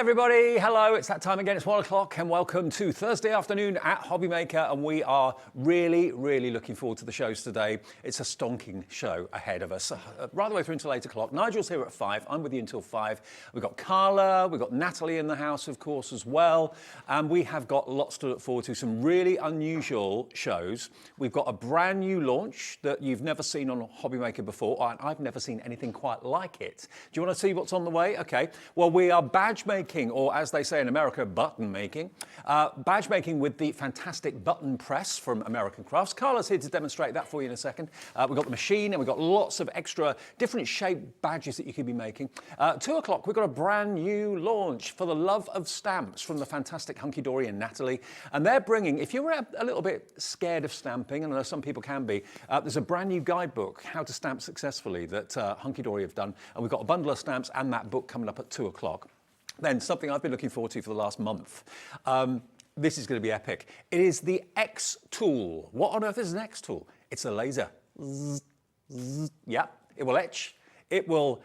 everybody, hello, it's that time again, it's 1 o'clock and welcome to Thursday afternoon at HobbyMaker, and we are really looking forward to the shows today. It's a stonking show ahead of us, right the way through until 8 o'clock. Nigel's here at 5, I'm with you until 5. We've got Carla, we've got Natalie in the house of course as well, and we have got lots to look forward to, some really unusual shows. We've got a brand new launch that you've never seen on HobbyMaker before, and I've never seen anything quite like it. Do you want to see what's on the way? Okay, well we are badge making, or as they say in America, button making. Badge making with the fantastic button press from American Crafts. Carla's here to demonstrate that for you in a second. We've got the machine and we've got lots of extra different shaped badges that you could be making. 2 o'clock, we've got a brand new launch for the love of stamps from the fantastic Hunkydory and Natalie. And they're bringing, if you're a little bit scared of stamping, and I know some people can be, there's a brand new guidebook, How to Stamp Successfully, that Hunkydory have done. And we've got a bundle of stamps and that book coming up at 2 o'clock. Then something I've been looking forward to for the last month. This is going to be epic. It is the Xtool. What on earth is an Xtool? It's a laser. Zzz, zzz. Yeah, it will etch, it will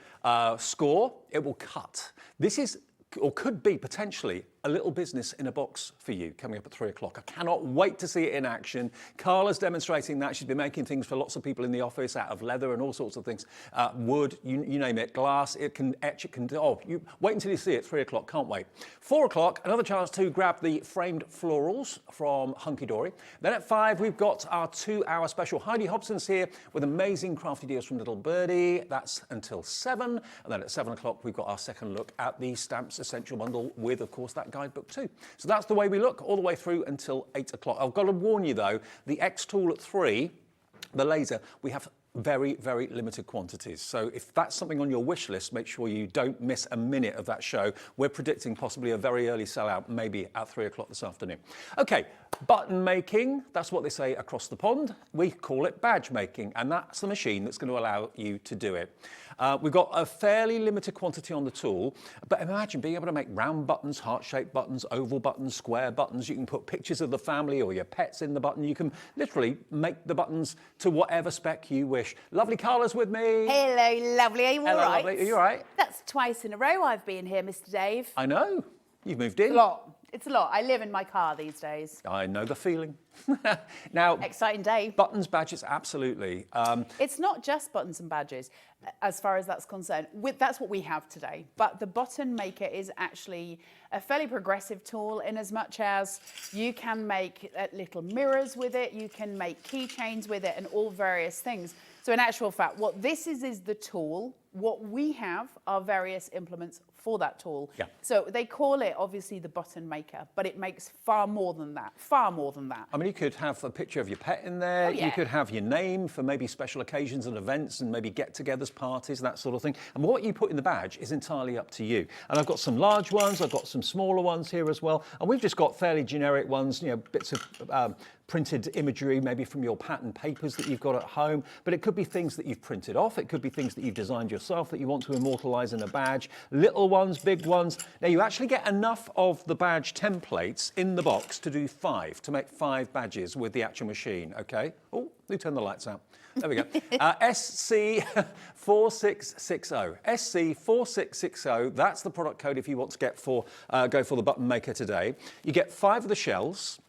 score, it will cut. This is, or could be potentially, a little business in a box for you coming up at 3 o'clock. I cannot wait to see it in action. Carla's demonstrating that. She's been making things for lots of people in the office out of leather and all sorts of things. Wood, you name it, glass, it can etch, it can do, oh, you wait until you see it, 3 o'clock, can't wait. 4 o'clock, another chance to grab the framed florals from Hunkydory. Then at 5, we've got our 2-hour special. Heidi Hobson's here with amazing crafty deals from Little Birdie. That's until 7. And then at 7 o'clock, we've got our second look at the Stamps Essential Bundle with, of course, that guidebook too. So that's the way we look all the way through until 8 o'clock. I've got to warn you though, the Xtool at 3, the laser, we have very limited quantities. So if that's something on your wish list, make sure you don't miss a minute of that show. We're predicting possibly a very early sellout, maybe at 3 o'clock this afternoon. Okay, button making, that's what they say across the pond. We call it badge making, and that's the machine that's going to allow you to do it. We've got a fairly limited quantity on the tool, but imagine being able to make round buttons, heart-shaped buttons, oval buttons, square buttons. You can put pictures of the family or your pets in the button. You can literally make the buttons to whatever spec you wish. Lovely Carla's with me. Hello, lovely. Are you all right? Lovely. Are you all right? That's twice in a row I've been here, Mr. Dave. I know. You've moved in. It's a lot. It's a lot. I live in my car these days. I know the feeling. Now, exciting day. Buttons, badges, absolutely. It's not just buttons and badges, as far as that's concerned. That's what we have today. But the button maker is actually a fairly progressive tool in as much as you can make little mirrors with it, you can make keychains with it, and all various things. So in actual fact, what this is the tool. What we have are various implements for that tool. Yeah. So they call it obviously the button maker, but it makes far more than that, far more than that. I mean, you could have a picture of your pet in there. Oh, yeah. You could have your name for maybe special occasions and events and maybe get-togethers, parties, that sort of thing. And what you put in the badge is entirely up to you. And I've got some large ones, I've got some smaller ones here as well. And we've just got fairly generic ones, you know, bits of printed imagery, maybe from your pattern papers that you've got at home. But it could be things that you've printed off. It could be things that you've designed yourself that you want to immortalize in a badge. Little ones, big ones. Now you actually get enough of the badge templates in the box to do 5, to make 5 badges with the actual machine, okay? Oh, who turned the lights out? There we go. SC4660. SC4660, that's the product code if you want to get go for the button maker today. You get 5 of the shells.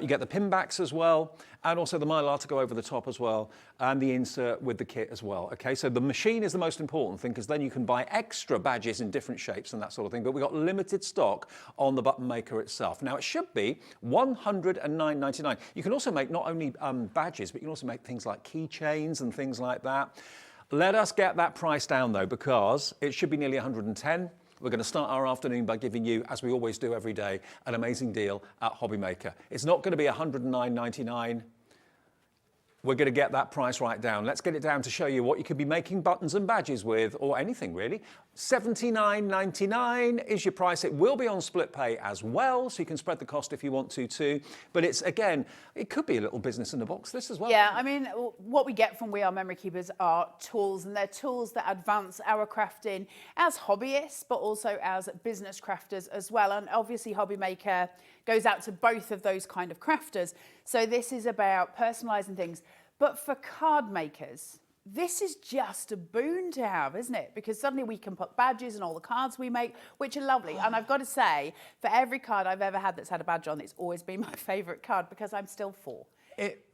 You get the pin backs as well, and also the mylar to go over the top as well, and the insert with the kit as well. Okay, so the machine is the most important thing, because then you can buy extra badges in different shapes and that sort of thing, but we've got limited stock on the button maker itself. Now, it should be $109.99. You can also make not only badges, but you can also make things like keychains and things like that. Let us get that price down, though, because it should be nearly $110. We're going to start our afternoon by giving you, as we always do every day, an amazing deal at HobbyMaker. It's not going to be $109.99. We're going to get that price right down. Let's get it down to show you what you could be making buttons and badges with, or anything really. $79.99 is your price. It will be on split pay as well, so you can spread the cost if you want to too. But it's, again, it could be a little business in the box, this as well. Yeah, I mean, what we get from We Are Memory Keepers are tools, and they're tools that advance our crafting as hobbyists, but also as business crafters as well. And obviously HobbyMaker goes out to both of those kind of crafters. So this is about personalising things. But for card makers, this is just a boon to have, isn't it? Because suddenly we can put badges and all the cards we make, which are lovely. And I've got to say, for every card I've ever had that's had a badge on, it's always been my favourite card because I'm still 4.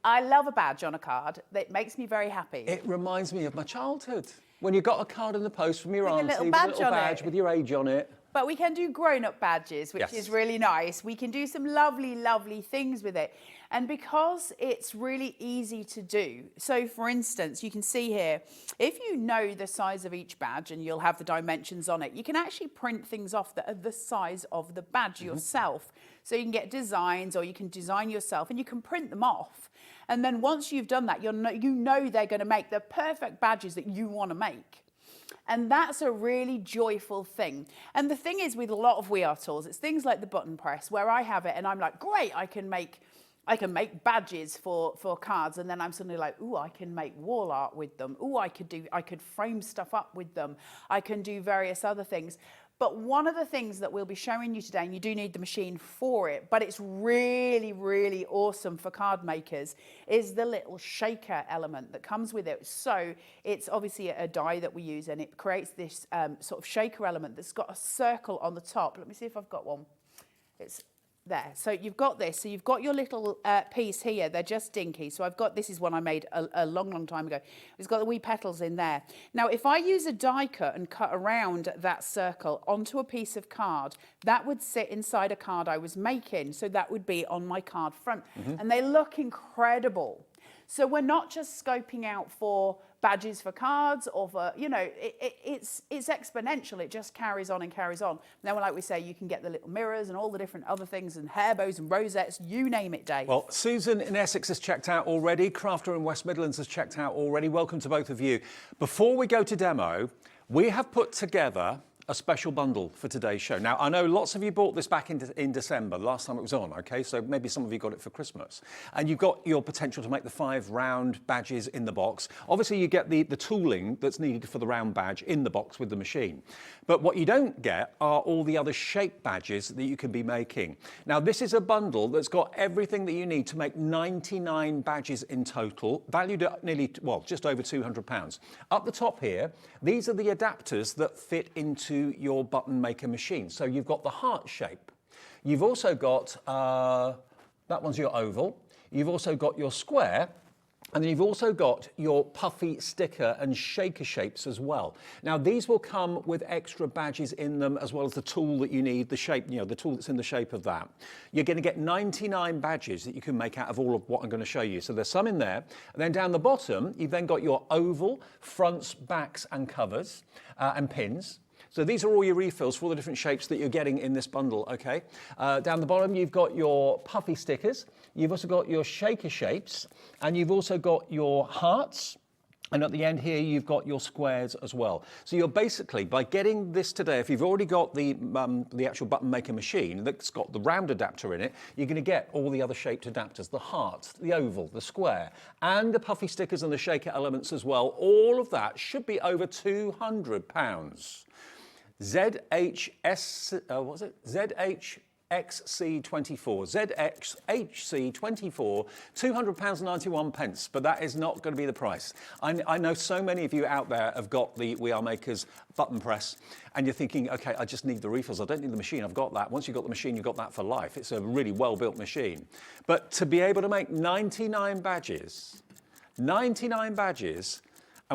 I love a badge on a card. It makes me very happy. It reminds me of my childhood. When you got a card in the post from your auntie With a with little a little badge on it. with your age on it. But we can do grown-up badges, which Yes. is really nice. We can do some lovely, lovely things with it. And because it's really easy to do, so for instance, you can see here, if you know the size of each badge and you'll have the dimensions on it, you can actually print things off that are the size of the badge yourself. So you can get designs or you can design yourself and you can print them off. And then once you've done that, you know they're going to make the perfect badges that you want to make. And that's a really joyful thing. And the thing is with a lot of We Are tools, it's things like the button press where I have it and I'm like, great, I can make badges for cards. And then I'm suddenly like, ooh, I can make wall art with them. Ooh, I could frame stuff up with them. I can do various other things. But one of the things that we'll be showing you today, and you do need the machine for it, but it's really, really awesome for card makers, is the little shaker element that comes with it. So it's obviously a die that we use, and it creates this sort of shaker element that's got a circle on the top. Let me see if I've got one. It's there. So you've got this. So you've got your little piece here. They're just dinky. So I've got, this is one I made a long, long time ago. It's got the wee petals in there. Now, if I use a die cut and cut around that circle onto a piece of card, that would sit inside a card I was making. So that would be on my card front. And they look incredible. So we're not just scoping out for badges for cards or for, you know, it's exponential. It just carries on and carries on. And then, like we say, you can get the little mirrors and all the different other things and hair bows and rosettes, you name it, Dave. Well, Susan in Essex has checked out already. Crafter in West Midlands has checked out already. Welcome to both of you. Before we go to demo, we have put together a special bundle for today's show. Now, I know lots of you bought this back in December, last time it was on, okay? So maybe some of you got it for Christmas. And you've got your potential to make the 5 round badges in the box. Obviously, you get the tooling that's needed for the round badge in the box with the machine. But what you don't get are all the other shape badges that you can be making. Now, this is a bundle that's got everything that you need to make 99 badges in total, valued at nearly, well, just over £200. Up the top here, these are the adapters that fit into your button maker machine. So you've got the heart shape. You've also got, that one's your oval. You've also got your square. And then you've also got your puffy sticker and shaker shapes as well. Now, these will come with extra badges in them, as well as the tool that you need, the shape, you know, the tool that's in the shape of that. You're going to get 99 badges that you can make out of all of what I'm going to show you. So there's some in there. And then down the bottom, you've then got your oval, fronts, backs, and covers, and pins. So these are all your refills for all the different shapes that you're getting in this bundle, okay? Down the bottom, you've got your puffy stickers. You've also got your shaker shapes, and you've also got your hearts. And at the end here, you've got your squares as well. So you're basically, by getting this today, if you've already got the actual button maker machine that's got the round adapter in it, you're going to get all the other shaped adapters, the heart, the oval, the square, and the puffy stickers and the shaker elements as well. All of that should be over £200. ZXC24, £200.91, but that is not going to be the price. I know so many of you out there have got the We Are Makers button press, and you're thinking, okay, I just need the refills. I don't need the machine. I've got that. Once you've got the machine, you've got that for life. It's a really well-built machine. But to be able to make 99 badges, and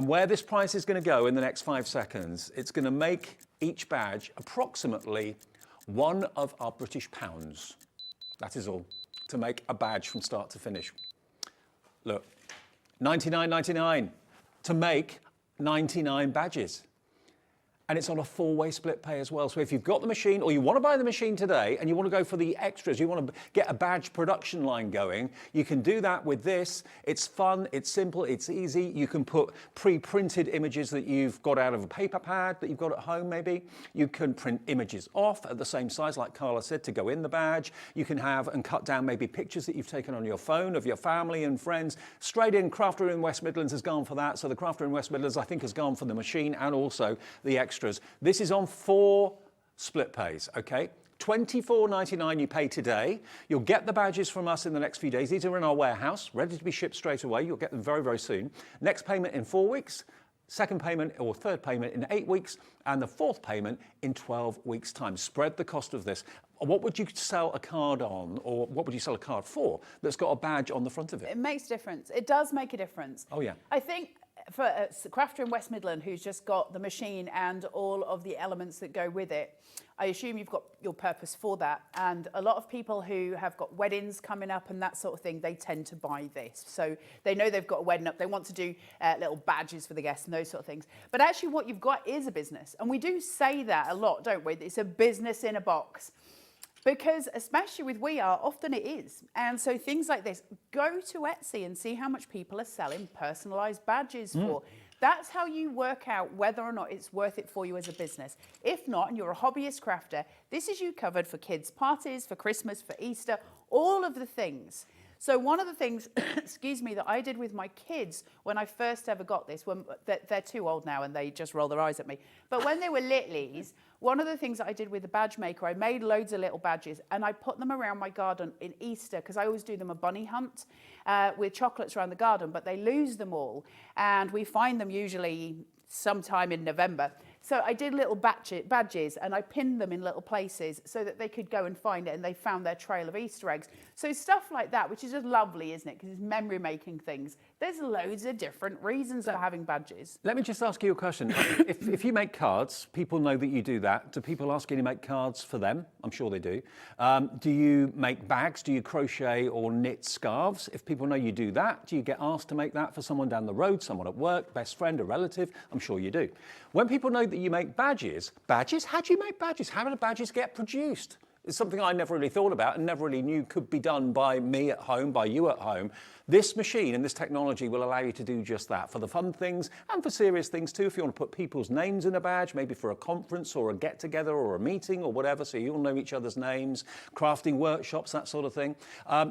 where this price is going to go in the next 5 seconds, it's going to make each badge approximately one of our British pounds. That is all, to make a badge from start to finish. Look, $99.99 to make 99 badges. And it's on a 4-way split pay as well. So if you've got the machine, or you want to buy the machine today and you want to go for the extras, you want to get a badge production line going, you can do that with this. It's fun, it's simple, it's easy. You can put pre-printed images that you've got out of a paper pad that you've got at home maybe. You can print images off at the same size, like Carla said, to go in the badge. You can have and cut down maybe pictures that you've taken on your phone of your family and friends. Straight in, Crafter in West Midlands has gone for that. So the Crafter in West Midlands, I think, has gone for the machine and also the extras. This is on 4 split pays, okay? $24.99 you pay today. You'll get the badges from us in the next few days. These are in our warehouse, ready to be shipped straight away. You'll get them very, very soon. Next payment in 4 weeks. Second payment or third payment in 8 weeks, and the fourth payment in 12 weeks' time. Spread the cost of this. What would you sell a card on, or what would you sell a card for that's got a badge on the front of it? It makes a difference. It does make a difference. Oh, yeah. I think for a crafter in West Midland who's just got the machine and all of the elements that go with it, I assume you've got your purpose for that. And a lot of people who have got weddings coming up and that sort of thing, they tend to buy this. So they know they've got a wedding up. They want to do little badges for the guests and those sort of things. But actually what you've got is a business. And we do say that a lot, don't we? It's a business in a box. Because especially with We Are, often it is. And so things like this, go to Etsy and see how much people are selling personalised badges for. That's how you work out whether or not it's worth it for you as a business. If not, and you're a hobbyist crafter, this is you covered for kids' parties, for Christmas, for Easter, all of the things. So one of the things, excuse me, that I did with my kids when I first ever got this, when they're too old now and they just roll their eyes at me, but when they were littlies, one of the things that I did with the badge maker, I made loads of little badges and I put them around my garden in Easter, because I always do them a bunny hunt with chocolates around the garden, but they lose them all. And we find them usually sometime in November. So I did little badges and I pinned them in little places so that they could go and find it and they found their trail of Easter eggs. So stuff like that, which is just lovely, isn't it? Because it's memory making things. There's loads of different reasons for having badges. Let me just ask you a question. If you make cards, people know that you do that. Do people ask you to make cards for them? I'm sure they do. Do you make bags? Do you crochet or knit scarves? If people know you do that, do you get asked to make that for someone down the road, someone at work, best friend, a relative? I'm sure you do. When people know that you make badges? How do you make badges? How do the badges get produced? It's something I never really thought about and never really knew could be done by me at home, by you at home. This machine and this technology will allow you to do just that for the fun things and for serious things too. If you want to put people's names in a badge, maybe for a conference or a get-together or a meeting or whatever, so you all know each other's names, crafting workshops, that sort of thing.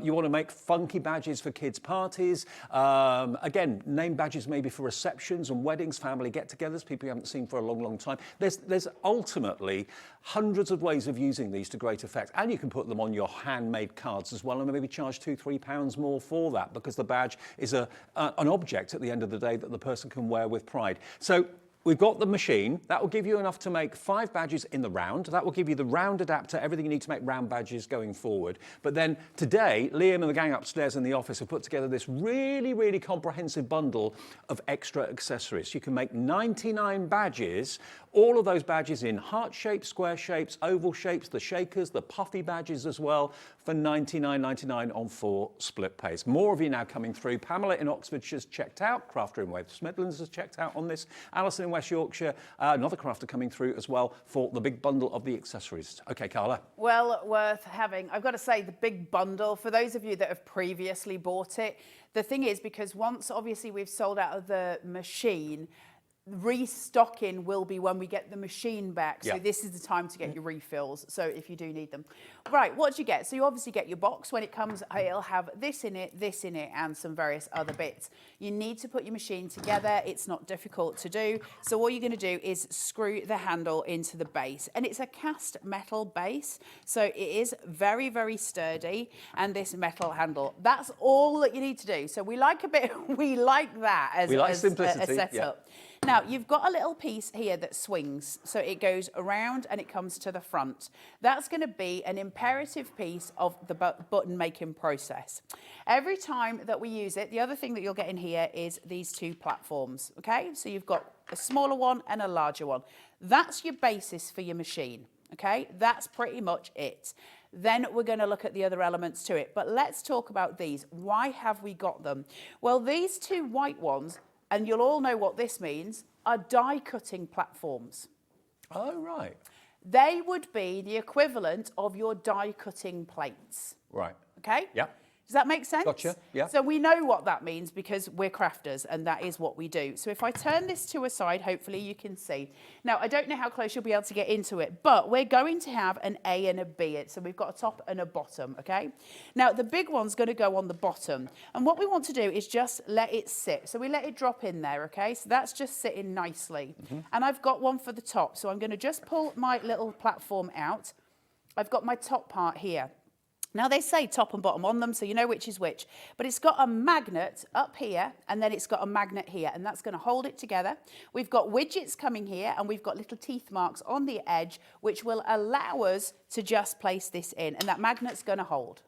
You want to make funky badges for kids' parties. Again, name badges maybe for receptions and weddings, family get-togethers, people you haven't seen for a long, long time. There's ultimately hundreds of ways of using these to great effect. And you can put them on your handmade cards as well and maybe charge £2-3 more for that, because the badge is an object at the end of the day that the person can wear with pride. So we've got the machine. That will give you enough to make 5 badges in the round. That will give you the round adapter, everything you need to make round badges going forward. But then today, Liam and the gang upstairs in the office have put together this really, really comprehensive bundle of extra accessories. You can make 99 badges, all of those badges in heart shapes, square shapes, oval shapes, the shakers, the puffy badges as well, for $99.99 on 4 split pays. More of you now coming through. Pamela in Oxfordshire's checked out. Crafter in West Midlands has checked out on this. Alison in West Yorkshire, another crafter coming through as well for the big bundle of the accessories. Okay, Carla. Well, worth having. I've got to say, the big bundle, for those of you that have previously bought it, the thing is, because once obviously we've sold out of the machine, restocking will be when we get the machine back. So this is the time to get your refills, so if you do need them. Right, what do you get? So you obviously get your box. When it comes, it'll have this in it, and some various other bits. You need to put your machine together. It's not difficult to do. So all you're going to do is screw the handle into the base, and it's a cast metal base, so it is very, very sturdy, and this metal handle. That's all that you need to do. So we like that as simplicity, a setup. Now, you've got a little piece here that swings, so it goes around and it comes to the front. That's going to be an imperative piece of the button making process. Every time that we use it, the other thing that you'll get in here is these 2 platforms, okay? So you've got a smaller one and a larger one. That's your basis for your machine, okay? That's pretty much it. Then we're going to look at the other elements to it. But let's talk about these. Why have we got them? Well, these 2 white ones, and you'll all know what this means, are die cutting platforms. Oh, right. They would be the equivalent of your die cutting plates. Right. Okay? Yeah. Does that make sense? Gotcha, yeah. So we know what that means because we're crafters and that is what we do. So if I turn this to a side, hopefully you can see. Now, I don't know how close you'll be able to get into it, but we're going to have an A and a B. So we've got a top and a bottom, okay? Now, the big one's going to go on the bottom. And what we want to do is just let it sit. So we let it drop in there, okay? So that's just sitting nicely. And I've got one for the top. So I'm going to just pull my little platform out. I've got my top part here. Now they say top and bottom on them, so you know which is which, but it's got a magnet up here and then it's got a magnet here, and that's going to hold it together. We've got widgets coming here and we've got little teeth marks on the edge which will allow us to just place this in, and that magnet's going to hold.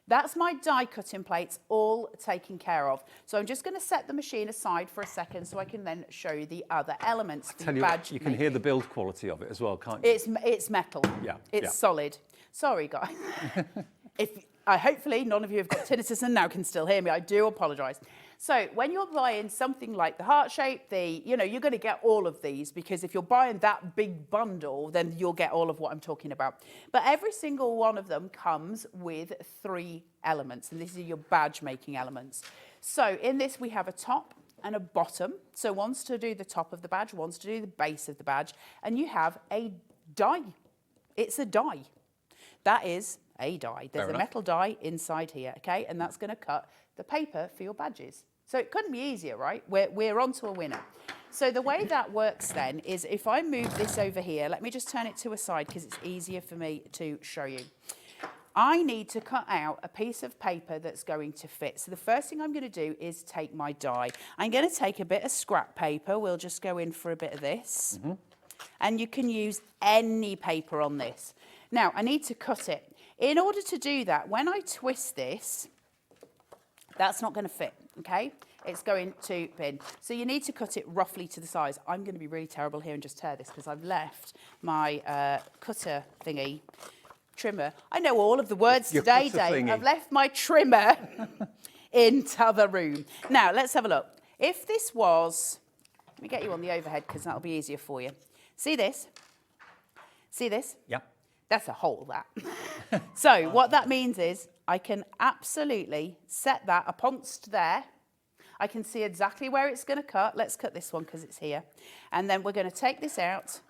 That's my die cutting plates all taken care of. So I'm just going to set the machine aside for a second so I can then show you the other elements. I tell you what, you can hear the build quality of it as well, can't you? It's metal. Yeah. It's solid. Sorry, guys. Hopefully none of you have got tinnitus and now can still hear me. I do apologise. So when you're buying something like the heart shape, you're going to get all of these, because if you're buying that big bundle, then you'll get all of what I'm talking about. But every single one of them comes with 3 elements, and these are your badge making elements. So in this we have a top and a bottom. So one's to do the top of the badge, one's to do the base of the badge, and you have a die. It's a die. That is a die. There's a metal die inside here, okay? And that's going to cut the paper for your badges. So it couldn't be easier, right? We're on to a winner. So the way that works then is if I move this over here, let me just turn it to a side because it's easier for me to show you. I need to cut out a piece of paper that's going to fit. So the first thing I'm going to do is take my die. I'm going to take a bit of scrap paper. We'll just go in for a bit of this. Mm-hmm. And you can use any paper on this. Now, I need to cut it. In order to do that, when I twist this, that's not going to fit, okay? It's going to pin. So you need to cut it roughly to the size. I'm going to be really terrible here and just tear this because I've left my cutter thingy, trimmer. I know all of the words today, Dave. I've left my trimmer in t'other room. Now, let's have a look. If this was, let me get you on the overhead because that'll be easier for you. See this? See this? Yep. That's a hole, that. So what that means is I can absolutely set that uponst there. I can see exactly where it's going to cut. Let's cut this one because it's here. And then we're going to take this out,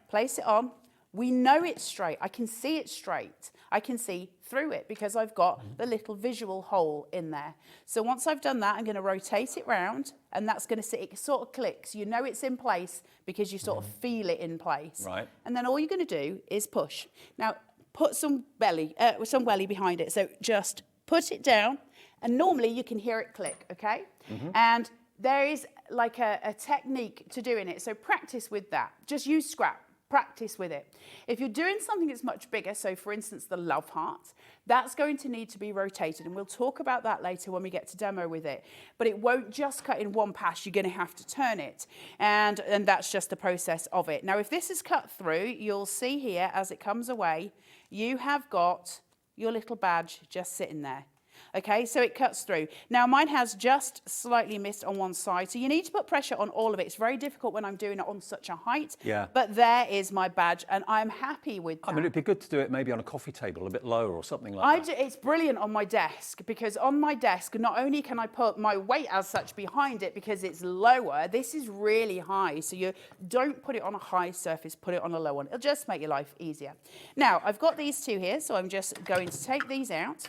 place it on. We know it's straight. I can see it straight. I can see through it because I've got the little visual hole in there. So once I've done that, I'm going to rotate it round, and that's going to sit, it sort of clicks. You know it's in place because you sort of feel it in place. Right. And then all you're going to do is push. Now, put some welly behind it. So just put it down, and normally you can hear it click, okay? Mm-hmm. And there is like a technique to doing it. So practice with that. Just use scrap. Practice with it. If you're doing something that's much bigger, so for instance the love heart, that's going to need to be rotated, and we'll talk about that later when we get to demo with it. But it won't just cut in one pass, you're going to have to turn it, and that's just the process of it. Now if this is cut through, you'll see here as it comes away, you have got your little badge just sitting there. Okay, so it cuts through. Now mine has just slightly missed on one side, so you need to put pressure on all of it. It's very difficult when I'm doing it on such a height, but there is my badge, and I'm happy with that. I mean, it'd be good to do it maybe on a coffee table, a bit lower or something like that. It's brilliant on my desk, because on my desk, not only can I put my weight as such behind it because it's lower, this is really high, so you don't put it on a high surface, put it on a low one. It'll just make your life easier. Now, I've got these two here, so I'm just going to take these out.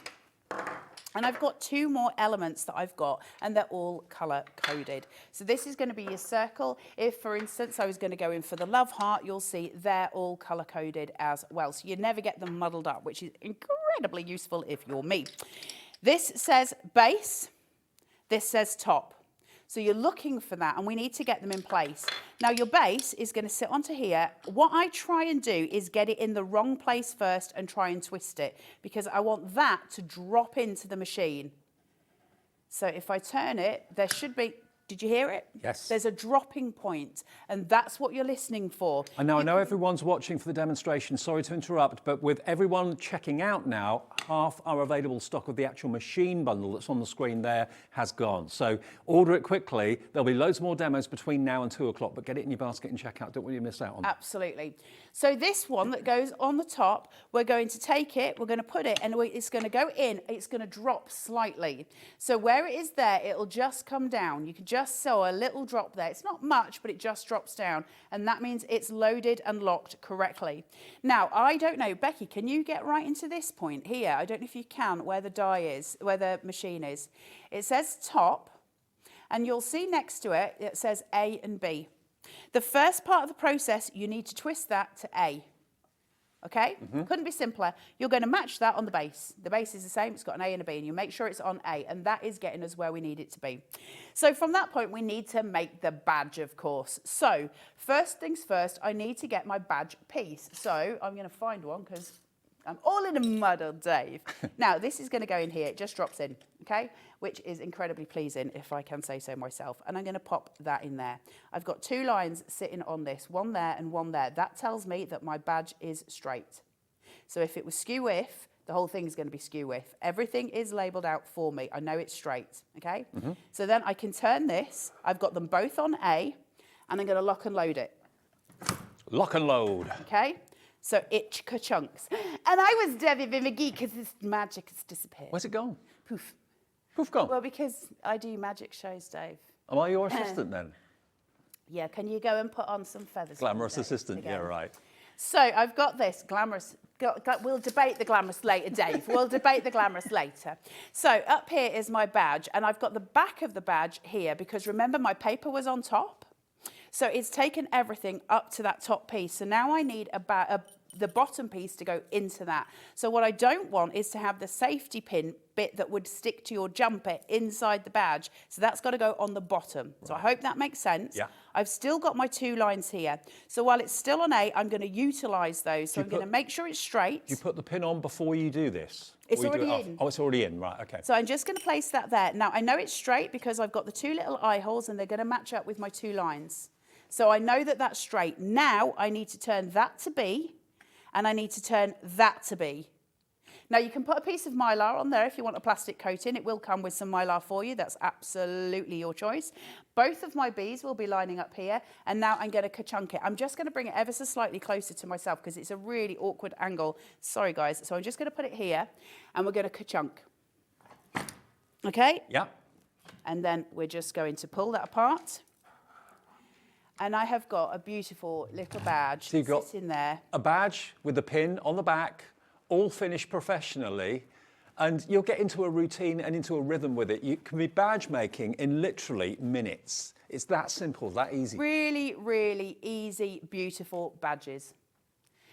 And I've got 2 more elements that I've got, and they're all colour coded. So this is going to be your circle. If, for instance, I was going to go in for the love heart, you'll see they're all colour coded as well. So you never get them muddled up, which is incredibly useful if you're me. This says base, this says top. So you're looking for that, and we need to get them in place. Now your base is going to sit onto here. What I try and do is get it in the wrong place first and try and twist it, because I want that to drop into the machine. So if I turn it, there should be, did you hear it? Yes. There's a dropping point, and that's what you're listening for. I know everyone's watching for the demonstration. Sorry to interrupt, but with everyone checking out now, half our available stock of the actual machine bundle that's on the screen there has gone. So order it quickly. There'll be loads more demos between now and 2 o'clock, but get it in your basket and check out. Don't want you to miss out on. Absolutely. So this one that goes on the top, we're going to take it, we're going to put it, and it's going to go in, it's going to drop slightly. So where it is there, it'll just come down. You can just sew a little drop there. It's not much, but it just drops down, and that means it's loaded and locked correctly. Now, I don't know, Becky, can you get right into this point here? I don't know if you can, where the die is, where the machine is. It says top, and you'll see next to it, it says A and B. The first part of the process, you need to twist that to A. okay? Couldn't be simpler. You're going to match that on the base. The base is the same. It's got an A and a B, and you make sure it's on A, and that is getting us where we need it to be. So from that point, we need to make the badge, of course. So first things first, I need to get my badge piece. So I'm going to find one because I'm all in a muddle, Dave. Now, this is going to go in here. It just drops in, okay, which is incredibly pleasing, if I can say so myself. And I'm going to pop that in there. I've got 2 lines sitting on this, one there and one there. That tells me that my badge is straight. So if it was skew-if, the whole thing is going to be skew-if. Everything is labelled out for me. I know it's straight, okay? So then I can turn this. I've got them both on A, and I'm going to lock and load it. Lock and load. Okay? So it ka-chunks. And I was Debbie McGee because this magic has disappeared. Where's it gone? Poof. Poof gone. Well, because I do magic shows, Dave. Am I your assistant then? Yeah, can you go and put on some feathers? Glamorous assistant, yeah, right. So I've got this glamorous, we'll debate the glamorous later, Dave. We'll debate the glamorous later. So up here is my badge, and I've got the back of the badge here because remember my paper was on top? So it's taken everything up to that top piece. So now I need the bottom piece to go into that. So what I don't want is to have the safety pin bit that would stick to your jumper inside the badge. So that's got to go on the bottom. Right. So I hope that makes sense. Yeah. I've still got my 2 lines here. So while it's still on A, I'm going to utilise those. So I'm going to make sure it's straight. Do you put the pin on before you do this? It's already in. Oh, it's already in, right, okay. So I'm just going to place that there. Now, I know it's straight because I've got the 2 little eye holes and they're going to match up with my 2 lines. So I know that that's straight. Now I need to turn that to B and I need to turn that to B. Now you can put a piece of Mylar on there if you want a plastic coating. It will come with some Mylar for you. That's absolutely your choice. Both of my Bs will be lining up here and now I'm going to ka-chunk it. I'm just going to bring it ever so slightly closer to myself because it's a really awkward angle. Sorry guys. So I'm just going to put it here and we're going to ka-chunk. Okay? Yeah. And then we're just going to pull that apart. And I have got a beautiful little badge so you've got sitting there. A badge with the pin on the back, all finished professionally, and you'll get into a routine and into a rhythm with it. You can be badge making in literally minutes. It's that simple, that easy. Really, really easy, beautiful badges.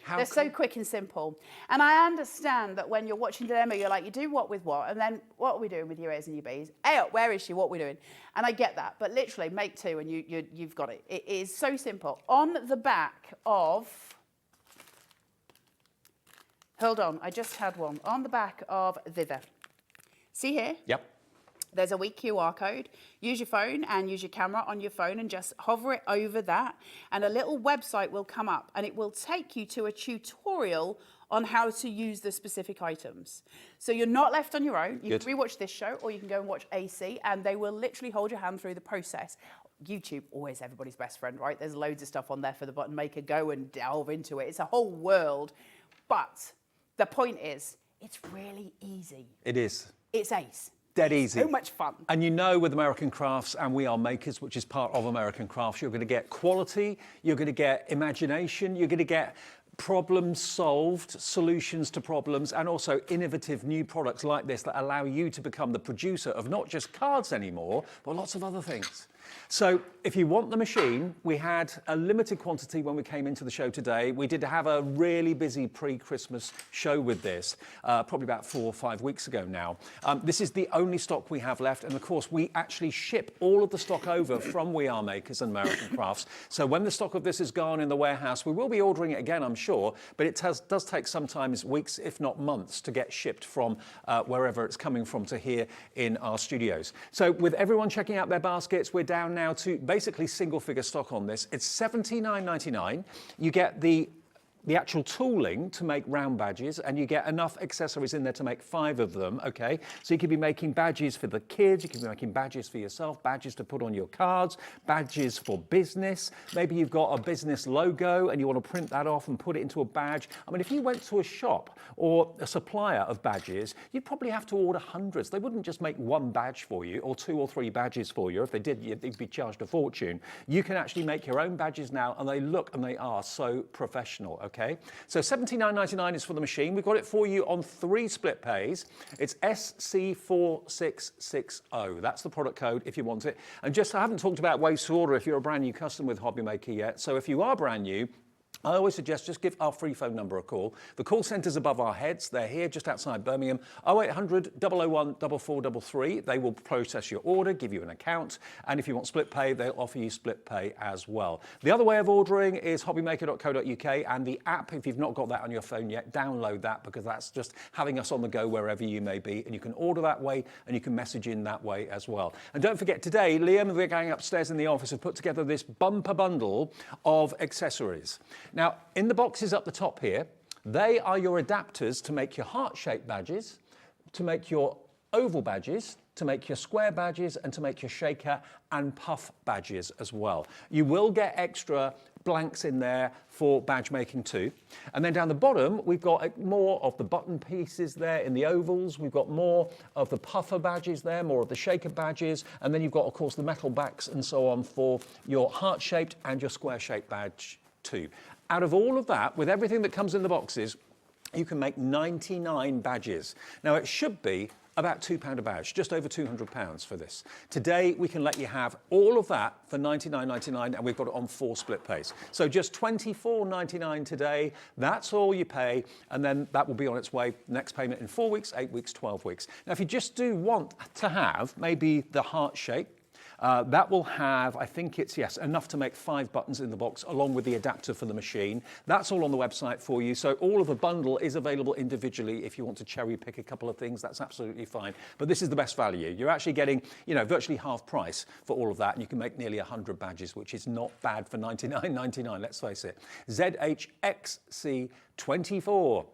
They're so quick and simple. And I understand that when you're watching the demo, you're like, you do what with what? And then what are we doing with your A's and your B's? A up, where is she? What are we doing? And I get that. But literally, make 2 and you've got it. It is so simple. On the back of... Hold on, I just had one. On the back of thither. See here? Yep. There's a weak QR code. Use your phone and use your camera on your phone and just hover it over that and a little website will come up and it will take you to a tutorial on how to use the specific items. So you're not left on your own. You can rewatch this show or you can go and watch AC and they will literally hold your hand through the process. YouTube, always everybody's best friend, right? There's loads of stuff on there for the button maker. Go and delve into it. It's a whole world. But the point is, it's really easy. It is. It's ace. Dead easy. So much fun. And you know with American Crafts, and we are makers, which is part of American Crafts, you're going to get quality, you're going to get imagination, you're going to get problems solved, solutions to problems, and also innovative new products like this that allow you to become the producer of not just cards anymore, but lots of other things. So if you want the machine, we had a limited quantity when we came into the show today. We did have a really busy pre-Christmas show with this, probably about 4 or 5 weeks ago now. This is the only stock we have left. And of course, we actually ship all of the stock over from We Are Makers and American Crafts. So when the stock of this is gone in the warehouse, we will be ordering it again, I'm sure. But it does take sometimes weeks, if not months, to get shipped from wherever it's coming from to here in our studios. So with everyone checking out their baskets, we're down now to basically single figure stock on this. It's $79.99. You get the actual tooling to make round badges and you get enough accessories in there to make 5 of them, okay? So you could be making badges for the kids, you could be making badges for yourself, badges to put on your cards, badges for business. Maybe you've got a business logo and you want to print that off and put it into a badge. I mean, if you went to a shop or a supplier of badges, you'd probably have to order hundreds. They wouldn't just make 1 badge for you or 2 or 3 badges for you. If they did, you'd be charged a fortune. You can actually make your own badges now and they look and they are so professional, okay? So $79.99 is for the machine. We've got it for you on 3 split pays. It's SC4660. That's the product code if you want it. And just, I haven't talked about ways to order if you're a brand new customer with HobbyMaker yet. So if you are brand new, I always suggest just give our free phone number a call. The call centre's above our heads. They're here just outside Birmingham. 0800 001 4433. They will process your order, give you an account, and if you want split pay, they'll offer you split pay as well. The other way of ordering is hobbymaker.co.uk, and the app, if you've not got that on your phone yet, download that, because that's just having us on the go wherever you may be, and you can order that way and you can message in that way as well. And don't forget, today, Liam and the gang upstairs in the office have put together this bumper bundle of accessories. Now, in the boxes up the top here, they are your adapters to make your heart-shaped badges, to make your oval badges, to make your square badges, and to make your shaker and puff badges as well. You will get extra blanks in there for badge making too. And then down the bottom, we've got more of the button pieces there in the ovals. We've got more of the puffer badges there, more of the shaker badges. And then you've got, of course, the metal backs and so on for your heart-shaped and your square-shaped badge too. Out of all of that, with everything that comes in the boxes, you can make 99 badges. Now, it should be about £2 a badge, just over £200 for this. Today, we can let you have all of that for $99.99, and we've got it on 4 split pays. So just $24.99 today, that's all you pay, and then that will be on its way, next payment in 4 weeks, 8 weeks, 12 weeks. Now, if you just do want to have maybe the heart shape, that will have, I think it's, yes, enough to make 5 buttons in the box, along with the adapter for the machine. That's all on the website for you. So all of the bundle is available individually. If you want to cherry pick a couple of things, that's absolutely fine. But this is the best value. You're actually getting, you know, virtually half price for all of that. And you can make nearly 100 badges, which is not bad for $99.99, let's face it. ZHXC24.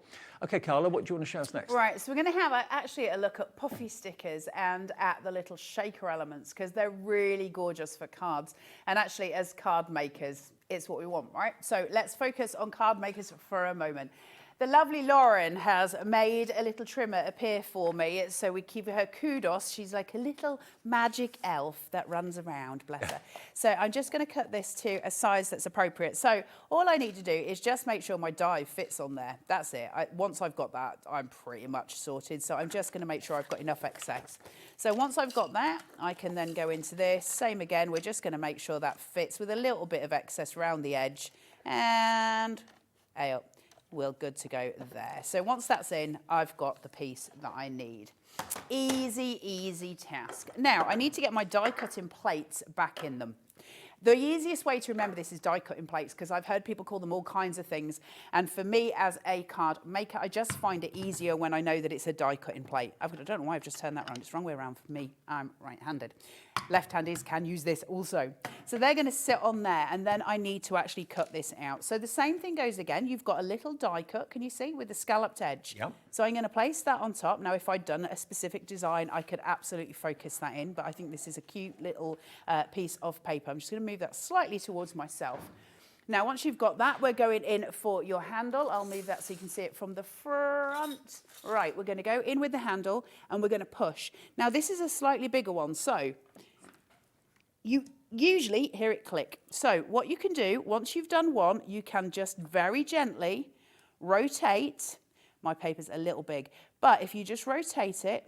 Okay, Carla, what do you want to show us next? Right, so we're going to have actually a look at puffy stickers and at the little shaker elements, because they're really gorgeous for cards. And actually, as card makers, it's what we want, right? So let's focus on card makers for a moment. The lovely Lauren has made a little trimmer appear for me, so we give her kudos. She's like a little magic elf that runs around, bless her. So I'm just going to cut this to a size that's appropriate. So all I need to do is just make sure my die fits on there. That's it. Once I've got that, I'm pretty much sorted. So I'm just going to make sure I've got enough excess. So once I've got that, I can then go into this. Same again, we're just going to make sure that fits with a little bit of excess around the edge. And up. We're good to go there. So once that's in, I've got the piece that I need. Easy, easy task. Now, I need to get my die cutting plates back in them. The easiest way to remember this is die cutting plates, because I've heard people call them all kinds of things. And for me, as a card maker, I just find it easier when I know that it's a die cutting plate. I don't know why I've just turned that around. It's the wrong way around for me. I'm right-handed. Left-handers can use this also. So they're going to sit on there, and then I need to actually cut this out. So the same thing goes again. You've got a little die cut, can you see, with the scalloped edge? Yep. So I'm going to place that on top. Now, if I'd done a specific design, I could absolutely focus that in, but I think this is a cute little piece of paper. I'm just going to move that slightly towards myself. Now, once you've got that, we're going in for your handle. I'll move that so you can see it from the front. Right, we're going to go in with the handle, and we're going to push. Now, this is a slightly bigger one, so you usually hear it click. So what you can do, once you've done one, you can just very gently rotate. My paper's a little big, but if you just rotate it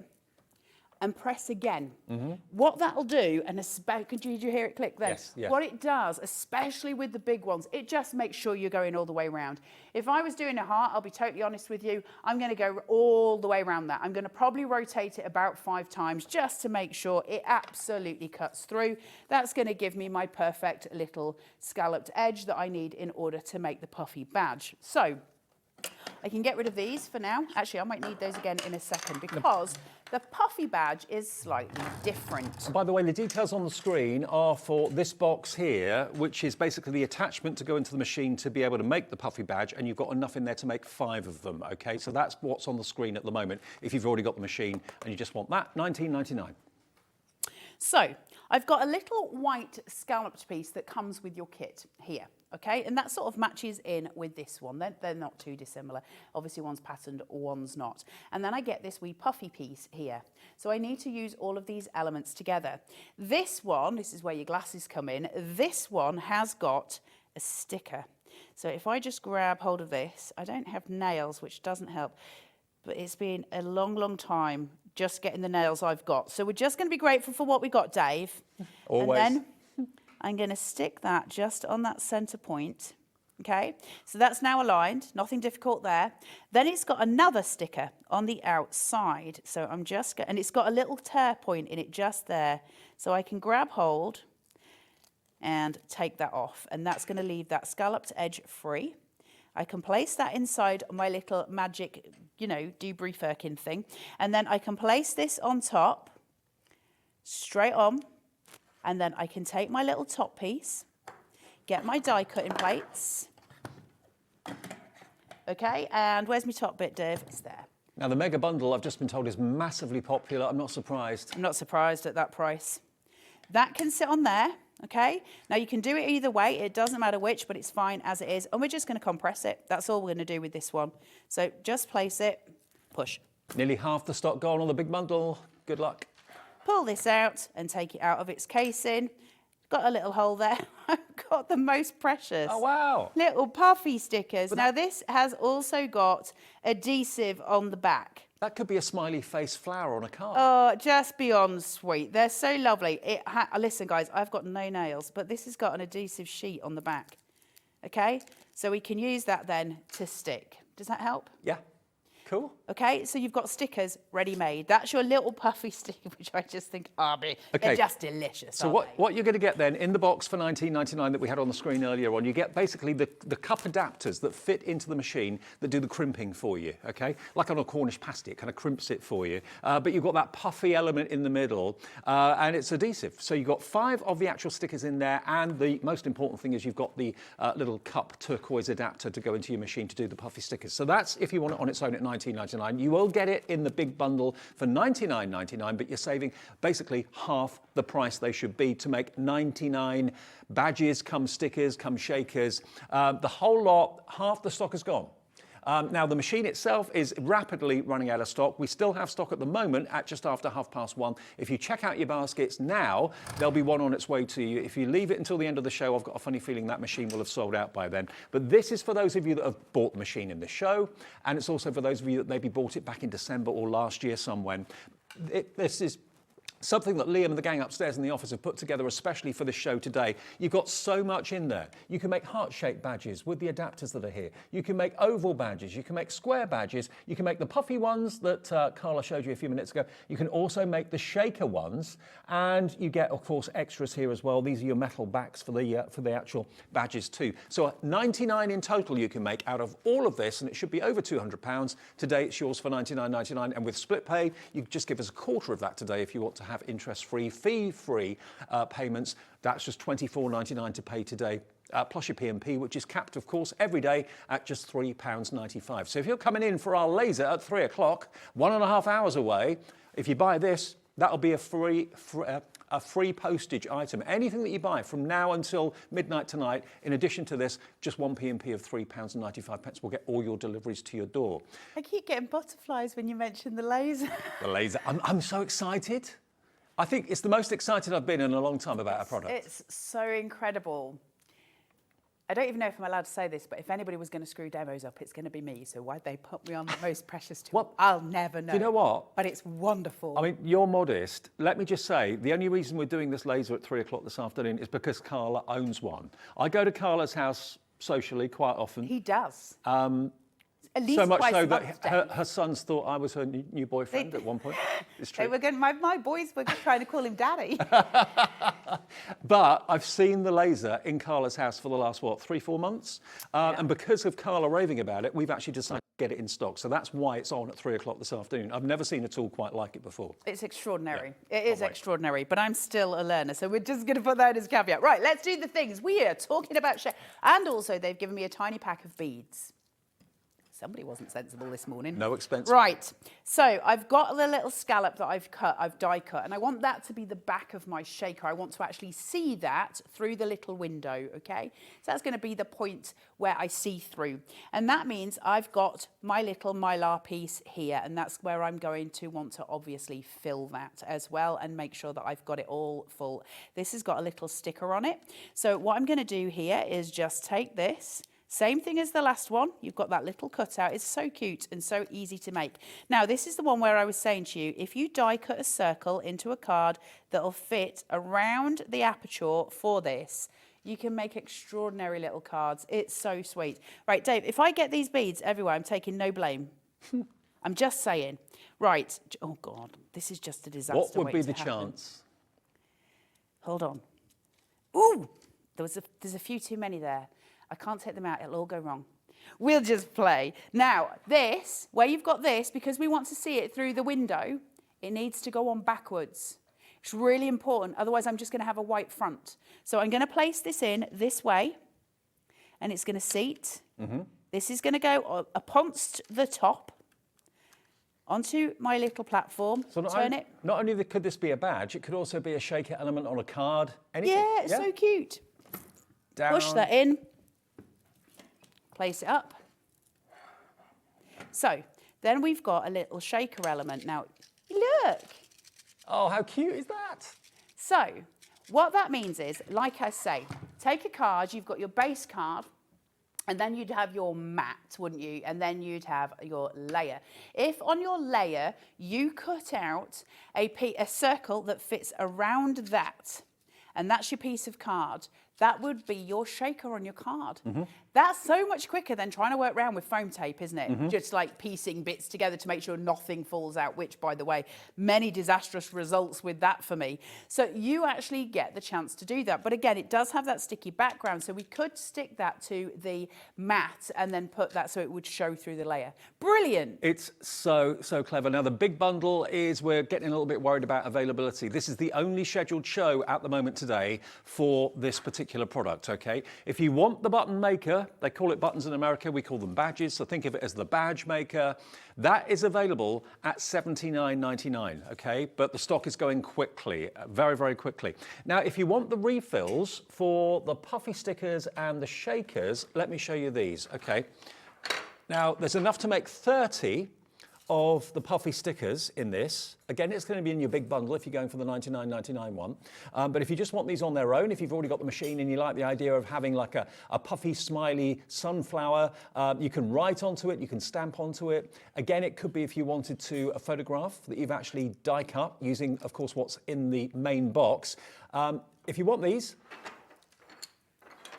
and press again, what that'll do, and did you hear it click then? Yes, yeah. What it does, especially with the big ones, it just makes sure you're going all the way around. If I was doing a heart, I'll be totally honest with you, I'm going to go all the way around that. I'm going to probably rotate it about 5 times just to make sure it absolutely cuts through. That's going to give me my perfect little scalloped edge that I need in order to make the puffy badge. So I can get rid of these for now. Actually, I might need those again in a second, because the puffy badge is slightly different. By the way, the details on the screen are for this box here, which is basically the attachment to go into the machine to be able to make the puffy badge, and you've got enough in there to make 5 of them, okay? So that's what's on the screen at the moment, if you've already got the machine and you just want that, $19.99. So I've got a little white scalloped piece that comes with your kit here, okay? And that sort of matches in with this one. They're not too dissimilar. Obviously, one's patterned, one's not. And then I get this wee puffy piece here. So I need to use all of these elements together. This one, this is where your glasses come in, this one has got a sticker. So if I just grab hold of this, I don't have nails, which doesn't help, but it's been a long, long time just getting the nails I've got. So we're just going to be grateful for what we got, Dave. Always. And then I'm going to stick that just on that centre point. Okay, so that's now aligned, nothing difficult there. Then it's got another sticker on the outside. So I'm just, and it's got a little tear point in it just there. So I can grab hold and take that off. And that's going to leave that scalloped edge free. I can place that inside my little magic, you know, debris firkin thing. And then I can place this on top, straight on. And then I can take my little top piece, get my die cutting plates. Okay, and where's my top bit, Dave? It's there. Now, the mega bundle, I've just been told, is massively popular. I'm not surprised. I'm not surprised at that price. That can sit on there, okay? Now, you can do it either way. It doesn't matter which, but it's fine as it is. And we're just going to compress it. That's all we're going to do with this one. So just place it, push. Nearly half the stock gone on the big bundle. Good luck. Pull this out and take it out of its casing. Got a little hole there. I've got the most precious. Oh, wow. Little puffy stickers. Now, this has also got adhesive on the back. That could be a smiley face flower on a card. Oh, just beyond sweet. They're so lovely. Listen, guys, I've got no nails, but this has got an adhesive sheet on the back. Okay? So we can use that then to stick. Does that help? Yeah. Cool. Okay, so you've got stickers ready-made. That's your little puffy sticker, which I just think, they're just delicious. So what you're going to get then in the box for $19.99 that we had on the screen earlier on, you get basically the cup adapters that fit into the machine that do the crimping for you, okay? Like on a Cornish pasty, it kind of crimps it for you. But you've got that puffy element in the middle, and it's adhesive. So you've got 5 of the actual stickers in there, and the most important thing is you've got the little cup turquoise adapter to go into your machine to do the puffy stickers. So that's if you want it on its own at $19.99. You will get it in the big bundle for $99.99, but you're saving basically half the price they should be to make 99 badges, come stickers, come shakers. The whole lot, half the stock is gone. Now, the machine itself is rapidly running out of stock. We still have stock at the moment at just after 1:30. If you check out your baskets now, there'll be one on its way to you. If you leave it until the end of the show, I've got a funny feeling that machine will have sold out by then. But this is for those of you that have bought the machine in the show, and it's also for those of you that maybe bought it back in December or last year somewhere. This is something that Liam and the gang upstairs in the office have put together especially for this show today. You've got so much in there. You can make heart-shaped badges with the adapters that are here. You can make oval badges. You can make square badges. You can make the puffy ones that Carla showed you a few minutes ago. You can also make the shaker ones. And you get, of course, extras here as well. These are your metal backs for the actual badges too. So 99 in total you can make out of all of this, and it should be over £200. Today it's yours for $99.99. And with split pay, you just give us a quarter of that today if you want to have interest-free, fee-free payments. That's just $24.99 to pay today, plus your P&P, which is capped, of course, every day at just £3.95. So if you're coming in for our laser at 3 o'clock, 1.5 hours away, if you buy this, that'll be a free postage item. Anything that you buy from now until midnight tonight, in addition to this, just one P&P of £3.95 will get all your deliveries to your door. I keep getting butterflies when you mention the laser. The laser. I'm so excited. I think it's the most excited I've been in a long time about our product. It's so incredible. I don't even know if I'm allowed to say this, but if anybody was going to screw demos up, it's going to be me. So why'd they put me on the most precious tool? Well, I'll never know. Do you know what? But it's wonderful. I mean, you're modest. Let me just say, the only reason we're doing this laser at 3 o'clock this afternoon is because Carla owns one. I go to Carla's house socially quite often. He does. At least so much twice so a month, that her sons thought I was her new boyfriend at one point. It's true. They were going, my boys were trying to call him daddy. But I've seen the laser in Carla's house for the last, 3-4 months? And because of Carla raving about it, we've actually decided to get it in stock. So that's why it's on at 3 o'clock this afternoon. I've never seen a tool quite like it before. It's extraordinary. Yeah. It is extraordinary, but I'm still a learner. So we're just going to put that as a caveat. Right, let's do the things. We are talking about and also they've given me a tiny pack of beads. Somebody wasn't sensible this morning. No expense. Right, so I've got the little scallop that I've die cut, and I want that to be the back of my shaker. I want to actually see that through the little window, okay? So that's going to be the point where I see through. And that means I've got my little mylar piece here, and that's where I'm going to want to obviously fill that as well and make sure that I've got it all full. This has got a little sticker on it. So what I'm going to do here is just take this. Same thing as the last one. You've got that little cutout. It's so cute and so easy to make. Now, this is the one where I was saying to you, if you die cut a circle into a card that'll fit around the aperture for this, You can make extraordinary little cards. It's so sweet. Right, Dave, if I get these beads everywhere, I'm taking no blame. I'm just saying. Right. Oh, God, this is just a disaster. What would be waiting the to happen. chance? Hold on. Ooh, there's a few too many there. I can't take them out. It'll all go wrong. We'll just play. Now, this, where you've got this, because we want to see it through the window, it needs to go on backwards. It's really important. Otherwise, I'm just going to have a white front. So I'm going to place this in this way, and it's going to seat. This is going to go uponst the top onto my little platform. So not only could this be a badge, it could also be a shaker element on a card. Anything. Yeah, it's so cute. Down. Push that in. Place it up. So then we've got a little shaker element. Now, look. Oh, how cute is that? So what that means is, like I say, take a card, you've got your base card, and then you'd have your mat, wouldn't you? And then you'd have your layer. If on your layer, you cut out a circle that fits around that, and that's your piece of card, that would be your shaker on your card. That's so much quicker than trying to work around with foam tape, isn't it? Just like piecing bits together to make sure nothing falls out, which, by the way, many disastrous results with that for me. So you actually get the chance to do that. But again, it does have that sticky background, so we could stick that to the mat and then put that so it would show through the layer. Brilliant. It's so clever. Now, the big bundle is, we're getting a little bit worried about availability. This is the only scheduled show at the moment today for this particular product, okay? If you want the button maker, they call it buttons in America, we call them badges, so think of it as the badge maker. That is available at $79.99, okay? But the stock is going quickly, very, very quickly. Now, if you want the refills for the puffy stickers and the shakers, let me show you these, okay? Now, there's enough to make 30 of the puffy stickers in this. Again, it's going to be in your big bundle if you're going for the $99.99 one. But if you just want these on their own, if you've already got the machine and you like the idea of having like a puffy, smiley sunflower, you can write onto it, you can stamp onto it. Again, it could be if you wanted to a photograph that you've actually die cut using, of course, what's in the main box. If you want these,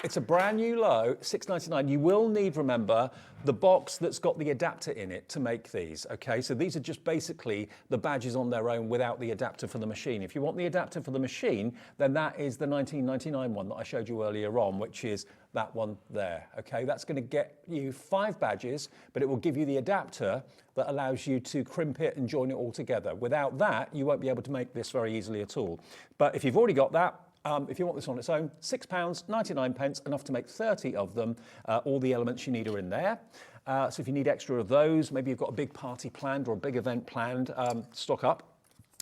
it's a brand new low, $6.99. You will need, remember, the box that's got the adapter in it to make these, okay? So these are just basically the badges on their own without the adapter for the machine. If you want the adapter for the machine, then that is the $19.99 one that I showed you earlier on, which is that one there, okay? That's gonna get you 5 badges, but it will give you the adapter that allows you to crimp it and join it all together. Without that, you won't be able to make this very easily at all. But if you've already got that, if you want this on its own, £6.99, enough to make 30 of them. All the elements you need are in there. So if you need extra of those, maybe you've got a big party planned or a big event planned, stock up.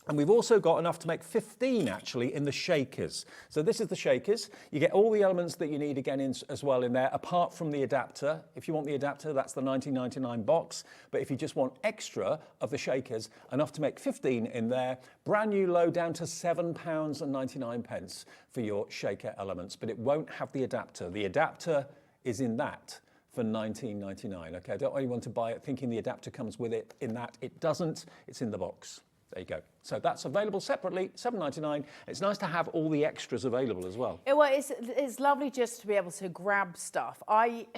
And we've also got enough to make 15 actually in the shakers. So this is the shakers. You get all the elements that you need again as well in there, apart from the adapter. If you want the adapter, that's the $19.99 box. But if you just want extra of the shakers, enough to make 15 in there. Brand new low down to £7.99 for your shaker elements, but it won't have the adapter. The adapter is in that for $19.99. Okay, I don't want anyone to buy it thinking the adapter comes with it in that. It doesn't, it's in the box. There you go. So that's available separately, $7.99. It's nice to have all the extras available as well. Well, it's lovely just to be able to grab stuff. I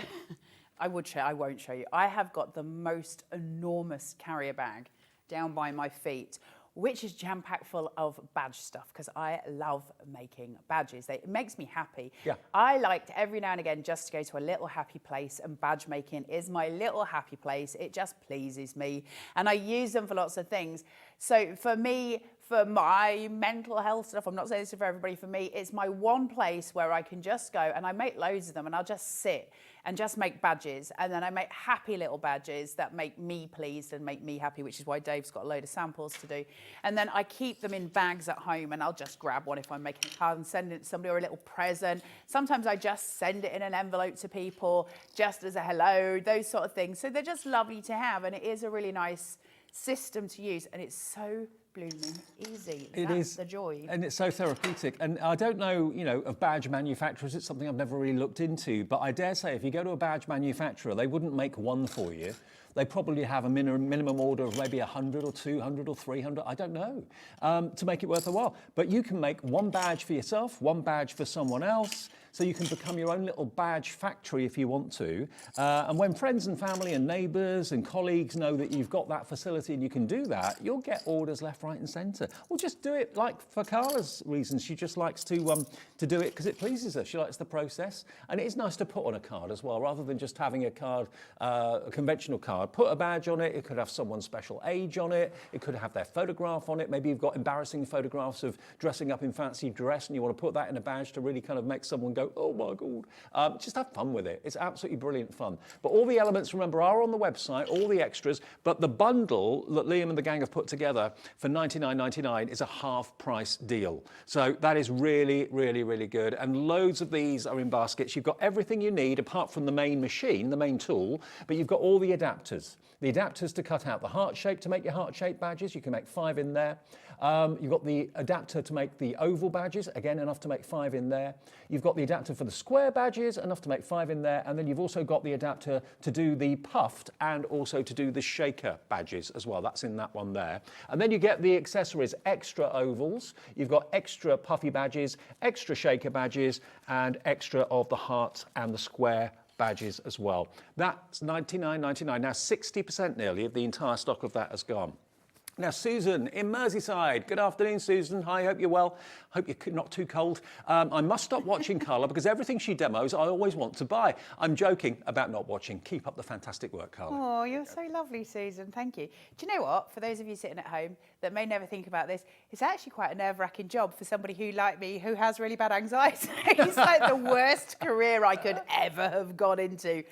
won't show you. I have got the most enormous carrier bag down by my feet, which is jam-packed full of badge stuff because I love making badges. It makes me happy. Yeah. I like to, every now and again, just to go to a little happy place, and badge making is my little happy place. It just pleases me. And I use them for lots of things. So for me, for my mental health stuff, I'm not saying this for everybody, for me, it's my one place where I can just go, and I make loads of them, and I'll just sit and just make badges. And then I make happy little badges that make me pleased and make me happy, which is why Dave's got a load of samples to do. And then I keep them in bags at home, and I'll just grab one if I'm making a card and send it to somebody or a little present. Sometimes I just send it in an envelope to people just as a hello, those sort of things. So they're just lovely to have, and it is a really nice system to use, and it's so blooming easy. It That's is the joy. and it's so therapeutic. And I don't know, of badge manufacturers. It's something I've never really looked into. But I dare say, if you go to a badge manufacturer, they wouldn't make one for you. They probably have a minimum order of maybe 100 or 200 or 300, I don't know, to make it worth a while. But you can make one badge for yourself, one badge for someone else, so you can become your own little badge factory if you want to. And when friends and family and neighbours and colleagues know that you've got that facility and you can do that, you'll get orders left, right and centre. Or just do it like for Carla's reasons. She just likes to do it because it pleases her. She likes the process. And it is nice to put on a card as well, rather than just having a card, a conventional card. Put a badge on it. It could have someone's special age on it. It could have their photograph on it. Maybe you've got embarrassing photographs of dressing up in fancy dress and you want to put that in a badge to really kind of make someone go, oh my God. Just have fun with it. It's absolutely brilliant fun. But all the elements, remember, are on the website, all the extras, but the bundle that Liam and the gang have put together for $99.99 is a half price deal. So that is really, really, really good. And loads of these are in baskets. You've got everything you need apart from the main machine, the main tool, but you've got all the adapters. The adapters to cut out the heart shape to make your heart shape badges. You can make 5 in there. You've got the adapter to make the oval badges, again, enough to make 5 in there. You've got the adapter for the square badges, enough to make 5 in there. And then you've also got the adapter to do the puffed and also to do the shaker badges as well. That's in that one there. And then you get the accessories, extra ovals. You've got extra puffy badges, extra shaker badges, and extra of the heart and the square badges as well. That's $99.99. Now 60% nearly of the entire stock of that has gone. Now, Susan in Merseyside. Good afternoon, Susan. Hi, hope you're well. Hope you're not too cold. I must stop watching Carla because everything she demos, I always want to buy. I'm joking about not watching. Keep up the fantastic work, Carla. Oh, you're so lovely, Susan. Thank you. Do you know what? For those of you sitting at home that may never think about this, it's actually quite a nerve-wracking job for somebody who, like me, who has really bad anxiety. It's like the worst career I could ever have gone into.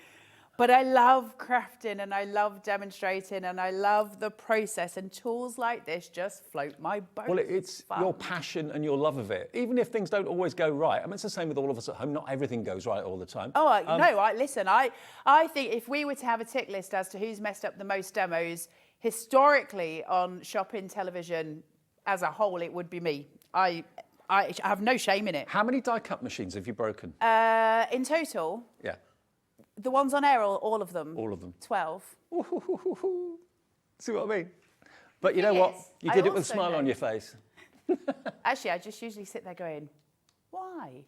But I love crafting and I love demonstrating and I love the process, and tools like this just float my boat. Well, it's your passion and your love of it. Even if things don't always go right. I mean, it's the same with all of us at home. Not everything goes right all the time. Oh, no, listen, I think if we were to have a tick list as to who's messed up the most demos, historically on shopping television as a whole, it would be me. I have no shame in it. How many die cut machines have you broken? In total? Yeah. The ones on air, or all of them? All of them. 12. See what I mean? But you know what? You did it with a smile on your face. Actually, I just usually sit there going, why?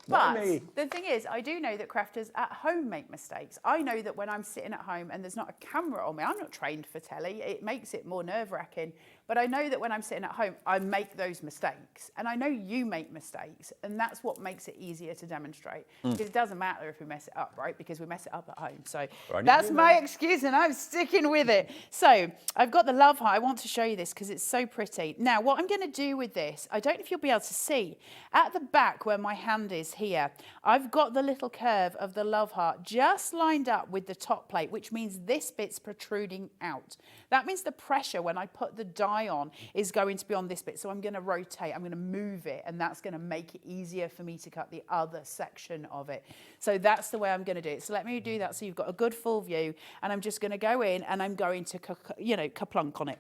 Why But me? the thing is, I do know that crafters at home make mistakes. I know that when I'm sitting at home and there's not a camera on me, I'm not trained for telly, it makes it more nerve-wracking. But I know that when I'm sitting at home, I make those mistakes. And I know you make mistakes. And that's what makes it easier to demonstrate. Because it doesn't matter if we mess it up, right? Because we mess it up at home. So that's my excuse and I'm sticking with it. So I've got the love heart. I want to show you this because it's so pretty. Now, what I'm going to do with this, I don't know if you'll be able to see. At the back where my hand is here, I've got the little curve of the love heart just lined up with the top plate, which means this bit's protruding out. That means the pressure when I put the die on is going to be on this bit. So I'm going to rotate, I'm going to move it, and that's going to make it easier for me to cut the other section of it. So that's the way I'm going to do it. So let me do that so you've got a good full view, and I'm just going to go in and I'm going to, kaplunk on it.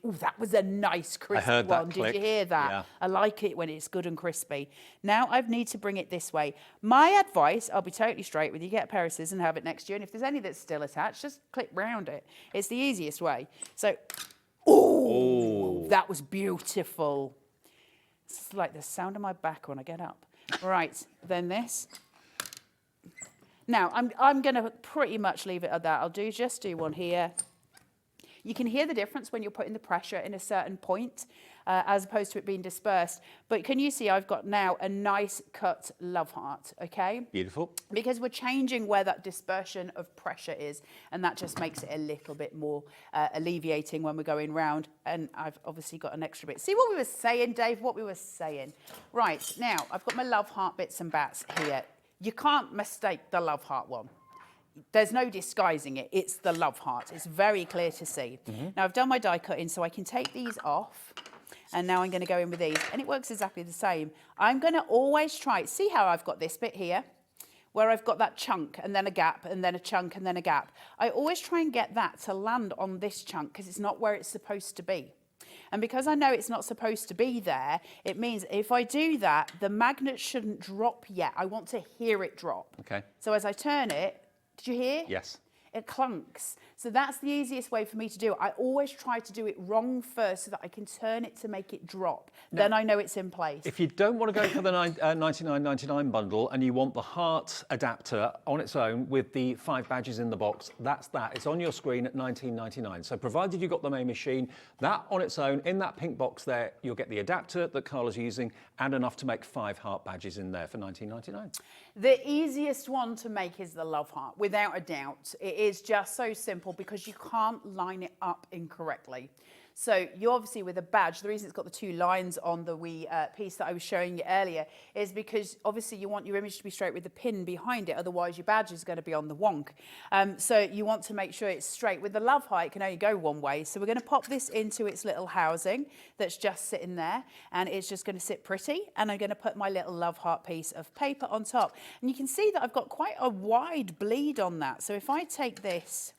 Oh, that was a nice crisp one. Did you hear that? Yeah. I like it when it's good and crispy. Now I need to bring it this way. My advice, I'll be totally straight with you, get a pair of scissors and have it next to you. And if there's any that's still attached, just clip round it. It's the easiest way. So, oh, that was beautiful. It's like the sound of my back when I get up. Right, then this. Now, I'm going to pretty much leave it at that. I'll just do one here. You can hear the difference when you're putting the pressure in a certain point as opposed to it being dispersed. But can you see I've got now a nice cut love heart, okay? Beautiful. Because we're changing where that dispersion of pressure is, and that just makes it a little bit more alleviating when we're going round. And I've obviously got an extra bit. See what we were saying, Dave, what we were saying. Right, now I've got my love heart bits and bats here. You can't mistake the love heart one. There's no disguising it. It's the love heart. It's very clear to see. Now, I've done my die cutting, so I can take these off. And now I'm going to go in with these. And it works exactly the same. I'm going to always try. See how I've got this bit here? Where I've got that chunk and then a gap and then a chunk and then a gap. I always try and get that to land on this chunk because it's not where it's supposed to be. And because I know it's not supposed to be there, it means if I do that, the magnet shouldn't drop yet. I want to hear it drop. Okay. So as I turn it, did you hear? Yes. It clunks. So that's the easiest way for me to do it. I always try to do it wrong first so that I can turn it to make it drop. Then I know it's in place. If you don't want to go for the $99.99 bundle and you want the heart adapter on its own with the 5 badges in the box, that's that. It's on your screen at $19.99. So provided you've got the main machine, that on its own, in that pink box there, you'll get the adapter that Carla's using and enough to make 5 heart badges in there for $19.99. The easiest one to make is the love heart, without a doubt. It is just so simple because you can't line it up incorrectly. So you obviously with a badge, the reason it's got the 2 lines on the wee piece that I was showing you earlier is because obviously you want your image to be straight with the pin behind it, otherwise your badge is going to be on the wonk. So you want to make sure it's straight. With the love heart, it can only go one way. So we're going to pop this into its little housing that's just sitting there, and it's just going to sit pretty. And I'm going to put my little love heart piece of paper on top. And you can see that I've got quite a wide bleed on that. So if I take this,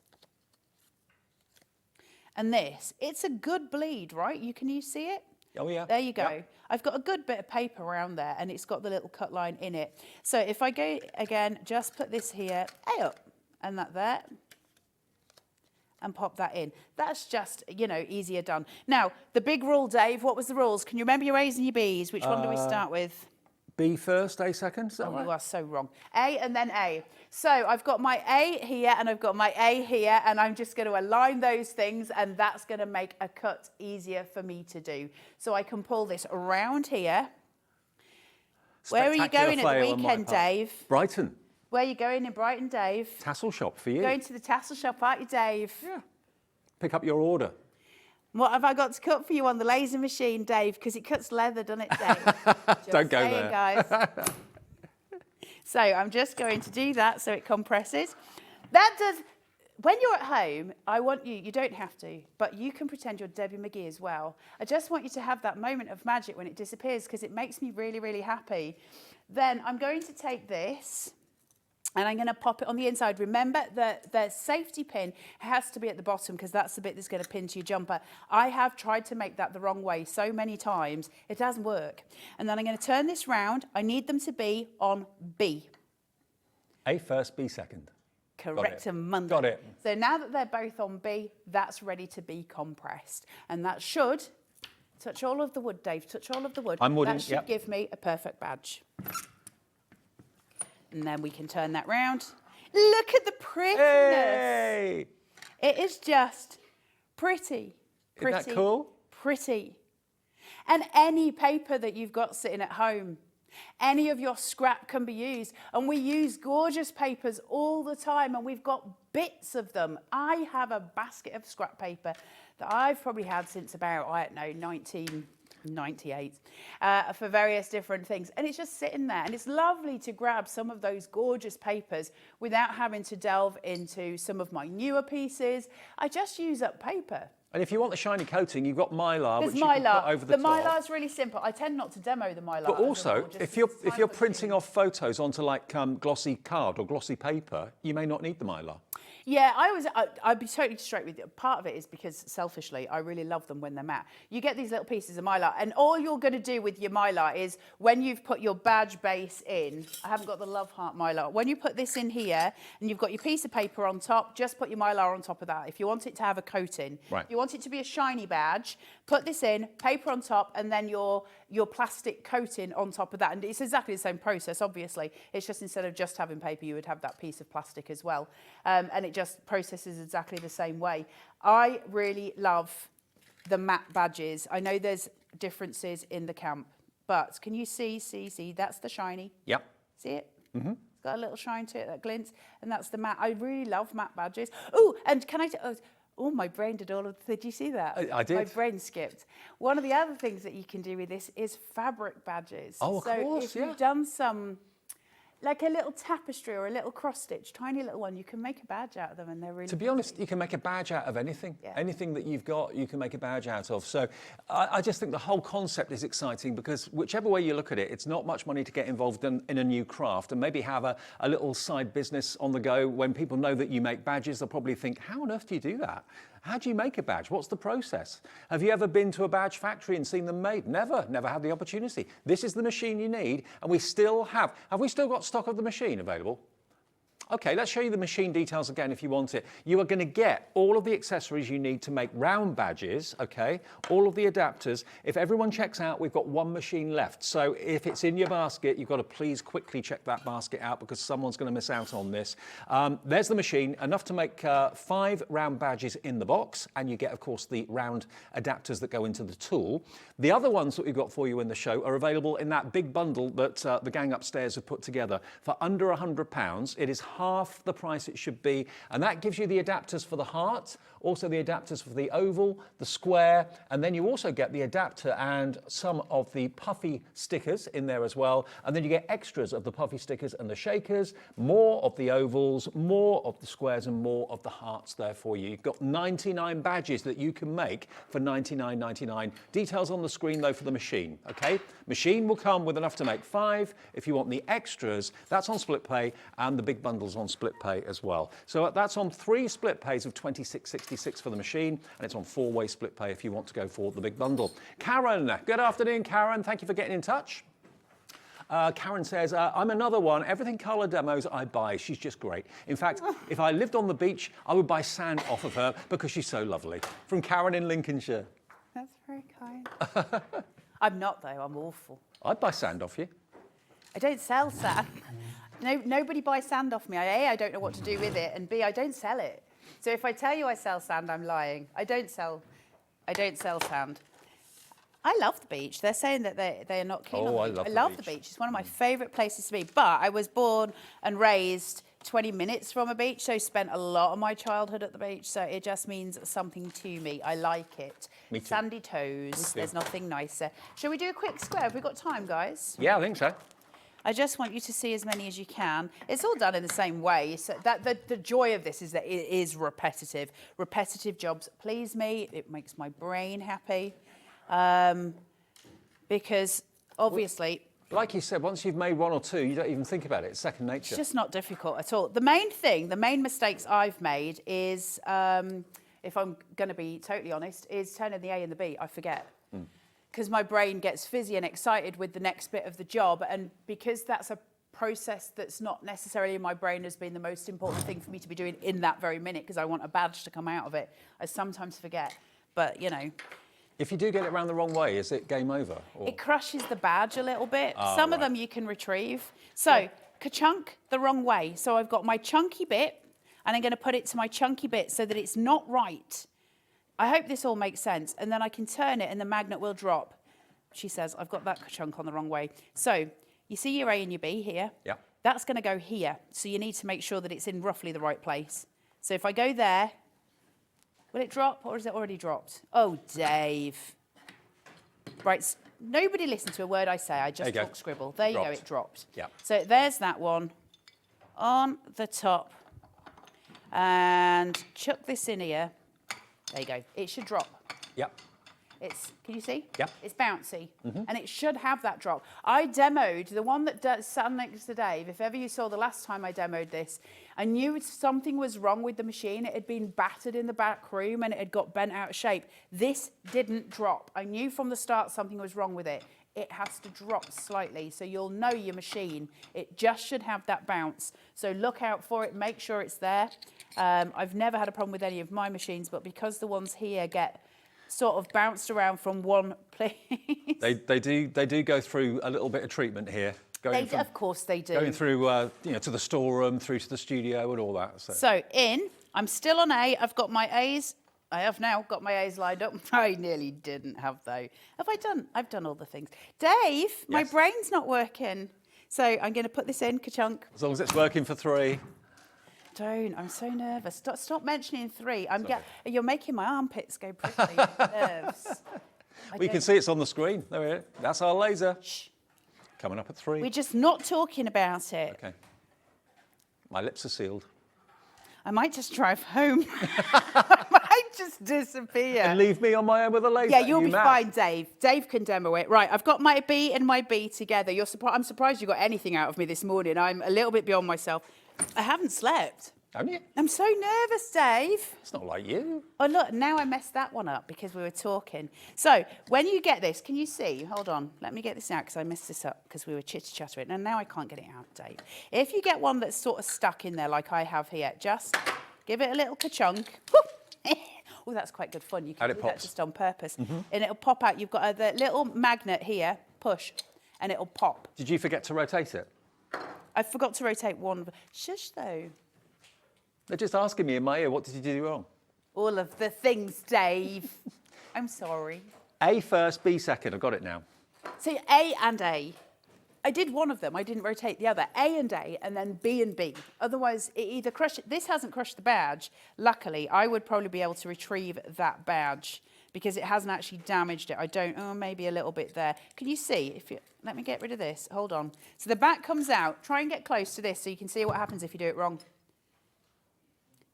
and this, it's a good bleed, right? Can you see it? Oh, yeah. There you go. Yep. I've got a good bit of paper around there, and it's got the little cut line in it. So if I go again, just put this here, up, and that there, and pop that in. That's just, easier done. Now, the big rule, Dave, what was the rules? Can you remember your A's and your B's? Which one do we start with? B first, A second, is that right? You are so wrong. A and then A. So I've got my A here and I've got my A here, and I'm just going to align those things, and that's going to make a cut easier for me to do. So I can pull this around here. Where are you going at the weekend, Dave? Brighton. Where are you going in Brighton, Dave? Tassel shop for you. Going to the tassel shop, aren't you, Dave? Yeah. Pick up your order. What have I got to cut for you on the laser machine, Dave? Because it cuts leather, doesn't it, Dave? Don't go there. Guys. So I'm just going to do that so it compresses. That does, when you're at home, I want you don't have to, but you can pretend you're Debbie McGee as well. I just want you to have that moment of magic when it disappears because it makes me really, really happy. Then I'm going to take this, and I'm going to pop it on the inside. Remember that the safety pin has to be at the bottom because that's the bit that's going to pin to your jumper. I have tried to make that the wrong way so many times. It doesn't work. And then I'm going to turn this round. I need them to be on B. A first, B second. Correct, and Monday. Got it. So now that they're both on B, that's ready to be compressed. And that should, touch all of the wood, Dave, touch all of the wood. I'm wooding, that should give me a perfect badge. And then we can turn that round. Look at the prettiness. Hey! It is just pretty. Pretty. Isn't that cool? Pretty. And any paper that you've got sitting at home, any of your scrap can be used. And we use gorgeous papers all the time, and we've got bits of them. I have a basket of scrap paper that I've probably had since about, 1998 for various different things, and it's just sitting there, and it's lovely to grab some of those gorgeous papers without having to delve into some of my newer pieces. I just use up paper. And if you want the shiny coating, you've got Mylar, There's which you Mylar. can put over the top. The Mylar's really simple. I tend not to demo the Mylar. But also, if you're printing off photos onto like glossy card or glossy paper, you may not need the Mylar. Yeah, I'd be totally straight with you. Part of it is because, selfishly, I really love them when they're matte. You get these little pieces of Mylar, and all you're going to do with your Mylar is, when you've put your badge base in, I haven't got the Love Heart Mylar, when you put this in here, and you've got your piece of paper on top, just put your Mylar on top of that. If you want it to have a coating, right. If you want it to be a shiny badge, put this in, paper on top, and then your plastic coating on top of that. And it's exactly the same process, obviously. It's just instead of just having paper, you would have that piece of plastic as well. And it just processes exactly the same way. I really love the matte badges. I know there's differences in the camp, but can you see, that's the shiny. Yep. See it? Mm-hmm. It's got a little shine to it that glints, and that's the matte. I really love matte badges. Oh, and can I... Oh, my brain did all of the... Did you see that? I did. My brain skipped. One of the other things that you can do with this is fabric badges. Oh, of course, if you've done some, like a little tapestry or a little cross stitch, tiny little one, you can make a badge out of them, and they're really... To be honest, you can make a badge out of anything. Yeah. Anything that you've got, you can make a badge out of. So I just think the whole concept is exciting because whichever way you look at it, it's not much money to get involved in a new craft and maybe have a little side business on the go. When people know that you make badges, they'll probably think, how on earth do you do that? How do you make a badge? What's the process? Have you ever been to a badge factory and seen them made? Never had the opportunity. This is the machine you need, and we still have we still got stock of the machine available? Okay, let's show you the machine details again if you want it. You are going to get all of the accessories you need to make round badges, okay? All of the adapters. If everyone checks out, we've got one machine left. So if it's in your basket, you've got to please quickly check that basket out because someone's going to miss out on this. There's the machine, enough to make 5 round badges in the box, and you get, of course, the round adapters that go into the tool. The other ones that we've got for you in the show are available in that big bundle that the gang upstairs have put together for under £100. It is half the price it should be, and that gives you the adapters for the heart, also the adapters for the oval, the square, and then you also get the adapter and some of the puffy stickers in there as well, and then you get extras of the puffy stickers and the shakers, more of the ovals, more of the squares, and more of the hearts there for you. You've got 99 badges that you can make for $99.99. Details on the screen though for the machine, okay? Machine will come with enough to make 5. If you want the extras, that's on split pay, and the big bundles on split pay as well. So that's on 3 split pays of $26.66 for the machine, and it's on 4-way split pay if you want to go for the big bundle. Karen, good afternoon, Karen. Thank you for getting in touch. Karen says, I'm another one. Everything colour demos I buy. She's just great. In fact, if I lived on the beach, I would buy sand off of her because she's so lovely. From Karen in Lincolnshire. That's very kind. I'm not, though. I'm awful. I'd buy sand off you. I don't sell sand. No, nobody buys sand off me. A, I don't know what to do with it, and B, I don't sell it. So if I tell you I sell sand, I'm lying. I don't sell sand. I love the beach. They're saying that they are not keen on the beach. I love the beach. It's one of my favourite places to be. But I was born and raised 20 minutes from a beach, so spent a lot of my childhood at the beach. So it just means something to me. I like it. Me too. Sandy toes. There's nothing nicer. Shall we do a quick square? Have we got time, guys? Yeah, I think so. I just want you to see as many as you can. It's all done in the same way. So the joy of this is that it is repetitive. Repetitive jobs please me. It makes my brain happy. Because obviously... Like you said, once you've made 1 or 2, you don't even think about it. It's second nature. It's just not difficult at all. The main mistakes I've made is, if I'm going to be totally honest, is turning the A and the B. I forget. Because my brain gets fizzy and excited with the next bit of the job, and because that's a process that's not necessarily in my brain has been the most important thing for me to be doing in that very minute, because I want a badge to come out of it, I sometimes forget. But, you know... If you do get it around the wrong way, is it game over? Or? It crushes the badge a little bit. Some of them you can retrieve. So, ka-chunk the wrong way. So I've got my chunky bit, and I'm going to put it to my chunky bit so that it's not right. I hope this all makes sense. And then I can turn it and the magnet will drop. She says, I've got that chunk on the wrong way. So you see your A and your B here? Yeah. That's going to go here. So you need to make sure that it's in roughly the right place. So if I go there, will it drop or is it already dropped? Oh, Dave. Right, nobody listen to a word I say. I just talk scribble. There you go, it dropped. Yeah. So there's that one on the top. And chuck this in here. There you go. It should drop. Yep. Can you see? Yep. It's bouncy. And it should have that drop. I demoed the one that sat next to Dave. If ever you saw the last time I demoed this, I knew something was wrong with the machine. It had been battered in the back room and it had got bent out of shape. This didn't drop. I knew from the start something was wrong with it. It has to drop slightly, so you'll know your machine. It just should have that bounce. So look out for it, make sure it's there. I've never had a problem with any of my machines, but because the ones here get sort of bounced around from one place. They do go through a little bit of treatment here. Of course they do. Going through, to the storeroom, through to the studio and all that. So I'm still on A. I've got my A's. I have now got my A's lined up. I nearly didn't have though. I've done all the things. Dave, my brain's not working. So I'm going to put this in, ka-chunk. As long as it's working for 3. I'm so nervous. Stop mentioning 3. You're making my armpits go prickly. Nerves. We can see it's on the screen. There we go. That's our laser. Shh. Coming up at 3. We're just not talking about it. Okay. My lips are sealed. I might just drive home. I might just disappear. And leave me on my own with a laser. Yeah, you'll be fine, Dave. Dave can demo it. Right, I've got my B and my B together. I'm surprised you got anything out of me this morning. I'm a little bit beyond myself. I haven't slept. Don't you? I'm so nervous, Dave. It's not like you. Oh, look, now I messed that one up because we were talking. So when you get this, can you see? Hold on. Let me get this out because I messed this up because we were chitter-chattering. And now I can't get it out, Dave. If you get one that's sort of stuck in there like I have here, just give it a little ka-chunk. Oh, that's quite good fun. You can do that just on purpose. And it'll pop out. You've got the little magnet here, push, and it'll pop. Did you forget to rotate it? I forgot to rotate one. Shush, though. They're just asking me in my ear, what did you do wrong? All of the things, Dave. I'm sorry. A first, B second. I've got it now. So A and A. I did one of them. I didn't rotate the other. A and A, and then B and B. Otherwise, it either crushed it. This hasn't crushed the badge. Luckily, I would probably be able to retrieve that badge because it hasn't actually damaged it. I don't. Oh, maybe a little bit there. Can you see? If you let me get rid of this. Hold on. So the back comes out. Try and get close to this so you can see what happens if you do it wrong.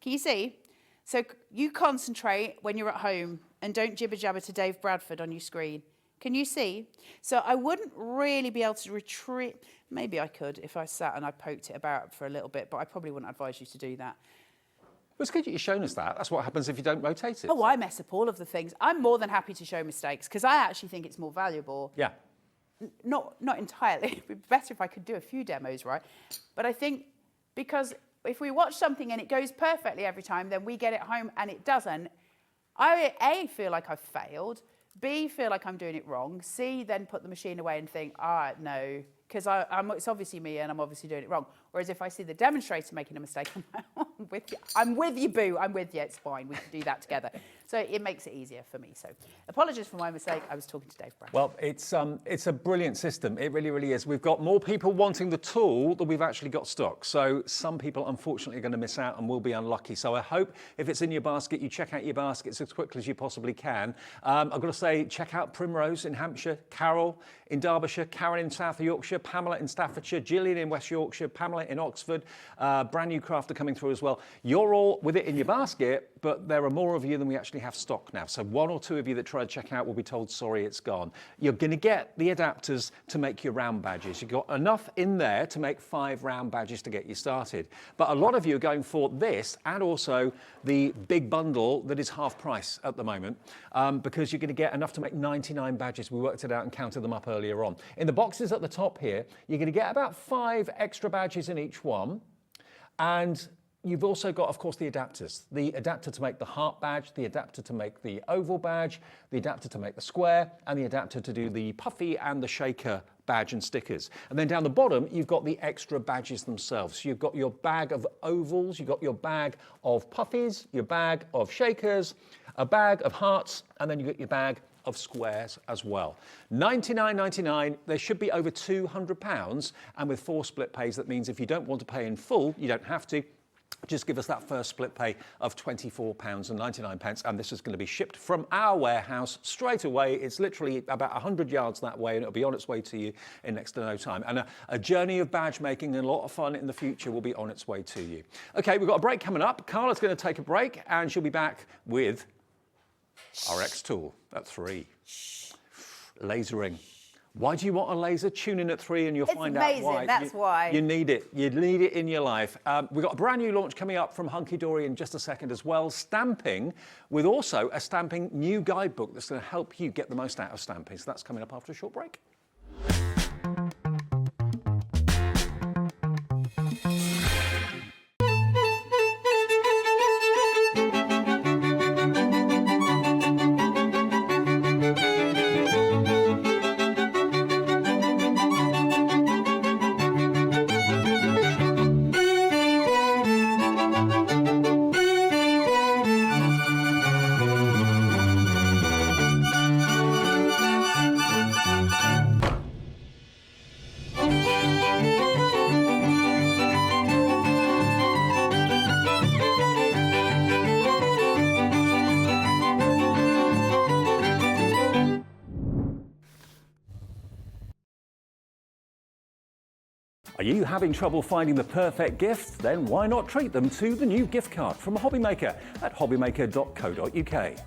Can you see? So you concentrate when you're at home and don't jibber-jabber to Dave Bradford on your screen. Can you see? So I wouldn't really be able to retrieve. Maybe I could if I sat and I poked it about for a little bit, but I probably wouldn't advise you to do that. Well, it's good that you've shown us that. That's what happens if you don't rotate it. Oh, I mess up all of the things. I'm more than happy to show mistakes because I actually think it's more valuable. Yeah. Not entirely. It'd be better if I could do a few demos, right? But I think because if we watch something and it goes perfectly every time, then we get it home and it doesn't. I, A, feel like I've failed. B, feel like I'm doing it wrong. C, then put the machine away and think, no, because it's obviously me and I'm obviously doing it wrong. Whereas if I see the demonstrator making a mistake, I'm with you. I'm with you, boo. I'm with you. It's fine. We can do that together. So it makes it easier for me. So apologies for my mistake. I was talking to Dave Brown. Well, it's a brilliant system. It really, really is. We've got more people wanting the tool than we've actually got stock. So some people, unfortunately, are going to miss out and will be unlucky. So I hope if it's in your basket, you check out your baskets as quickly as you possibly can. I've got to say, check out Primrose in Hampshire, Carol in Derbyshire, Karen in South Yorkshire, Pamela in Staffordshire, Gillian in West Yorkshire, Pamela in Oxford, brand new crafter coming through as well. You're all with it in your basket, but there are more of you than we actually have stock now. So one or two of you that try to check out will be told, sorry, it's gone. You're going to get the adapters to make your round badges. You've got enough in there to make 5 round badges to get you started. But a lot of you are going for this and also the big bundle that is half price at the moment because you're going to get enough to make 99 badges. We worked it out and counted them up earlier on. In the boxes at the top here, you're going to get about 5 extra badges in each one. And you've also got, of course, the adapters. The adapter to make the heart badge, the adapter to make the oval badge, the adapter to make the square, and the adapter to do the puffy and the shaker badge and stickers. And then down the bottom, you've got the extra badges themselves. So you've got your bag of ovals, you've got your bag of puffies, your bag of shakers, a bag of hearts, and then you get your bag of squares as well. $99.99, they should be over £200, and with 4 split pays, that means if you don't want to pay in full, you don't have to. Just give us that first split pay of £24.99, and this is going to be shipped from our warehouse straight away. It's literally about 100 yards that way, and it'll be on its way to you in next to no time. And a journey of badge making and a lot of fun in the future will be on its way to you. Okay, we've got a break coming up. Carla's going to take a break, and she'll be back with our Xtool at 3. Lasering. Why do you want a laser? Tune in at 3 and you'll find out why. That's why. You need it. You need it in your life. We've got a brand new launch coming up from Hunkydory in just a second as well. Stamping, with also a stamping new guidebook that's going to help you get the most out of stamping. So that's coming up after a short break. Are you having trouble finding the perfect gift? Then why not treat them to the new gift card from HobbyMaker at hobbymaker.co.uk.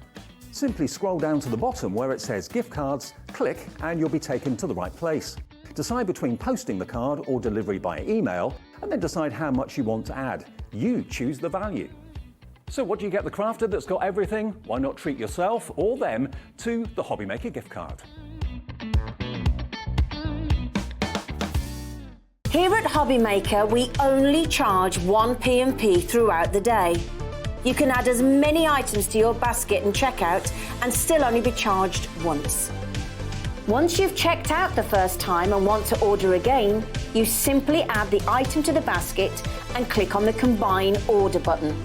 Simply scroll down to the bottom where it says gift cards, click and you'll be taken to the right place. Decide between posting the card or delivery by email and then decide how much you want to add. You choose the value. So what do you get the crafter that's got everything? Why not treat yourself or them to the HobbyMaker gift card? Here at HobbyMaker, we only charge 1 P&P throughout the day. You can add as many items to your basket and checkout and still only be charged once. Once you've checked out the first time and want to order again, you simply add the item to the basket and click on the Combine Order button.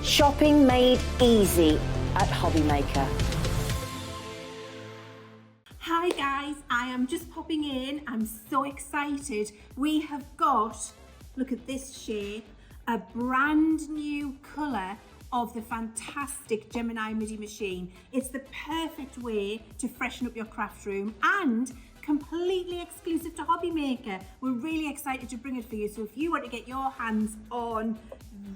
Shopping made easy at HobbyMaker. Hi guys, I am just popping in. I'm so excited. We have got, look at this shape, a brand new colour of the fantastic Gemini MIDI machine. It's the perfect way to freshen up your craft room and completely exclusive to HobbyMaker. We're really excited to bring it for you. So if you want to get your hands on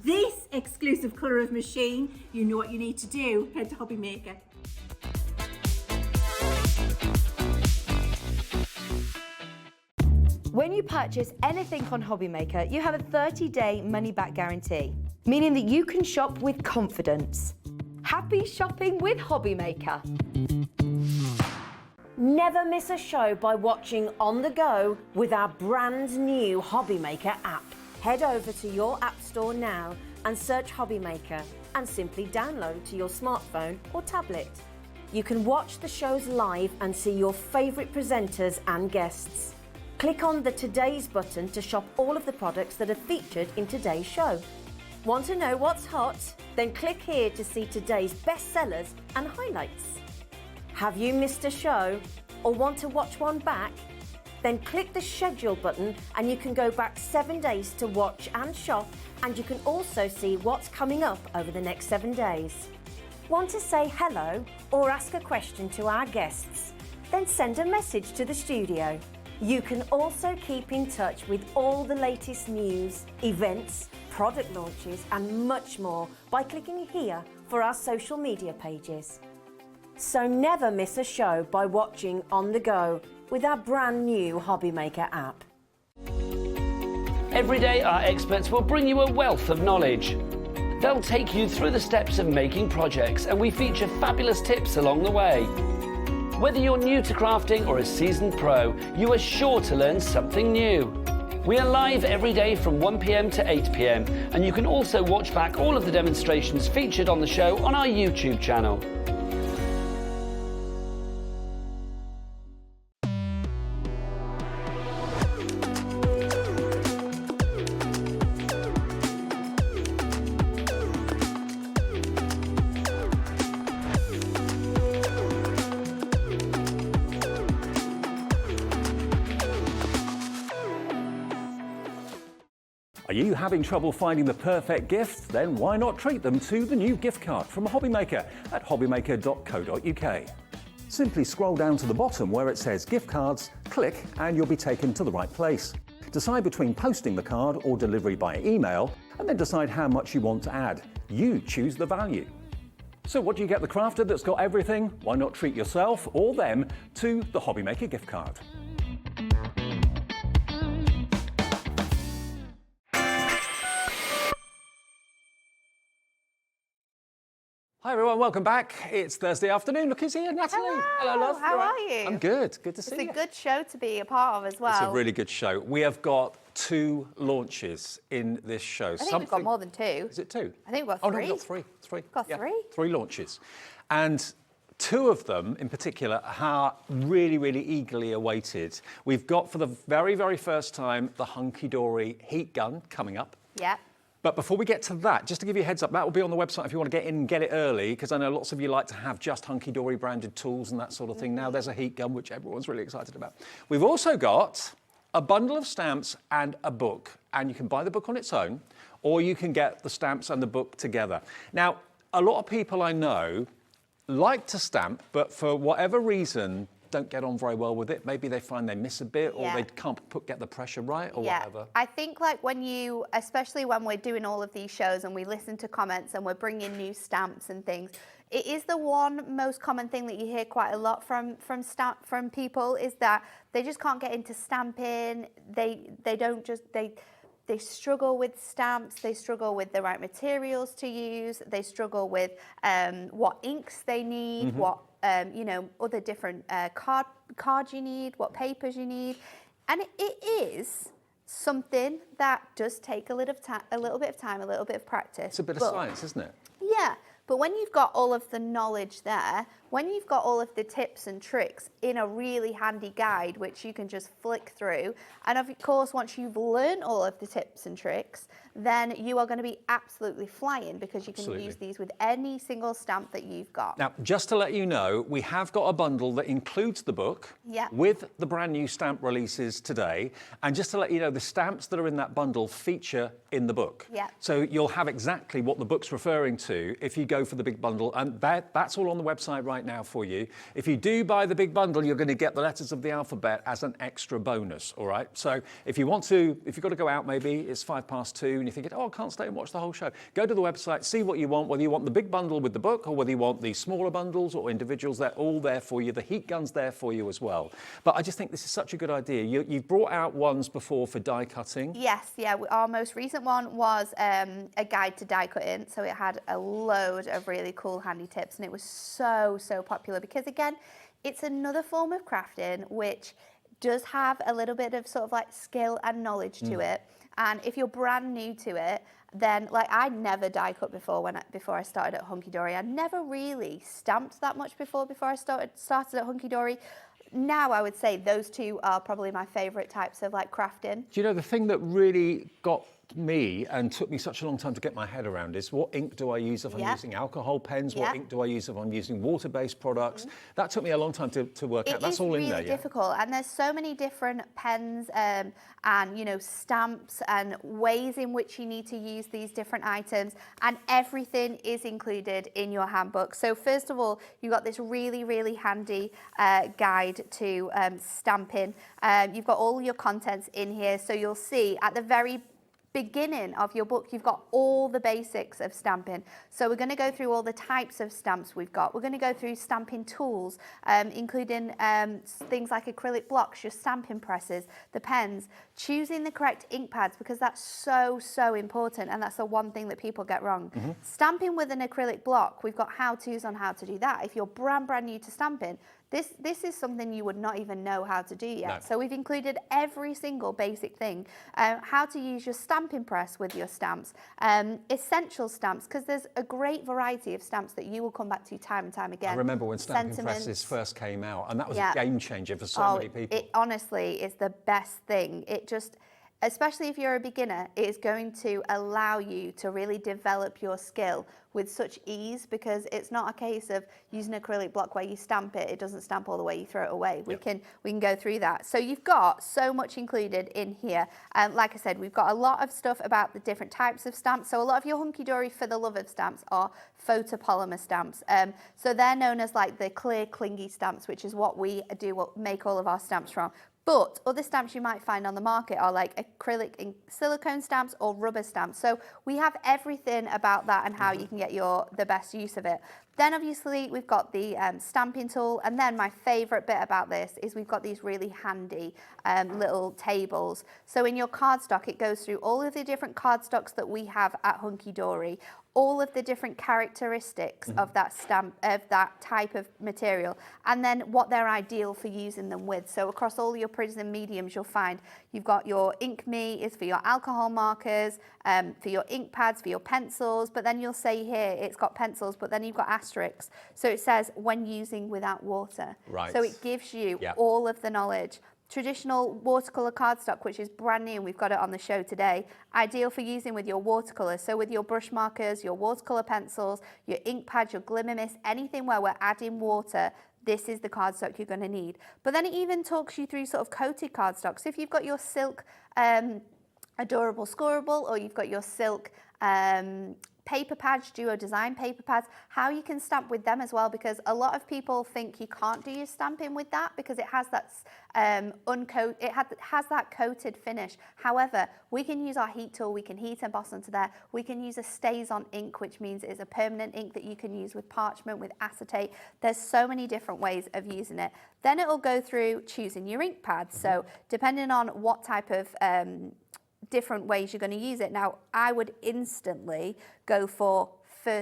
this exclusive colour of machine, you know what you need to do. Head to HobbyMaker. When you purchase anything on HobbyMaker, you have a 30-day money-back guarantee, meaning that you can shop with confidence. Happy shopping with HobbyMaker. Never miss a show by watching on the go with our brand new HobbyMaker app. Head over to your app store now and search HobbyMaker and simply download to your smartphone or tablet. You can watch the shows live and see your favourite presenters and guests. Click on the Today's button to shop all of the products that are featured in today's show. Want to know what's hot? Then click here to see today's bestsellers and highlights. Have you missed a show or want to watch one back? Then click the schedule button and you can go back 7 days to watch and shop, and you can also see what's coming up over the next 7 days. Want to say hello or ask a question to our guests? Then send a message to the studio. You can also keep in touch with all the latest news, events, product launches and much more by clicking here for our social media pages. So never miss a show by watching on the go with our brand new HobbyMaker app. Every day our experts will bring you a wealth of knowledge. They'll take you through the steps of making projects, and we feature fabulous tips along the way. Whether you're new to crafting or a seasoned pro, you are sure to learn something new. We are live every day from 1 PM to 8 PM, and you can also watch back all of the demonstrations featured on the show on our YouTube channel. Are you having trouble finding the perfect gift? Then why not treat them to the new gift card from HobbyMaker at hobbymaker.co.uk. Simply scroll down to the bottom where it says gift cards, click and you'll be taken to the right place. Decide between posting the card or delivery by email, and then decide how much you want to add. You choose the value. So what do you get the crafter that's got everything? Why not treat yourself or them to the HobbyMaker gift card? Hi everyone, welcome back. It's Thursday afternoon. Look who's here, Natalie. Hello, love. how are you? I'm good. Good to see you. It's a good show to be a part of as well. It's a really good show. We have got 2 launches in this show. I think we've got more than 2. Is it 2? I think we've got 3. Oh no, we've got 3. Got 3? 3 launches. And 2 of them in particular are really, really eagerly awaited. We've got for the very, very first time the Hunkydory heat gun coming up. Yeah. But before we get to that, just to give you a heads up, that will be on the website if you want to get in and get it early, because I know lots of you like to have just Hunkydory branded tools and that sort of thing. Now there's a heat gun, which everyone's really excited about. We've also got a bundle of stamps and a book, and you can buy the book on its own, or you can get the stamps and the book together. Now, a lot of people I know like to stamp, but for whatever reason, don't get on very well with it. Maybe they find they miss a bit, or they can't get the pressure right, or whatever. I think like when you, especially when we're doing all of these shows and we listen to comments and we're bringing new stamps and things, it is the one most common thing that you hear quite a lot from people is that they just can't get into stamping. they struggle with stamps, they struggle with the right materials to use, they struggle with what inks they need, what you know, other different cards you need, what papers you need. And it is something that does take a little bit of time, a little bit of practice. It's a bit of science, isn't it? Yeah, but when you've got all of the knowledge there, when you've got all of the tips and tricks in a really handy guide, which you can just flick through, and of course, once you've learned all of the tips and tricks, then you are going to be absolutely flying, because you can use these with any single stamp that you've got. Now, just to let you know, we have got a bundle that includes the book with the brand new stamp releases today. And just to let you know, the stamps that are in that bundle feature in the book. Yeah. So you'll have exactly what the book's referring to if you go for the big bundle. And that's all on the website right now for you. If you do buy the big bundle, you're going to get the letters of the alphabet as an extra bonus, all right? So if you want to, if you've got to go out, maybe it's 2:05 and you're thinking, oh, I can't stay and watch the whole show, go to the website, see what you want, whether you want the big bundle with the book or whether you want the smaller bundles or individuals, they're all there for you. The heat gun's there for you as well. But I just think this is such a good idea. You've brought out ones before for die cutting. Yes, yeah, our most recent one was a guide to die cutting. So it had a load of really cool handy tips, and it was so popular because, again, it's another form of crafting which does have a little bit of sort of like skill and knowledge to it. And if you're brand new to it, then like I never die cut before before I started at Hunkydory. I never really stamped that much before I started at Hunkydory. Now I would say those two are probably my favourite types of like crafting. Do you know the thing that really got me and took me such a long time to get my head around is what ink do I use if I'm using alcohol pens? What ink do I use if I'm using water-based products? That took me a long time to work out. That's all in there. It's really difficult, and there's so many different pens and you know, stamps and ways in which you need to use these different items, and everything is included in your handbook. So first of all, you've got this really handy guide to stamping. You've got all your contents in here, so you'll see at the very beginning of your book, you've got all the basics of stamping. So we're going to go through all the types of stamps we've got. We're going to go through stamping tools, including things like acrylic blocks, your stamping presses, the pens, choosing the correct ink pads, because that's so important, and that's the one thing that people get wrong. Stamping with an acrylic block, we've got how-tos on how to do that. If you're brand new to stamping, this is something you would not even know how to do yet. No. So we've included every single basic thing. How to use your stamping press with your stamps. Essential stamps, because there's a great variety of stamps that you will come back to time and time again. I remember when stamping presses first came out, and that was a game changer for so many people. It honestly is the best thing. It just, especially if you're a beginner, it is going to allow you to really develop your skill with such ease, because it's not a case of using an acrylic block where you stamp it, it doesn't stamp all the way, you throw it away. We can go through that. So you've got so much included in here. Like I said, we've got a lot of stuff about the different types of stamps. So a lot of your Hunkydory for the love of stamps are photopolymer stamps. So they're known as like the clear clingy stamps, which is what we do, make all of our stamps from. But other stamps you might find on the market are like acrylic and silicone stamps or rubber stamps. So we have everything about that and how you can get the best use of it. Then obviously we've got the stamping tool, and then my favourite bit about this is we've got these really handy little tables. So in your cardstock, it goes through all of the different cardstocks that we have at Hunkydory, all of the different characteristics of that stamp, of that type of material, and then what they're ideal for using them with. So across all your prism mediums, you'll find you've got your Ink Me is for your alcohol markers, for your ink pads, for your pencils, but then you'll say here it's got pencils, but then you've got asterisks. So it says when using without water. Right. So it gives you all of the knowledge. Traditional watercolour cardstock, which is brand new, and we've got it on the show today, ideal for using with your watercolours. So with your brush markers, your watercolour pencils, your ink pads, your glimmer mist, anything where we're adding water, this is the cardstock you're going to need. But then it even talks you through sort of coated cardstock. So if you've got your silk adorable scoreable, or you've got your silk paper pads, duo design paper pads, how you can stamp with them as well, because a lot of people think you can't do your stamping with that because it has that has that coated finish. However, we can use our heat tool, we can heat emboss onto there, we can use a stays on ink, which means it's a permanent ink that you can use with parchment, with acetate. There's so many different ways of using it. Then it will go through choosing your ink pads. So depending on what type of different ways you're going to use it. Now, I would instantly go for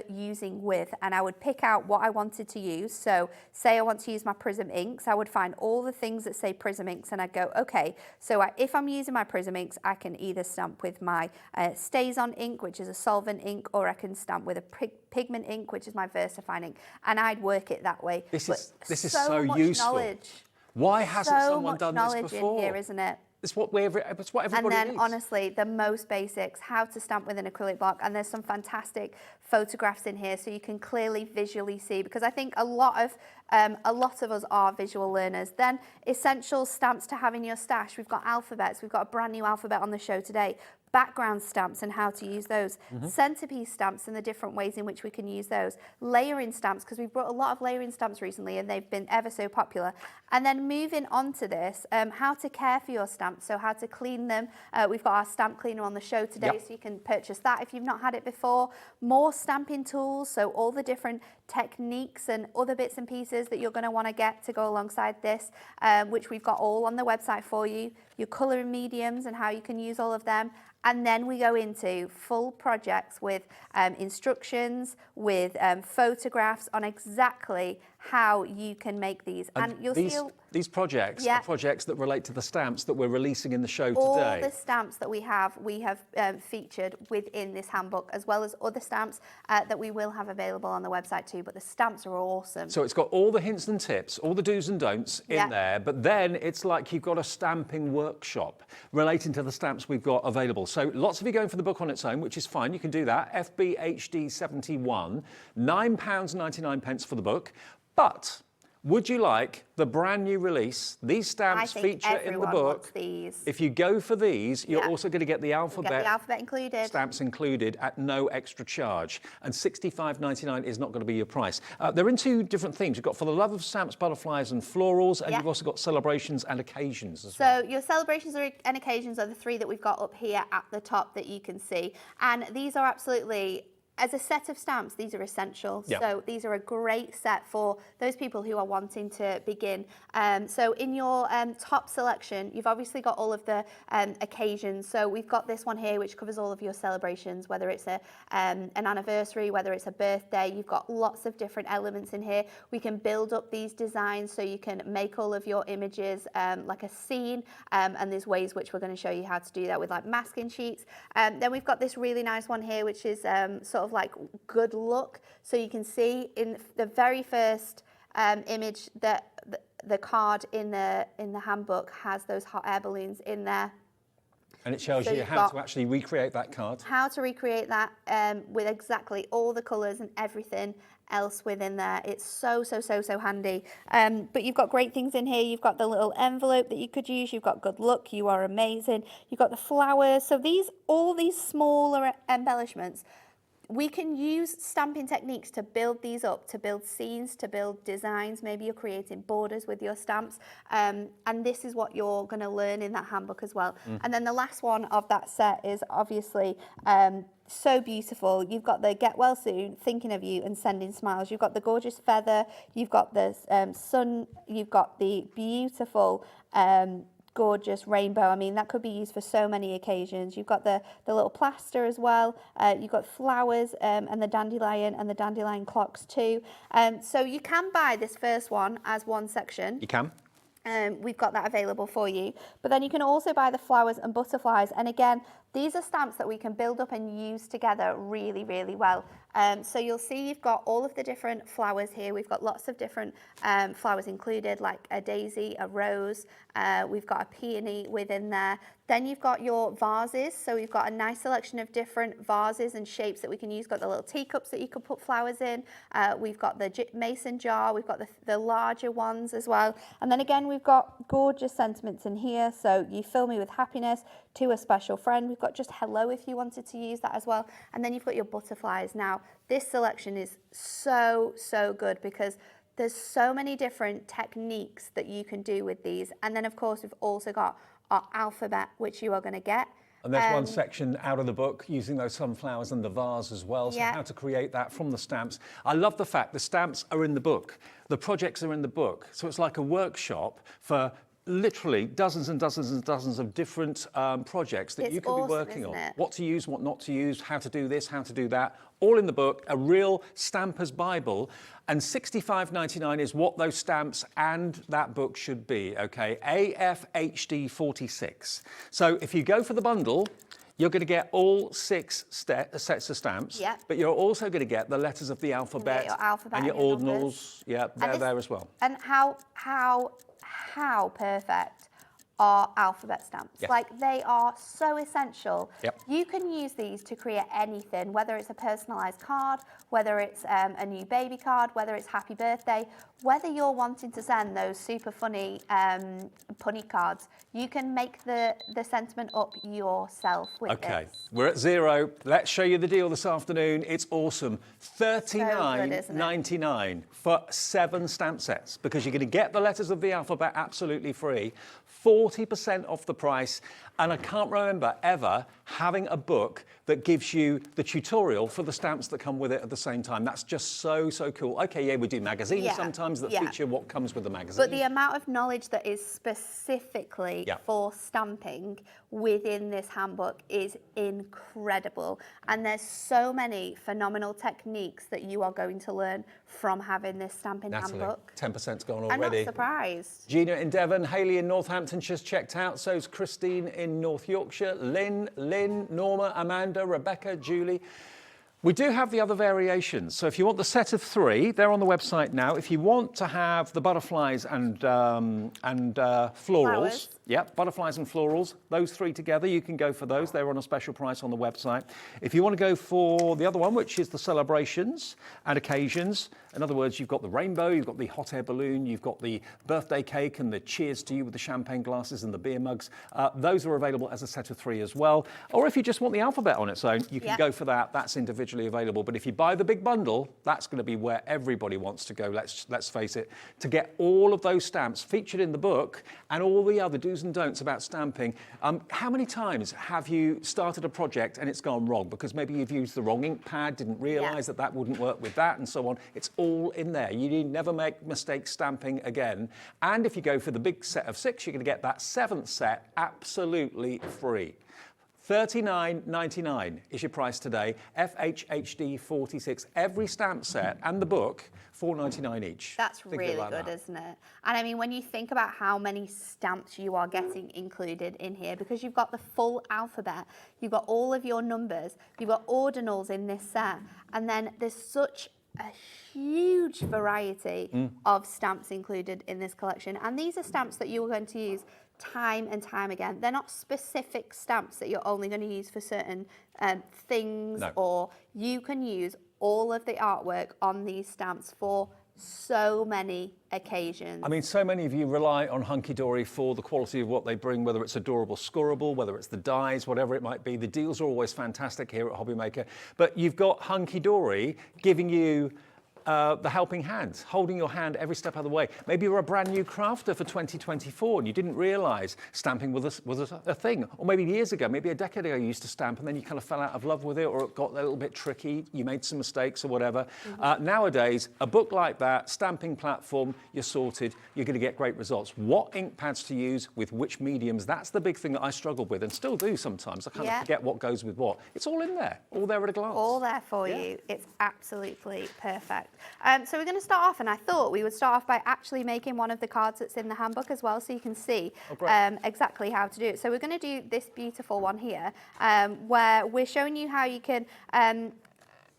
using with, and I would pick out what I wanted to use. So say I want to use my Prism inks, I would find all the things that say Prism inks, and I'd go, okay, so if I'm using my Prism inks, I can either stamp with my Stays On ink, which is a solvent ink, or I can stamp with a pigment ink, which is my VersaFine ink, and I'd work it that way. This is so so much useful. Knowledge. Why hasn't So someone much done this knowledge before? in here, isn't it? It's what everybody And then needs. honestly, the most basics, how to stamp with an acrylic block, and there's some fantastic photographs in here so you can clearly visually see, because I think a lot of us are visual learners. Then essential stamps to have in your stash. We've got alphabets. We've got a brand new alphabet on the show today. Background stamps and how to use those. Centerpiece stamps and the different ways in which we can use those. Layering stamps, because we've brought a lot of layering stamps recently and they've been ever so popular. And then moving on to this, how to care for your stamps, so how to clean them. We've got our stamp cleaner on the show today, so you can purchase that if you've not had it before. More stamping tools, so all the different techniques and other bits and pieces that you're going to want to get to go alongside this, which we've got all on the website for you. Your colouring mediums and how you can use all of them. And then we go into full projects with instructions, with photographs on exactly how you can make these. And you'll see these projects are projects that relate to the stamps that we're releasing in the show all today. the stamps that we have featured within this handbook, as well as other stamps that we will have available on the website too. But the stamps are awesome. So it's got all the hints and tips, all the do's and don'ts in there, but then it's like you've got a stamping workshop relating to the stamps we've got available. So lots of you going for the book on its own, which is fine. You can do that. FBHD 71, £9.99 for the book. But would you like the brand new release? These stamps feature in the book. These. If you go for these, you're also going to get the alphabet, included. Stamps included at no extra charge. And £65.99 is not going to be your price. They're in two different themes. You've got For the Love of Stamps, Butterflies and Florals, and you've also got Celebrations and Occasions as well. So your celebrations and occasions are the three that we've got up here at the top that you can see. And these are absolutely, as a set of stamps, these are essential. So these are a great set for those people who are wanting to begin. So in your top selection, you've obviously got all of the occasions. So we've got this one here, which covers all of your celebrations, whether it's an anniversary, whether it's a birthday. You've got lots of different elements in here. We can build up these designs so you can make all of your images like a scene. And there's ways which we're going to show you how to do that with like masking sheets. Then we've got this really nice one here, which is sort of like good luck. So you can see in the very first image that the card in the handbook has those hot air balloons in there. And it shows you how to actually recreate that card. How to recreate that with exactly all the colours and everything else within there. It's so handy. But you've got great things in here. You've got the little envelope that you could use. You've got good luck. You are amazing. You've got the flowers. So all these smaller embellishments, we can use stamping techniques to build these up, to build scenes, to build designs. Maybe you're creating borders with your stamps. And this is what you're going to learn in that handbook as well. And then the last one of that set is obviously so beautiful. You've got the Get Well Soon, Thinking of You and Sending Smiles. You've got the gorgeous feather. You've got the sun. You've got the beautiful gorgeous rainbow. I mean, that could be used for so many occasions. You've got the little plaster as well. You've got flowers and the dandelion clocks too. So you can buy this first one as one section. You can. We've got that available for you. But then you can also buy the flowers and butterflies. And again, these are stamps that we can build up and use together really, really well. So you'll see you've got all of the different flowers here. We've got lots of different flowers included, like a daisy, a rose. We've got a peony within there. Then you've got your vases. So we've got a nice selection of different vases and shapes that we can use. We've got the little teacups that you could put flowers in. We've got the mason jar. We've got the larger ones as well. And then again, we've got gorgeous sentiments in here. So you fill me with happiness, to a special friend. We've got just hello if you wanted to use that as well. And then you've got your butterflies. Now, this selection is so good because there's so many different techniques that you can do with these. And then, of course, we've also got our alphabet, which you are going to get. And there's one section out of the book using those sunflowers and the vase as well, so how to create that from the stamps. I love the fact the stamps are in the book. The projects are in the book. So it's like a workshop for literally dozens and dozens and dozens of different projects that It's you can be awesome, working isn't on. it? What to use, what not to use, how to do this, how to do that, all in the book, a real stamper's Bible. And $65.99 is what those stamps and that book should be, okay? AFHD 46. So if you go for the bundle, you're going to get all 6 sets of stamps, Yep. but you're also going to get the letters of the alphabet, your alphabet and your and your ordinals. numbers. Yeah, they're there as well. And how perfect are alphabet stamps? Yes. Like, they are so essential. Yep. You can use these to create anything, whether it's a personalised card, whether it's a new baby card, whether it's happy birthday, whether you're wanting to send those super funny punny cards, you can make the sentiment up yourself with Okay, this. we're at 0. Let's show you the deal this afternoon. It's awesome. isn't it? $39.99 for 7 stamp sets, because you're going to get the letters of the alphabet absolutely free, 40% off the price. And I can't remember ever having a book that gives you the tutorial for the stamps that come with it at the same time. That's just so, so cool. Okay, yeah, we do magazines Yeah, sometimes that yeah. feature what comes with the magazine. But the amount of knowledge that is specifically Yeah. for stamping within this handbook is incredible. And there's so many phenomenal techniques that you are going to learn from having this stamping Natalie, handbook. 10%'s gone I'm not already. surprised. Gina in Devon, Hayley in Northamptonshire checked out. So's Christine in North Yorkshire, Lynn, Norma, Amanda, Rebecca, Julie. We do have the other variations. So if you want the set of 3, they're on the website now. If you want to have the butterflies and florals, Flowers. yep, butterflies and florals, those 3 together, you can go for those. They're on a special price on the website. If you want to go for the other one, which is the celebrations and occasions, in other words, you've got the rainbow, you've got the hot air balloon, you've got the birthday cake and the cheers to you with the champagne glasses and the beer mugs. Those are available as a set of 3 as well. Or if you just want the alphabet on its own, you can Yeah. go for that. That's individually available. But if you buy the big bundle, that's going to be where everybody wants to go. Let's face it, to get all of those stamps featured in the book and all the other do's and don'ts about stamping. How many times have you started a project and it's gone wrong because maybe you've used the wrong ink pad, didn't realise that that wouldn't work with that, and so on? It's all in there. You need never make mistakes stamping again. And if you go for the big set of 6, you're going to get that 7th set absolutely free. $39.99 is your price today. FHHD 46. Every stamp set and the book, $4.99 each. That's Think of it really like good, that. isn't it? And I mean, when you think about how many stamps you are getting included in here, because you've got the full alphabet, you've got all of your numbers, you've got ordinals in this set, and then there's such a huge variety of stamps included in this collection. And these are stamps that you are going to use time and time again. They're not specific stamps that you're only going to use for certain things, No. or you can use all of the artwork on these stamps for so many occasions. I mean, so many of you rely on Hunkydory for the quality of what they bring, whether it's adorable scoreable, whether it's the dies, whatever it might be. The deals are always fantastic here at HobbyMaker. But you've got Hunkydory giving you the helping hand, holding your hand every step of the way. Maybe you're a brand new crafter for 2024 and you didn't realise stamping was a thing. Or maybe years ago, maybe a decade ago, you used to stamp and then you kind of fell out of love with it, or it got a little bit tricky, you made some mistakes or whatever. Nowadays, a book like that, stamping platform, you're sorted, you're going to get great results. What ink pads to use with which mediums, that's the big thing that I struggled with and still do sometimes. I kind of forget what goes with what. It's all in there, all there at a glance. All there for you. It's absolutely perfect. So we're going to start off, and I thought we would start off by actually making one of the cards that's in the handbook as well, so you can see exactly how to do it. So we're going to do this beautiful one here, where we're showing you how you can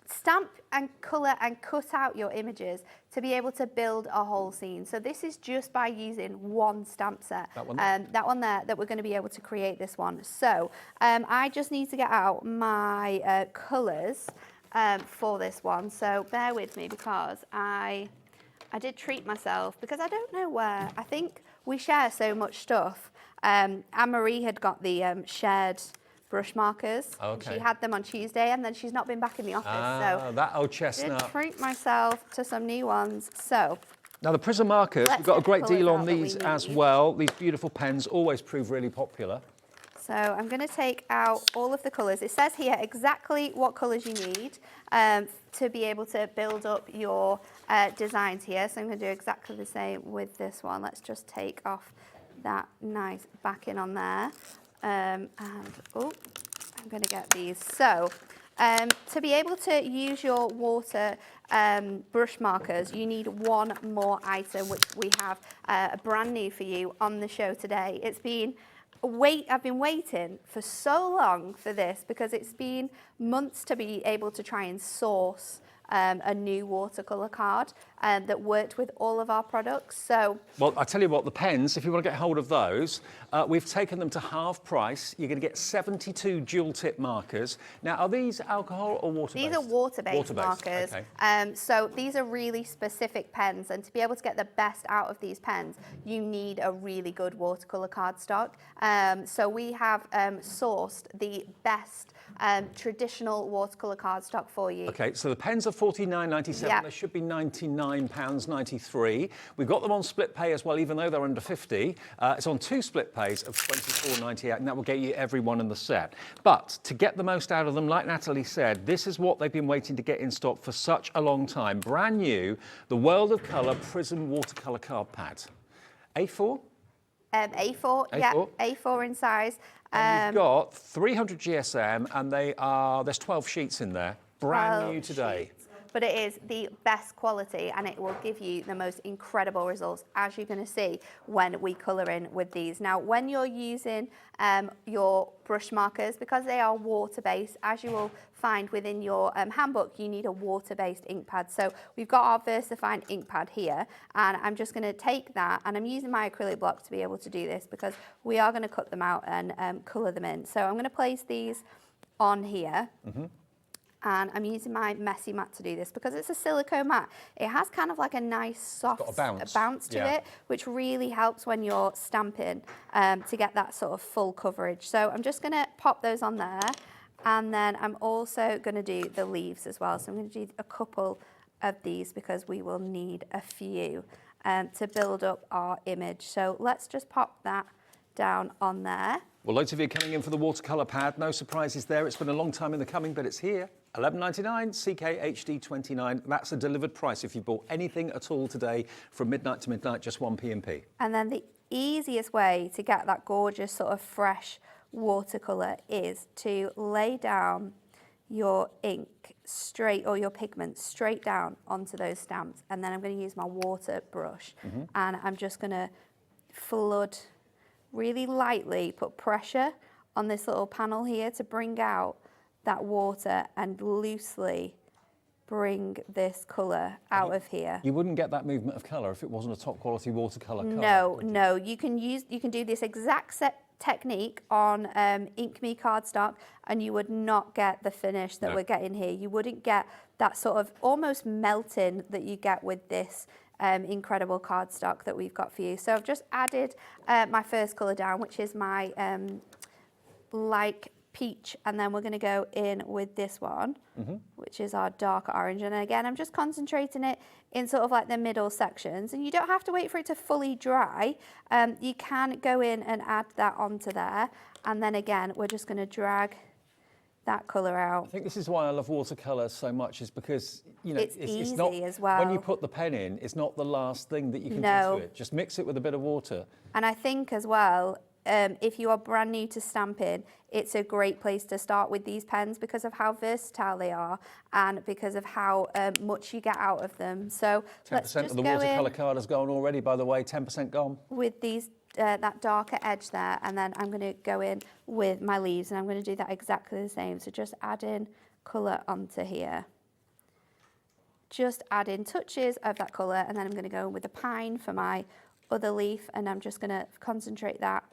stamp and colour and cut out your images to be able to build a whole scene. So this is just by using one stamp set. That one there? That one there, that we're going to be able to create this one. So I just need to get out my colours for this one. So bear with me, because I did treat myself, because I don't know where. I think we share so much stuff. Anne-Marie had got the shared brush markers. Okay. She had them on Tuesday, and then she's not been back in the office. So that old I did chestnut. treat myself to some new ones. So Now the Prism markers, Let's we've got a get the great deal colours on out that we these as need. well. These beautiful pens always prove really popular. So I'm going to take out all of the colours. It says here exactly what colours you need to be able to build up your designs here. So I'm going to do exactly the same with this one. Let's just take off that nice backing on there. And, oh, I'm going to get these. So, to be able to use your water brush markers, you need one more item, which we have brand new for you on the show today. It's been I've been waiting for so long for this because it's been months to be able to try and source a new watercolour card that worked with all of our products. So, well, I tell you what, the pens, if you want to get hold of those, we've taken them to half price. You're going to get 72 dual tip markers. Now, are these alcohol or water-based? These are water-based markers. Okay. So these are really specific pens, and to be able to get the best out of these pens, you need a really good watercolour cardstock. So we have sourced the best traditional watercolour cardstock for you. Okay, so the pens are £49.97. Yep. They should be £99.93. We've got them on split pay as well, even though they're under 50. It's on 2 split pays of £24.98, and that will get you every one in the set. But to get the most out of them, like Natalie said, this is what they've been waiting to get in stock for such a long time. Brand new, the World of Colour Prism Watercolour Card Pad. A4? A4, yeah, A4 in size. And you've got 300 GSM, and there's 12 sheets in there. Brand new today. But it is the best quality, and it will give you the most incredible results, as you're going to see when we colour in with these. Now, when you're using your brush markers, because they are water-based, as you will find within your handbook, you need a water-based ink pad. So we've got our VersaFine ink pad here, and I'm just going to take that, and I'm using my acrylic block to be able to do this because we are going to cut them out and colour them in. So I'm going to place these on here. Mm-hmm. And I'm using my messy mat to do this because it's a silicone mat. It has kind of like a nice soft bounce to it, which really helps when you're stamping to get that sort of full coverage. So I'm just going to pop those on there, and then I'm also going to do the leaves as well. So I'm going to do a couple of these because we will need a few to build up our image. So let's just pop that down on there. Well, loads of you coming in for the watercolour pad. No surprises there. It's been a long time in the coming, but it's here. $11.99, CK HD29. That's a delivered price if you bought anything at all today from midnight to midnight, just 1p&p. And then the easiest way to get that gorgeous sort of fresh watercolour is to lay down your ink straight, or your pigment straight down onto those stamps. And then I'm going to use my water brush, and I'm just going to flood really lightly, put pressure on this little panel here to bring out that water and loosely bring this colour out of here. You wouldn't get that movement of colour if it wasn't a top quality watercolour card. No, you can do this exact technique on Ink Me cardstock, and you would not get the finish that we're getting here. You wouldn't get that sort of almost melting that you get with this incredible cardstock that we've got for you. So I've just added my first colour down, which is my like peach, and then we're going to go in with this one, which is our dark orange. And again, I'm just concentrating it in sort of like the middle sections, and you don't have to wait for it to fully dry. You can go in and add that onto there, and then again, we're just going to drag that colour out. I think this is why I love watercolour so much, is because, you know, it's easy not, as well. when you put the pen in, it's not the last thing that you can do to it. Just mix it with a bit of water. And I think as well, if you are brand new to stamping, it's a great place to start with these pens because of how versatile they are and because of how much you get out of them. So 10% of the watercolour card has gone already, by the way, 10% gone. With these, that darker edge there, and then I'm going to go in with my leaves, and I'm going to do that exactly the same. So just add in colour onto here. Just add in touches of that colour, and then I'm going to go in with the pine for my other leaf, and I'm just going to concentrate that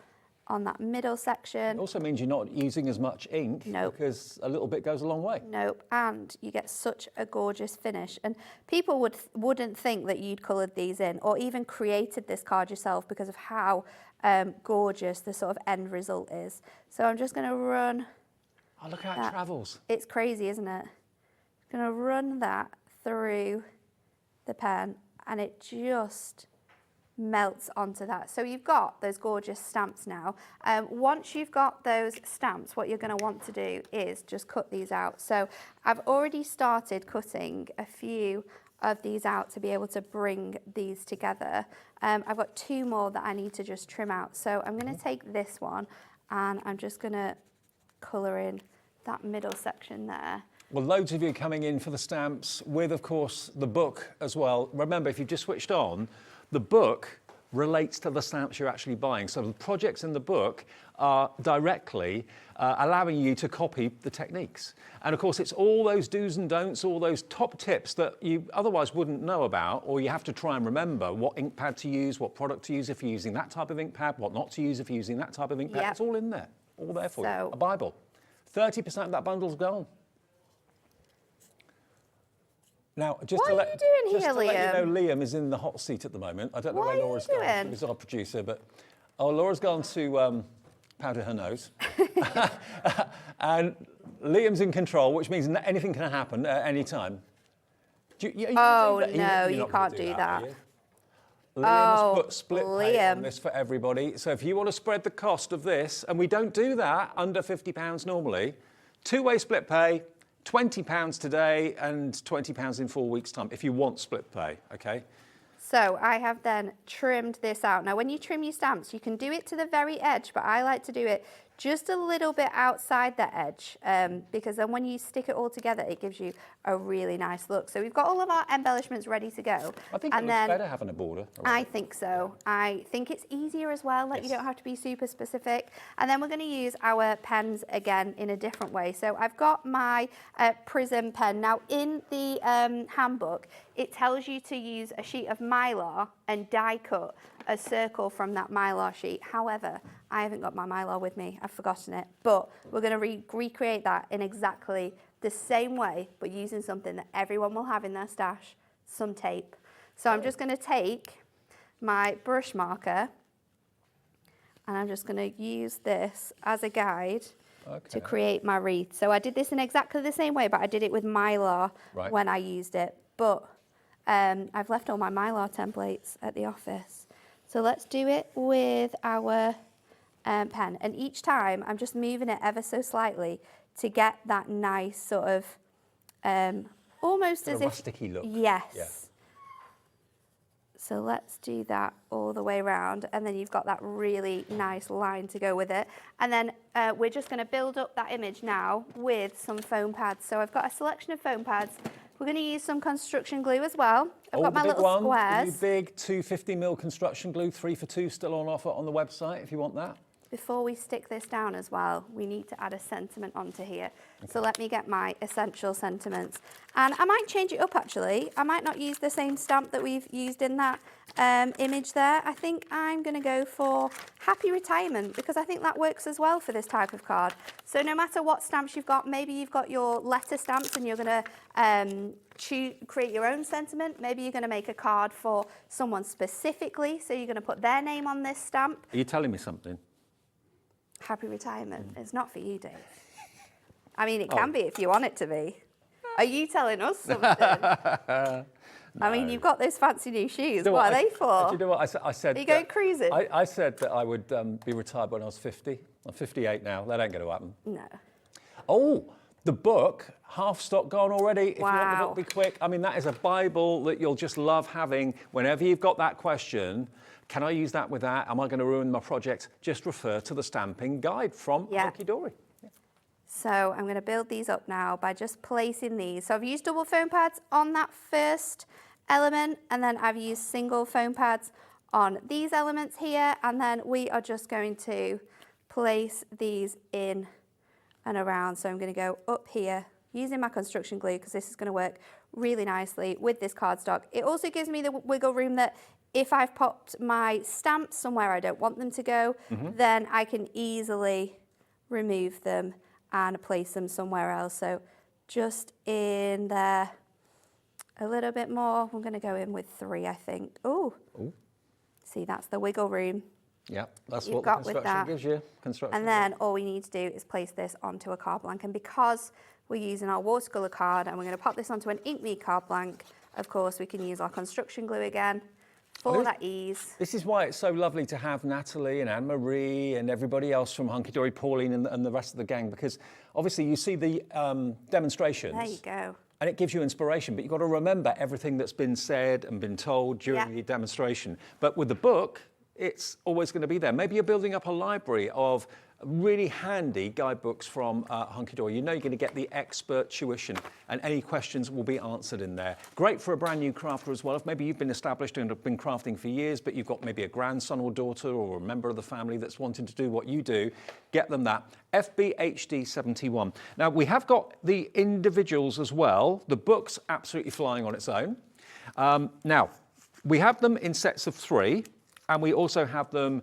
on that middle section. It also means you're not using as much ink, because a little bit goes a long way. Nope, and you get such a gorgeous finish. And people wouldn't think that you'd coloured these in or even created this card yourself because of how gorgeous the sort of end result is. So I'm just going to run. Oh, look how it travels. It's crazy, isn't it? I'm going to run that through the pen, and it just melts onto that. So you've got those gorgeous stamps now. Once you've got those stamps, what you're going to want to do is just cut these out. So I've already started cutting a few of these out to be able to bring these together. I've got 2 more that I need to just trim out. So I'm going to take this one and I'm just going to colour in that middle section there. Well, loads of you coming in for the stamps with, of course, the book as well. Remember, if you've just switched on, the book relates to the stamps you're actually buying. So the projects in the book are directly allowing you to copy the techniques. And of course, it's all those do's and don'ts, all those top tips that you otherwise wouldn't know about, or you have to try and remember what ink pad to use, what product to use if you're using that type of ink pad, what not to use if you're using that type of ink pad. Yep. It's all in there, all there for you. So- A Bible. 30% of that bundle's gone. Now, just What to are let, you doing just here, to let you Liam? know, Liam is in the hot seat at the moment. I don't know What where are you Laura's gone. doing? She's our producer, but Laura's gone to powder her nose, and Liam's in control, which means anything can happen at any time. Oh, no, you can't do that. Liam has Oh, put split pay on Liam. this for everybody. So if you want to spread the cost of this, and we don't do that under £50 normally, 2-way split pay, £20 today and £20 in 4 weeks' time if you want split pay, okay? So I have then trimmed this out. Now, when you trim your stamps, you can do it to the very edge, but I like to do it just a little bit outside that edge because then when you stick it all together, it gives you a really nice look. So we've got all of our embellishments ready to go. I think it looks better having a border. I think so. I think it's easier as well, like you don't have to be super specific. And then we're going to use our pens again in a different way. So I've got my Prism pen. Now in the handbook, it tells you to use a sheet of Mylar and die cut a circle from that Mylar sheet. However, I haven't got my Mylar with me. I've forgotten it. But we're going to recreate that in exactly the same way, but using something that everyone will have in their stash, some tape. So I'm just going to take my brush marker and I'm just going to use this as a guide to create my wreath. So I did this in exactly the same way, but I did it with Mylar when I used it. But I've left all my Mylar templates at the office. So let's do it with our pen. And each time I'm just moving it ever so slightly to get that nice sort of almost as if rusticy look. Yes. Yeah. So let's do that all the way around, and then you've got that really nice line to go with it. And then we're just going to build up that image now with some foam pads. So I've got a selection of foam pads. We're going to use some construction glue as well. I've got my little squares. The big 250mm construction glue, 3 for 2, still on offer on the website if you want that. Before we stick this down as well, we need to add a sentiment onto here. Okay. So let me get my essential sentiments. And I might change it up actually. I might not use the same stamp that we've used in that image there. I think I'm going to go for Happy Retirement because I think that works as well for this type of card. So no matter what stamps you've got, maybe you've got your letter stamps and you're going to create your own sentiment. Maybe you're going to make a card for someone specifically. So you're going to put their name on this stamp. Are you telling me something? Happy Retirement. It's not for you, Dave. I mean, it can be if you want it to be. Are you telling us something? No. I mean, you've got those fancy new shoes. What are they for? Do you know what I said? Are you going cruising? I said that I would be retired when I was 50. I'm 58 now. That ain't going to happen. No. Oh, the book, half stock gone already. If you want the book, be quick. I mean, that is a Bible that you'll just love having whenever you've got that question. Can I use that with that? Am I going to ruin my project? Just refer to the stamping guide from Hunkydory. Yeah. So I'm going to build these up now by just placing these. So I've used double foam pads on that first element, and then I've used single foam pads on these elements here, and then we are just going to place these in and around. So I'm going to go up here using my construction glue because this is going to work really nicely with this cardstock. It also gives me the wiggle room that if I've popped my stamps somewhere I don't want them to go, then I can easily remove them and place them somewhere else. So just in there a little bit more. We're going to go in with 3, I think. Ooh. See, that's the wiggle room. Yeah, that's You've what the got with construction that. gives you. Construction. And then all we need to do is place this onto a card blank. And because we're using our watercolour card and we're going to pop this onto an Inkme card blank, of course, we can use our construction glue again for that ease. This is why it's so lovely to have Natalie and Anne-Marie and everybody else from Hunkydory, Pauline and the rest of the gang, because obviously you see the demonstrations. There you go. and it gives you inspiration, but you've got to remember everything that's been said and been told during Yeah. the demonstration. But with the book, it's always going to be there. Maybe you're building up a library of really handy guidebooks from Hunkydory. You know you're going to get the expert tuition, and any questions will be answered in there. Great for a brand new crafter as well. If maybe you've been established and have been crafting for years, but you've got maybe a grandson or daughter or a member of the family that's wanting to do what you do, get them that. FBHD71. Now, we have got the individuals as well. The book's absolutely flying on its own. Now, we have them in sets of 3, and we also have them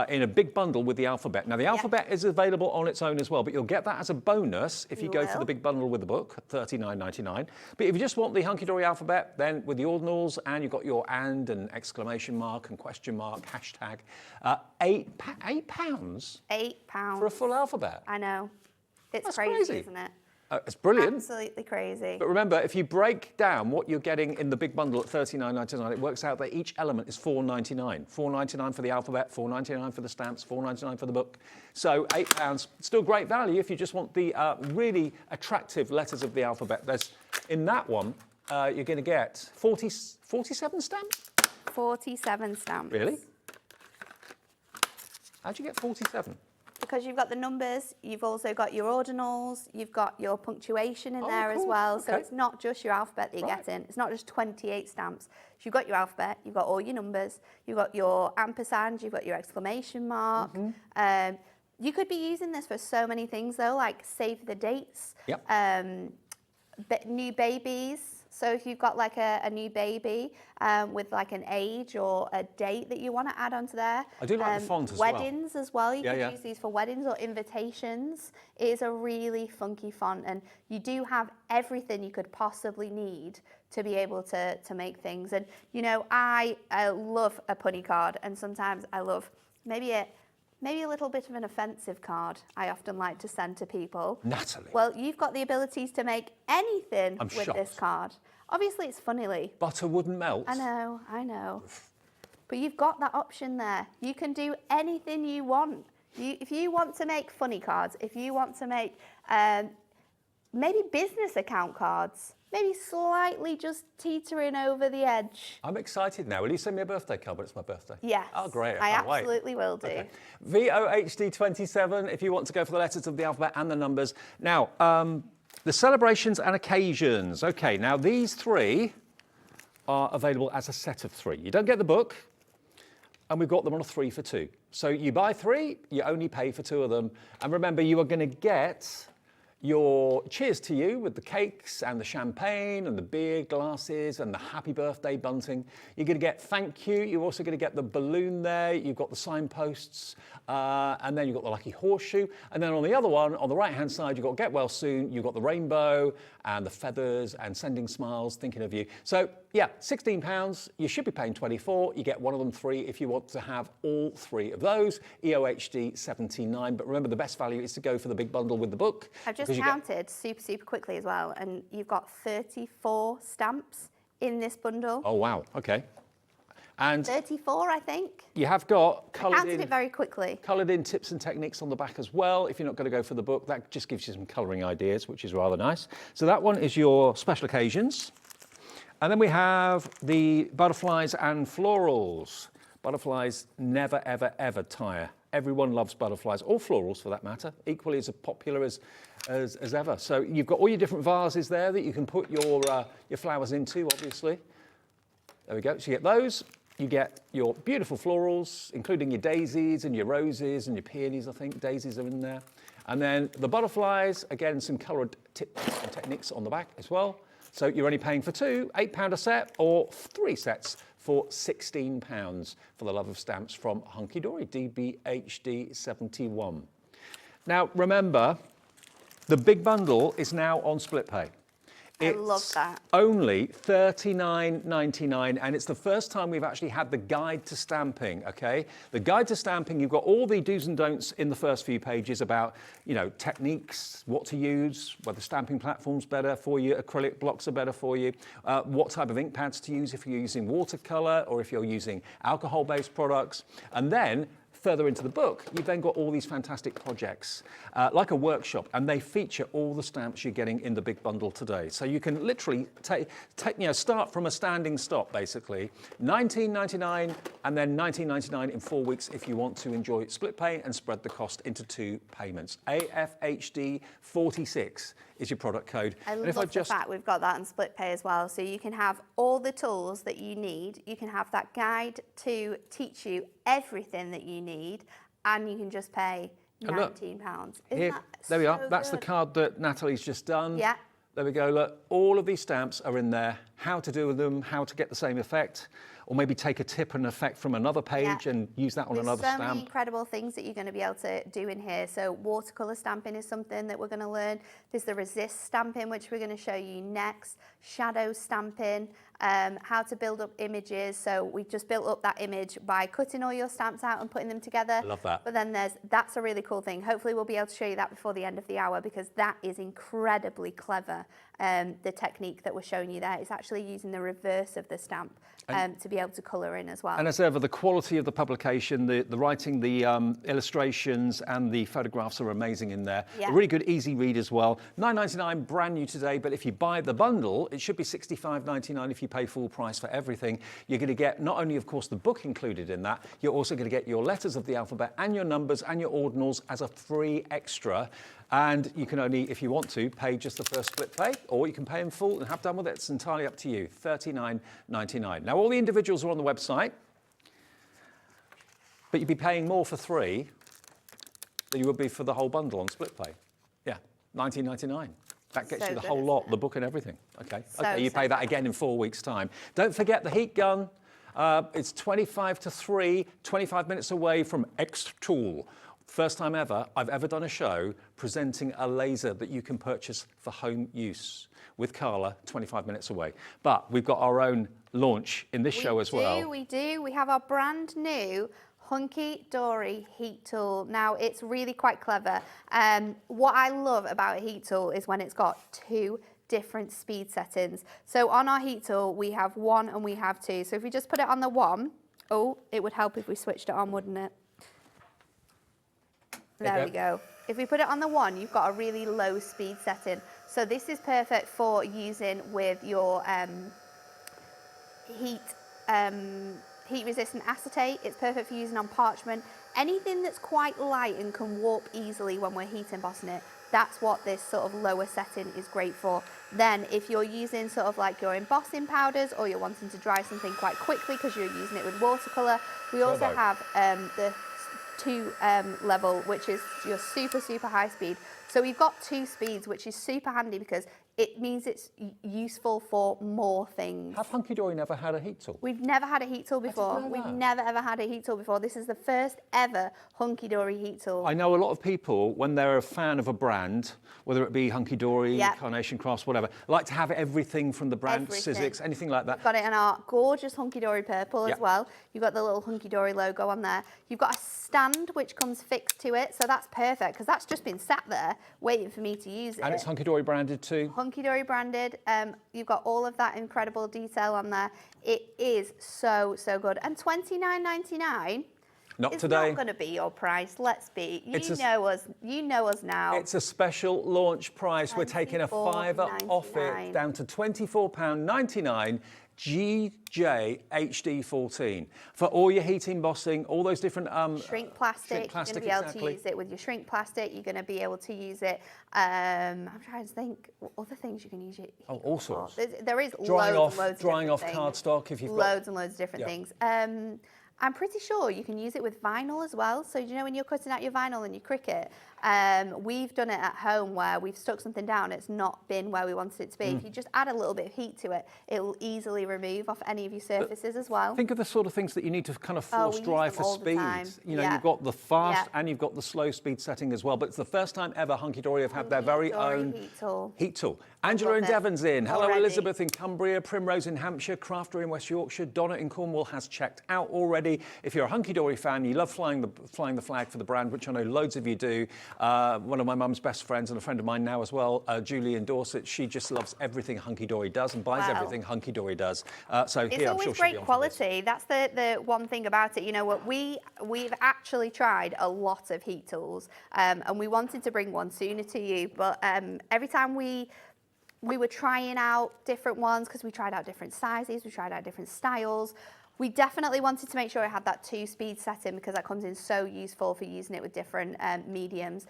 in a big bundle with the alphabet. Now, the alphabet is available on its own as well, but you'll get that as a bonus if you go for the big bundle with the book, $39.99. But if you just want the Hunkydory alphabet, then with the ordinals, and you've got your and exclamation mark and question mark, hashtag, £8. £8 For a full alphabet. I know. It's That's crazy, crazy. isn't it? It's brilliant. Absolutely crazy. But remember, if you break down what you're getting in the big bundle at $39.99, it works out that each element is $4.99. $4.99 for the alphabet, $4.99 for the stamps, $4.99 for the book. So £8, still great value if you just want the really attractive letters of the alphabet. There's, in that one, you're going to get 47 stamps? 47 stamps. Really? How'd you get 47? Because you've got the numbers, you've also got your ordinals, you've got your punctuation in there as cool. well. So Okay. it's not just your alphabet that you get in. It's not just 28 stamps. So you've got your alphabet, you've got all your numbers, you've got your ampersand, you've got your exclamation mark. You could be using this for so many things though, like save the dates, new babies. So if you've got like a new baby with like an age or a date that you want to add onto there. I do like the font as well. Weddings as well. You could use these for weddings or invitations. It is a really funky font, and you do have everything you could possibly need to be able to make things. And you know, I love a punny card, and sometimes I love maybe a little bit of an offensive card I often like to send to people. Natalie. Well, you've got the abilities to make anything I'm with shocked. this card. Obviously, it's funnily. Butter wouldn't melt. I know. But you've got that option there. You can do anything you want. If you want to make funny cards, if you want to make maybe business account cards, maybe slightly just teetering over the edge. I'm excited now. Will you send me a birthday card when it's my birthday? Yes. Oh, great. I can't wait. absolutely will do. Okay. VOHD27 if you want to go for the letters of the alphabet and the numbers. Now, the celebrations and occasions. Okay, now these 3 are available as a set of 3. You don't get the book, and we've got them on a 3 for 2. So you buy 3, you only pay for 2 of them. And remember, you are going to get your cheers to you with the cakes and the champagne and the beer glasses and the happy birthday bunting. You're going to get thank you. You're also going to get the balloon there. You've got the signposts, and then you've got the lucky horseshoe. And then on the other one, on the right-hand side, you've got get well soon. You've got the rainbow and the feathers and sending smiles, thinking of you. So yeah, £16. You should be paying 24. You get one of them 3 if you want to have all 3 of those. EOHD 79. But remember, the best value is to go for the big bundle with the book. I've just counted super quickly as well, and you've got 34 stamps in this bundle. Oh wow, okay. And 34, I think. you have got I coloured counted it very quickly. Coloured in tips and techniques on the back as well. If you're not going to go for the book, that just gives you some colouring ideas, which is rather nice. So that one is your special occasions. And then we have the butterflies and florals. Butterflies never, ever, ever tire. Everyone loves butterflies, or florals for that matter, equally as popular as ever. So you've got all your different vases there that you can put your flowers into, obviously. There we go. So you get those. You get your beautiful florals, including your daisies and your roses and your peonies, I think. Daisies are in there. And then the butterflies, again, some coloured tips and techniques on the back as well. So you're only paying for 2, £8 a set, or 3 sets for £16 for the love of stamps from Hunkydory, DBHD 71. Now, remember, the big bundle is now on split pay. I love that. Only $39.99, and it's the first time we've actually had the guide to stamping, okay? The guide to stamping, you've got all the do's and don'ts in the first few pages about, you know, techniques, what to use, whether stamping platform's better for you, acrylic blocks are better for you, what type of ink pads to use if you're using watercolor or if you're using alcohol-based products, and then further into the book, you've then got all these fantastic projects, like a workshop, and they feature all the stamps you're getting in the big bundle today. So you can literally start from a standing stop, basically, $19.99 and then $19.99 in 4 weeks if you want to enjoy split pay and spread the cost into 2 payments. AFHD46 is your product code. I love the fact we've got that on split pay as well. So you can have all the tools that you need. You can have that guide to teach you everything that you need, and you can just pay £19. There we are. That's the card that Natalie's just done. Yeah. There we go. Look, all of these stamps are in there. How to do them, how to get the same effect, or maybe take a tip and effect from another page and use that on another stamp. There's so many incredible things that you're going to be able to do in here. So watercolour stamping is something that we're going to learn. There's the resist stamping, which we're going to show you next. Shadow stamping, how to build up images. So we've just built up that image by cutting all your stamps out and putting them together. I love that. But then that's a really cool thing. Hopefully we'll be able to show you that before the end of the hour, because that is incredibly clever. The technique that we're showing you there is actually using the reverse of the stamp to be able to colour in as well. And as ever, the quality of the publication, the writing, the illustrations and the photographs are amazing in there. Yeah. A really good, easy read as well. $9.99, brand new today, but if you buy the bundle, it should be $65.99 if you pay full price for everything. You're going to get not only, of course, the book included in that, you're also going to get your letters of the alphabet and your numbers and your ordinals as a free extra. And you can only, if you want to, pay just the first split pay, or you can pay in full and have done with it. It's entirely up to you. $39.99. Now, all the individuals are on the website, but you'd be paying more for 3 than you would be for the whole bundle on split pay. Yeah, $19.99. That gets you the whole lot, the book and everything. Okay, you pay that again in 4 weeks' time. Don't forget the heat gun. It's 25 to 3, 25 minutes away from Xtool. First time ever I've ever done a show presenting a laser that you can purchase for home use with Carla, 25 minutes away. But we've got our own launch in this show as well. We do. We have our brand new Hunkydory heat tool. Now, it's really quite clever. What I love about a heat tool is when it's got 2 different speed settings. So on our heat tool, we have 1 and we have 2. So if we just put it on the 1, it would help if we switched it on, wouldn't it? There we go. If we put it on the 1, you've got a really low speed setting. So this is perfect for using with your heat resistant acetate. It's perfect for using on parchment. Anything that's quite light and can warp easily when we're heat embossing it, that's what this sort of lower setting is great for. Then if you're using sort of like your embossing powders, or you're wanting to dry something quite quickly because you're using it with watercolour, we also have the 2 level, which is your super high speed. So we've got 2 speeds, which is super handy because it means it's useful for more things. Have Hunkydory never had a heat tool? We've never had a heat tool before. We've never ever had a heat tool before. This is the first ever Hunkydory heat tool. I know a lot of people, when they're a fan of a brand, whether it be Hunkydory, Carnation Crafts, whatever, like to have everything from the brand, Sizzix, anything like that. We've got it in our gorgeous Hunkydory purple as well. You've got the little Hunkydory logo on there. You've got a stand which comes fixed to it, so that's perfect because that's just been sat there waiting for me to use it. And it's Hunkydory branded too? Hunkydory branded. You've got all of that incredible detail on there. It is so good. And $29.99. Not today. It's not going to be your price. Let's be. You know us now. It's a special launch price. We're taking a £5 off it, down to £24.99. GJ HD14 for all your heat embossing, all those different shrink plastic. You're going to be able to use it with your shrink plastic. You're going to be able to use it. I'm trying to think what other things you can use it. All sorts. There is drying loads off cardstock if you've got loads and loads of different things. I'm pretty sure you can use it with vinyl as well. So you know when you're cutting out your vinyl and your Cricut, we've done it at home where we've stuck something down, it's not been where we wanted it to be. If you just add a little bit of heat to it, it will easily remove off any of your surfaces as well. Think of the sort of things that you need to kind of force dry for speed. You know, you've got the fast and you've got the slow speed setting as well. But it's the first time ever Hunkydory have had their very own heat tool. Angela in Devon's in. Hello, Elizabeth in Cumbria, Primrose in Hampshire, Crafter in West Yorkshire, Donna in Cornwall has checked out already. If you're a Hunkydory fan, you love flying the flag for the brand, which I know loads of you do, One of my mum's best friends and a friend of mine now as well, Julie in Dorset, she just loves everything Hunkydory does and buys everything Hunkydory does. So it's here, I'm always sure she'll be great on for quality. That's the one thing about it. You know what? We've actually tried a lot of heat tools, and we wanted to bring one sooner to you, but every time we were trying out different ones, because we tried out different sizes, we tried out different styles. We definitely wanted to make sure it had that 2-speed setting, because that comes in so useful for using it with different mediums.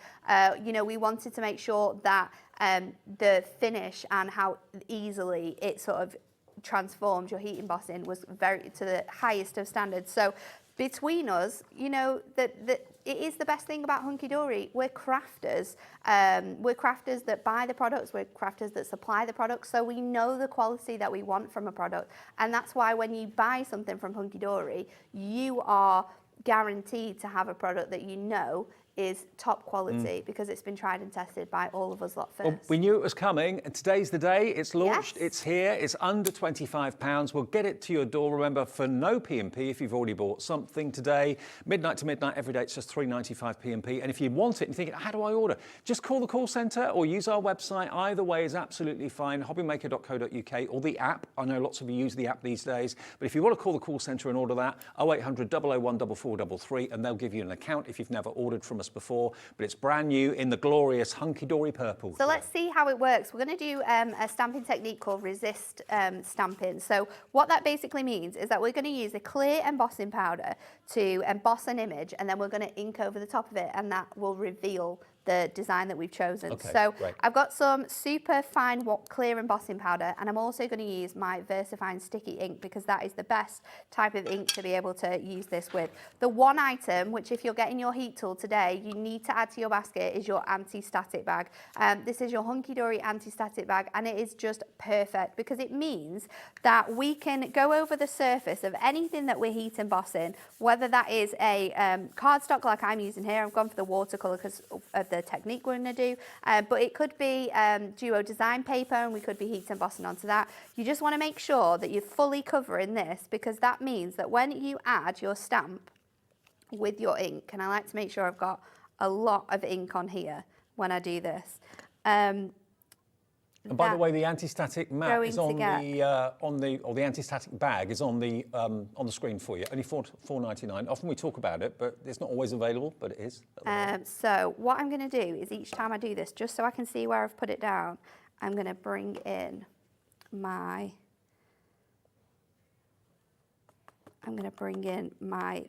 You know, we wanted to make sure that the finish and how easily it sort of transformed your heat embossing was very to the highest of standards. So between us, you know, that it is the best thing about Hunkydory. We're crafters. We're crafters that buy the products. We're crafters that supply the products. So we know the quality that we want from a product. And that's why when you buy something from Hunkydory, you are guaranteed to have a product that you know is top quality, because it's been tried and tested by all of us lot first. Well, we knew it was coming, and today's the day. It's launched, Yes. it's here, it's under £25. We'll get it to your door, remember, for no P&P if you've already bought something today. Midnight to midnight every day, it's just £3.95 P&P. And if you want it and you're thinking, how do I order? Just call the call centre or use our website. Either way is absolutely fine, hobbymaker.co.uk, or the app. I know lots of you use the app these days, but if you want to call the call centre and order that, 0800 001 4433, and they'll give you an account if you've never ordered from us before, but it's brand new in the glorious Hunkydory purple. So let's see how it works. We're going to do a stamping technique called resist stamping. So what that basically means is that we're going to use a clear embossing powder to emboss an image, and then we're going to ink over the top of it, and that will reveal the design that we've chosen. Okay, so great. I've got some super fine clear embossing powder, and I'm also going to use my VersaFine sticky ink, because that is the best type of ink to be able to use this with. The one item which, if you're getting your heat tool today, you need to add to your basket is your anti-static bag. This is your Hunkydory anti-static bag, and it is just perfect, because it means that we can go over the surface of anything that we're heat embossing, whether that is a cardstock like I'm using here. I've gone for the watercolour because of the technique we're going to do, but it could be duo design paper, and we could be heat embossing onto that. You just want to make sure that you're fully covering this, because that means that when you add your stamp with your ink, and I like to make sure I've got a lot of ink on here when I do this. And by the way, the anti-static mat is on the the anti-static bag is on the screen for you. Only $4.99. Often we talk about it, but it's not always available, but it is. So what I'm going to do is, each time I do this, just so I can see where I've put it down, I'm going to bring in my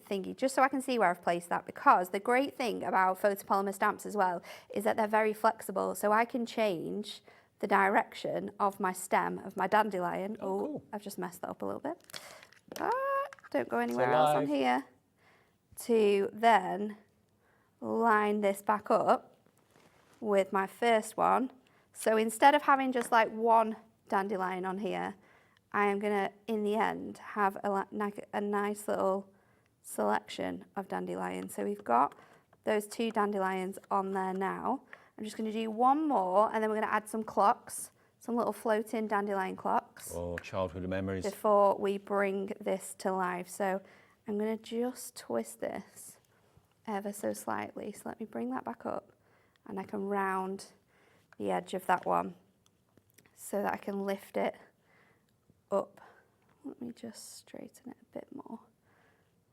thingy, just so I can see where I've placed that, because the great thing about photopolymer stamps as well is that they're very flexible, so I can change the direction of my stem of my dandelion. Oh, cool. I've just messed that up a little bit. Don't go anywhere else on here. To then line this back up with my first one. So instead of having just like one dandelion on here, I am going to, in the end, have a nice little selection of dandelions. So we've got those 2 dandelions on there now. I'm just going to do one more, and then we're going to add some clocks, some little floating dandelion clocks. Oh, childhood memories. Before we bring this to life. So I'm going to just twist this ever so slightly. So let me bring that back up, and I can round the edge of that one so that I can lift it up. Let me just straighten it a bit more.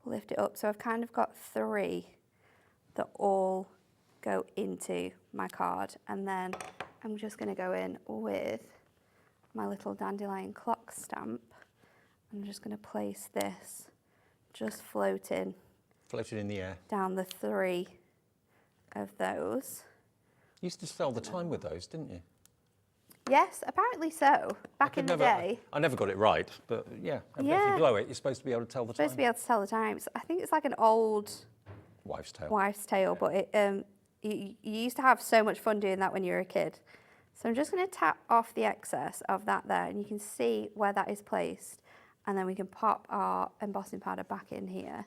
Lift it up. So I've kind of got 3 that all go into my card, and then I'm just going to go in with my little dandelion clock stamp. I'm just going to place this just floating in the air down the 3 of those. You used to tell the time with those, didn't you? Yes, apparently so. Back in the day. I never got it right, but yeah. If you blow it, you're supposed to be able to tell the time. Supposed to be able to tell the times. I think it's like an old wives' tale. Wives' tale, but it you used to have so much fun doing that when you were a kid. So I'm just going to tap off the excess of that there, and you can see where that is placed. And then we can pop our embossing powder back in here.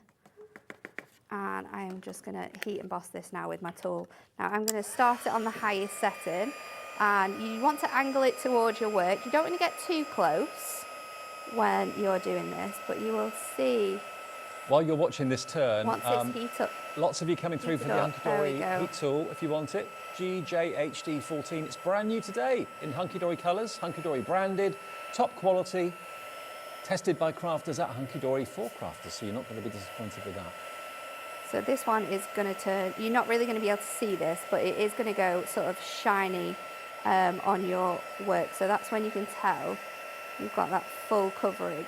And I am just going to heat emboss this now with my tool. Now I'm going to start it on the highest setting, and you want to angle it towards your work. You don't want to get too close when you're doing this, but you will see While you're watching this turn, Once it's heat up. lots of you coming through for the Heated up, there we Hunkydory go. heat tool if you want it. GJHD14. It's brand new today in Hunkydory colours. Hunkydory branded, top quality, tested by crafters at Hunkydory for crafters, so you're not going to be disappointed with that. So this one is going to turn, you're not really going to be able to see this, but it is going to go sort of shiny on your work. So that's when you can tell you've got that full coverage.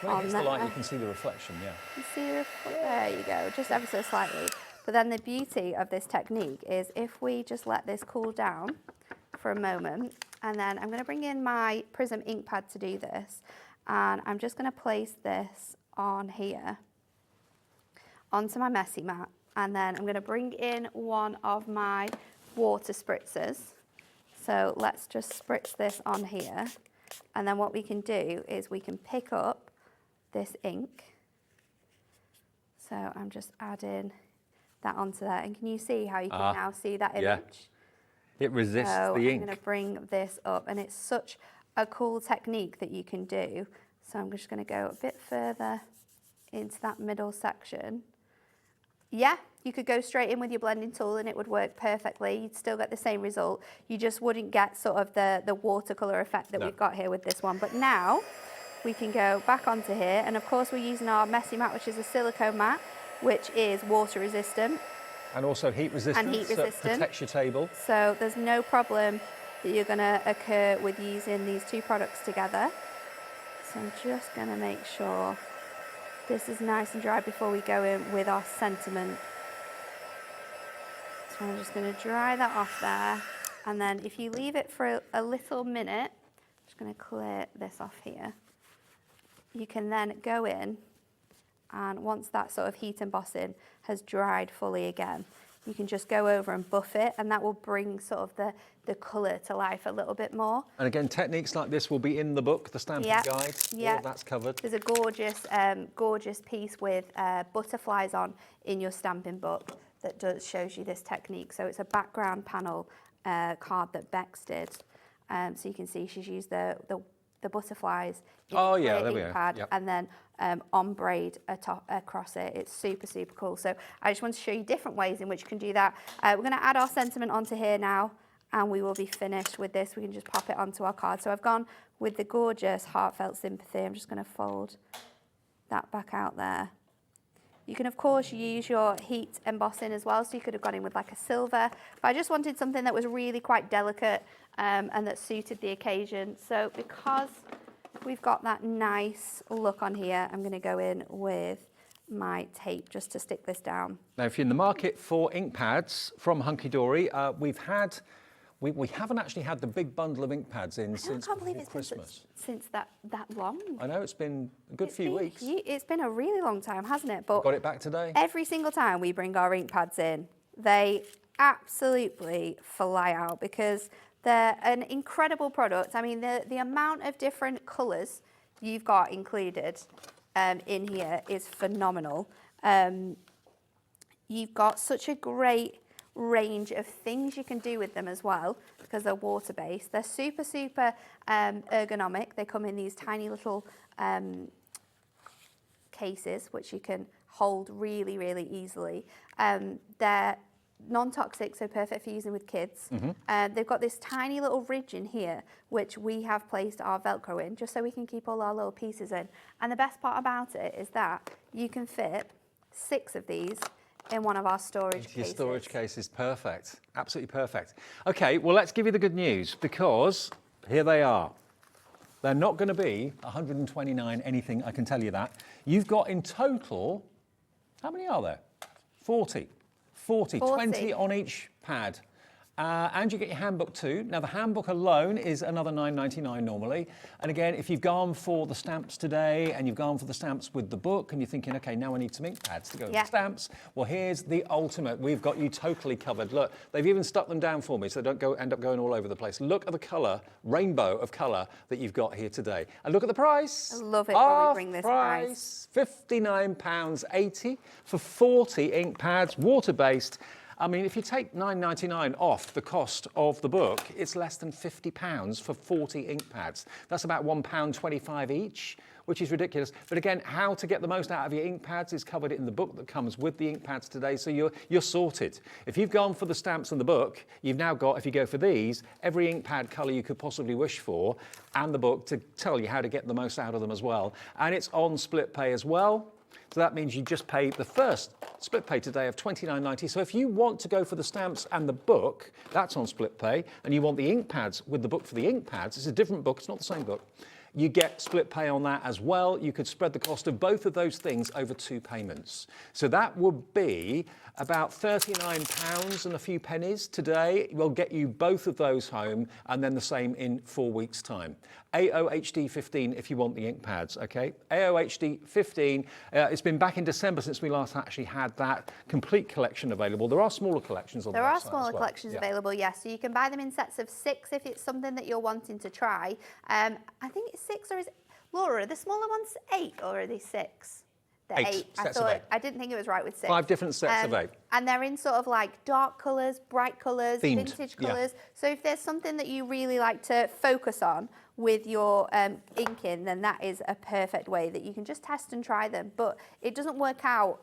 When it on hits the light, there. you can see the reflection, yeah. You see the there you go, just ever so slightly. But then the beauty of this technique is if we just let this cool down for a moment, and then I'm going to bring in my Prism ink pad to do this, and I'm just going to place this on here, onto my messy mat, and then I'm going to bring in one of my water spritzers. So let's just spritz this on here, and then what we can do is we can pick up this ink. So I'm just adding that onto there, and can you see how you can now see that image? Yeah. It resists So the I'm ink. going to bring this up, and it's such a cool technique that you can do. So I'm just going to go a bit further into that middle section. Yeah, you could go straight in with your blending tool and it would work perfectly. You'd still get the same result. You just wouldn't get sort of the watercolour effect that we've got here with this one. But now we can go back onto here, and of course we're using our messy mat, which is a silicone mat, which is water resistant. And also heat resistant. And heat so it resistant. protects your table. So there's no problem that you're going to occur with using these two products together. So I'm just going to make sure this is nice and dry before we go in with our sentiment. So I'm just going to dry that off there. And then if you leave it for a little minute, I'm just going to clear this off here. You can then go in, and once that sort of heat embossing has dried fully again, you can just go over and buff it, and that will bring sort of the colour to life a little bit more. And again, techniques like this will be in the book, the stamping guide. All of that's covered. There's a gorgeous, gorgeous piece with butterflies on in your stamping book that shows you this technique. So it's a background panel card that Bex did. So you can see she's used the butterflies in Oh, the yeah, clear there we ink go. pad, Yep. and then ombrayed across it. It's super, super cool. So I just want to show you different ways in which you can do that. We're going to add our sentiment onto here now, and we will be finished with this. We can just pop it onto our card. So I've gone with the gorgeous Heartfelt Sympathy. I'm just going to fold that back out there. You can, of course, use your heat embossing as well, so you could have gone in with like a silver, but I just wanted something that was really quite delicate and that suited the occasion. So because we've got that nice look on here, I'm going to go in with my tape just to stick this down. Now, if you're in the market for ink pads from Hunkydory, we haven't actually had the big bundle of ink pads in since I can't believe before it's been Christmas. since that long. I know it's been a good few weeks. It's been a really long time, hasn't it? But Got it back today. every single time we bring our ink pads in, they absolutely fly out because they're an incredible product. I mean, the amount of different colours you've got included in here is phenomenal. You've got such a great range of things you can do with them as well because they're water-based. They're super, super ergonomic. They come in these tiny little cases which you can hold really, really easily. They're non-toxic, so perfect for using with kids. They've got this tiny little ridge in here which we have placed our Velcro in just so we can keep all our little pieces in. And the best part about it is that you can fit 6 of these in one of our storage cases. Your storage case is perfect, absolutely perfect. Okay, well, let's give you the good news because here they are. They're not going to be 129 anything, I can tell you that. You've got in total, how many are there? 40. 20 on each pad. And you get your handbook too. Now the handbook alone is another $9.99 normally. And again, if you've gone for the stamps today and you've gone for the stamps with the book and you're thinking, okay, now I need some ink pads to go with the stamps. Well, here's the ultimate. We've got you totally covered. Look, they've even stuck them down for me so they don't end up going all over the place. Look at the colour, rainbow of colour that you've got here today. And look at the price. I love it when we bring this price. £59.80 for 40 ink pads, water-based. I mean, if you take £9.99 off the cost of the book, it's less than £50 for 40 ink pads. That's about £1.25 each, which is ridiculous. But again, how to get the most out of your ink pads is covered in the book that comes with the ink pads today, so you're sorted. If you've gone for the stamps and the book, you've now got, if you go for these, every ink pad colour you could possibly wish for, and the book to tell you how to get the most out of them as well. And it's on split pay as well. So that means you just pay the first split pay today of £29.90. So if you want to go for the stamps and the book, that's on split pay, and you want the ink pads with the book for the ink pads, it's a different book, it's not the same book. You get split pay on that as well. You could spread the cost of both of those things over 2 payments. So that would be about £39 and a few pennies today. We'll get you both of those home, and then the same in 4 weeks' time. AOHD 15 if you want the ink pads, okay? AOHD 15, it's been back in December since we last actually had that complete collection available. There are smaller collections on the website. There are as smaller well. collections Yeah. available, yes. So you can buy them in sets of 6 if it's something that you're wanting to try. I think it's 6, or is it, Laura, are the smaller ones 8 or are they 6? They're 8 I sets of thought 8. I didn't think it was right with 6. 5 different sets of 8. And they're in sort of like dark colours, bright colours, Themed, vintage yeah. colours. So if there's something that you really like to focus on with your inking, then that is a perfect way that you can just test and try them. But it doesn't work out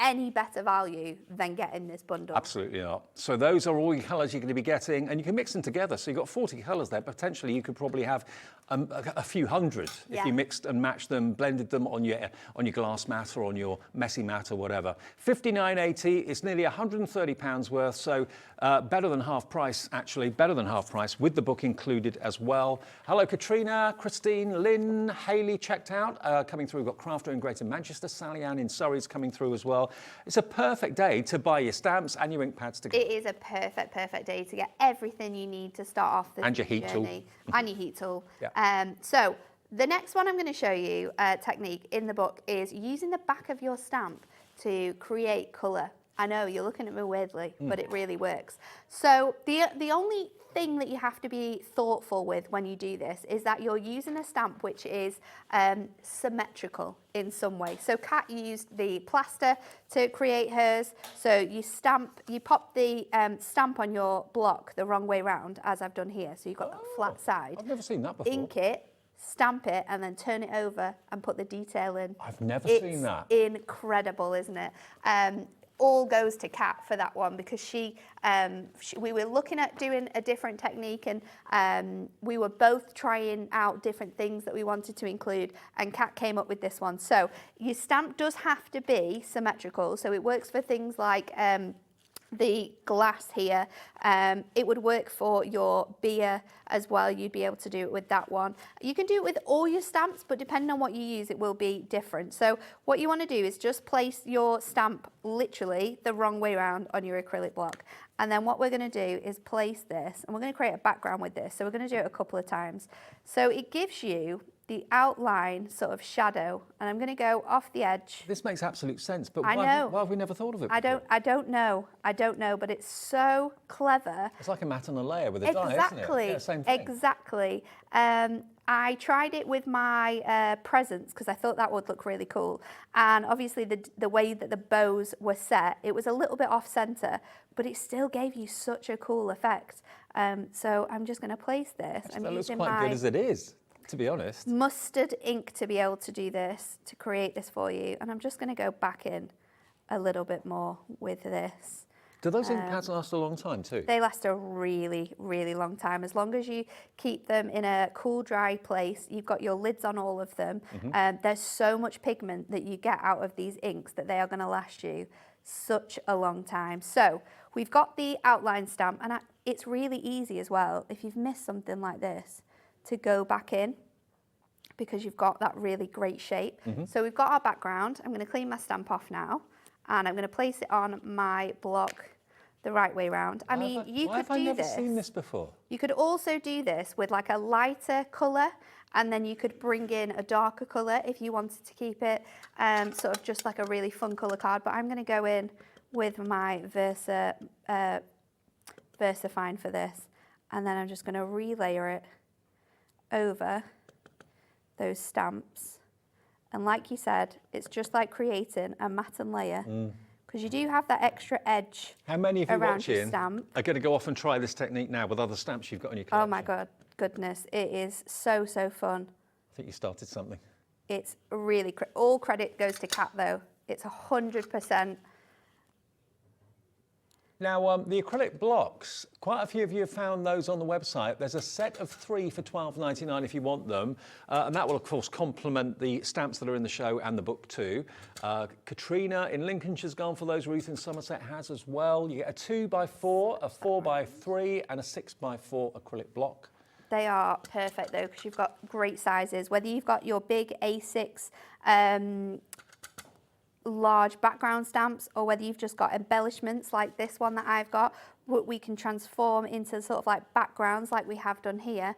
any better value than getting this bundle. Absolutely not. So those are all your colours you're going to be getting, and you can mix them together. So you've got 40 colours there. Potentially you could probably have a few hundred if you mixed and matched them, blended them on your glass mat or on your messy mat or whatever. £59.80 is nearly £130 worth, so better than half price, actually, better than half price with the book included as well. Hello, Katrina, Christine, Lynn, Hayley checked out, coming through. We've got Crafter in Greater Manchester, Sally Ann in Surrey's coming through as well. It's a perfect day to buy your stamps and your ink pads together. It is a perfect day to get everything you need to start off this And your heat tool. journey. And your heat tool. Yeah. So the next one I'm going to show you, technique in the book, is using the back of your stamp to create colour. I know, you're looking at me weirdly, but it really works. So the only thing that you have to be thoughtful with when you do this is that you're using a stamp which is symmetrical in some way. So Kat used the plaster to create hers. So you pop the stamp on your block the wrong way round, as I've done here. So you've got that flat side. I've never seen that before. Ink it, stamp it, and then turn it over and put the detail in. I've never seen that. It's incredible, isn't it? All goes to Kat for that one, because we were looking at doing a different technique, and we were both trying out different things that we wanted to include, and Kat came up with this one. So your stamp does have to be symmetrical, so it works for things like the glass here. It would work for your beer as well. You'd be able to do it with that one. You can do it with all your stamps, but depending on what you use, it will be different. So what you want to do is just place your stamp literally the wrong way around on your acrylic block. And then what we're going to do is place this, and we're going to create a background with this. So we're going to do it a couple of times. So it gives you the outline sort of shadow, and I'm going to go off the edge. This makes absolute sense, but I why know. have we never thought of it before? I don't know, but it's so clever. It's like a mat on a layer with a die, isn't it? Yeah, same thing. Exactly. I tried it with my presents because I thought that would look really cool. And obviously the way that the bows were set, it was a little bit off center, but it still gave you such a cool effect. So I'm just going to place this. That looks quite good as it is, to be honest. Mustard ink to be able to do this, to create this for you. And I'm just going to go back in a little bit more with this. Do those ink pads last a long time too? They last a really, really long time. As long as you keep them in a cool, dry place, you've got your lids on all of them. There's so much pigment that you get out of these inks that they are going to last you such a long time. So we've got the outline stamp, and it's really easy as well, if you've missed something like this, to go back in, because you've got that really great shape. So we've got our background. I'm going to clean my stamp off now, and I'm going to place it on my block the right way round. I mean, you could do this. Why have I never seen this before? You could also do this with like a lighter colour, and then you could bring in a darker colour if you wanted to keep it sort of just like a really fun colour card. But I'm going to go in with my VersaFine for this, and then I'm just going to relayer it over those stamps. And like you said, it's just like creating a matte and layer because you do have that extra edge. How many of you around your watching stamp. are going to go off and try this technique now with other stamps you've got on your collection? Oh my goodness, it is so fun. I think you started something. It's really, all credit goes to Kat though. It's 100%. Now, the acrylic blocks, quite a few of you have found those on the website. There's a set of 3 for £12.99 if you want them. And that will, of course, complement the stamps that are in the show and the book too. Katrina in Lincolnshire's gone for those. Ruth in Somerset has as well. You get a 2x4, a 4x3 and a 6x4 acrylic block. They are perfect though, because you've got great sizes. Whether you've got your big A6 large background stamps, or whether you've just got embellishments like this one that I've got, what we can transform into sort of like backgrounds like we have done here.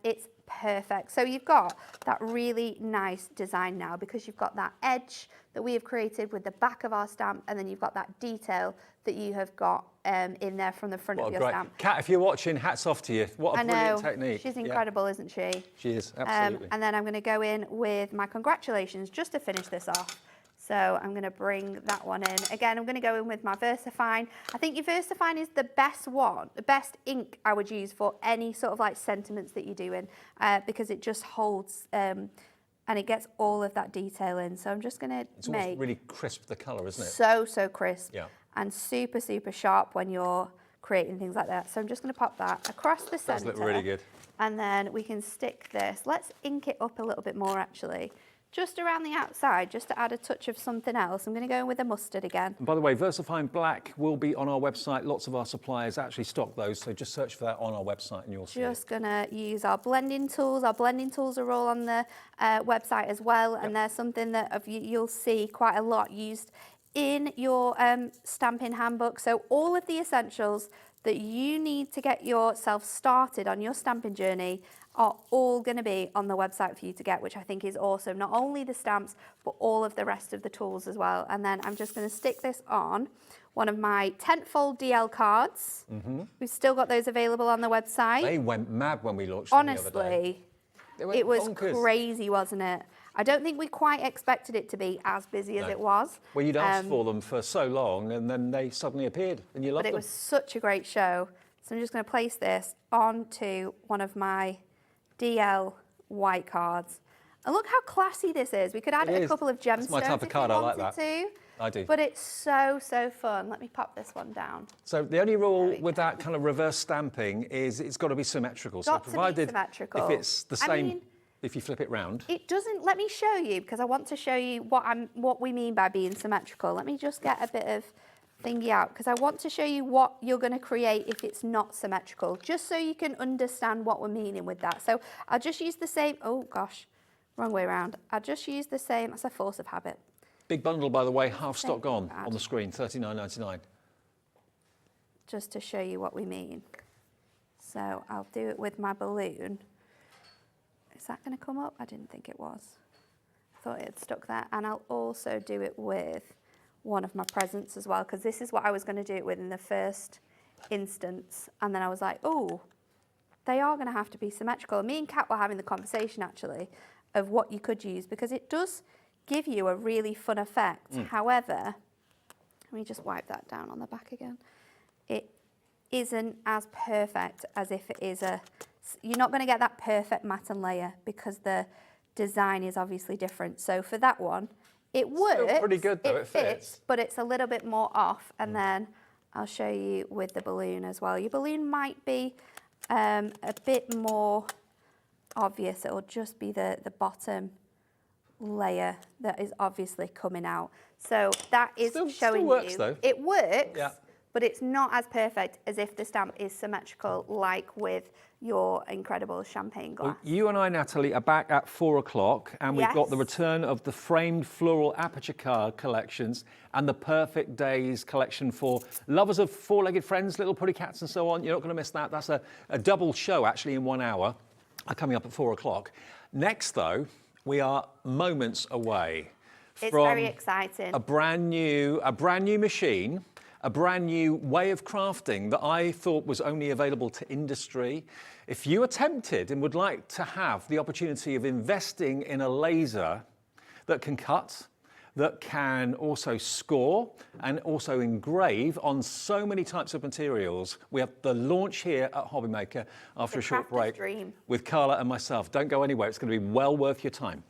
It's perfect. So you've got that really nice design now, because you've got that edge that we have created with the back of our stamp, and then you've got that detail that you have got in there from the front of your stamp. Kat, if you're watching, hats off to you. What a brilliant technique. She's incredible, isn't she? She is, absolutely. And then I'm going to go in with my congratulations just to finish this off. So I'm going to bring that one in. Again, I'm going to go in with my VersaFine. I think your VersaFine is the best one, the best ink I would use for any sort of like sentiments that you're doing, because it just holds and it gets all of that detail in. So I'm just going to It's almost really crisp, the colour, isn't it? So crisp. Yeah. And super sharp when you're creating things like that. So I'm just going to pop that across the centre. Does look really good. And then we can stick this. Let's ink it up a little bit more actually. Just around the outside, just to add a touch of something else. I'm going to go in with a mustard again. And by the way, VersaFine Black will be on our website. Lots of our suppliers actually stock those, so just search for that on our website and you'll see Just going to use our blending tools. Our blending tools are all on the website as well, and they're something that you'll see quite a lot used in your stamping handbook. So all of the essentials that you need to get yourself started on your stamping journey are all going to be on the website for you to get, which I think is awesome. Not only the stamps, but all of the rest of the tools as well. And then I'm just going to stick this on one of my tentfold DL cards. We've still got those available on the website. They went mad when we launched them the other day. Honestly, It was crazy, wasn't it? I don't think we quite expected it to be as busy as it was. Well, you'd asked for them for so long, and then they suddenly appeared, and you loved them. But it was such a great show. So I'm just going to place this onto one of my DL white cards. And look how classy this is. We could add a couple of gemstones. That's my type of card, I like that. To. I do. But it's so fun. Let me pop this one down. So the only rule with that kind of reverse stamping is it's got to be symmetrical. So provided symmetrical. if it's the same, if you flip it round. It doesn't, let me show you, because I want to show you what we mean by being symmetrical. Let me just get a bit of thingy out, because I want to show you what you're going to create if it's not symmetrical, just so you can understand what we're meaning with that. So I'll just use the same, oh gosh, wrong way around. I'll just use the same, that's a force of habit. Big bundle, by the way, half stock gone on the screen, $39.99. Just to show you what we mean. So I'll do it with my balloon. Is that going to come up? I didn't think it was. I thought it had stuck there. And I'll also do it with one of my presents as well, because this is what I was going to do it with in the first instance. And then I was like, oh, they are going to have to be symmetrical. And me and Kat were having the conversation actually of what you could use, because it does give you a really fun effect. However, let me just wipe that down on the back again. It isn't as perfect as if it is you're not going to get that perfect matte and layer, because the design is obviously different. So for that one, it works. Still pretty good though, it fits. But it's a little bit more off. And then I'll show you with the balloon as well. Your balloon might be a bit more obvious. It'll just be the bottom layer that is obviously coming out. So that is showing still works, you. Though. It works, yeah. But it's not as perfect as if the stamp is symmetrical, like with your incredible champagne glass. Well, you and I, Natalie, are back at 4 o'clock, and we've got the return of the framed floral Aperture card collections and the Perfect Days collection for lovers of four-legged friends, little putty cats and so on. You're not going to miss that. That's a double show, actually, in 1 hour, coming up at 4 o'clock. Next, though, we are moments away It's from very exciting. a brand new machine, a brand new way of crafting that I thought was only available to industry. If you are tempted and would like to have the opportunity of investing in a laser that can cut, that can also score and also engrave on so many types of materials. We have the launch here at HobbyMaker after a short break dream. with Carla and myself. Don't go anywhere, it's going to be well worth your time.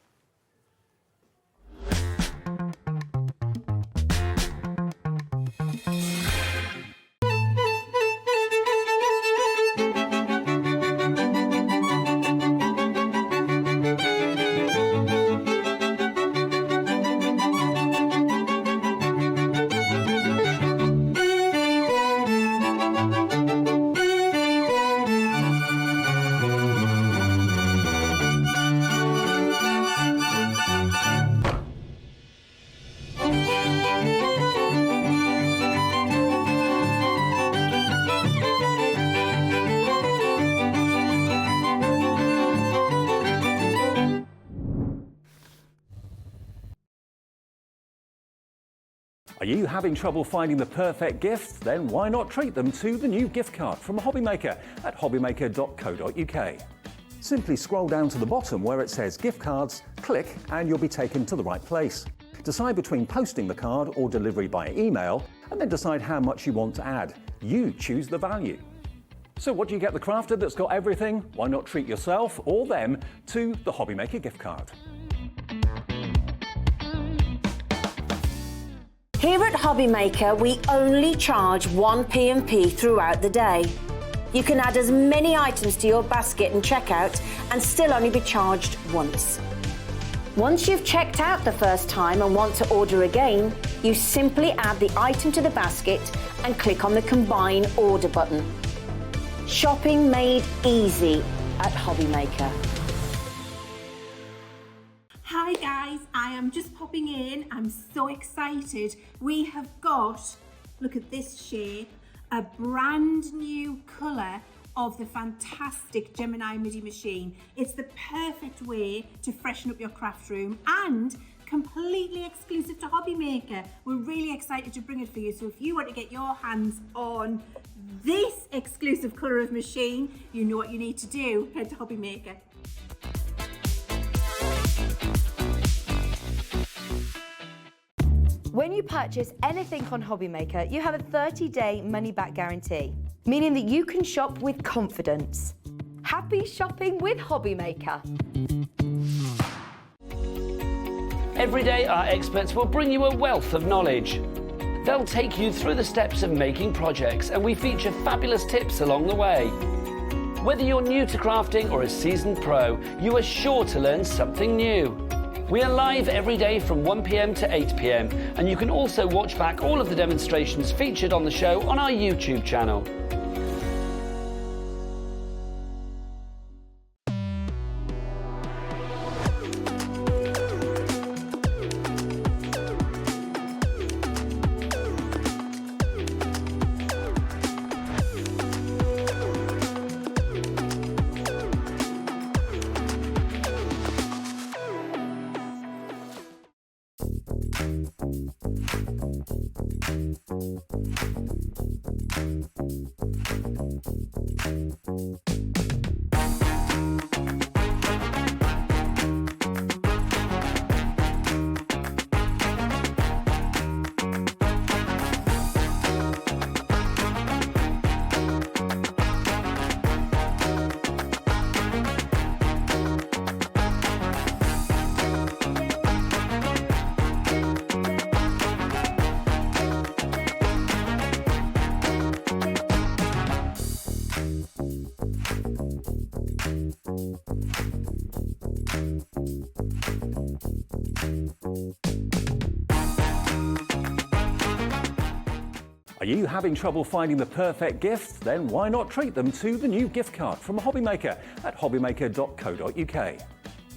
Are you having trouble finding the perfect gift? Then why not treat them to the new gift card from HobbyMaker at hobbymaker.co.uk. Simply scroll down to the bottom where it says gift cards, click and you'll be taken to the right place. Decide between posting the card or delivery by email and then decide how much you want to add. You choose the value. So what do you get the crafter that's got everything? Why not treat yourself or them to the HobbyMaker gift card? Here at HobbyMaker, we only charge 1 P&P throughout the day. You can add as many items to your basket and checkout and still only be charged once. Once you've checked out the first time and want to order again, you simply add the item to the basket and click on the Combine Order button. Shopping made easy at HobbyMaker. Hi guys, I am just popping in. I'm so excited. We have got, look at this shape, a brand new colour of the fantastic Gemini MIDI machine. It's the perfect way to freshen up your craft room and completely exclusive to HobbyMaker. We're really excited to bring it for you. So if you want to get your hands on this exclusive colour of machine, you know what you need to do. Head to HobbyMaker. When you purchase anything on HobbyMaker, you have a 30-day money-back guarantee, meaning that you can shop with confidence. Happy shopping with HobbyMaker. Every day, our experts will bring you a wealth of knowledge. They'll take you through the steps of making projects, and we feature fabulous tips along the way. Whether you're new to crafting or a seasoned pro, you are sure to learn something new. We are live every day from 1 PM to 8 PM, and you can also watch back all of the demonstrations featured on the show on our YouTube channel. Are you having trouble finding the perfect gift? Then why not treat them to the new gift card from HobbyMaker at hobbymaker.co.uk.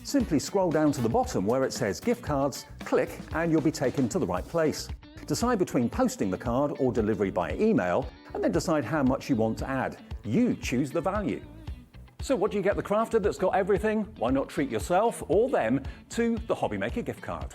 Simply scroll down to the bottom where it says gift cards, click and you'll be taken to the right place. Decide between posting the card or delivery by email and then decide how much you want to add. You choose the value. So what do you get the crafter that's got everything? Why not treat yourself or them to the HobbyMaker gift card?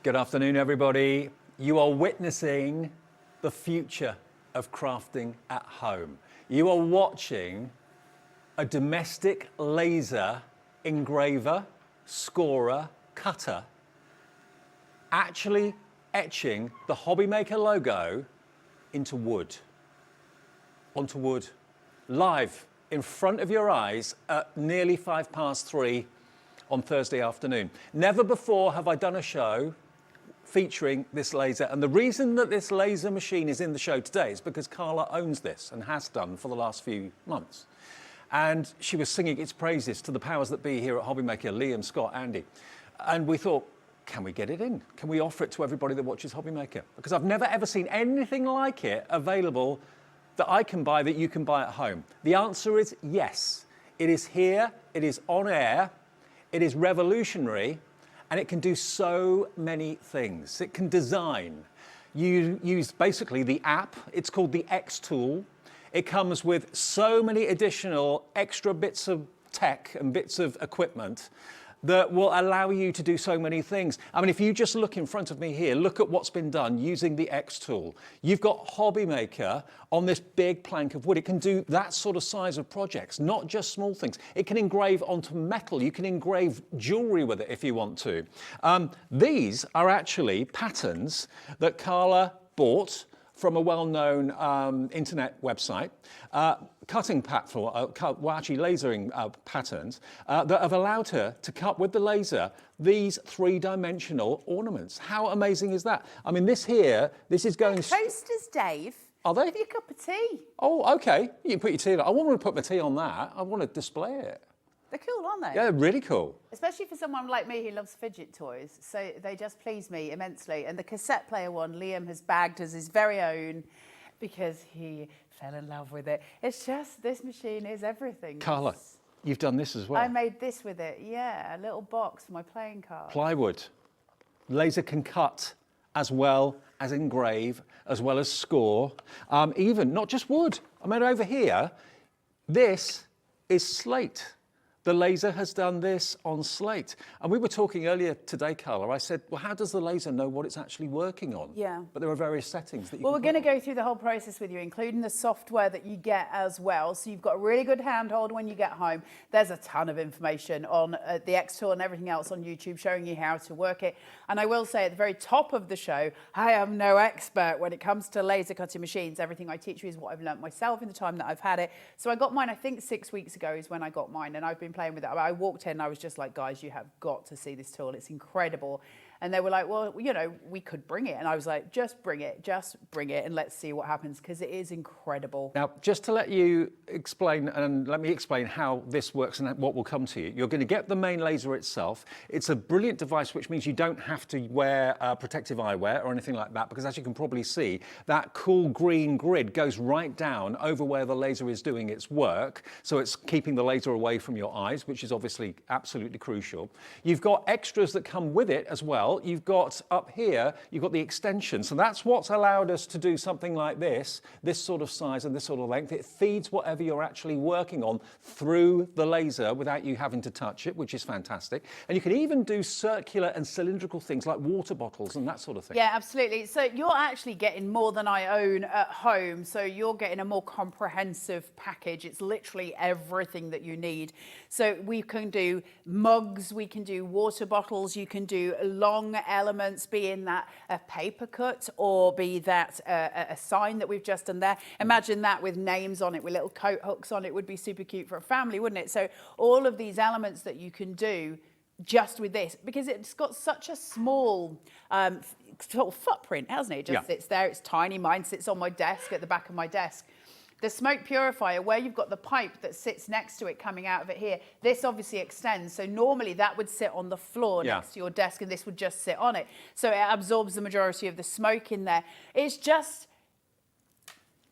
Good afternoon, everybody. You are witnessing the future of crafting at home. You are watching a domestic laser engraver, scorer, cutter actually etching the HobbyMaker logo into wood, onto wood, live in front of your eyes at nearly 3:05 on Thursday afternoon. Never before have I done a show featuring this laser, and the reason that this laser machine is in the show today is because Carla owns this and has done for the last few months. And she was singing its praises to the powers that be here at HobbyMaker, Liam, Scott, Andy. And we thought, can we get it in? Can we offer it to everybody that watches HobbyMaker? Because I've never ever seen anything like it available that I can buy, that you can buy at home. The answer is yes. It is here, it is on air, it is revolutionary, and it can do so many things. It can design. You use basically the app, it's called the Xtool. It comes with so many additional extra bits of tech and bits of equipment that will allow you to do so many things. I mean, if you just look in front of me here, look at what's been done using the Xtool. You've got HobbyMaker on this big plank of wood. It can do that sort of size of projects, not just small things. It can engrave onto metal. You can engrave jewelry with it if you want to. These are actually patterns that Carla bought from a well-known internet website, cutting platform, actually lasering patterns that have allowed her to cut with the laser these three-dimensional ornaments. How amazing is that? I mean, this here, this is going... Toasters, Dave. Are they? Have you a cup of tea? Oh, okay. You can put your tea on. I want to put my tea on that. I want to display it. They're cool, aren't they? Yeah, they're really cool. Especially for someone like me who loves fidget toys. So they just please me immensely. And the cassette player one, Liam has bagged as his very own because he fell in love with it. It's just, this machine is everything. Carla, you've done this as well. I made this with it, yeah, a little box for my playing card. Plywood. Laser can cut as well as engrave, as well as score. Even, not just wood. I mean, over here, this is slate. The laser has done this on slate. And we were talking earlier today, Carla, I said, well, how does the laser know what it's actually working on? Yeah. But there are various settings that you Well, can we're going to go through the whole process with you, including the software that you get as well. So you've got a really good handhold when you get home. There's a ton of information on the Xtool and everything else on YouTube showing you how to work it. And I will say at the very top of the show, I am no expert when it comes to laser cutting machines. Everything I teach you is what I've learnt myself in the time that I've had it. So I got mine, I think 6 weeks ago is when I got mine, and I've been playing with it. I walked in and I was just like, guys, you have got to see this tool. It's incredible. And they were like, well, you know, we could bring it. And I was like, just bring it, and let's see what happens, because it is incredible. Now, just to let you explain, and let me explain how this works and what will come to you. You're going to get the main laser itself. It's a brilliant device, which means you don't have to wear protective eyewear or anything like that, because as you can probably see, that cool green grid goes right down over where the laser is doing its work. So it's keeping the laser away from your eyes, which is obviously absolutely crucial. You've got extras that come with it as well. You've got up here, you've got the extension. So that's what's allowed us to do something like this sort of size and this sort of length. It feeds whatever you're actually working on through the laser without you having to touch it, which is fantastic. And you can even do circular and cylindrical things like water bottles and that sort of thing. Yeah, absolutely. So you're actually getting more than I own at home. So you're getting a more comprehensive package. It's literally everything that you need. So we can do mugs, we can do water bottles, you can do long elements, be in that a paper cut or be that a sign that we've just done there. Imagine that with names on it, with little coat hooks on it, would be super cute for a family, wouldn't it? So all of these elements that you can do just with this, because it's got such a small sort of footprint, hasn't it? It just sits there, it's tiny. Mine sits on my desk, at the back of my desk. The smoke purifier, where you've got the pipe that sits next to it coming out of it here, this obviously extends. So normally that would sit on the floor next to your desk, and this would just sit on it. So it absorbs the majority of the smoke in there. It's just...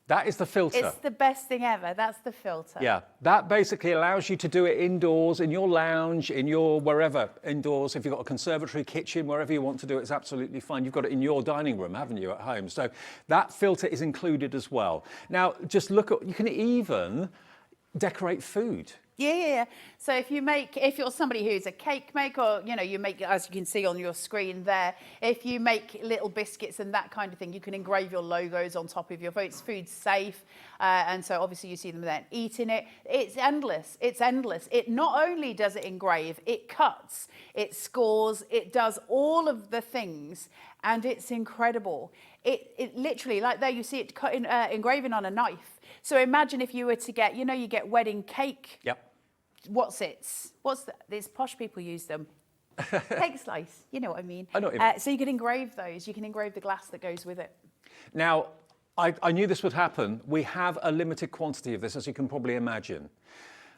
That is the filter. It's the best thing ever. That's the filter. Yeah, that basically allows you to do it indoors, in your lounge, in your wherever, indoors. If you've got a conservatory, kitchen, wherever you want to do it, it's absolutely fine. You've got it in your dining room, haven't you, at home? So that filter is included as well. Now, just look at, you can even decorate food. Yeah. So if you're somebody who's a cake maker, or, you know, you make, as you can see on your screen there, if you make little biscuits and that kind of thing, you can engrave your logos on top of your food. It's food safe. And so obviously you see them then eating it. It's endless. It's endless. It not only does it engrave, it cuts, it scores, it does all of the things, and it's incredible. It literally, like there, you see it engraving on a knife. So imagine if you were to get, you know, you get wedding cake. Yep. These posh people use them. Cake slice, you know what I mean. I know what you mean. So you can engrave those. You can engrave the glass that goes with it. Now, I knew this would happen. We have a limited quantity of this, as you can probably imagine.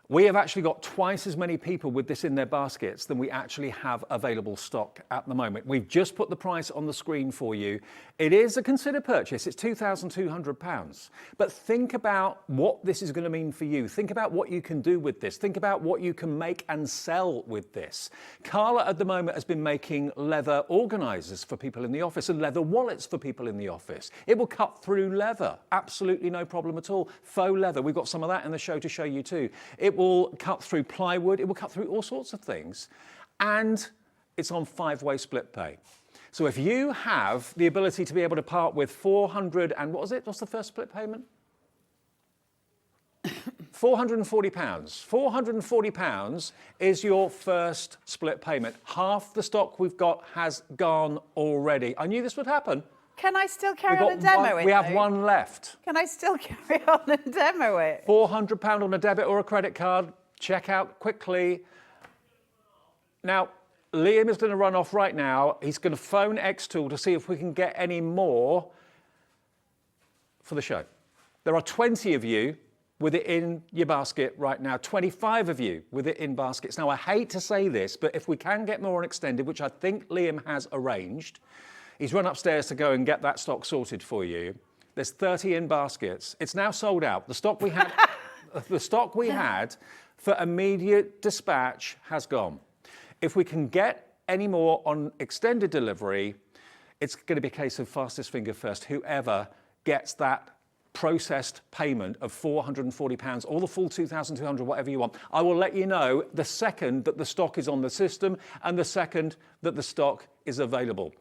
We have actually got twice as many people with this in their baskets than we actually have available stock at the moment. We've just put the price on the screen for you. It is a considered purchase. It's £2,200. But think about what this is going to mean for you. Think about what you can do with this. Think about what you can make and sell with this. Carla at the moment has been making leather organisers for people in the office and leather wallets for people in the office. It will cut through leather. Absolutely no problem at all. Faux leather. We've got some of that in the show to show you too. It will cut through plywood, it will cut through all sorts of things, and it's on 5-way split pay. So if you have the ability to be able to part with 400 and what was it? What's the first split payment? £440. £440 is your first split payment. Half the stock we've got has gone already. I knew this would happen. Can I still carry on and demo it? We have one left. Can I still carry on and demo it? £400 on a debit or a credit card. Check out quickly. Now, Liam is going to run off right now. He's going to phone Xtool to see if we can get any more for the show. There are 20 of you with it in your basket right now, 25 of you with it in baskets. Now, I hate to say this, but if we can get more on extended, which I think Liam has arranged, he's run upstairs to go and get that stock sorted for you. There's 30 in baskets. It's now sold out. The stock we had, the stock we had for immediate dispatch has gone. If we can get any more on extended delivery, it's going to be a case of fastest finger first. Whoever gets that processed payment of £440 or the full £2,200, whatever you want, I will let you know the second that the stock is on the system and the second that the stock is available.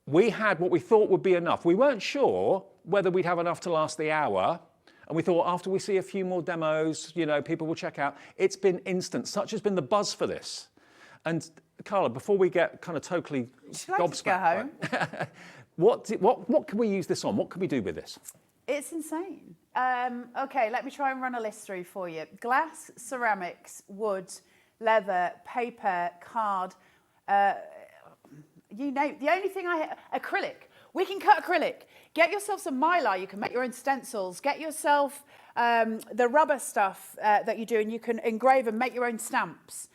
We had what we thought would be enough. We weren't sure whether we'd have enough to last the hour. And we thought after we see a few more demos, you know, people will check out. It's been instant. Such has been the buzz for this. And Carla, before we get kind of totally gobsmacked, what can we use this on? What can we do with this? It's insane. Okay, let me try and run a list through for you. Glass, ceramics, wood, leather, paper, card, you know, the only thing acrylic. We can cut acrylic. Get yourself some mylar. You can make your own stencils. Get yourself the rubber stuff that you do, and you can engrave and make your own stamps.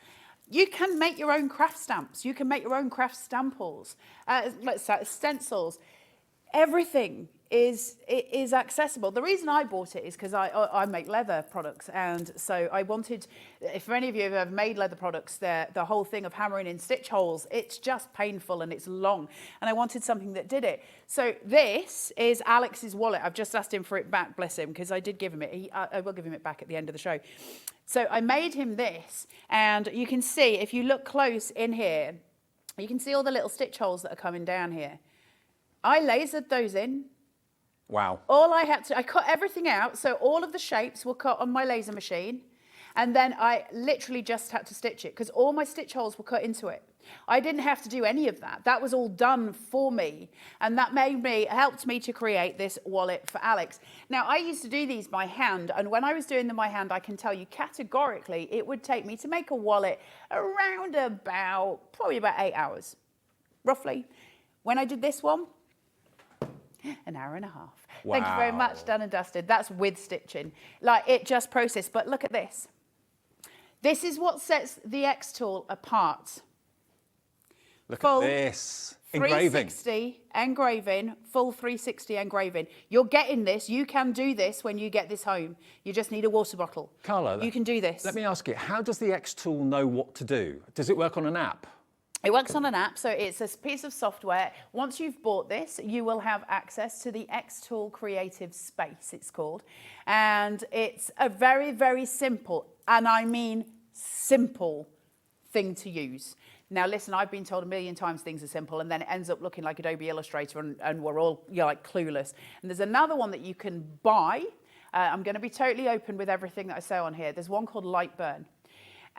You can make your own craft stamps. You can make your own craft stamples, stencils. Everything is accessible. The reason I bought it is because I make leather products, and so I wanted, if any of you have made leather products, the whole thing of hammering in stitch holes, it's just painful and it's long, and I wanted something that did it. So this is Alex's wallet. I've just asked him for it back, bless him, because I did give him it. I will give him it back at the end of the show. So I made him this, and you can see, if you look close in here, you can see all the little stitch holes that are coming down here. I lasered those in. Wow. All I had to, I cut everything out, so all of the shapes were cut on my laser machine, and then I literally just had to stitch it, because all my stitch holes were cut into it. I didn't have to do any of that. That was all done for me, and that helped me to create this wallet for Alex. Now, I used to do these by hand, and when I was doing them by hand, I can tell you categorically, it would take me to make a wallet around probably about 8 hours, roughly. When I did this one, an hour and a half. Wow. Thank you very much, done and dusted. That's with stitching. Like, it just processed. But look at this. This is what sets the Xtool apart. Look at this. Engraving. 360 engraving, full 360 engraving. You're getting this. You can do this when you get this home. You just need a water bottle. Carla, you can do this. Let me ask you, how does the Xtool know what to do? Does it work on an app? It works on an app, so it's a piece of software. Once you've bought this, you will have access to the Xtool Creative Space, it's called. And it's a very, very simple, and I mean simple, thing to use. Now, listen, I've been told a million times things are simple, and then it ends up looking like Adobe Illustrator, and we're all, like clueless. And there's another one that you can buy. I'm going to be totally open with everything that I say on here. There's one called Lightburn.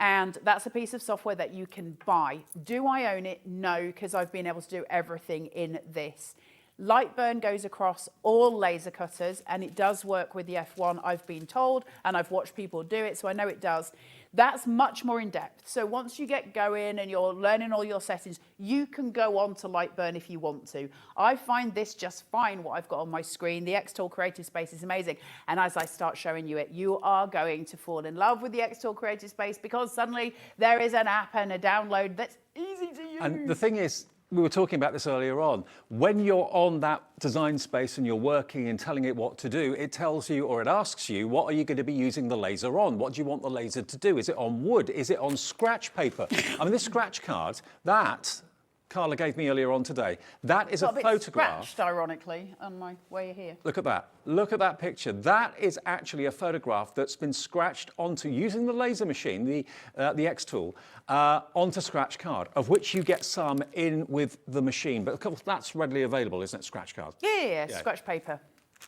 And that's a piece of software that you can buy. Do I own it? No, because I've been able to do everything in this. Lightburn goes across all laser cutters, and it does work with the F1, I've been told, and I've watched people do it, so I know it does. That's much more in depth. So once you get going and you're learning all your settings, you can go on to Lightburn if you want to. I find this just fine, what I've got on my screen. The Xtool Creative Space is amazing. And as I start showing you it, you are going to fall in love with the Xtool Creative Space, because suddenly there is an app and a download that's easy to use. And the thing is, we were talking about this earlier on. When you're on that design space and you're working and telling it what to do, it tells you, or it asks you, what are you going to be using the laser on? What do you want the laser to do? Is it on wood? Is it on scratch paper? I mean, this scratch card, that Carla gave me earlier on today, that is a photograph. Scratched, ironically, on my way here. Look at that. Look at that picture. That is actually a photograph that's been scratched onto, using the laser machine, the Xtool, onto scratch card, of which you get some in with the machine. But of course, that's readily available, isn't it, scratch card? Yeah, scratch paper.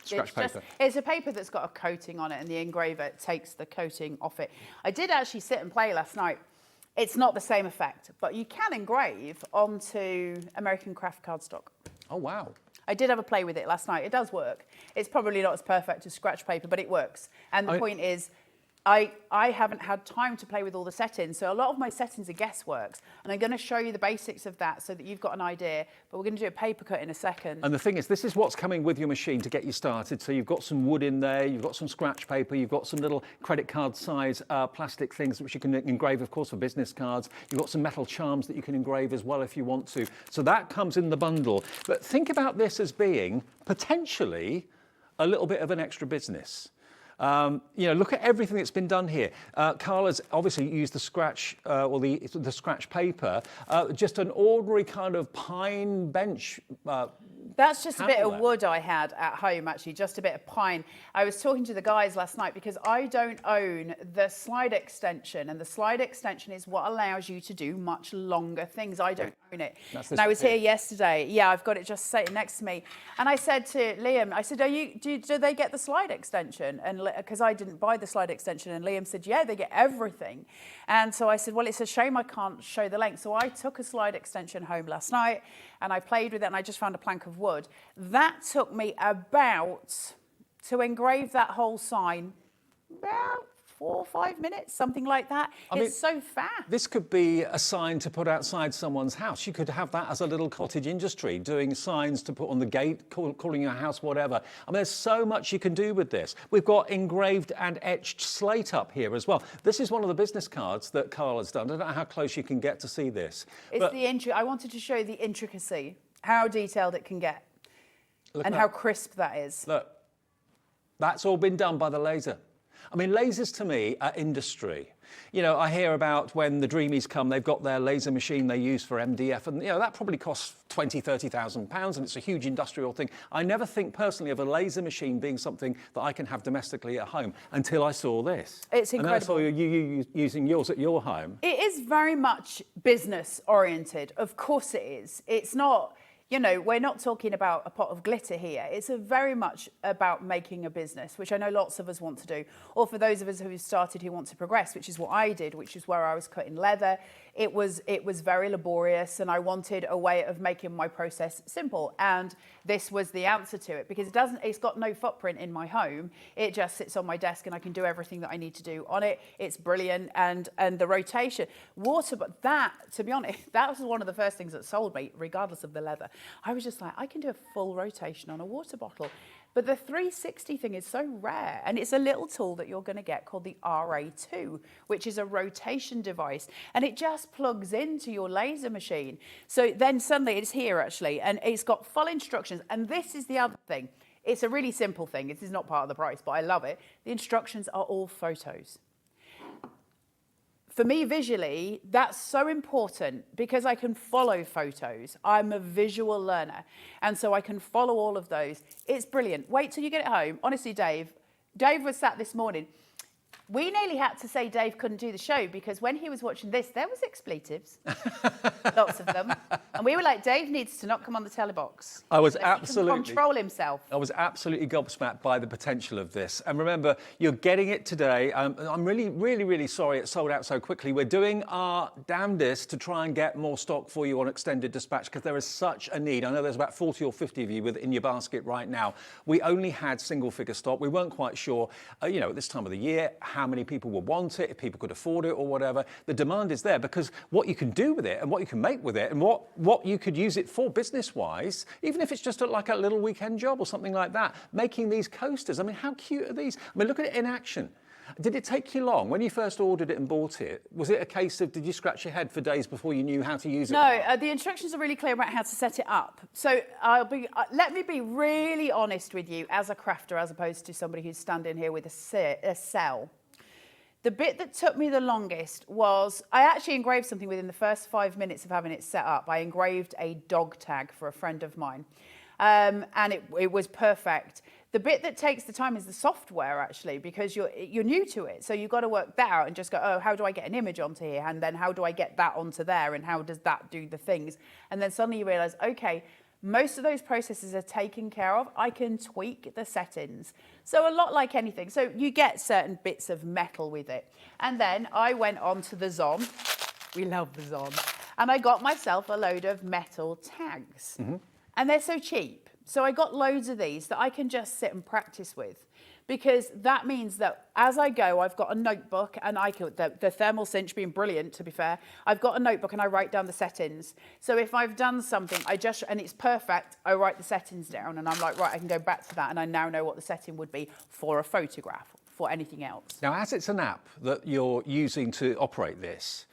Scratch paper. It's a paper that's got a coating on it, and the engraver takes the coating off it. I did actually sit and play last night. It's not the same effect, but you can engrave onto American craft cardstock. Oh, wow. I did have a play with it last night. It does work. It's probably not as perfect as scratch paper, but it works. And the point is, I haven't had time to play with all the settings, so a lot of my settings are guessworks, and I'm going to show you the basics of that so that you've got an idea, but we're going to do a paper cut in a second. And the thing is, this is what's coming with your machine to get you started. So you've got some wood in there, you've got some scratch paper, you've got some little credit card size plastic things which you can engrave, of course, for business cards. You've got some metal charms that you can engrave as well if you want to. So that comes in the bundle. But think about this as being potentially a little bit of an extra business. You know, look at everything that's been done here. Carla's obviously used the scratch or the scratch paper, just an ordinary kind of pine bench. That's just a bit of wood I had at home, actually, just a bit of pine. I was talking to the guys last night because I don't own the slide extension, and the slide extension is what allows you to do much longer things. I don't own it. And I was here yesterday. Yeah, I've got it just sitting next to me. And I said to Liam, I said, do they get the slide extension? And because I didn't buy the slide extension, and Liam said, yeah, they get everything. And so I said, well, it's a shame I can't show the length. So I took a slide extension home last night, and I played with it, and I just found a plank of wood. That took me about, to engrave that whole sign, about 4 or 5 minutes, something like that. It's so fast. This could be a sign to put outside someone's house. You could have that as a little cottage industry, doing signs to put on the gate, calling your house whatever. I mean, there's so much you can do with this. We've got engraved and etched slate up here as well. This is one of the business cards that Carla's done. I don't know how close you can get to see this. I wanted to show you the intricacy, how detailed it can get, and how crisp that is. Look, that's all been done by the laser. I mean, lasers to me are industry. You know, I hear about when the Dreamies come, they've got their laser machine they use for MDF, and, you know, that probably costs £20,000, £30,000, and it's a huge industrial thing. I never think personally of a laser machine being something that I can have domestically at home until I saw this. It's incredible. And then I saw you using yours at your home. It is very much business oriented. Of course it is. It's not... You know, we're not talking about a pot of glitter here. It's very much about making a business, which I know lots of us want to do. Or for those of us who've started who want to progress, which is what I did, which is where I was cutting leather. It was very laborious, and I wanted a way of making my process simple. And this was the answer to it, because it's got no footprint in my home. It just sits on my desk, and I can do everything that I need to do on it. It's brilliant, and the rotation, but that, to be honest, that was one of the first things that sold me, regardless of the leather. I was just like, I can do a full rotation on a water bottle. But the 360 thing is so rare, and it's a little tool that you're going to get called the RA2, which is a rotation device, and it just plugs into your laser machine. So then suddenly it's here, actually, and it's got full instructions. And this is the other thing. It's a really simple thing. This is not part of the price, but I love it. The instructions are all photos. for me, visually, that's so important because I can follow photos. I'm a visual learner. And so I can follow all of those. It's brilliant. Wait till you get it home. Honestly, Dave was sat this morning. We nearly had to say Dave couldn't do the show because when he was watching this, there was expletives, lots of them. And we were like, Dave needs to not come on the telebox. I was so absolutely... he can control himself. I was absolutely gobsmacked by the potential of this. And remember, you're getting it today. I'm really, really, really sorry it sold out so quickly. We're doing our damnedest to try and get more stock for you on extended dispatch because there is such a need. I know there's about 40 or 50 of you in your basket right now. We only had single figure stock. We weren't quite sure, you know, at this time of the year, how many people would want it, if people could afford it or whatever. The demand is there because what you can do with it and what you can make with it and what you could use it for business-wise, even if it's just like a little weekend job or something like that, making these coasters. I mean, how cute are these? I mean, look at it in action. Did it take you long? When you first ordered it and bought it, was it a case of, did you scratch your head for days before you knew how to use it? No, the instructions are really clear about how to set it up. So let me be really honest with you as a crafter, as opposed to somebody who's standing here with a cell. The bit that took me the longest was, I actually engraved something within the first 5 minutes of having it set up. I engraved a dog tag for a friend of mine, and it was perfect. The bit that takes the time is the software, actually, because you're new to it. So you've got to work that out and just go, oh, how do I get an image onto here? And then how do I get that onto there? And how does that do the things? And then suddenly you realize, okay, most of those processes are taken care of. I can tweak the settings. So a lot like anything. So you get certain bits of metal with it. And then I went on to the Zon. We love the Zon. And I got myself a load of metal tags. Mm-hmm. And they're so cheap. So I got loads of these that I can just sit and practice with. Because that means that as I go, I've got a notebook and the thermal cinch being brilliant, to be fair, I've got a notebook and I write down the settings. So if I've done something, and it's perfect, I write the settings down and I'm like, right, I can go back to that and I now know what the setting would be for a photograph, for anything else. Now, as it's an app that you're using to operate this,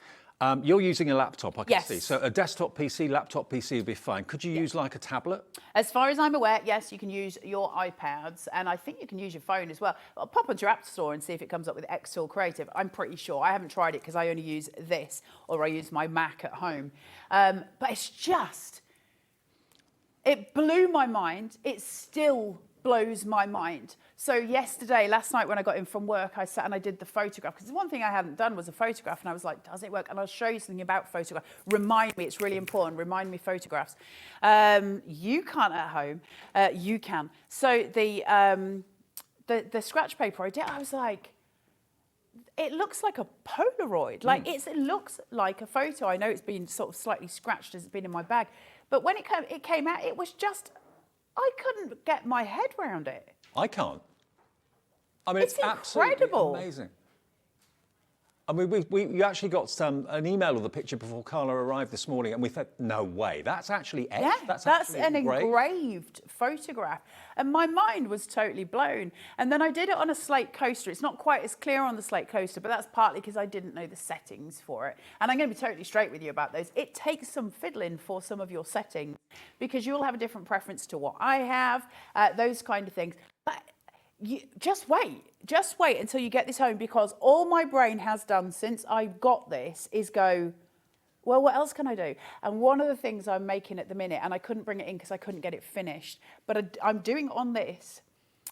you're using a laptop, I can see. So a desktop PC, laptop PC would be fine. Could you use like a tablet? As far as I'm aware, yes, you can use your iPads, and I think you can use your phone as well. I'll pop onto your App Store and see if it comes up with Xtool Creative. I'm pretty sure. I haven't tried it because I only use this, or I use my Mac at home. But it's just, it blew my mind. It still blows my mind. So last night when I got in from work, I sat and I did the photograph, because the one thing I hadn't done was a photograph, and I was like, does it work? And I'll show you something about photograph. Remind me, it's really important, remind me photographs. You can't at home, you can. So the scratch paper I did, I was like, it looks like a Polaroid. Like it looks like a photo. I know it's been sort of slightly scratched as it's been in my bag, but when it came out, it was just, I couldn't get my head around it. I can't. I mean, it's incredible. Absolutely amazing. I mean, we actually got an email of the picture before Carla arrived this morning, and we thought, no way, that's actually etched? Yeah, that's an engraved photograph. And my mind was totally blown. And then I did it on a slate coaster. It's not quite as clear on the slate coaster, but that's partly because I didn't know the settings for it. And I'm going to be totally straight with you about those. It takes some fiddling for some of your settings, because you'll have a different preference to what I have, those kind of things. But just wait until you get this home, because all my brain has done since I got this is go, well, what else can I do? And one of the things I'm making at the minute, and I couldn't bring it in because I couldn't get it finished, but I'm doing on this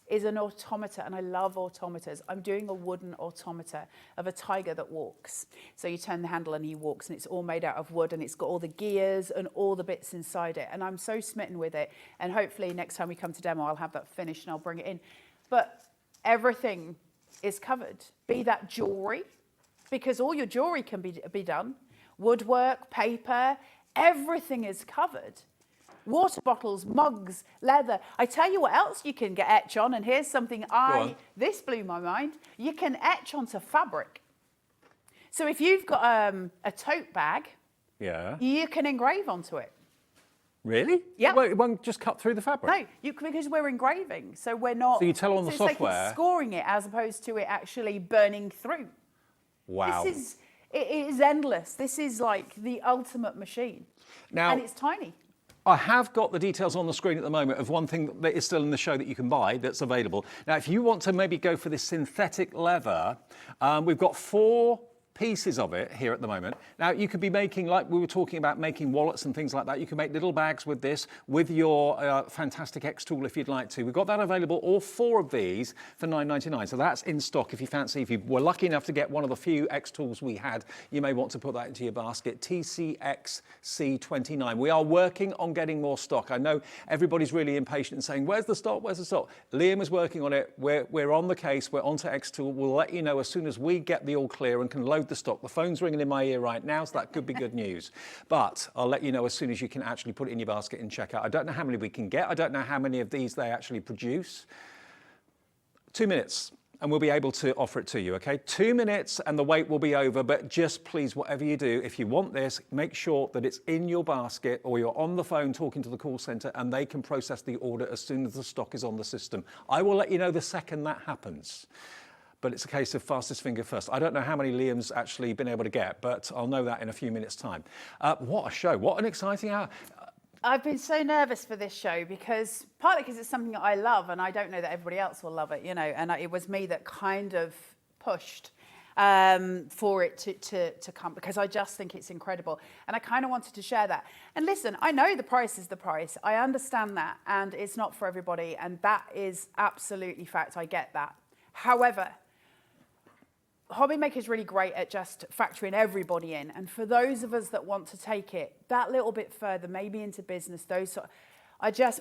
is an automata, and I love automatas. I'm doing a wooden automata of a tiger that walks. So you turn the handle and he walks, and it's all made out of wood, and it's got all the gears and all the bits inside it. And I'm so smitten with it. And hopefully next time we come to demo, I'll have that finished and I'll bring it in. But everything is covered, be that jewelry, because all your jewelry can be done. Woodwork, paper, everything is covered. Water bottles, mugs, leather. I tell you what else you can get etch on, and here's something this blew my mind. You can etch onto fabric. So if you've got a tote bag, you can engrave onto it. Really? Yeah. Well, it won't just cut through the fabric? No, because we're engraving, so we're not... So you tell on the software... It's like it's scoring it as opposed to it actually burning through. Wow. It is endless. This is like the ultimate machine. Now, and it's tiny. I have got the details on the screen at the moment of one thing that is still in the show that you can buy that's available. Now, if you want to maybe go for this synthetic leather, we've got 4 pieces of it here at the moment. Now, you could be making, like we were talking about, making wallets and things like that. You can make little bags with this, with your fantastic Xtool if you'd like to. We've got that available, all 4 of these for $9.99. So that's in stock if you fancy. If you were lucky enough to get one of the few Xtools we had, you may want to put that into your basket. TCXC29. We are working on getting more stock. I know everybody's really impatient and saying, where's the stock, where's the stock? Liam is working on it. We're on the case, we're onto Xtool. We'll let you know as soon as we get the all clear and can load the stock. The phone's ringing in my ear right now, so that could be good news. But I'll let you know as soon as you can actually put it in your basket and check out. I don't know how many we can get. I don't know how many of these they actually produce. 2 minutes. And we'll be able to offer it to you, okay? 2 minutes and the wait will be over, but just please, whatever you do, if you want this, make sure that it's in your basket or you're on the phone talking to the call center and they can process the order as soon as the stock is on the system. I will let you know the second that happens. But it's a case of fastest finger first. I don't know how many Liam's actually been able to get, but I'll know that in a few minutes' time. What a show, what an exciting hour. I've been so nervous for this show because partly because it's something that I love and I don't know that everybody else will love it, you know, and it was me that kind of pushed for it to come because I just think it's incredible and I kind of wanted to share that. And listen, I know the price is the price. I understand that and it's not for everybody and that is absolutely fact. I get that. However, HobbyMaker is really great at just factoring everybody in. And for those of us that want to take it that little bit further, maybe into business,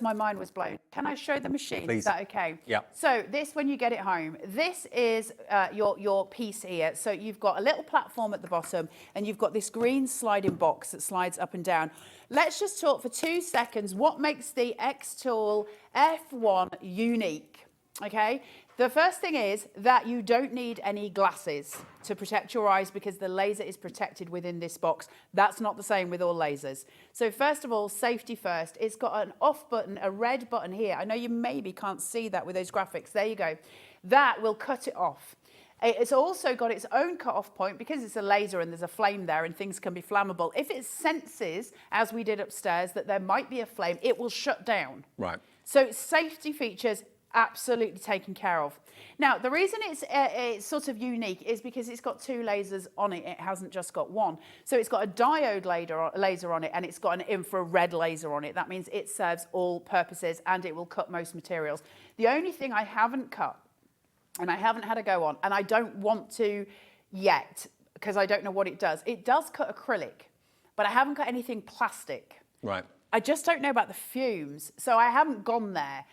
my mind was blown. Can I show the machine? Please. Is that okay? Yeah. So this, when you get it home, this is your piece here. So you've got a little platform at the bottom and you've got this green sliding box that slides up and down. Let's just talk for 2 seconds what makes the Xtool F1 unique, okay? The first thing is that you don't need any glasses to protect your eyes because the laser is protected within this box. That's not the same with all lasers. So first of all, safety first. It's got an off button, a red button here. I know you maybe can't see that with those graphics. There you go. That will cut it off. It's also got its own cut-off point because it's a laser and there's a flame there and things can be flammable. If it senses, as we did upstairs, that there might be a flame, it will shut down. Right. So safety features absolutely taken care of. Now, the reason it's sort of unique is because it's got 2 lasers on it. It hasn't just got one. So it's got a diode laser on it and it's got an infrared laser on it. That means it serves all purposes and it will cut most materials. The only thing I haven't cut and I haven't had a go on, and I don't want to yet because I don't know what it does cut acrylic, but I haven't got anything plastic. Right. I just don't know about the fumes, so I haven't gone there.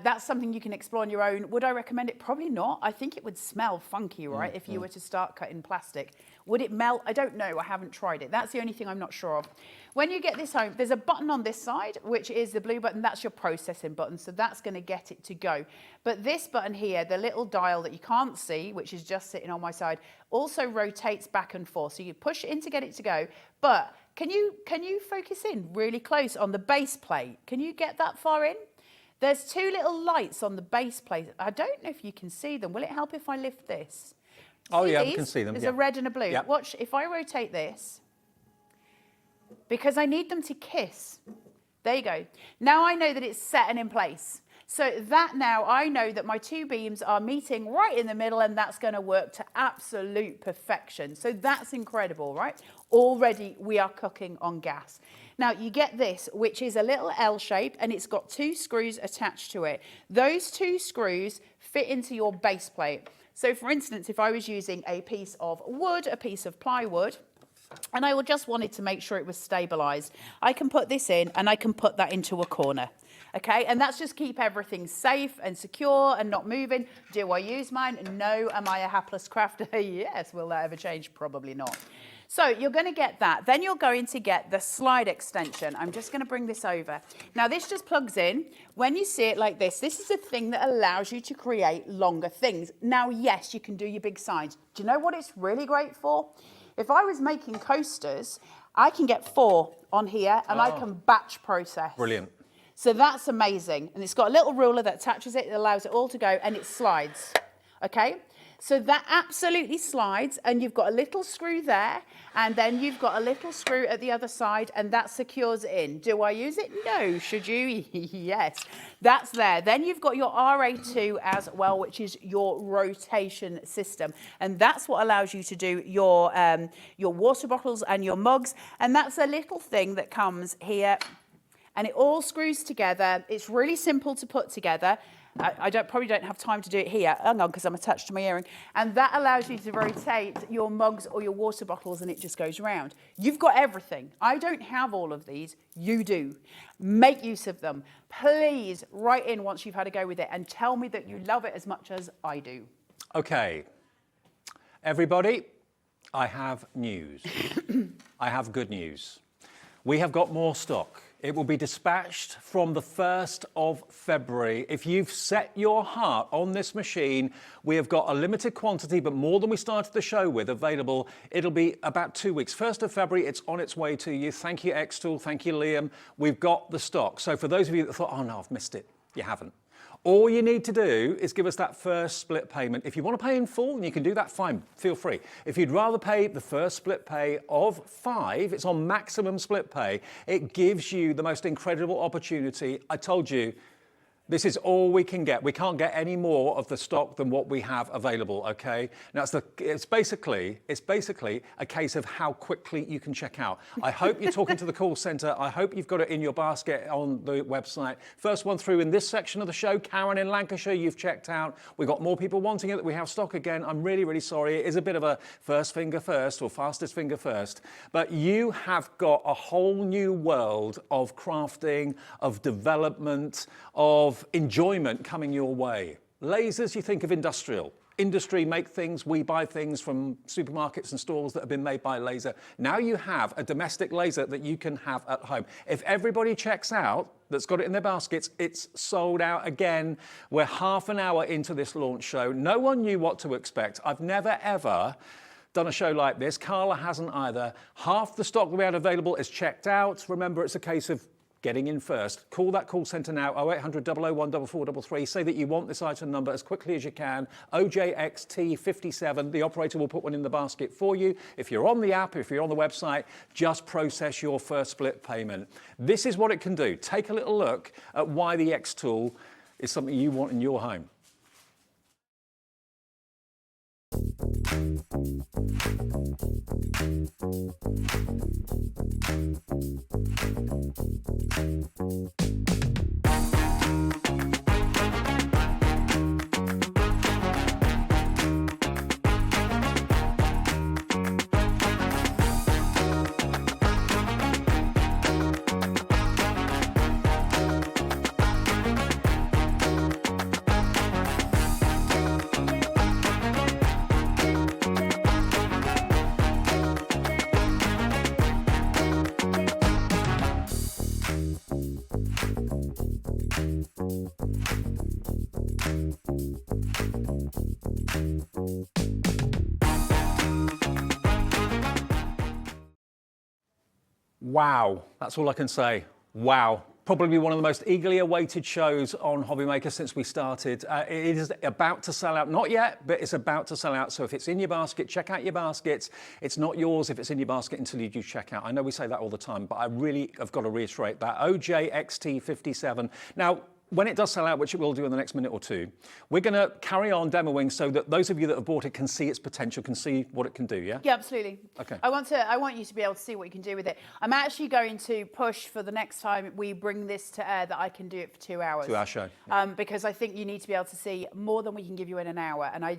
That's something you can explore on your own. Would I recommend it? Probably not. I think it would smell funky, right, if you were to start cutting plastic. Would it melt? I don't know. I haven't tried it. That's the only thing I'm not sure of. When you get this home, there's a button on this side, which is the blue button. That's your processing button, so that's going to get it to go. But this button here, the little dial that you can't see, which is just sitting on my side, also rotates back and forth. So you push it in to get it to go, but can you focus in really close on the base plate? Can you get that far in? There's 2 little lights on the base plate. I don't know if you can see them. Will it help if I lift this? Oh, yeah, these? we can see them. There's yeah. a red and a blue. Yeah. Watch, if I rotate this, because I need them to kiss. There you go. Now I know that it's set and in place. So that now I know that my 2 beams are meeting right in the middle and that's going to work to absolute perfection. So that's incredible, right? Already we are cooking on gas. Now you get this, which is a little L shape and it's got 2 screws attached to it. Those 2 screws fit into your base plate. So for instance, if I was using a piece of wood, a piece of plywood, and I just wanted to make sure it was stabilized, I can put this in and I can put that into a corner. Okay, and that's just keep everything safe and secure and not moving. Do I use mine? No. Am I a hapless crafter? Yes. Will that ever change? Probably not. So you're going to get that. Then you're going to get the slide extension. I'm just going to bring this over. Now this just plugs in. When you see it like this is a thing that allows you to create longer things. Now, yes, you can do your big signs. Do you know what it's really great for? If I was making coasters, I can get 4 on here and I can batch process. Brilliant. So that's amazing. And it's got a little ruler that attaches it, it allows it all to go, and it slides. Okay? So that absolutely slides, and you've got a little screw there, and then you've got a little screw at the other side, and that secures it in. Do I use it? No. Should you? Yes. That's there. Then you've got your RA2 as well, which is your rotation system, and that's what allows you to do your water bottles and your mugs, and that's a little thing that comes here, and it all screws together. It's really simple to put together. I probably don't have time to do it here. Hang on, because I'm attached to my earring. And that allows you to rotate your mugs or your water bottles, and it just goes round. You've got everything. I don't have all of these. You do. Make use of them. Please write in once you've had a go with it and tell me that you love it as much as I do. Okay. Everybody, I have news. I have good news. We have got more stock. It will be dispatched from the 1st of February. If you've set your heart on this machine, we have got a limited quantity, but more than we started the show with, available. It'll be about 2 weeks. 1st of February, it's on its way to you. Thank you, Xtool. Thank you, Liam. We've got the stock. So for those of you that thought, oh no, I've missed it, you haven't. All you need to do is give us that first split payment. If you want to pay in full, and you can do that, fine, feel free. If you'd rather pay the first split pay of 5, it's on maximum split pay, it gives you the most incredible opportunity. I told you, this is all we can get. We can't get any more of the stock than what we have available, okay? Now, it's basically a case of how quickly you can check out. I hope you're talking to the call center. I hope you've got it in your basket on the website. First one through in this section of the show, Karen in Lancashire, you've checked out. We've got more people wanting it, that we have stock again. I'm really, really sorry. It is a bit of a first finger first, or fastest finger first. But you have got a whole new world of crafting, of development, of enjoyment coming your way. Lasers, you think of industrial. Industry make things, we buy things from supermarkets and stores that have been made by laser. Now you have a domestic laser that you can have at home. If everybody checks out that's got it in their baskets, it's sold out again. We're half an hour into this launch show. No one knew what to expect. I've never ever done a show like this. Carla hasn't either. Half the stock that we had available is checked out. Remember, it's a case of getting in first. Call that call centre now, 0800 001 4433. Say that you want this item number as quickly as you can. OJXT57. The operator will put one in the basket for you. If you're on the app, if you're on the website, just process your first split payment. This is what it can do. Take a little look at why the Xtool is something you want in your home. Wow, that's all I can say. Wow. Probably one of the most eagerly awaited shows on HobbyMaker since we started. It is about to sell out. Not yet, but it's about to sell out. So if it's in your basket, check out your baskets. It's not yours if it's in your basket until you do check out. I know we say that all the time, but I really have got to reiterate that. OJXT57. Now, when it does sell out, which it will do in the next minute or two, we're going to carry on demoing so that those of you that have bought it can see its potential, can see what it can do, yeah? Yeah, absolutely. Okay. I want you to be able to see what you can do with it. I'm actually going to push for the next time we bring this to air that I can do it for 2 hours. 2 hour show. Yeah. Because I think you need to be able to see more than we can give you in an hour. And I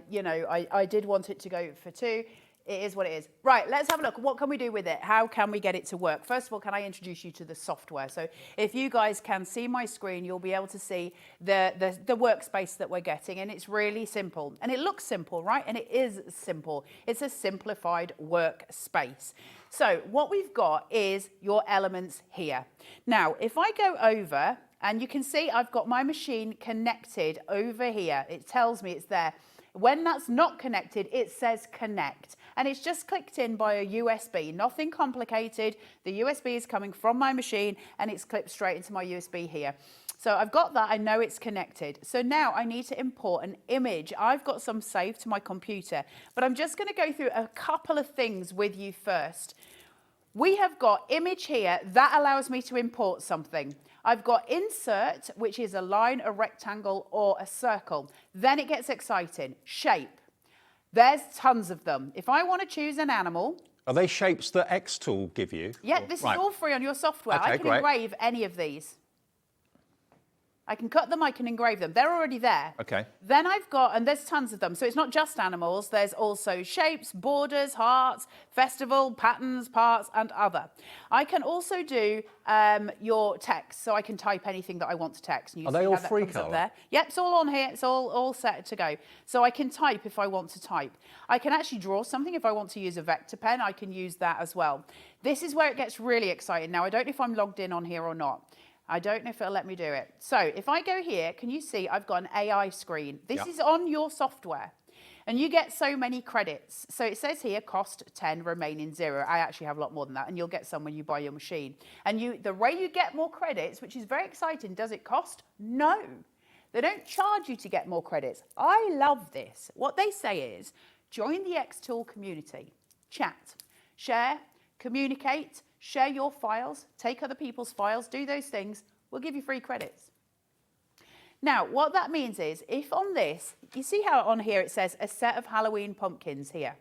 did want it to go for 2. It is what it is. Right, let's have a look. What can we do with it? How can we get it to work? First of all, can I introduce you to the software? So if you guys can see my screen, you'll be able to see the workspace that we're getting. And it's really simple. And it looks simple, right? And it is simple. It's a simplified workspace. So what we've got is your elements here. Now, if I go over, and you can see I've got my machine connected over here. It tells me it's there. When that's not connected, it says connect. And it's just clicked in by a USB, nothing complicated. The USB is coming from my machine and it's clipped straight into my USB here. So I've got that, I know it's connected. So now I need to import an image. I've got some saved to my computer, but I'm just gonna go through a couple of things with you first. We have got image here, that allows me to import something. I've got insert, which is a line, a rectangle, or a circle. Then it gets exciting, shape. There's tons of them. If I want to choose an animal. Are they shapes that Xtool give you? Yeah, this is all free on your software. Okay, I can great. engrave any of these. I can cut them, I can engrave them. They're already there. Okay. Then I've got, and there's tons of them. So it's not just animals. There's also shapes, borders, hearts, festival, patterns, parts, and other. I can also do your text. So I can type anything that I want to text. And you Are see they how all that free comes up colour? there. Yep, it's all on here. It's all set to go. So I can type if I want to type. I can actually draw something if I want to use a vector pen. I can use that as well. This is where it gets really exciting. Now, I don't know if I'm logged in on here or not. I don't know if it'll let me do it. So if I go here, can you see I've got an AI screen? This is on your software. And you get so many credits. So it says here, cost 10, remaining 0. I actually have a lot more than that, and you'll get some when you buy your machine. And the way you get more credits, which is very exciting, does it cost? No. They don't charge you to get more credits. I love this. What they say is, join the Xtool community, chat, share, communicate, share your files, take other people's files, do those things, we'll give you free credits. Now, what that means is, if on this, you see how on here it says a set of Halloween pumpkins here.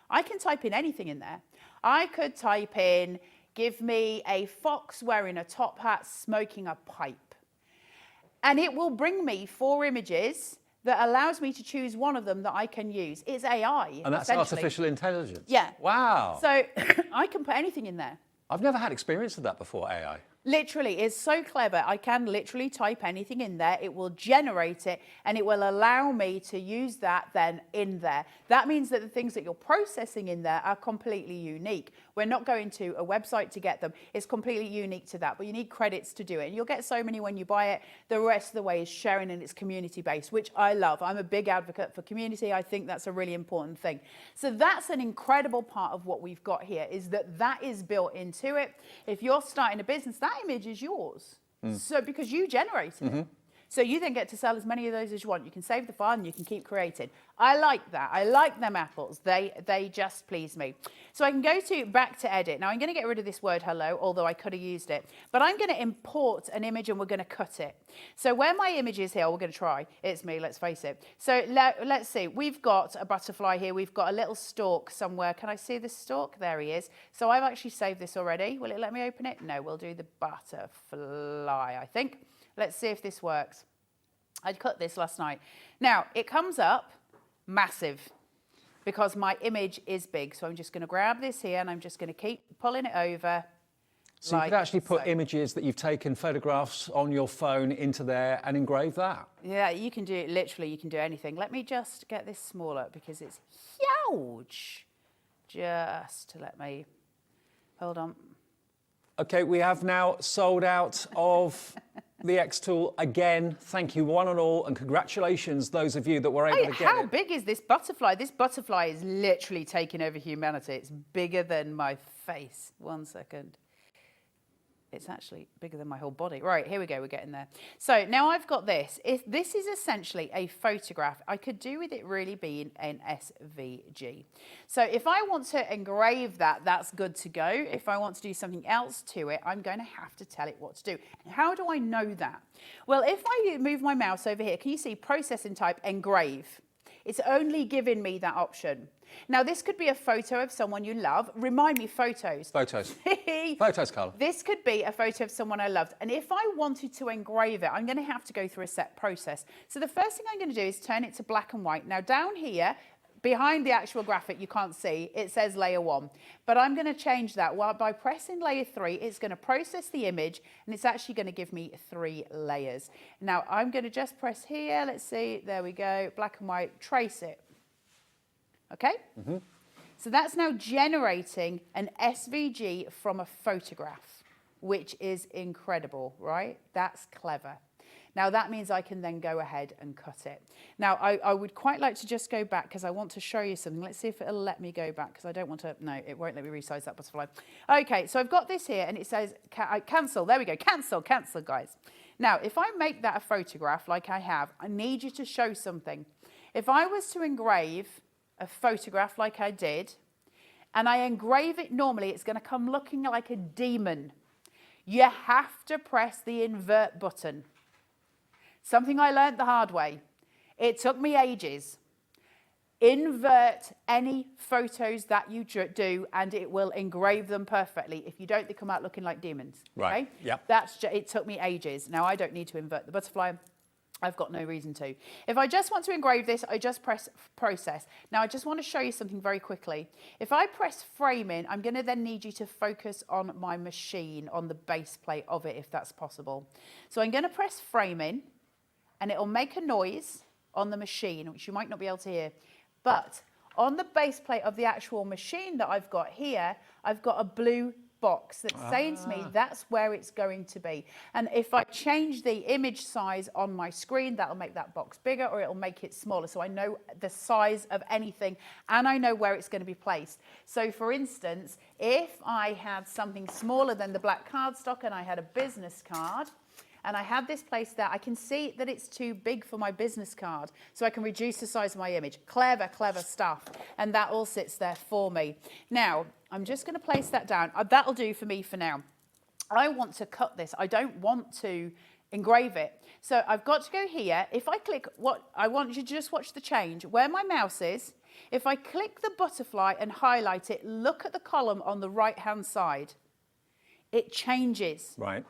I can type in anything in there. I could type in, give me a fox wearing a top hat smoking a pipe. And it will bring me 4 images that allows me to choose one of them that I can use. It's AI, And that's artificial intelligence? Yeah. Wow. So I can put anything in there. I've never had experience of that before, AI. Literally, it's so clever. I can literally type anything in there. It will generate it, and it will allow me to use that then in there. That means that the things that you're processing in there are completely unique. We're not going to a website to get them. It's completely unique to that, but you need credits to do it. And you'll get so many when you buy it. The rest of the way is sharing, and it's community-based, which I love. I'm a big advocate for community. I think that's a really important thing. So that's an incredible part of what we've got here, is that is built into it. If you're starting a business, that image is yours. So because you generated it. So you then get to sell as many of those as you want. You can save the file and you can keep creating. I like that. I like them apples. They just please me. So I can go back to edit. Now I'm going to get rid of this word hello, although I could have used it. But I'm going to import an image and we're going to cut it. So where my image is here, we're going to try. It's me, let's face it. So let's see. We've got a butterfly here. We've got a little stalk somewhere. Can I see the stalk? There he is. So I've actually saved this already. Will it let me open it? No, we'll do the butterfly, I think. Let's see if this works. I cut this last night. Now, it comes up massive because my image is big. So I'm just going to grab this here and I'm just going to keep pulling it over. So like you could actually put so. images that you've taken, photographs on your phone into there and engrave that. Yeah, you can do it. Literally, you can do anything. Let me just get this smaller because it's huge. Just to let me, hold on. Okay, we have now sold out of the Xtool again. Thank you one and all, and congratulations those of you that were able to get How it. big is this butterfly? This butterfly is literally taking over humanity. It's bigger than my face. 1 second. It's actually bigger than my whole body. Right, here we go, we're getting there. So now I've got this. If this is essentially a photograph, I could do with it really being an SVG. So if I want to engrave that, that's good to go. If I want to do something else to it, I'm going to have to tell it what to do. And how do I know that? Well, if I move my mouse over here, can you see processing type engrave? It's only giving me that option. Now, this could be a photo of someone you love. Remind me, photos. Photos. Photos, Carla. This could be a photo of someone I loved. And if I wanted to engrave it, I'm going to have to go through a set process. So the first thing I'm going to do is turn it to black and white. Now, down here, behind the actual graphic, you can't see, it says layer 1. But I'm going to change that. Well, by pressing layer 3, it's going to process the image, and it's actually going to give me 3 layers. Now, I'm going to just press here. Let's see. There we go. Black and white. Trace it. Okay? So that's now generating an SVG from a photograph, which is incredible, right? That's clever. Now, that means I can then go ahead and cut it. Now, I would quite like to just go back because I want to show you something. Let's see if it'll let me go back because I don't want to, no, it won't let me resize that butterfly. Okay, so I've got this here and it says cancel. There we go, cancel, guys. Now, if I make that a photograph like I have, I need you to show something. If I was to engrave a photograph like I did, and I engrave it normally, it's going to come looking like a demon. You have to press the invert button. Something I learned the hard way. It took me ages. Invert any photos that you do and it will engrave them perfectly. If you don't, they come out looking like demons. Right, okay? yep. It took me ages. Now, I don't need to invert the butterfly. I've got no reason to. If I just want to engrave this, I just press process. Now, I just want to show you something very quickly. If I press frame in, I'm going to then need you to focus on my machine, on the base plate of it, if that's possible. So I'm going to press frame in, and it'll make a noise on the machine, which you might not be able to hear. But on the base plate of the actual machine that I've got here, I've got a blue box that's saying to me that's where it's going to be. And if I change the image size on my screen, that'll make that box bigger or it'll make it smaller. So I know the size of anything and I know where it's going to be placed. So for instance, if I had something smaller than the black cardstock and I had a business card, and I had this placed there, I can see that it's too big for my business card, so I can reduce the size of my image. Clever, clever stuff. And that all sits there for me. Now, I'm just going to place that down. That'll do for me for now. I want to cut this. I don't want to engrave it. So I've got to go here. If I click, I want you to just watch the change. Where my mouse is, if I click the butterfly and highlight it, look at the column on the right-hand side. It changes. Right.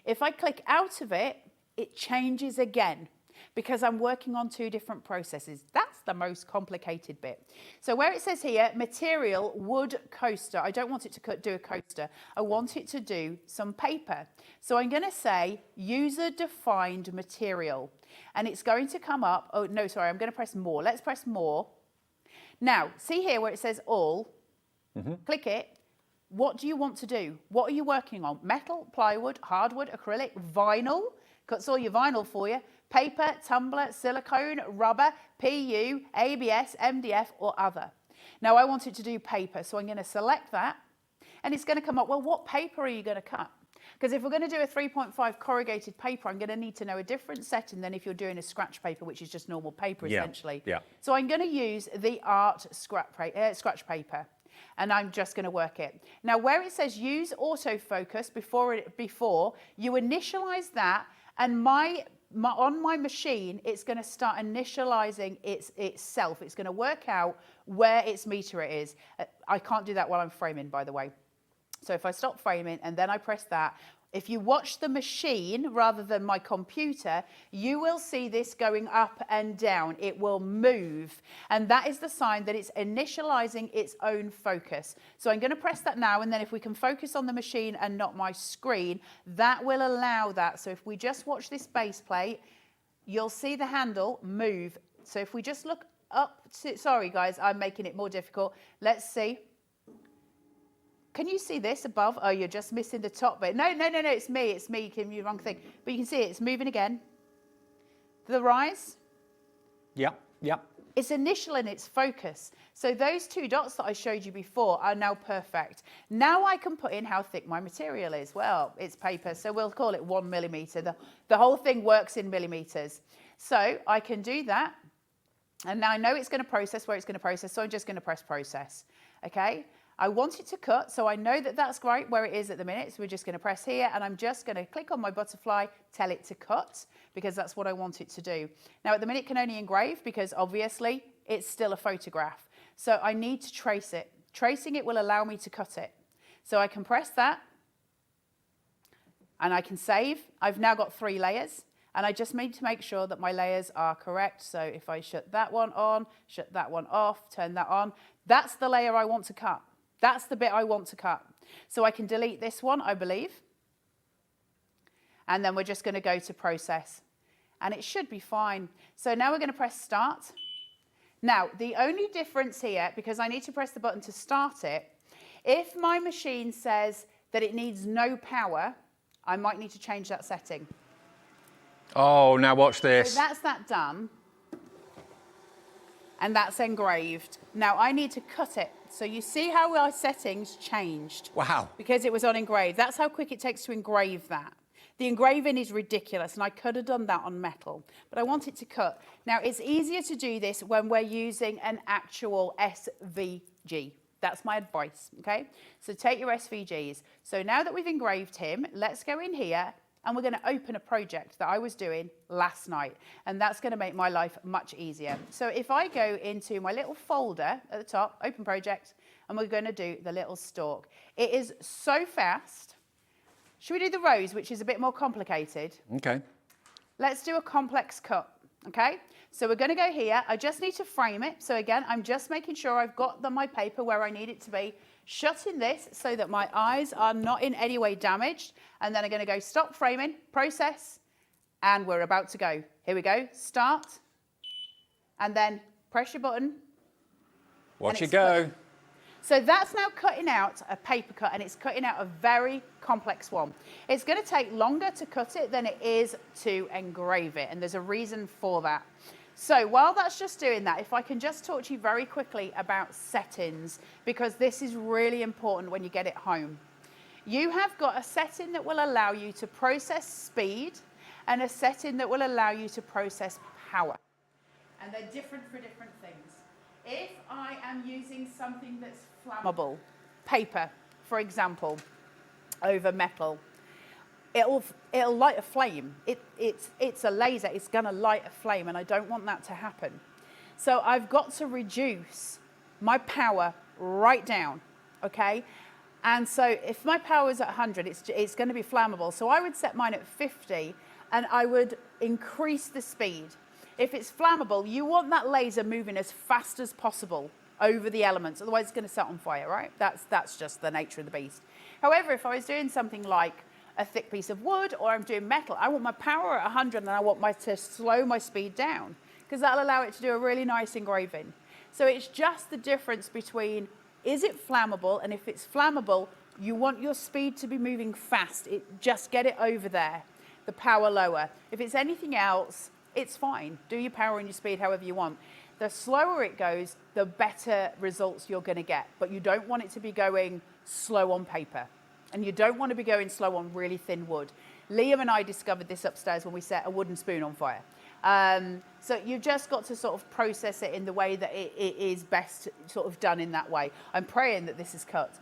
If I click out of it, it changes again because I'm working on two different processes. That's the most complicated bit. So where it says here, material, wood coaster, I don't want it to do a coaster. I want it to do some paper. So I'm going to say user-defined material. And it's going to come up, oh, no, sorry, I'm going to press more. Let's press more. Now, see here where it says all. Click it. What do you want to do? What are you working on? Metal, plywood, hardwood, acrylic, vinyl. Cuts all your vinyl for you. Paper, tumbler, silicone, rubber, PU, ABS, MDF, or other. Now I want it to do paper, so I'm going to select that. And it's going to come up, well, what paper are you going to cut? Because if we're going to do a 3.5 corrugated paper, I'm going to need to know a different setting than if you're doing a scratch paper, which is just normal paper, essentially. Yeah. So I'm going to use the art scratch paper. And I'm just going to work it. Now, where it says use autofocus before you initialize that, and on my machine, it's going to start initializing itself. It's going to work out where its meter it is. I can't do that while I'm framing, by the way. So if I stop framing and then I press that, if you watch the machine rather than my computer, you will see this going up and down. It will move. And that is the sign that it's initializing its own focus. So I'm going to press that now. And then if we can focus on the machine and not my screen, that will allow that. So if we just watch this base plate, you'll see the handle move. So if we just look up to, sorry guys, I'm making it more difficult. Let's see. Can you see this above? Oh, you're just missing the top bit. No, it's me. It's me. You wrong thing. But you can see it's moving again. The rise. Yeah. It's initial in its focus. So those two dots that I showed you before are now perfect. Now I can put in how thick my material is. Well, it's paper, so we'll call it 1 millimeter. The whole thing works in millimeters. So I can do that. And now I know it's going to process where it's going to process, so I'm just going to press process. Okay? I want it to cut, so I know that that's right where it is at the minute. So we're just going to press here, and I'm just going to click on my butterfly, tell it to cut, because that's what I want it to do. Now, at the minute, it can only engrave, because obviously it's still a photograph. So I need to trace it. Tracing it will allow me to cut it. So I can press that, and I can save. I've now got 3 layers, and I just need to make sure that my layers are correct. So if I shut that one on, shut that one off, turn that on, that's the layer I want to cut. That's the bit I want to cut. So I can delete this one, I believe. And then we're just going to go to process. And it should be fine. So now we're going to press start. Now, the only difference here, because I need to press the button to start it, if my machine says that it needs no power, I might need to change that setting. Oh, now watch this. So that's that done. And that's engraved. Now I need to cut it. So you see how our settings changed. Wow. Because it was on engraved. That's how quick it takes to engrave that. The engraving is ridiculous, and I could have done that on metal, but I want it to cut. Now, it's easier to do this when we're using an actual SVG. That's my advice, okay? So take your SVGs. So now that we've engraved him, let's go in here, and we're going to open a project that I was doing last night, and that's going to make my life much easier. So if I go into my little folder at the top, open project, and we're going to do the little stalk. It is so fast. Should we do the rose, which is a bit more complicated? Okay. Let's do a complex cut, okay? So we're going to go here. I just need to frame it. So again, I'm just making sure I've got my paper where I need it to be. Shutting this so that my eyes are not in any way damaged. And then I'm going to go stop framing, process, and we're about to go. Here we go. Start. And then press your button. Watch it go. So that's now cutting out a paper cut, and it's cutting out a very complex one. It's going to take longer to cut it than it is to engrave it, and there's a reason for that. So while that's just doing that, if I can just talk to you very quickly about settings, because this is really important when you get it home. You have got a setting that will allow you to process speed and a setting that will allow you to process power. And they're different for different things. If I am using something that's flammable, paper, for example, over metal, it'll light a flame. It's a laser, it's gonna light a flame, and I don't want that to happen. So I've got to reduce my power right down, okay? And so if my power is at 100, it's gonna be flammable. So I would set mine at 50, and I would increase the speed. If it's flammable, you want that laser moving as fast as possible over the elements, otherwise it's going to set on fire, right? That's just the nature of the beast. However, if I was doing something like a thick piece of wood, or I'm doing metal, I want my power at 100, and I want to slow my speed down, because that'll allow it to do a really nice engraving. So it's just the difference between, is it flammable? And if it's flammable, you want your speed to be moving fast. Just get it over there, the power lower. If it's anything else, it's fine. Do your power and your speed however you want. The slower it goes, the better results you're going to get. But you don't want it to be going slow on paper. And you don't want to be going slow on really thin wood. Liam and I discovered this upstairs when we set a wooden spoon on fire. So you've just got to sort of process it in the way that it is best sort of done in that way. I'm praying that this is cut.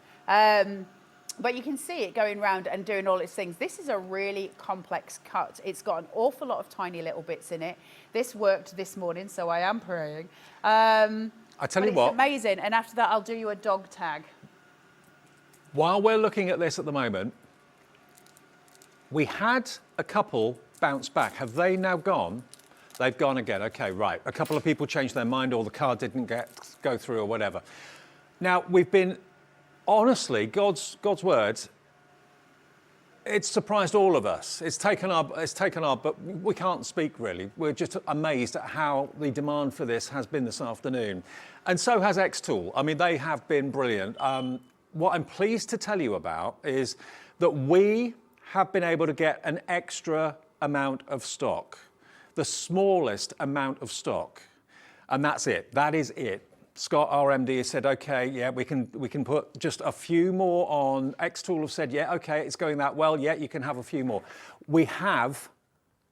But you can see it going round and doing all its things. This is a really complex cut. It's got an awful lot of tiny little bits in it. This worked this morning, so I am praying. I tell you what. It's amazing. And after that, I'll do you a dog tag. While we're looking at this at the moment, we had a couple bounce back. Have they now gone? They've gone again. Okay, right. A couple of people changed their mind, or the card didn't go through, or whatever. Now, we've been... Honestly, God's word, it's surprised all of us. It's taken our, but we can't speak really. We're just amazed at how the demand for this has been this afternoon. And so has Xtool. I mean, they have been brilliant. What I'm pleased to tell you about is that we have been able to get an extra amount of stock, the smallest amount of stock. And that's it. That is it. Scott, our MD, has said, okay, yeah, we can put just a few more on. Xtool have said, yeah, okay, it's going that well. Yeah, you can have a few more. We have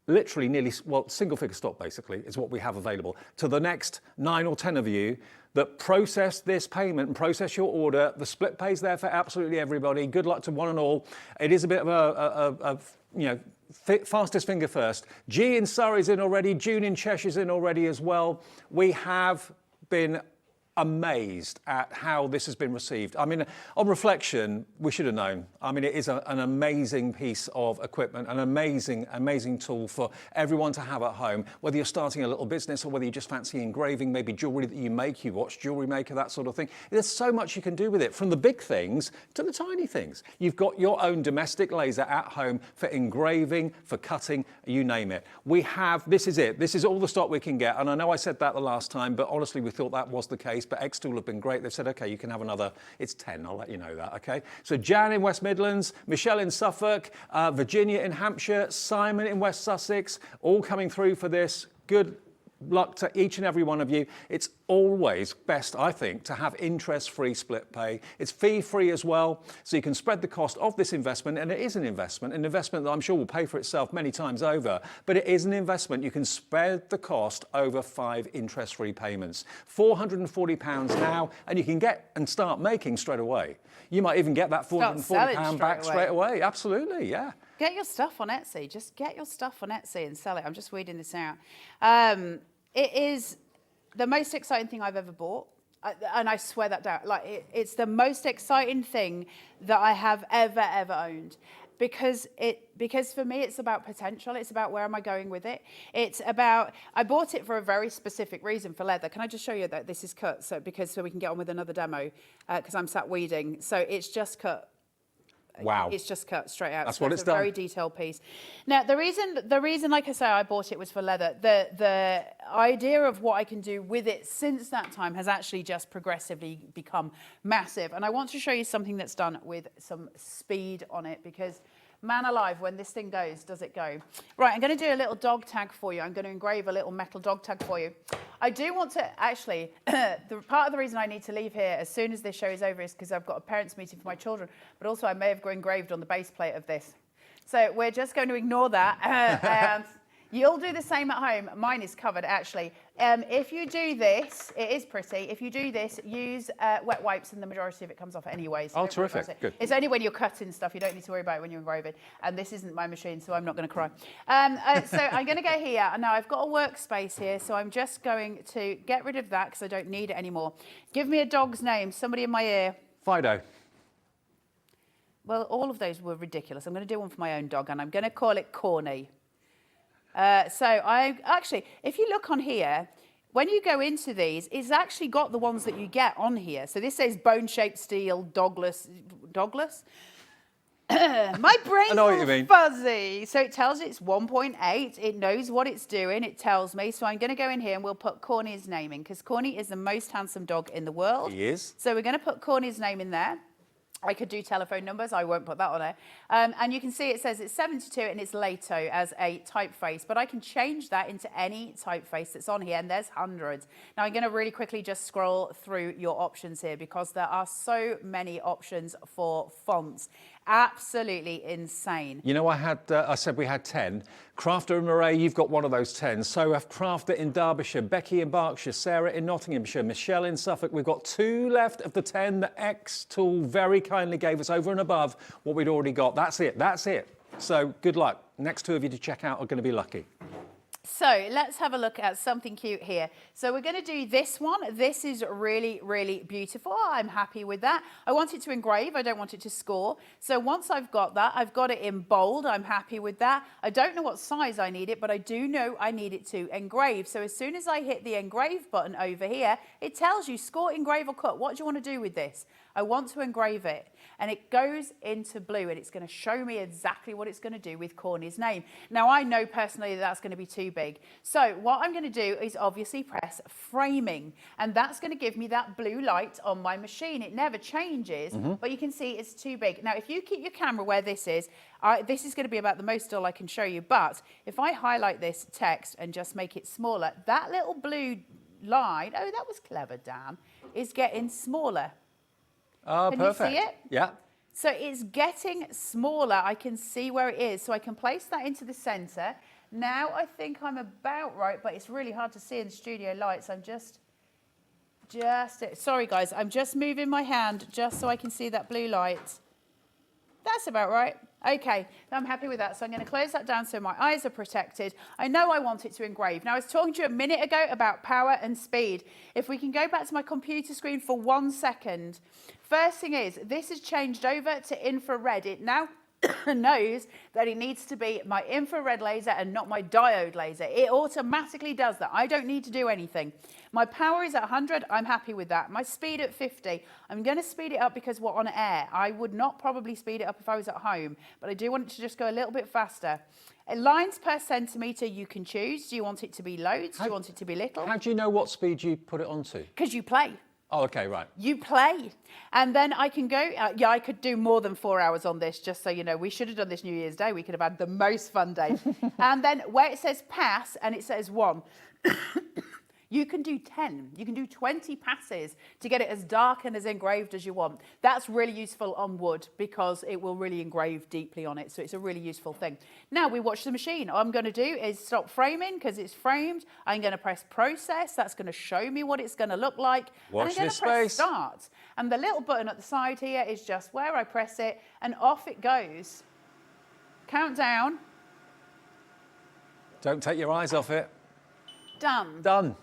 literally nearly, well, single figure stock basically is what we have available. To the next 9 or 10 of you that process this payment and process your order, the split pay's there for absolutely everybody. Good luck to one and all. It is a bit of a you know, fastest finger first. G in Surrey's in already. June in Cheshire's in already as well. We have been amazed at how this has been received. I mean, on reflection, we should have known. I mean, it is an amazing piece of equipment, an amazing tool for everyone to have at home, whether you're starting a little business or whether you just fancy engraving, maybe jewelry that you make, you watch Jewelry Maker, that sort of thing. There's so much you can do with it, from the big things to the tiny things. You've got your own domestic laser at home for engraving, for cutting, you name it. We have, this is it. This is all the stock we can get. And I know I said that the last time, but honestly, we thought that was the case. But Xtool have been great. They've said, okay, you can have another, it's 10, I'll let you know that, okay? So Jan in West Midlands, Michelle in Suffolk, Virginia in Hampshire, Simon in West Sussex, all coming through for this. Good luck to each and every one of you. It's always best, I think, to have interest-free split pay. It's fee-free as well, so you can spread the cost of this investment, and it is an investment that I'm sure will pay for itself many times over, but it is an investment. You can spread the cost over 5 interest-free payments. £440 now, and you can get and start making straight away. You might even get that £440 back straight away. Absolutely, yeah. Get your stuff on Etsy. Just get your stuff on Etsy and sell it. I'm just reading this out. It is the most exciting thing I've ever bought. And I swear that down. Like it's the most exciting thing that I have ever owned. Because for me, it's about potential. It's about where am I going with it. It's about, I bought it for a very specific reason, for leather. Can I just show you that this is cut so we can get on with another demo? Because I'm sat weeding. So it's just cut. Wow. It's just cut straight out. That's so what it's done. A very detailed piece. Now, the reason, like I say, I bought it was for leather. The idea of what I can do with it since that time has actually just progressively become massive. And I want to show you something that's done with some speed on it, because man alive, when this thing goes, does it go? Right, I'm going to do a little dog tag for you. I'm going to engrave a little metal dog tag for you. I do want to, actually, part of the reason I need to leave here as soon as this show is over is because I've got a parents' meeting for my children, but also I may have engraved on the base plate of this. So we're just going to ignore that. And you'll do the same at home. Mine is covered, actually. If you do this, it is pretty. If you do this, use wet wipes, and the majority of it comes off anyway. So oh, terrific. Good. It's only when you're cutting stuff. You don't need to worry about it when you're engraving. And this isn't my machine, so I'm not going to cry. So I'm going to go here. And now I've got a workspace here, so I'm just going to get rid of that because I don't need it anymore. Give me a dog's name. Somebody in my ear. Fido. Well, all of those were ridiculous. I'm going to do one for my own dog, and I'm going to call it Corny. So I actually, if you look on here, when you go into these, it's actually got the ones that you get on here. So this says bone-shaped steel, dogless. My brain's all fuzzy. So it tells it's 1.8. It knows what it's doing. It tells me. So I'm going to go in here and we'll put Corny's name in, because Corny is the most handsome dog in the world. He is. So we're going to put Corny's name in there. I could do telephone numbers. I won't put that on there. And you can see it says it's 72 and it's Lato as a typeface, but I can change that into any typeface that's on here, and there's hundreds. Now I'm going to really quickly just scroll through your options here, because there are so many options for fonts. Absolutely insane. You know, I said we had 10. Crafter and Murray, you've got one of those 10. So have Crafter in Derbyshire, Becky in Berkshire, Sarah in Nottinghamshire, Michelle in Suffolk. We've got 2 left of the 10 that Xtool very kindly gave us over and above what we'd already got. That's it. So good luck. Next 2 of you to check out are going to be lucky. So let's have a look at something cute here. So we're going to do this one. This is really, really beautiful. I'm happy with that. I want it to engrave. I don't want it to score. So once I've got that, I've got it in bold. I'm happy with that. I don't know what size I need it, but I do know I need it to engrave. So as soon as I hit the engrave button over here, it tells you score, engrave or cut. What do you want to do with this? I want to engrave it. And it goes into blue, and it's going to show me exactly what it's going to do with Corny's name. Now, I know personally that that's going to be too big. So what I'm going to do is obviously press framing, and that's going to give me that blue light on my machine. It never changes, but you can see it's too big. Now, if you keep your camera where this is going to be about the most dull I can show you. But if I highlight this text and just make it smaller, that little blue line, oh, that was clever, Dan, is getting smaller. Oh, can perfect. you see it? Yeah. So it's getting smaller. I can see where it is. So I can place that into the center. Now I think I'm about right, but it's really hard to see in studio lights. I'm sorry guys, I'm just moving my hand just so I can see that blue light. That's about right. Okay, I'm happy with that. So I'm going to close that down so my eyes are protected. I know I want it to engrave. Now, I was talking to you a minute ago about power and speed. If we can go back to my computer screen for 1 second. First thing is, this has changed over to infrared. It now knows that it needs to be my infrared laser and not my diode laser. It automatically does that. I don't need to do anything. My power is at 100. I'm happy with that. My speed at 50. I'm going to speed it up because we're on air. I would not probably speed it up if I was at home, but I do want it to just go a little bit faster. Lines per centimetre you can choose. Do you want it to be loads? Do you want it to be little? How do you know what speed you put it onto? Because you play. Oh, okay, right. You play. And then I can go, yeah, I could do more than 4 hours on this, just so you know. We should have done this New Year's Day. We could have had the most fun day. And then where it says pass and it says 1, you can do 10, you can do 20 passes to get it as dark and as engraved as you want. That's really useful on wood because it will really engrave deeply on it. So it's a really useful thing. Now we watch the machine. All I'm going to do is stop framing because it's framed. I'm going to press process. That's going to show me what it's going to look like. Watch and I'm going this to press space. start. And the little button at the side here is just where I press it and off it goes. Countdown. Don't take your eyes off it. Done. Done.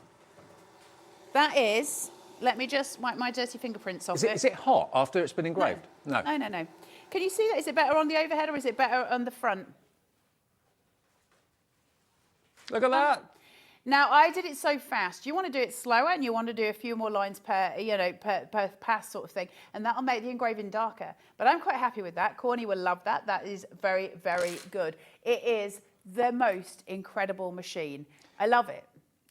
That is, let me just wipe my dirty fingerprints off Is it hot after it's been engraved? No. No, no, no. Can you see that? Is it better on the overhead or is it better on the front? Look at that. Now, I did it so fast. You want to do it slower and you want to do a few more lines per, per pass sort of thing. And that'll make the engraving darker. But I'm quite happy with that. Corny will love that. That is very, very good. It is the most incredible machine. I love it.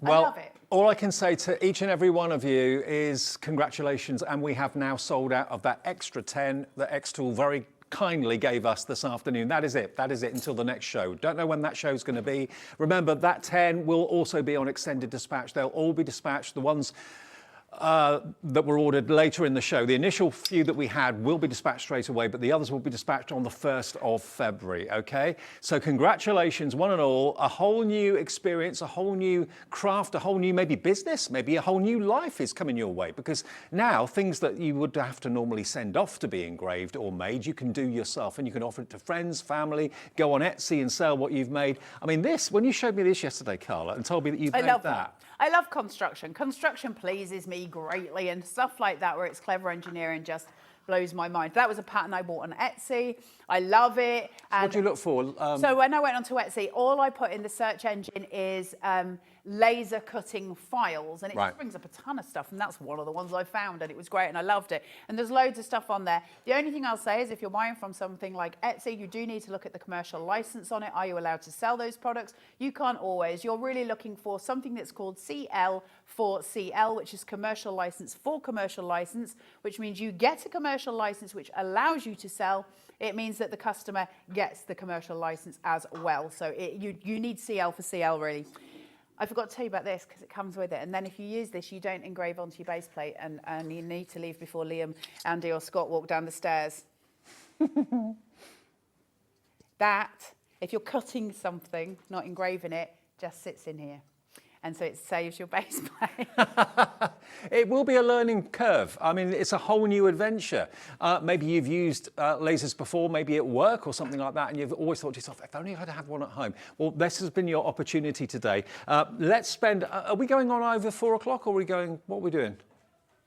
Well, I love it. all I can say to each and every one of you is congratulations, and we have now sold out of that extra 10 that Xtool very kindly gave us this afternoon. That is it. That is it until the next show. Don't know when that show's going to be. Remember, that 10 will also be on extended dispatch. They'll all be dispatched. The ones that were ordered later in the show. The initial few that we had will be dispatched straight away, but the others will be dispatched on the 1st of February, okay? So congratulations, one and all. A whole new experience, a whole new craft, a whole new maybe business, maybe a whole new life is coming your way, because now things that you would have to normally send off to be engraved or made, you can do yourself, and you can offer it to friends, family, go on Etsy and sell what you've made. I mean, this, when you showed me this yesterday, Carla, and told me that you've made that. I love construction. Construction pleases me greatly, and stuff like that where it's clever engineering just blows my mind. That was a pattern I bought on Etsy. I love it. And what do you look for? So when I went onto Etsy, all I put in the search engine is laser cutting files, and it just brings up a ton of stuff, and that's one of the ones I found, and it was great, and I loved it. And there's loads of stuff on there. The only thing I'll say is if you're buying from something like Etsy, you do need to look at the commercial license on it. Are you allowed to sell those products? You can't always. You're really looking for something that's called CL for CL, which is commercial license for commercial license, which means you get a commercial license which allows you to sell. It means that the customer gets the commercial license as well. So you need CL for CL, really. I forgot to tell you about this because it comes with it. And then if you use this, you don't engrave onto your base plate, and you need to leave before Liam, Andy or Scott walk down the stairs. That, if you're cutting something, not engraving it, just sits in here. And so it saves your base plate. It will be a learning curve. I mean, it's a whole new adventure. Maybe you've used lasers before, maybe at work or something like that, and you've always thought to yourself, if only I'd have one at home. Well, this has been your opportunity today. Let's spend, are we going on over 4 o'clock, or are we going, what are we doing?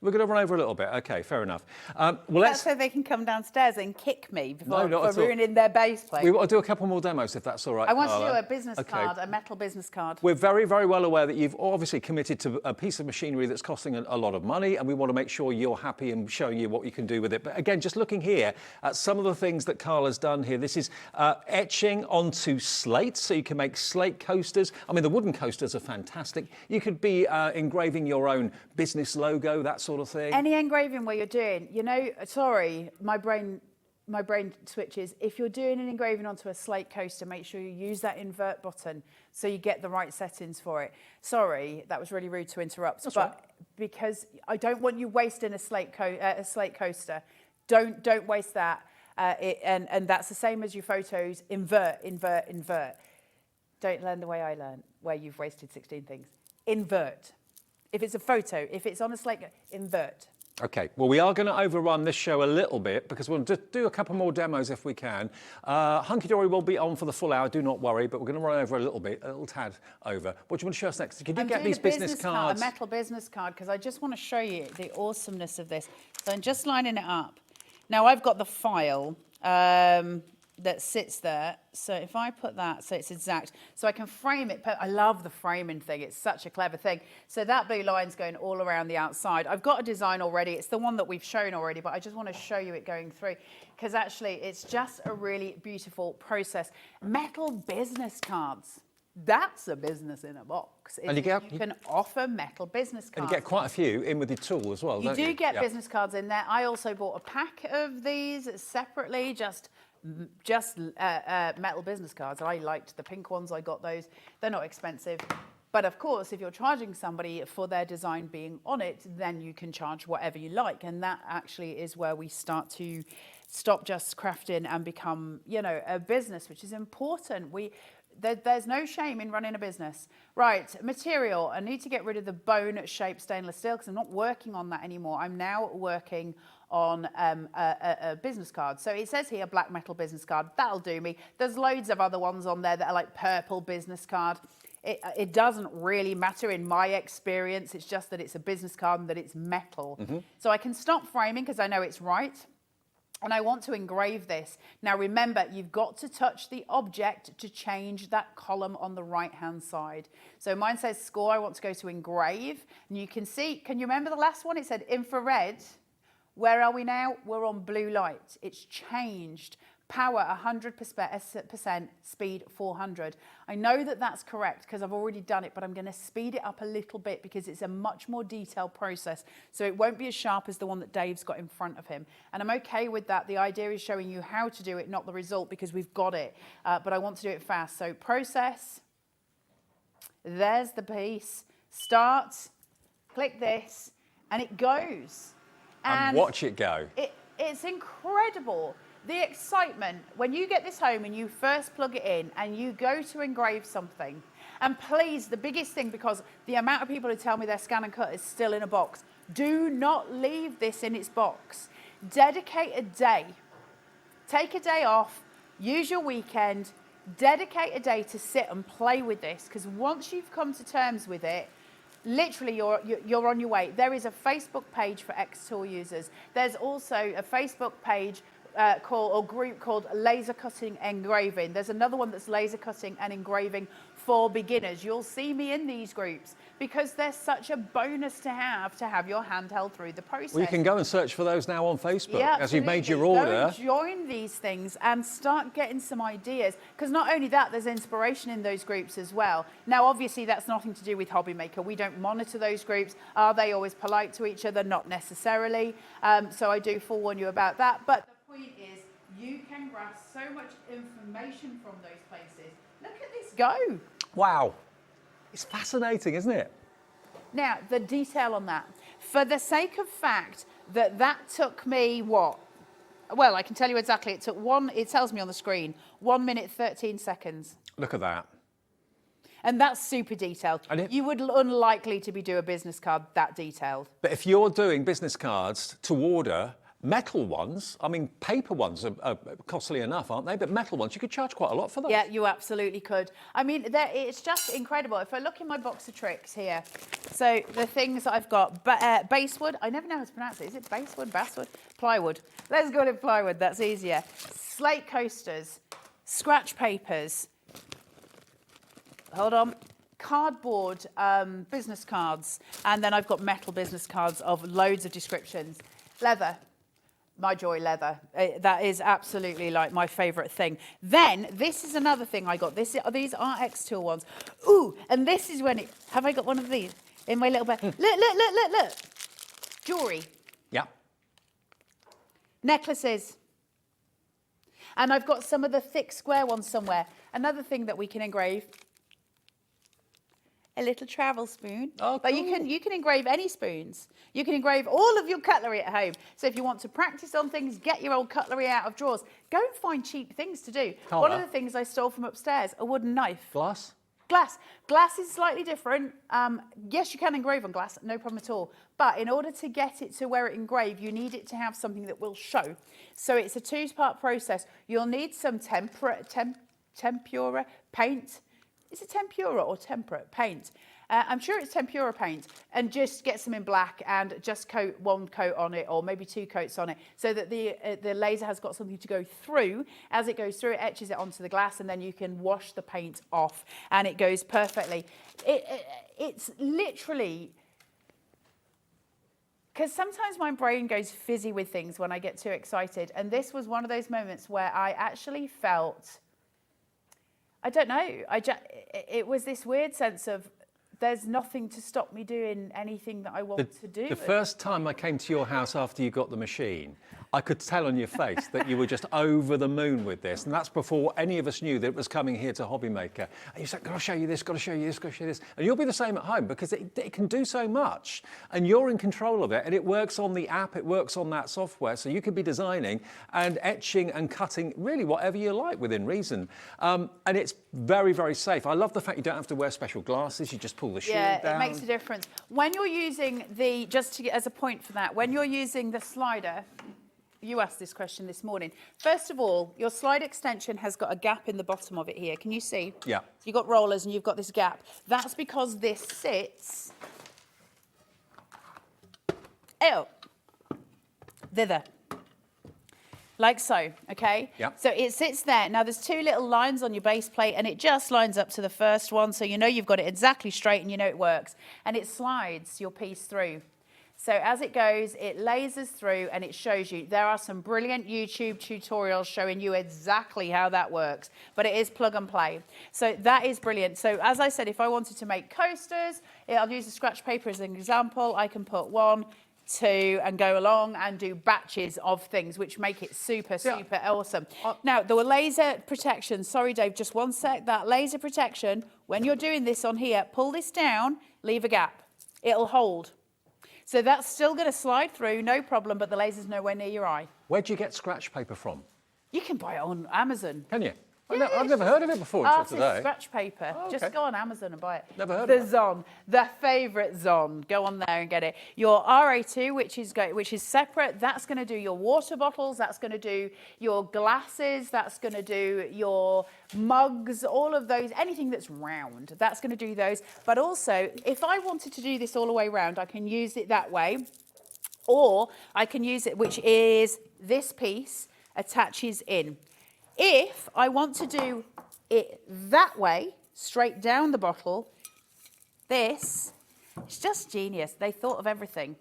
We're going to run over a little bit. Okay, fair enough. Well, that's so they can come downstairs and kick me before ruining their base plate. We've got to do a couple more demos, if that's all right. I want to do a business card, a metal business card. We're very, very well aware that you've obviously committed to a piece of machinery that's costing a lot of money, and we want to make sure you're happy and showing you what you can do with it. But again, just looking here at some of the things that Carla's done here, this is etching onto slate, so you can make slate coasters. I mean, the wooden coasters are fantastic. You could be engraving your own business logo, that sort of thing. Any engraving where you're doing, sorry, my brain switches. If you're doing an engraving onto a slate coaster, make sure you use that invert button so you get the right settings for it. Sorry, that was really rude to interrupt, because I don't want you wasting a slate coaster. Don't waste that. And that's the same as your photos. Invert. Don't learn the way I learned, where you've wasted 16 things. Invert. If it's a photo, if it's on a slate, invert. Okay, well, we are going to overrun this show a little bit because we'll just do a couple more demos if we can. Hunkydory will be on for the full hour, do not worry, but we're going to run over a little bit, a little tad over. What do you want to show us next? Can you get these business cards? A metal business card, because I just want to show you the awesomeness of this. So I'm just lining it up. Now, I've got the file that sits there. So if I put that, so it's exact, so I can frame it. I love the framing thing. It's such a clever thing. So that blue line's going all around the outside. I've got a design already. It's the one that we've shown already, but I just want to show you it going through, because actually it's just a really beautiful process. Metal business cards. That's a business in a box. And you can offer metal business cards. And you get quite a few in with your tool as well, don't you? You do get business cards in there. I also bought a pack of these separately, just metal business cards. I liked the pink ones. I got those. They're not expensive. But of course, if you're charging somebody for their design being on it, then you can charge whatever you like. And that actually is where we start to stop just crafting and become, you know, a business, which is important. There's no shame in running a business. Right, material. I need to get rid of the bone-shaped stainless steel because I'm not working on that anymore. I'm now working on a business card. So it says here, black metal business card. That'll do me. There's loads of other ones on there that are like purple business card. It doesn't really matter in my experience. It's just that it's a business card and that it's metal. So I can stop framing because I know it's right. And I want to engrave this. Now remember, you've got to touch the object to change that column on the right-hand side. So mine says score, I want to go to engrave. And you can see, can you remember the last one? It said infrared. Where are we now? We're on blue light. It's changed. Power 100%, speed 400. I know that that's correct because I've already done it, but I'm going to speed it up a little bit because it's a much more detailed process. So it won't be as sharp as the one that Dave's got in front of him. And I'm okay with that. The idea is showing you how to do it, not the result, because we've got it. But I want to do it fast. So process. There's the piece. Start. Click this. And it goes. And watch it go. It's incredible. The excitement, when you get this home and you first plug it in and you go to engrave something, and please, the biggest thing, because the amount of people who tell me their scan and cut is still in a box, do not leave this in its box. Dedicate a day. Take a day off, use your weekend, dedicate a day to sit and play with this, because once you've come to terms with it, literally you're on your way. There is a Facebook page for Xtool users. There's also a Facebook page group called Laser Cutting Engraving. There's another one that's laser cutting and engraving for beginners. You'll see me in these groups because they're such a bonus to have your hand held through the process. Well, you can go and search for those now on Facebook as you've made your Go order. and join these things and start getting some ideas, because not only that, there's inspiration in those groups as well. Now, obviously, that's nothing to do with HobbyMaker. We don't monitor those groups. Are they always polite to each other? Not necessarily. So I do forewarn you about that. But the point is, you can grasp so much information from those places. Look at this go. Wow. It's fascinating, isn't it? Now, the detail on that. For the sake of fact that took me what? Well, I can tell you exactly. It took it tells me on the screen, 1 minute, 13 seconds. Look at that. And that's super detailed. You would unlikely to be doing a business card that detailed. But if you're doing business cards to order, metal ones, I mean, paper ones are costly enough, aren't they? But metal ones, you could charge quite a lot for those. Yeah, you absolutely could. I mean, it's just incredible. If I look in my box of tricks here, so the things that I've got, basswood, I never know how to pronounce it. Is it basswood, basswood? Plywood. Let's go with plywood, that's easier. Slate coasters, scratch papers, hold on, cardboard business cards, and then I've got metal business cards of loads of descriptions. Leather. My joy, leather. That is absolutely like my favourite thing. Then this is another thing I got. These are Xtool ones. Ooh, and this is when have I got one of these in my little bag? Look. Jewellery. Yeah. Necklaces. And I've got some of the thick square ones somewhere. Another thing that we can engrave. A little travel spoon. Oh, cool. But you can engrave any spoons. You can engrave all of your cutlery at home. So if you want to practice on things, get your old cutlery out of drawers. Go and find cheap things to do. One of the things I stole from upstairs, a wooden knife. Glass? Glass. Glass is slightly different. Yes, you can engrave on glass, no problem at all. But in order to get it to where it engrave, you need it to have something that will show. So it's a two-part process. You'll need some tempera paint. Is it tempura or temperate paint? I'm sure it's tempura paint, and just get some in black and just coat one coat on it, or maybe two coats on it, so that the laser has got something to go through. As it goes through, it etches it onto the glass, and then you can wash the paint off, and it goes perfectly. It's literally, because sometimes my brain goes fizzy with things when I get too excited, and this was one of those moments where I actually felt I don't know. It was this weird sense of there's nothing to stop me doing anything that I want to do. The first time I came to your house after you got the machine, I could tell on your face that you were just over the moon with this. And that's before any of us knew that it was coming here to HobbyMaker. And you said, got to show you this, got to show you this, got to show you this. And you'll be the same at home because it can do so much. And you're in control of it. And it works on the app, it works on that software. So you could be designing and etching and cutting really whatever you like within reason. And it's very, very safe. I love the fact you don't have to wear special glasses. You just pull the shield down. Yeah, it makes a difference. When you're using the, as a point for that, when you're using the slider, you asked this question this morning. First of all, your slide extension has got a gap in the bottom of it here. Can you see? Yeah. So you've got rollers and you've got this gap. That's because this sits thither. Like so, okay? Yeah. So it sits there. Now there's two little lines on your base plate and it just lines up to the first one, so you know you've got it exactly straight and you know it works. And it slides your piece through. So as it goes, it lasers through and it shows you. There are some brilliant YouTube tutorials showing you exactly how that works, but it is plug and play. So that is brilliant. So as I said, if I wanted to make coasters, I'll use the scratch paper as an example. I can put 1, 2 and go along and do batches of things, which make it super awesome. Now, the laser protection, sorry Dave, just one sec, that laser protection, when you're doing this on here, pull this down, leave a gap. It'll hold. So that's still going to slide through, no problem, but the laser's nowhere near your eye. Where'd you get scratch paper from? You can buy it on Amazon. Can you? I've never heard of it before until today. Artist scratch paper. Oh, okay. Just go on Amazon and buy it. Never heard the of it. Zon, the favourite Zon. Go on there and get it. Your RA2, which is separate, that's going to do your water bottles, that's going to do your glasses, that's going to do your mugs, all of those, anything that's round, that's going to do those. But also, if I wanted to do this all the way round, I can use it that way, or I can use it, which is this piece attaches in. If I want to do it that way, straight down the bottle, this, it's just genius. They thought of everything.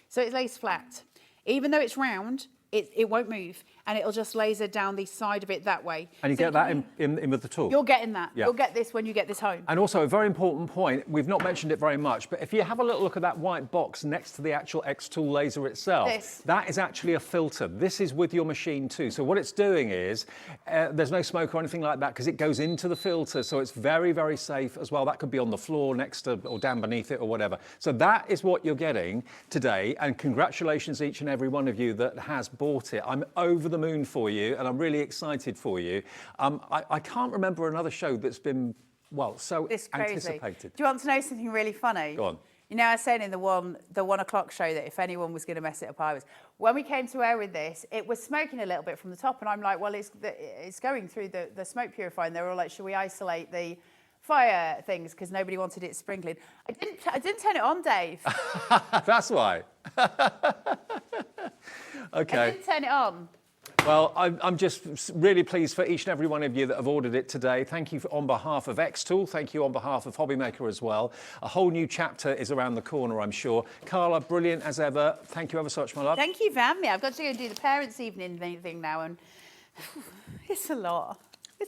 So it lays flat. Even though it's round, it won't move, and it'll just laser down the side of it that way. And you get that in with the tool? You're getting that. Yeah. You'll get this when you get this home. And also a very important point, we've not mentioned it very much, but if you have a little look at that white box next to the actual Xtool laser itself, that is actually a filter. This is with your machine too. So what it's doing is, there's no smoke or anything like that because it goes into the filter, so it's very, very safe as well. That could be on the floor next to or down beneath it or whatever. So that is what you're getting today, and congratulations each and every one of you that has bought it. I'm over the moon for you, and I'm really excited for you. I can't remember another show that's been, well, so anticipated. Do you want to know something really funny? Go on. You know, I was saying in the 1 o'clock show that if anyone was going to mess it up, I was. When we came to air with this, it was smoking a little bit from the top, and I'm like, well, it's going through the smoke purifier, and they were all like, should we isolate the fire things because nobody wanted it sprinkling? I didn't turn it on, Dave. That's why. Okay. I didn't turn it on. Well, I'm just really pleased for each and every one of you that have ordered it today. Thank you on behalf of Xtool. Thank you on behalf of HobbyMaker as well. A whole new chapter is around the corner, I'm sure. Carla, brilliant as ever. Thank you ever so much, my love. Thank you for having me. I've got to go and do the parents' evening thing now, and it's a lot.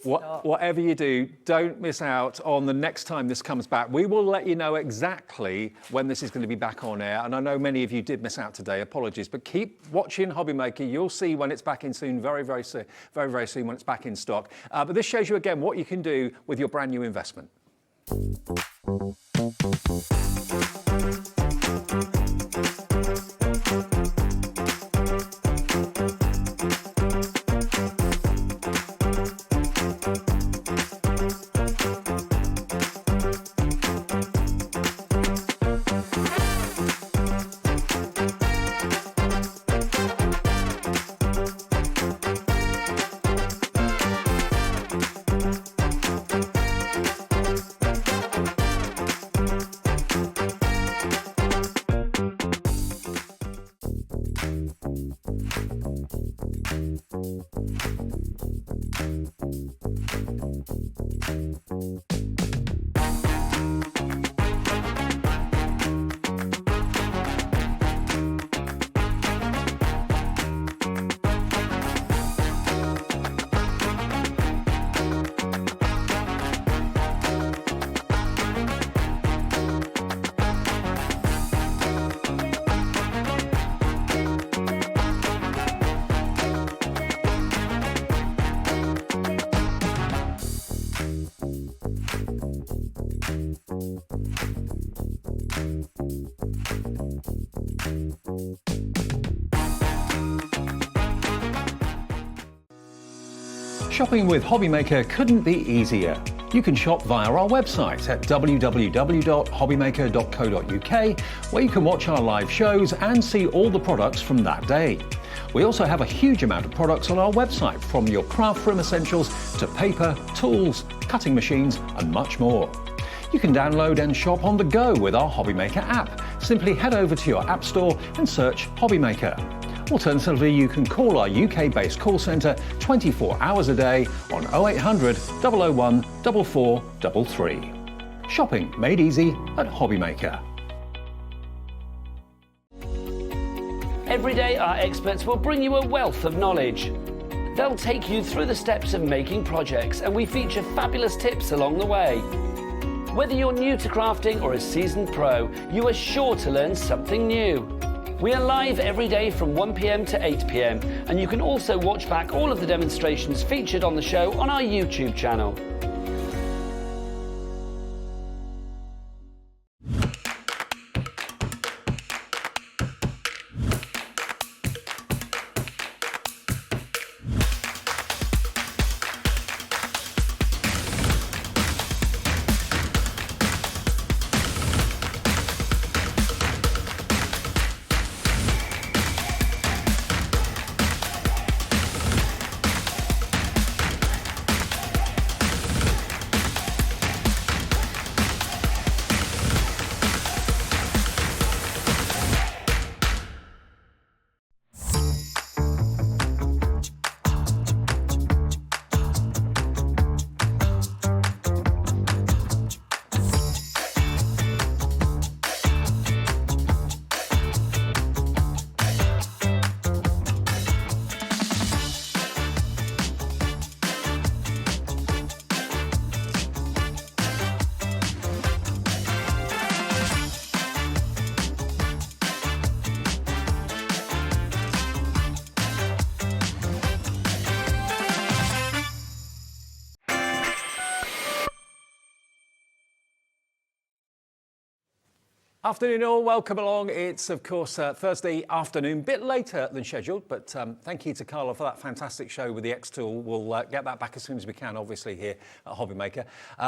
Whatever you do, don't miss out on the next time this comes back. We will let you know exactly when this is going to be back on air. And I know many of you did miss out today. Apologies. But keep watching HobbyMaker. You'll see when it's back in soon, very, very soon when it's back in stock. But this shows you again what you can do with your brand new investment. Shopping with HobbyMaker couldn't be easier. You can shop via our website at www.hobbymaker.co.uk, where you can watch our live shows and see all the products from that day. We also have a huge amount of products on our website, from your craft room essentials to paper, tools, cutting machines and much more. You can download and shop on the go with our HobbyMaker app. Simply head over to your app store and search HobbyMaker. Alternatively, you can call our UK-based call centre 24 hours a day on 0800 001 4433. Shopping made easy at HobbyMaker. Every day, our experts will bring you a wealth of knowledge. They'll take you through the steps of making projects, and we feature fabulous tips along the way. Whether you're new to crafting or a seasoned pro, you are sure to learn something new. We are live every day from 1 p.m. to 8 p.m, and you can also watch back all of the demonstrations featured on the show on our YouTube channel. Afternoon all, welcome along. It's of course Thursday afternoon, bit later than scheduled, but thank you to Carla for that fantastic show with the Xtool. We'll get that back as soon as we can, obviously, here at HobbyMaker.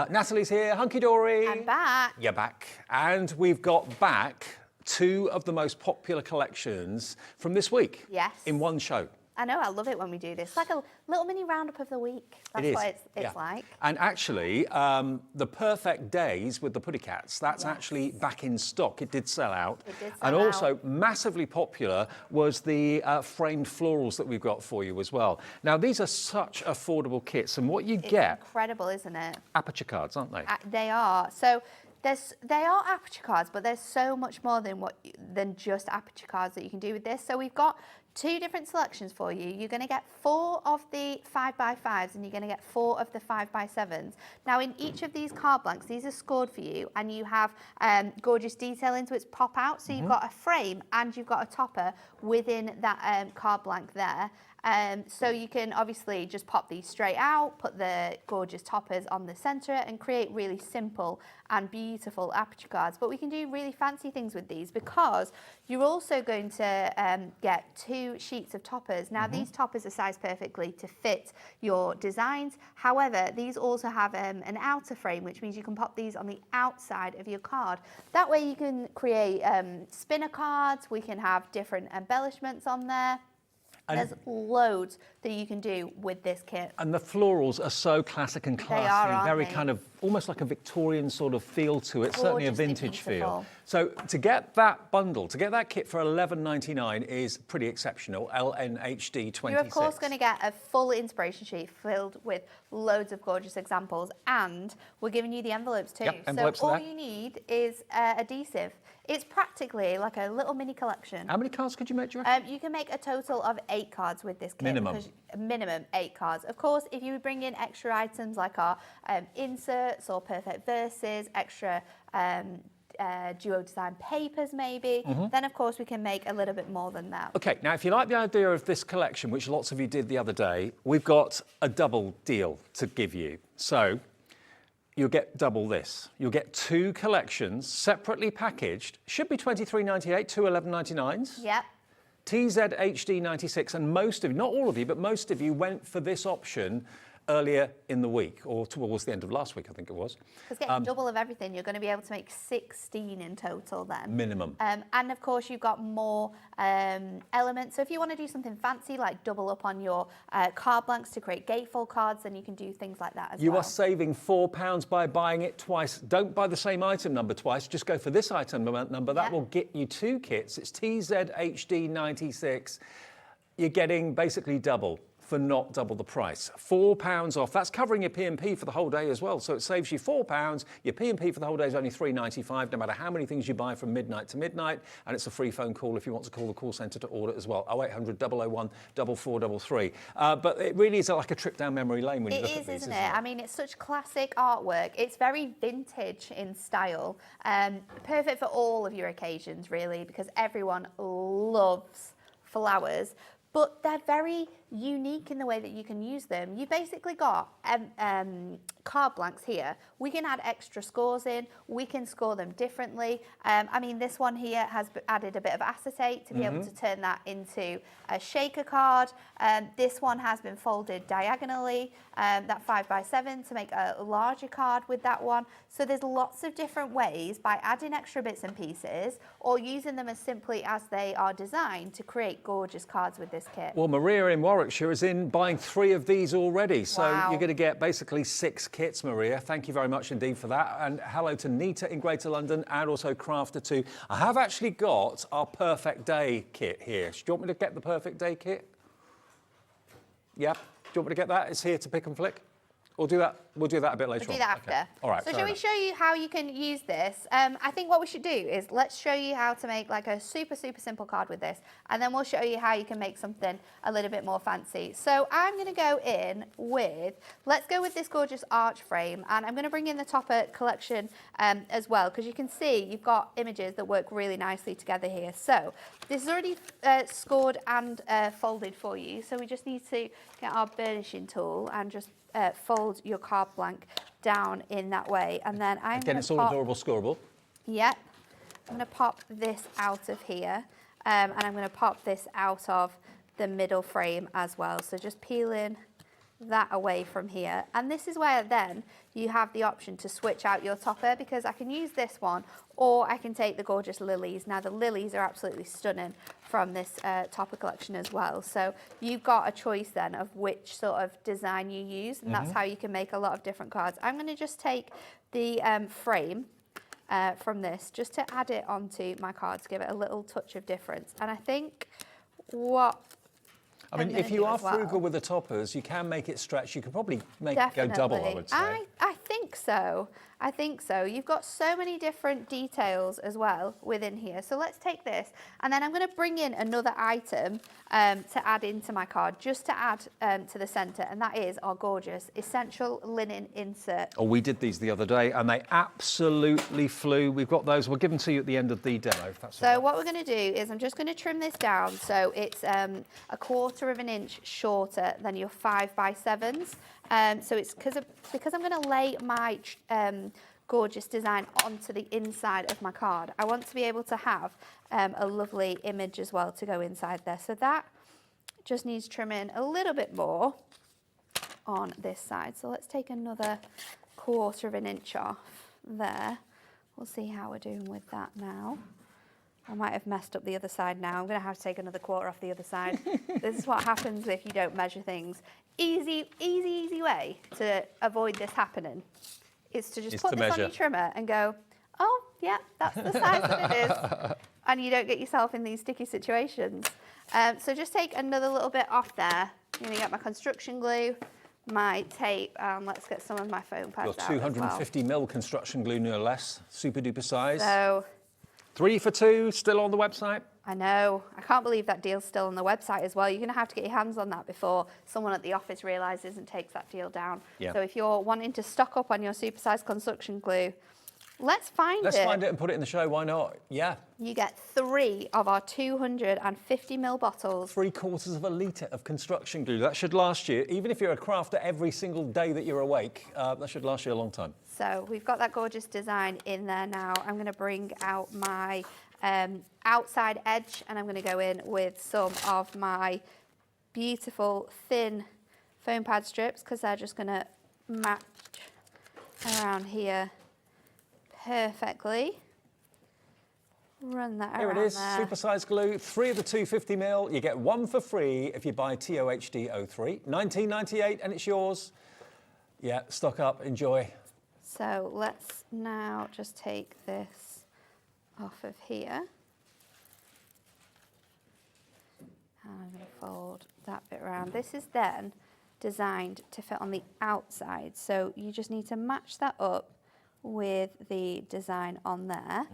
Natalie's here, Hunkydory. I'm back. You're back. And we've got back two of the most popular collections from this week. Yes. In one show. I know, I love it when we do this. It's like a little mini roundup of the week. That's what it's like. And actually, the Perfect Days with the Putty Cats, that's actually back in stock. It did sell out. It did sell and out. Also, massively popular was the framed florals that we've got for you as well. Now, these are such affordable kits, and what you get... Incredible, isn't it? Aperture cards, aren't they? They are. So they are aperture cards, but there's so much more than just aperture cards that you can do with this. So we've got two different selections for you. You're going to get 4 of the 5x5s and you're going to get 4 of the 5x7s. Now in each of these card blanks, these are scored for you, and you have gorgeous detailing to its pop out. So you've got a frame and you've got a topper within that card blank there. So you can obviously just pop these straight out, put the gorgeous toppers on the centre and create really simple and beautiful aperture cards. But we can do really fancy things with these because you're also going to get 2 sheets of toppers. Now these toppers are sized perfectly to fit your designs. However, these also have an outer frame, which means you can pop these on the outside of your card. That way you can create spinner cards, we can have different embellishments on there. And there's loads that you can do with this kit. And the florals are so classic and classy. They are, very they? kind of almost like a Victorian sort of feel to it, certainly a vintage beautiful. feel. So to get that bundle, to get that kit for $11.99 is pretty exceptional. LNHD 26. You're of course going to get a full inspiration sheet filled with loads of gorgeous examples, and we're giving you the envelopes too. Yep, envelopes so all you need is adhesive. It's practically like a little mini collection. How many cards could you make, do you reckon? You can make a total of 8 cards with this kit. Minimum. Minimum 8 cards. Of course, if you bring in extra items like our inserts or perfect verses, extra duo design papers maybe, then of course we can make a little bit more than that. Okay, now if you like the idea of this collection, which lots of you did the other day, we've got a double deal to give you. So you'll get double this. You'll get 2 collections separately packaged. Should be $23.98, 2 $11.99s. Yep. TZHD 96, and most of you, not all of you, but most of you went for this option earlier in the week, or towards the end of last week, I think it was. Because getting double of everything, you're going to be able to make 16 in total then. Minimum. And of course, you've got more elements. So if you want to do something fancy, like double up on your card blanks to create gatefold cards, then you can do things like that as well. You are saving £4 by buying it twice. Don't buy the same item number twice. Just go for this item number. That will get you 2 kits. It's TZHD96. You're getting basically double for not double the price. £4 off. That's covering your P&P for the whole day as well. So it saves you £4. Your P&P for the whole day is only $3.95, no matter how many things you buy from midnight to midnight. And it's a free phone call if you want to call the call centre to order as well. 0800 001 4433. But it really is like a trip down memory lane when you look at these, isn't it? I mean, it's such classic artwork. It's very vintage in style. Perfect for all of your occasions, really, because everyone loves flowers. But they're very unique in the way that you can use them. You basically got card blanks here. We can add extra scores in. We can score them differently. I mean, this one here has added a bit of acetate to be able to turn that into a shaker card. This one has been folded diagonally, that 5x7 to make a larger card with that one. So there's lots of different ways by adding extra bits and pieces or using them as simply as they are designed to create gorgeous cards with this kit. Well, Maria in Warwickshire is in buying 3 of these already. So Wow. you're going to get basically 6 kits, Maria. Thank you very much indeed for that. And hello to Nita in Greater London and also Crafter too. I have actually got our Perfect Day kit here. Do you want me to get the Perfect Day kit? Yeah? Do you want me to get that? It's here to pick and flick. We'll do that a bit later on. We'll do that after. Okay. All right. So shall we show you how you can use this? I think what we should do is let's show you how to make like a super simple card with this, and then we'll show you how you can make something a little bit more fancy. So I'm going to go in with, let's go with this gorgeous arch frame, and I'm going to bring in the Topper collection as well, because you can see you've got images that work really nicely together here. So this is already scored and folded for you. So we just need to get our burnishing tool and just fold your card blank down in that way, and then I'm Again, it's all adorable scoreable. Yep. I'm going to pop this out of here, and I'm going to pop this out of the middle frame as well. So just peeling that away from here, and this is where then you have the option to switch out your topper, because I can use this one or I can take the gorgeous lilies. Now the lilies are absolutely stunning from this topper collection as well. So you've got a choice then of which sort of design you use, and that's how you can make a lot of different cards. I'm going to just take the frame from this just to add it onto my card to give it a little touch of difference. And I think what I mean, if you are frugal with the toppers, you can make it stretch. You could probably make it go double, I would say. I think so. I think so. You've got so many different details as well within here. So let's take this, and then I'm going to bring in another item to add into my card, just to add to the centre, and that is our gorgeous essential linen insert. Oh, we did these the other day, and they absolutely flew. We've got those. We'll give them to you at the end of the demo. If that's all right. What we're going to do is I'm just going to trim this down so it's 1/4 of an inch shorter than your 5x7s. So it's because I'm going to lay my gorgeous design onto the inside of my card. I want to be able to have a lovely image as well to go inside there. So that just needs trimming a little bit more on this side. So let's take another 1/4 of an inch off there. We'll see how we're doing with that now. I might have messed up the other side now. I'm going to have to take another 1/4 off the other side. This is what happens if you don't measure things. Easy way to avoid this happening is to just put this on your trimmer and go, oh, yeah, that's the size that it is. And you don't get yourself in these sticky situations. So just take another little bit off there. I'm going to get my construction glue, my tape, let's get some of my foam pads out. Your 250mm construction glue, no less. Super duper size. So 3 for 2, still on the website. I know. I can't believe that deal's still on the website as well. You're going to have to get your hands on that before someone at the office realises and takes that deal down. Yeah. So if you're wanting to stock up on your supersized construction glue, let's find it and put it in the show. Why not? Yeah. You get 3 of our 250ml bottles. 3/4 of a litre of construction glue. That should last you, even if you're a crafter every single day that you're awake, that should last you a long time. So we've got that gorgeous design in there now. I'm going to bring out my outside edge, and I'm going to go in with some of my beautiful thin foam pad strips because they're just going to match around here perfectly. Run that Here around it is, there. supersized glue, 3 of the 250ml. You get 1 for free if you buy TOHD03. $19.98 and it's yours. Yeah, stock up, enjoy. So let's now just take this off of here. And I'm going to fold that bit around. This is then designed to fit on the outside. So you just need to match that up with the design on there,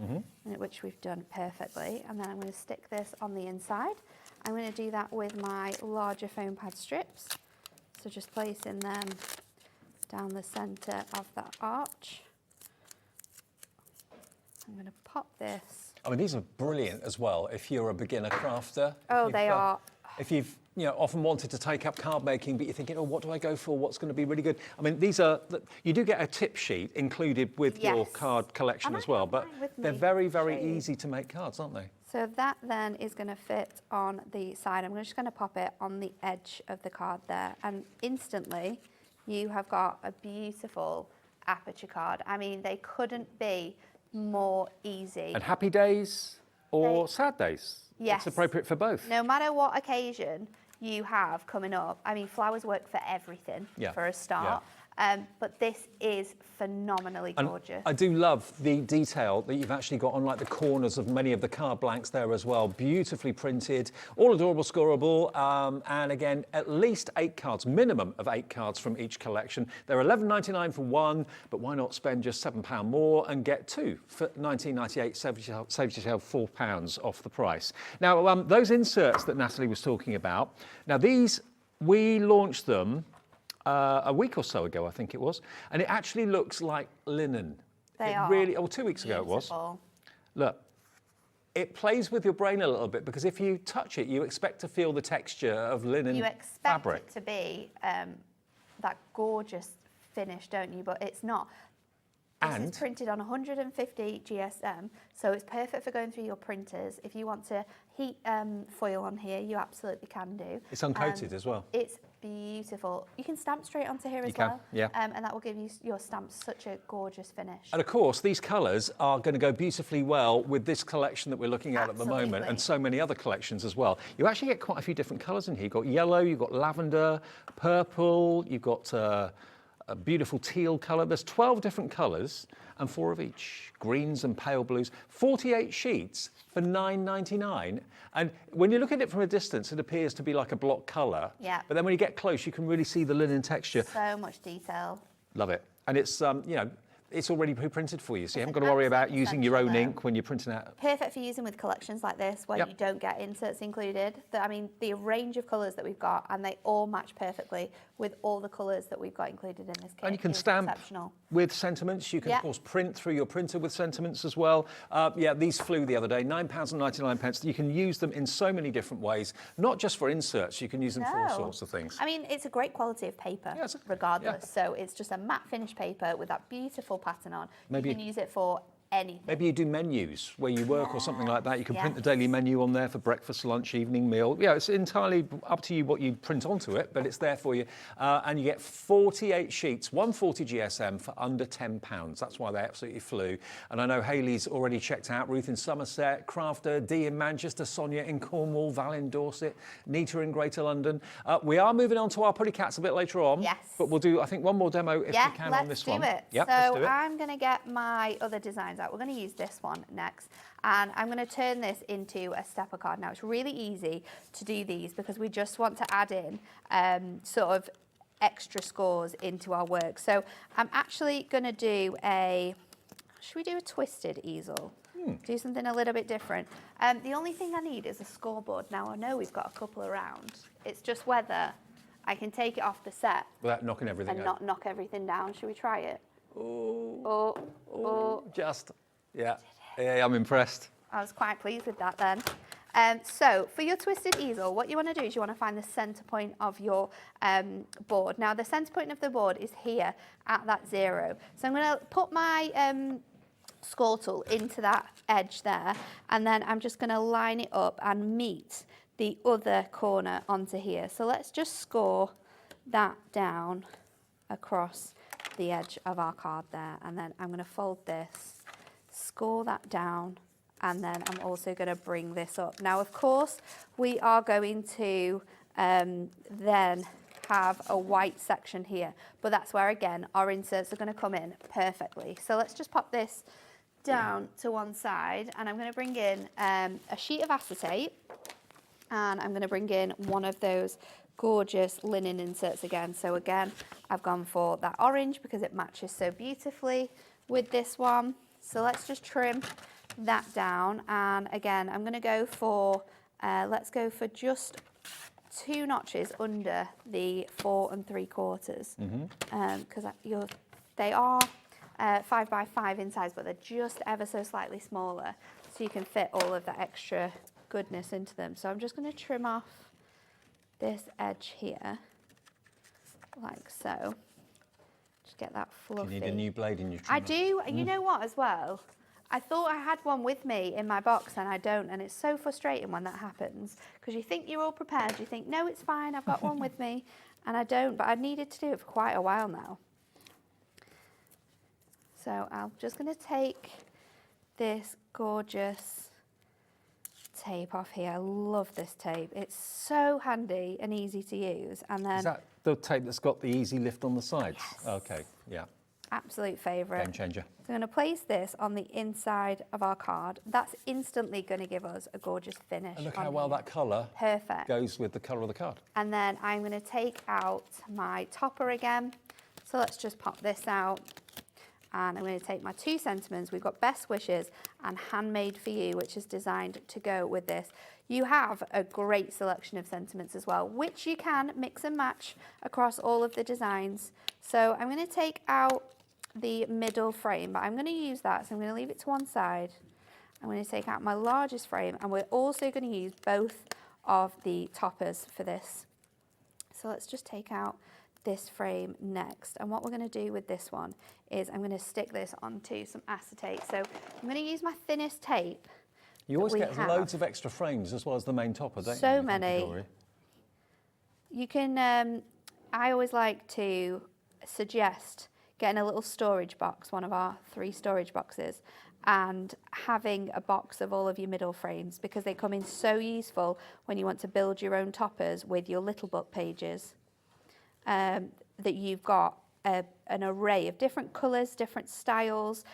which we've done perfectly. And then I'm going to stick this on the inside. I'm going to do that with my larger foam pad strips. So just placing them down the centre of that arch. I'm going to pop this. I mean, these are brilliant as well if you're a beginner crafter. Oh, they are. If you've often wanted to take up card making, but you're thinking, oh, what do I go for? What's going to be really good? I mean, these are, you do get a tip sheet included with your Yes. card collection And as I well, have but mine with they're me. very, I'll very show you. easy to make cards, aren't they? So that then is going to fit on the side. I'm just going to pop it on the edge of the card there, and instantly you have got a beautiful Aperture card. I mean, they couldn't be more easy. And happy days or sad days? Yes. It's appropriate for both. No matter what occasion you have coming up, I mean, flowers work for everything for a start. But this is phenomenally And gorgeous. I do love the detail that you've actually got on like the corners of many of the card blanks there as well. Beautifully printed, all adorable, scoreable, and again, at least 8 cards, minimum of 8 cards from each collection. They're $11.99 for one, but why not spend just £7 more and get 2 for $19.98, saves yourself £4 off the price. Now, those inserts that Natalie was talking about, now these, we launched them a week or so ago, I think it was, and it actually looks like linen. They it are really, 2 weeks ago it was. beautiful. Look, it plays with your brain a little bit because if you touch it, you expect to feel the texture of linen You expect fabric. it to be that gorgeous finish, don't you? But it's not. This And is printed on 150 GSM, so it's perfect for going through your printers. If you want to heat foil on here, you absolutely can do. It's uncoated as well. It's beautiful. You can stamp straight onto here as can, well. yeah. And that will give you your stamps such a gorgeous finish. And of course, these colours are going to go beautifully well with this collection that we're looking at the moment, Absolutely. and so many other collections as well. You actually get quite a few different colours in here. You've got yellow, you've got lavender, purple, you've got a beautiful teal colour. There's 12 different colours and 4 of each. Greens and pale blues. 48 sheets for $9.99. And when you look at it from a distance, it appears to be like a block colour. Yeah. But then when you get close, you can really see the linen texture. So much detail. Love it. And it's, it's already pre-printed for you, so you haven't got to worry about using your own ink when you're printing out. Perfect for using with collections like this where Yep. you don't get inserts included. I mean, the range of colours that we've got, and they all match perfectly with all the colours that we've got included in this kit. And you can is stamp exceptional. with sentiments. You can, Yeah. of course, print through your printer with sentiments as well. These flew the other day, £9.99. You can use them in so many different ways, not just for inserts. You can use them for all No. sorts of things. I mean, it's a great quality of paper, Yeah, it's a- regardless. So it's just a matte finish paper with that beautiful pattern on. Maybe- You can use it for anything. Maybe you do menus where you work or something like that. You can print the Yes. daily menu on there for breakfast, lunch, evening meal. Yeah, it's entirely up to you what you print onto it, but it's there for you. And you get 48 sheets, 140 GSM for under £10. That's why they absolutely flew. And I know Hayley's already checked out. Ruth in Somerset, Crafter, Dee in Manchester, Sonia in Cornwall, Val in Dorset, Nita in Greater London. We are moving on to our Putty Cats a bit later on. Yes. But we'll do, I think, one more demo if Yeah, we can let's on this do one. it. Yep, let's So do it. I'm going to get my other designs out. We're going to use this one next. And I'm going to turn this into a stepper card. Now, it's really easy to do these because we just want to add in sort of extra scores into our work. So I'm actually going to do should we do a twisted easel? Do something a little bit different. The only thing I need is a scoreboard. Now, I know we've got a couple around. It's just whether I can take it off the set Without knocking everything and out. not knock everything down. Should we try it? Yeah, I'm impressed. I was quite pleased with that then. So for your twisted easel, what you want to do is you want to find the center point of your board. Now the center point of the board is here at that 0. So I'm going to put my score tool into that edge there, and then I'm just going to line it up and meet the other corner onto here. So let's just score that down across the edge of our card there, and then I'm going to fold this, score that down, and then I'm also going to bring this up. Now, of course, we are going to then have a white section here, but that's where, again, our inserts are going to come in perfectly. So let's just pop this down to one side, and I'm going to bring in a sheet of acetate, and I'm going to bring in one of those gorgeous linen inserts again. So again, I've gone for that orange because it matches so beautifully with this one. So let's just trim that down, and again, I'm going to go for let's go for just 2 notches under the 4 3/4 because they are 5 by 5 in size, but they're just ever so slightly smaller, so you can fit all of that extra goodness into them. So I'm just going to trim off this edge here, like so. Just get that fluffy. Do you need a new blade in your trimmer? I do, and you know what as well? I thought I had one with me in my box and I don't, and it's so frustrating when that happens because you think you're all prepared, you think, no, it's fine, I've got one with me, and I don't, but I've needed to do it for quite a while now. So I'm just going to take this gorgeous tape off here. I love this tape. It's so handy and easy to use. And then Is that the tape that's got the easy lift on the sides? Yes. Okay, yeah. Absolute favourite. Game changer. So I'm going to place this on the inside of our card. That's instantly going to give us a gorgeous finish. And look on how well here. that colour Perfect. goes with the colour of the card. And then I'm going to take out my topper again. So let's just pop this out. And I'm going to take my 2 sentiments. We've got Best Wishes and Handmade for You, which is designed to go with this. You have a great selection of sentiments as well, which you can mix and match across all of the designs. So I'm going to take out the middle frame, but I'm going to use that. So I'm going to leave it to one side. I'm going to take out my largest frame, and we're also going to use both of the toppers for this. So let's just take out this frame next, and what we're going to do with this one is I'm going to stick this onto some acetate. So I'm going to use my thinnest tape. You always get loads of extra frames as well as the main topper, don't you? So many. You can, I always like to suggest getting a little storage box, one of our 3 storage boxes, and having a box of all of your middle frames, because they come in so useful when you want to build your own toppers with your little book pages. That you've got an array of different colours, different styles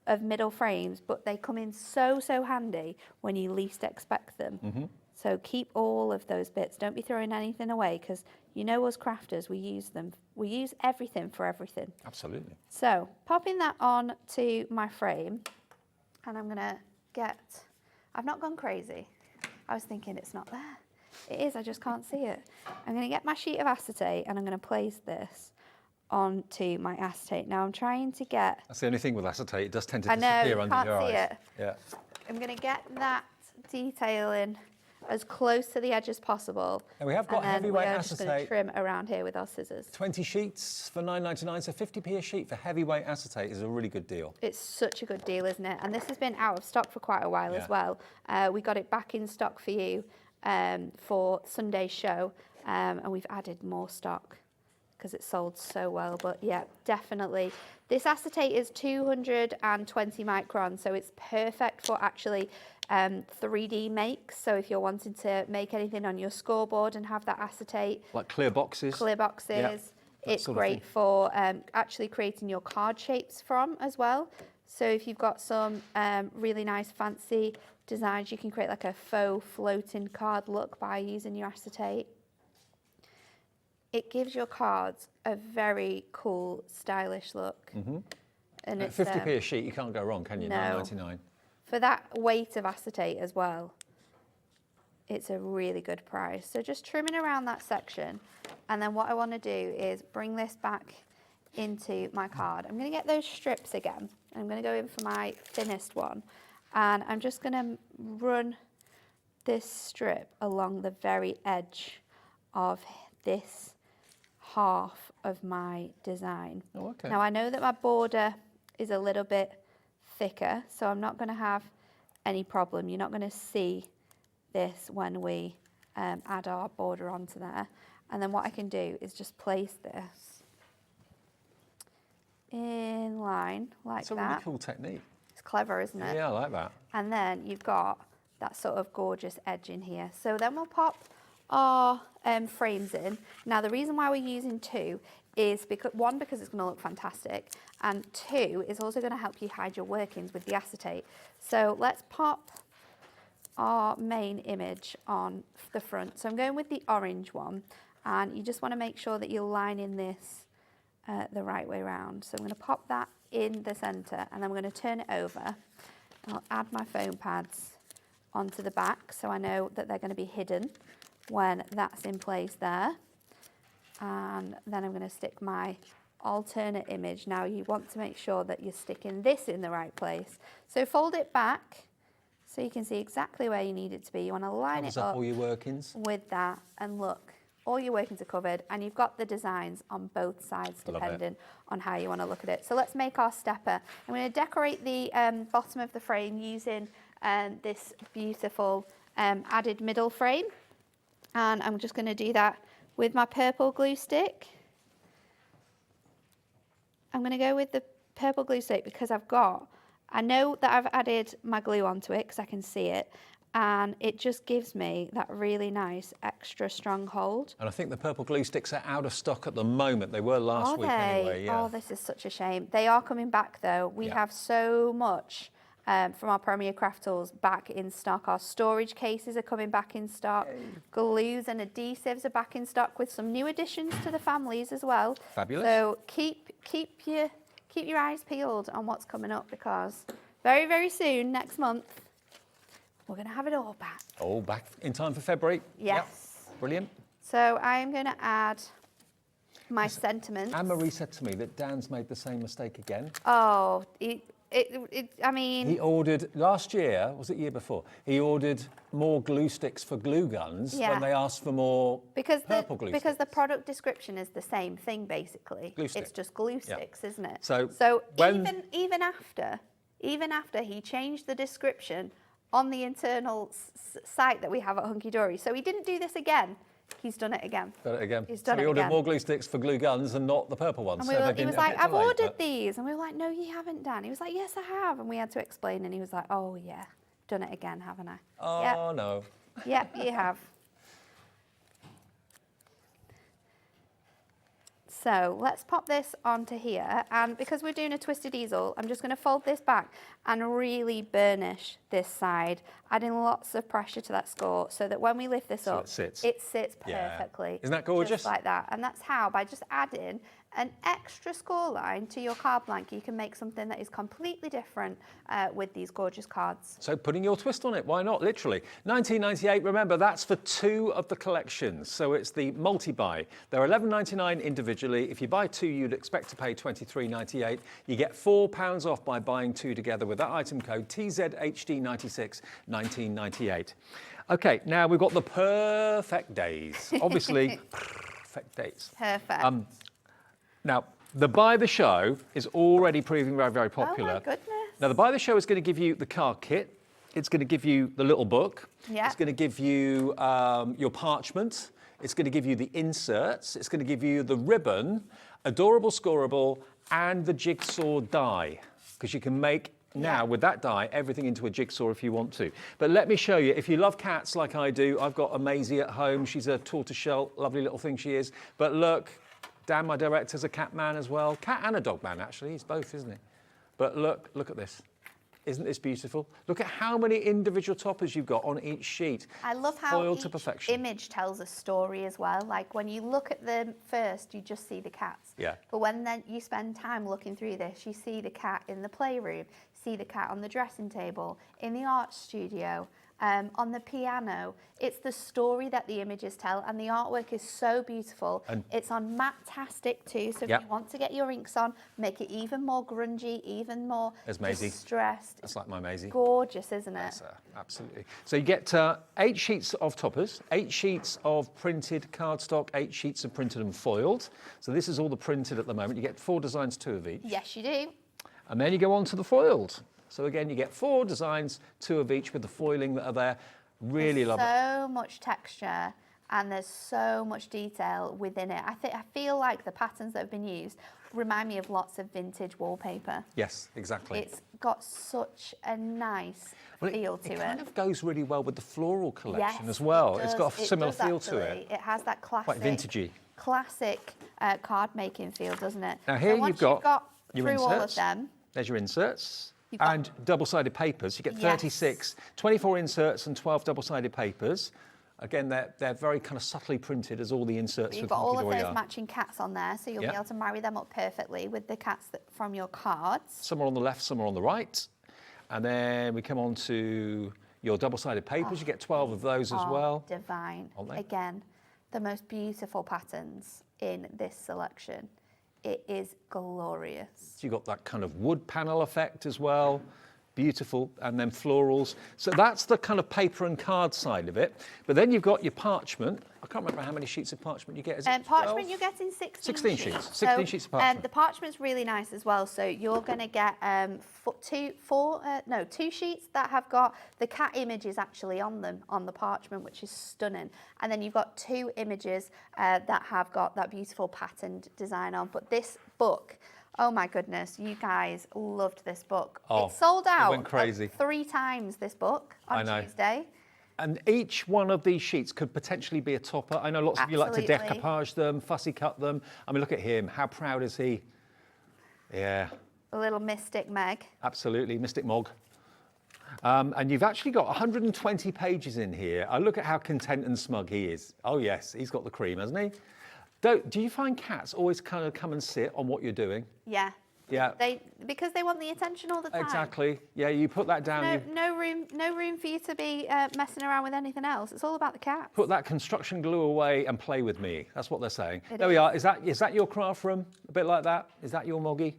of middle frames, but they come in so handy when you least expect them. So keep all of those bits. Don't be throwing anything away, because you know us crafters, we use them. We use everything for everything. Absolutely. So popping that on to my frame, and I'm going to I've not gone crazy. I was thinking it's not there. It is, I just can't see it. I'm going to get my sheet of acetate, and I'm going to place this onto my acetate. Now I'm trying to get... That's the only thing with acetate, it does tend to I know, disappear you under can't your see eyes. it. Yeah. I'm going to get that detail in as close to the edge as possible. And we have got heavyweight and then we're just going to acetate. trim around here with our scissors. 20 sheets for $9.99, so 50p a sheet for heavyweight acetate is a really good deal. It's such a good deal, isn't it? And this has been out of stock for quite a while as well. We got it back in stock for you for Sunday's show, and we've added more stock because it sold so well. But yeah, definitely. This acetate is 220 microns, so it's perfect for actually 3D makes. So if you're wanting to make anything on your scoreboard and have that acetate. Like clear boxes. Clear boxes. Yeah, it's great for actually creating your card shapes from as well. So if you've got some really nice fancy designs, you can create like a faux floating card look by using your acetate. It gives your cards a very cool, stylish look. And At it's 50p a sheet, you can't go wrong, can you? No. $9.99. For that weight of acetate as well, it's a really good price. So just trimming around that section, and then what I want to do is bring this back into my card. I'm going to get those strips again. I'm going to go in for my thinnest one, and I'm just going to run this strip along the very edge of this half of my design. Oh, okay. Now I know that my border is a little bit thicker, so I'm not going to have any problem. You're not going to see this when we add our border onto there. And then what I can do is just place this in line like It's a that. really cool technique. It's clever, isn't it? Yeah, I like that. And then you've got that sort of gorgeous edge in here. So then we'll pop our frames in. Now the reason why we're using 2 is because, 1, because it's going to look fantastic, and 2, is also going to help you hide your workings with the acetate. So let's pop our main image on the front. So I'm going with the orange one, and you just want to make sure that you're lining this the right way around. So I'm going to pop that in the center, and then we're going to turn it over, and I'll add my foam pads onto the back so I know that they're going to be hidden when that's in place there. And then I'm going to stick my alternate image. Now you want to make sure that you're sticking this in the right place. So fold it back so you can see exactly where you need it to be. You want to line it up all your workings. with that, and look, all your workings are covered, and you've got the designs on both sides depending on how you want to look at it. So let's make our stepper. I'm going to decorate the bottom of the frame using this beautiful added middle frame, and I'm just going to do that with my purple glue stick. I'm going to go with the purple glue stick because I know that I've added my glue onto it because I can see it, and it just gives me that really nice extra strong hold. And I think the purple glue sticks are out of stock at the moment. They were last week anyway. Yeah. Oh, this is such a shame. They are coming back though. We have so much from our Premier Craft Tools back in stock. Our storage cases are coming back in stock. Yay. Glues and adhesives are back in stock with some new additions to the families as well. Fabulous. So keep your eyes peeled on what's coming up, because very, very soon, next month, we're going to have it all back. All back in time for February? Yes. Yep. Brilliant. So I am going to add my sentiments. Anne-Marie said to me that Dan's made the same mistake again. Oh, I mean... He ordered, last year, was it year before, he ordered more glue sticks for glue guns when they asked for more purple glue sticks. Because the product description is the same thing, basically. Glue stick. It's just glue sticks, isn't it? So when... even after he changed the description on the internal site that we have at Hunkydory, so he didn't do this again. He's done it again. Done it again. He's done so it he ordered again. more glue sticks for glue guns and not the purple ones. And he was like, I've ordered these. And we were like, no, you haven't, Dan. He was like, yes, I have. And we had to explain. And he was like, oh, yeah, done it again, haven't I? Oh, yep. no. Yep, you have. So let's pop this onto here, and because we're doing a twisted easel, I'm just going to fold this back and really burnish this side, adding lots of pressure to that score so that when we lift this up, it sits perfectly. Yeah. Isn't that gorgeous? Just like that. And that's how, by just adding an extra score line to your card blank, you can make something that is completely different with these gorgeous cards. So putting your twist on it, why not, literally. $19.98, remember, that's for 2 of the collections. So it's the multi-buy. They're $11.99 individually. If you buy 2, you'd expect to pay $23.98. You get £4 off by buying 2 together with that item code TZHD96 1998. Okay, now we've got the perfect days. Obviously, perfect days. Perfect. Now, the Buy the Show is already proving very, very popular. Oh my goodness. Now, the Buy the Show is going to give you the card kit. It's going to give you the little book. Yeah. It's going to give you your parchment. It's going to give you the inserts. It's going to give you the ribbon, adorable scoreable, and the jigsaw die. Because you can make now, with that die, everything into a jigsaw if you want to. But let me show you, if you love cats like I do, I've got a Maisie at home. She's a tortoiseshell, lovely little thing she is. But look, Dan, my director's a cat man as well. Cat and a dog man, actually. He's both, isn't he? But look at this. Isn't this beautiful? Look at how many individual toppers you've got on each sheet. I love how Foiled each to perfection. image tells a story as well. Like when you look at them first, you just see the cats. Yeah. But when then you spend time looking through this, you see the cat in the playroom, see the cat on the dressing table, in the art studio, on the piano. It's the story that the images tell, and the artwork is so beautiful. And it's on Matte-tastic too, so if you want to get your inks on, make it even more grungy, even more distressed. That's like my Maisie. Gorgeous, isn't it? That's, absolutely. So you get 8 sheets of toppers, 8 sheets of printed cardstock, 8 sheets of printed and foiled. So this is all the printed at the moment. You get 4 designs, 2 of each. Yes, you do. And then you go on to the foiled. So again, you get 4 designs, 2 of each with the foiling that are there. Really love it. So much texture and there's so much detail within it. I feel like the patterns that have been used remind me of lots of vintage wallpaper. Yes, exactly. It's got such a nice feel to it. It kind of goes really well with the floral collection Yes, as well. it It's does. got a similar feel to Actually. it. It has that Quite vintagey. classic card making feel, doesn't it? Now here so once you've got your through all of inserts. them. There's your inserts. You've got- And double-sided papers. You get 36, 24 inserts and 12 double-sided papers. Again, they're very kind of subtly printed as all the inserts You've of got all of Hunkydory those are. matching cats on there, so you'll Yeah. be able to marry them up perfectly with the cats from your cards. Some are on the left, some are on the right. And then we come on to your double-sided papers. You get 12 of those as well. Divine. Aren't they? Again, the most beautiful patterns in this selection. It is glorious. So you've got that kind of wood panel effect as well. Beautiful, and then florals. So that's the kind of paper and card side of it. But then you've got your parchment. I can't remember how many sheets of parchment you get. Is it Parchment, 12? you're getting 16 16 sheets. sheets. 16 sheets of parchment. The parchment's really nice as well. So you're going to get two sheets that have got the cat images actually on them on the parchment, which is stunning. And then you've got 2 images that have got that beautiful patterned design on. But this book, oh my goodness, you guys loved this book. Oh, it sold out went crazy. 3 times this book I on know. Tuesday. And each one of these sheets could potentially be a topper. I know lots of you like to Absolutely. decoupage them, fussy cut them. I mean, look at him. How proud is he? Yeah, A little Mystic Meg. absolutely. Mystic Mog. And you've actually got 120 pages in here. I look at how content and smug he is. Oh, yes, he's got the cream, hasn't he? Do you find cats always kind of come and sit on what you're doing? Yeah. Yeah. Because they want the attention all the time. Exactly. Yeah, you put that down. No room for you to be messing around with anything else. It's all about the cat. Put that construction glue away and play with me. That's what they're saying. There we is. are. Is that your craft room? A bit like that? Is that your moggy?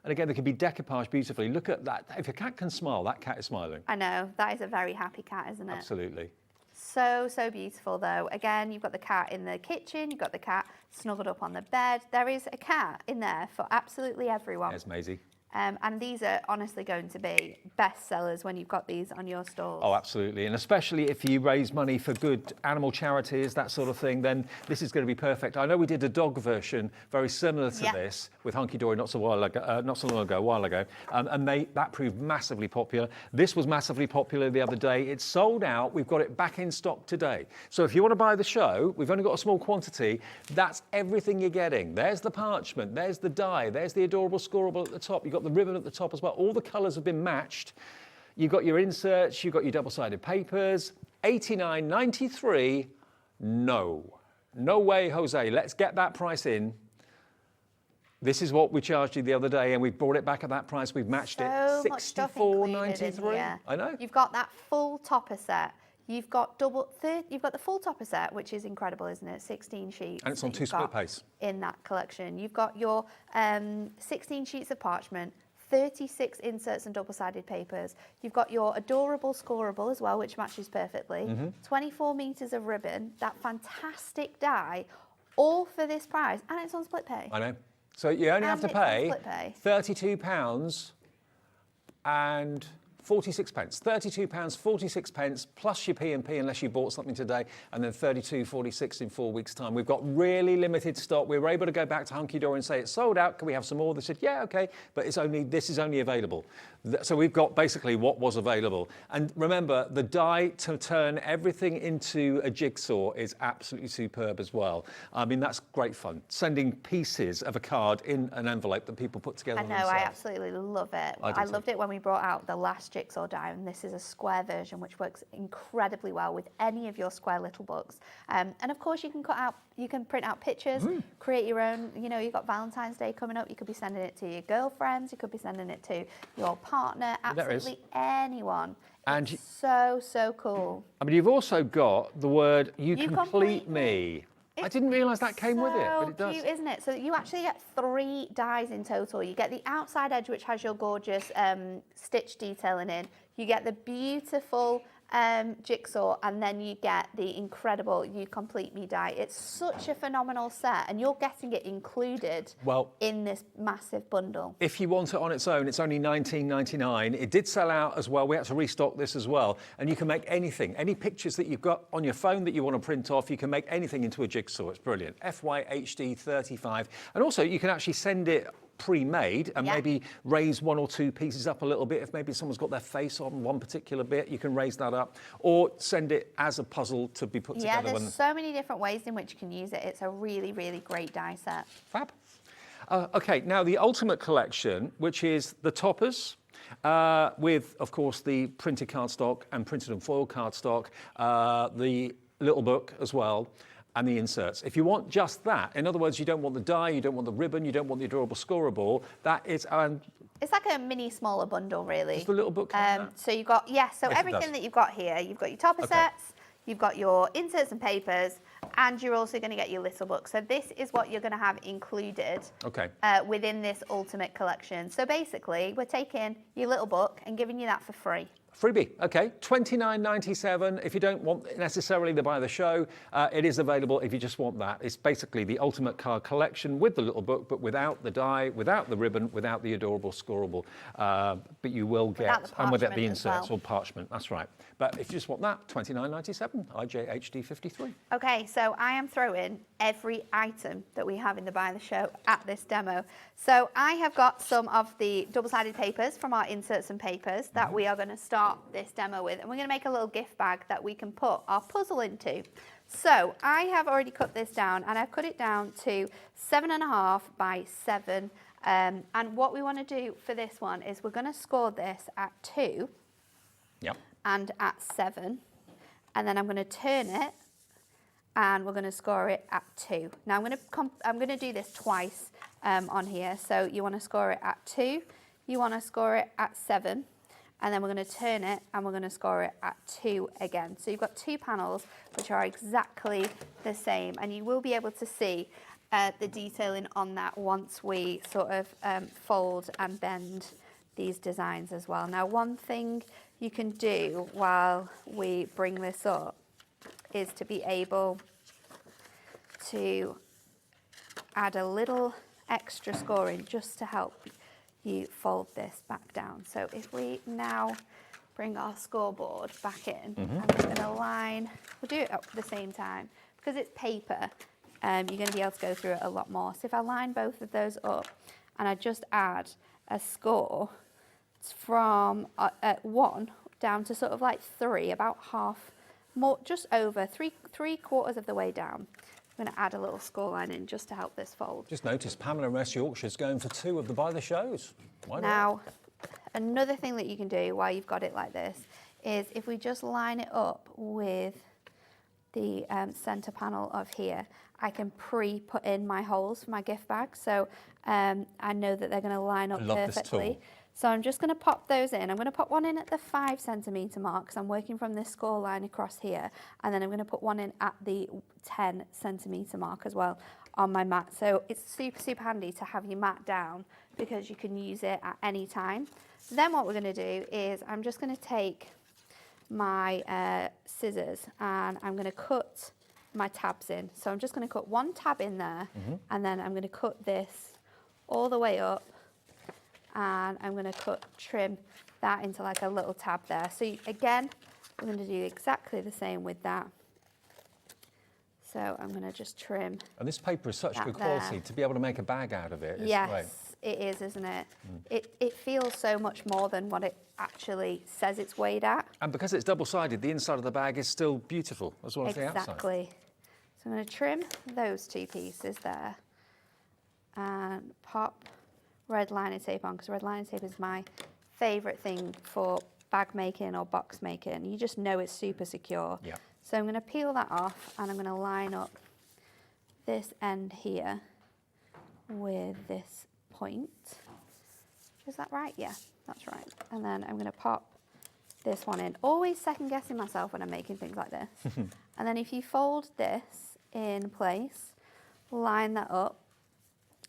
And again, they can be decoupaged beautifully. Look at that. If a cat can smile, that cat is smiling. I know, that is a very happy cat, isn't it? Absolutely. So beautiful though. Again, you've got the cat in the kitchen, you've got the cat snuggled up on the bed. There is a cat in there for absolutely everyone. There's Maisie. And these are honestly going to be bestsellers when you've got these on your stores. Oh, absolutely. And especially if you raise money for good animal charities, that sort of thing, then this is going to be perfect. I know we did a dog version very similar to this with Hunkydory not so long ago, a while ago, and that proved massively popular. This was massively popular the other day. It's sold out. We've got it back in stock today. So if you want to buy the show, we've only got a small quantity. That's everything you're getting. There's the parchment. There's the die. There's the adorable scoreable at the top. You've got the ribbon at the top as well. All the colours have been matched. You've got your inserts, you've got your double-sided papers. $89.93. No way, Jose. Let's get that price in. This is what we charged you the other day, and we brought it back at that price. We've matched it. Much stuff included in $64.93. here. I know. You've got that full topper set. You've got you've got the full topper set, which is incredible, isn't it? 16 sheets. And it's on that 2 you've split got pace. in that collection. You've got your 16 sheets of parchment, 36 inserts and double-sided papers. You've got your adorable scoreable as well, which matches perfectly. 24 meters of ribbon, that fantastic die, all for this price, and it's on split pay. I know. So you only have to And it's on pay split pay. £32 and 46 pence. £32, 46 pence, plus your P&P unless you bought something today, and then £32.46 in 4 weeks' time. We've got really limited stock. We were able to go back to Hunkydory and say it's sold out. Can we have some more? They said, yeah, okay, but this is only available. So we've got basically what was available. And remember, the die to turn everything into a jigsaw is absolutely superb as well. I mean, that's great fun. Sending pieces of a card in an envelope that people put together I know, themselves. I absolutely love it. I do I too. loved it when we brought out the last jigsaw die, and this is a square version, which works incredibly well with any of your square little books. And of course, you can print out pictures, create your own. You know, you've got Valentine's Day coming up. You could be sending it to your girlfriends. You could be sending it to your partner. There is. Absolutely anyone. And it's so cool. I mean, you've also got the word "You complete complete me." I It's didn't realise that came with it, but it So does. cute, isn't it? So you actually get 3 dies in total. You get the outside edge, which has your gorgeous stitch detailing in. You get the beautiful jigsaw, and then you get the incredible You Complete Me die. It's such a phenomenal set, and you're getting it included in this massive bundle. If you want it on its own, it's only $19.99. It did sell out as well. We had to restock this as well. And you can make anything, any pictures that you've got on your phone that you want to print off, you can make anything into a jigsaw. It's brilliant. FYHD 35. And also you can actually send it pre-made and maybe raise one or two pieces up a little bit. If maybe someone's got their face on one particular bit, you can raise that up, or send it as a puzzle to be put together. Yeah, there's so many different ways in which you can use it. It's a really, really great die set. Fab. Okay, now the Ultimate Collection, which is the toppers, with, of course, the printed cardstock and printed and foil cardstock, the little book as well, and the inserts. If you want just that, in other words, you don't want the die, you don't want the ribbon, you don't want the adorable scorable, that is... it's like a mini smaller bundle, really. Does the little book so you've got, so everything that you've got here, you've got your topper sets, you've got your inserts and papers, and you're also going to get your little book. So this is what you're going to have included within this Ultimate Collection. So basically, we're taking your little book and giving you that for free. Freebie, okay, $29.97. If you don't want necessarily to buy the show, it is available if you just want that. It's basically the Ultimate Card Collection with the little book, but without the die, without the ribbon, without the adorable scorable. But you will get, and without the inserts or parchment, that's right. But if you just want that, $29.97, IJHD 53. Okay, so I am throwing every item that we have in the Buy the Show at this demo. So I have got some of the double-sided papers from our inserts and papers that we are going to start this demo with, and we're going to make a little gift bag that we can put our puzzle into. So I have already cut this down, and I've cut it down to 7.5 by 7. And what we want to do for this one is we're going to score this at 2 and at 7, and then I'm going to turn it and we're going to score it at 2. Now I'm going to do this twice on here. So you want to score it at 2, you want to score it at 7, and then we're going to turn it and we're going to score it at 2 again. So you've got 2 panels which are exactly the same, and you will be able to see the detailing on that once we sort of fold and bend these designs as well. Now, one thing you can do while we bring this up is to be able to add a little extra scoring just to help you fold this back down. So if we now bring our scoreboard back in, and we're going to line, we'll do it at the same time, because it's paper, you're going to be able to go through it a lot more. So if I line both of those up and I just add a score from 1 down to sort of like 3, about half, more, just over three quarters of the way down. I'm going to add a little score line in just to help this fold. Just noticed Pamela in West Yorkshire's going for 2 of the Buy the Shows. Why not? Now, another thing that you can do while you've got it like this is if we just line it up with the centre panel of here, I can pre-put in my holes for my gift bag, so I know that they're going to line up perfectly. So I'm just going to pop those in. I'm going to pop one in at the 5 centimetre mark, because I'm working from this score line across here, and then I'm going to put one in at the 10 centimetre mark as well on my mat. So it's super, super handy to have your mat down, because you can use it at any time. Then what we're going to do is I'm just going to take my scissors and I'm going to cut my tabs in. So I'm just going to cut one tab in there, and then I'm going to cut this all the way up, and I'm going to trim that into like a little tab there. So again, we're going to do exactly the same with that. So I'm going to just trim. And this paper is such good quality to be able to make a bag out of it. Yes, great. It is, isn't it? It feels so much more than what it actually says it's weighed at. And because it's double-sided, the inside of the bag is still beautiful as well as the outside. Exactly. So I'm going to trim those 2 pieces there and pop red liner tape on, because red liner tape is my favourite thing for bag making or box making. You just know it's super secure. Yeah. So I'm going to peel that off, and I'm going to line up this end here with this point. Is that right? Yeah, that's right. And then I'm going to pop this one in. Always second guessing myself when I'm making things like this. And then if you fold this in place, line that up,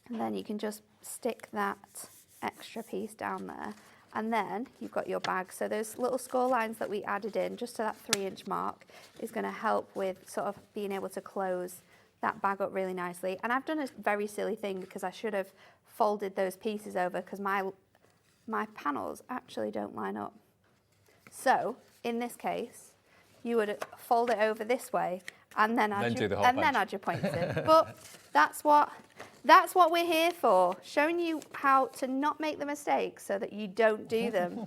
and then you can just stick that extra piece down there. And then you've got your bag. So those little score lines that we added in just to that 3-inch mark is going to help with sort of being able to close that bag up really nicely. And I've done a very silly thing because I should have folded those pieces over because my panels actually don't line up. So in this case, you would fold it over this way and then add your points in. But that's what we're here for, showing you how to not make the mistakes so that you don't do them.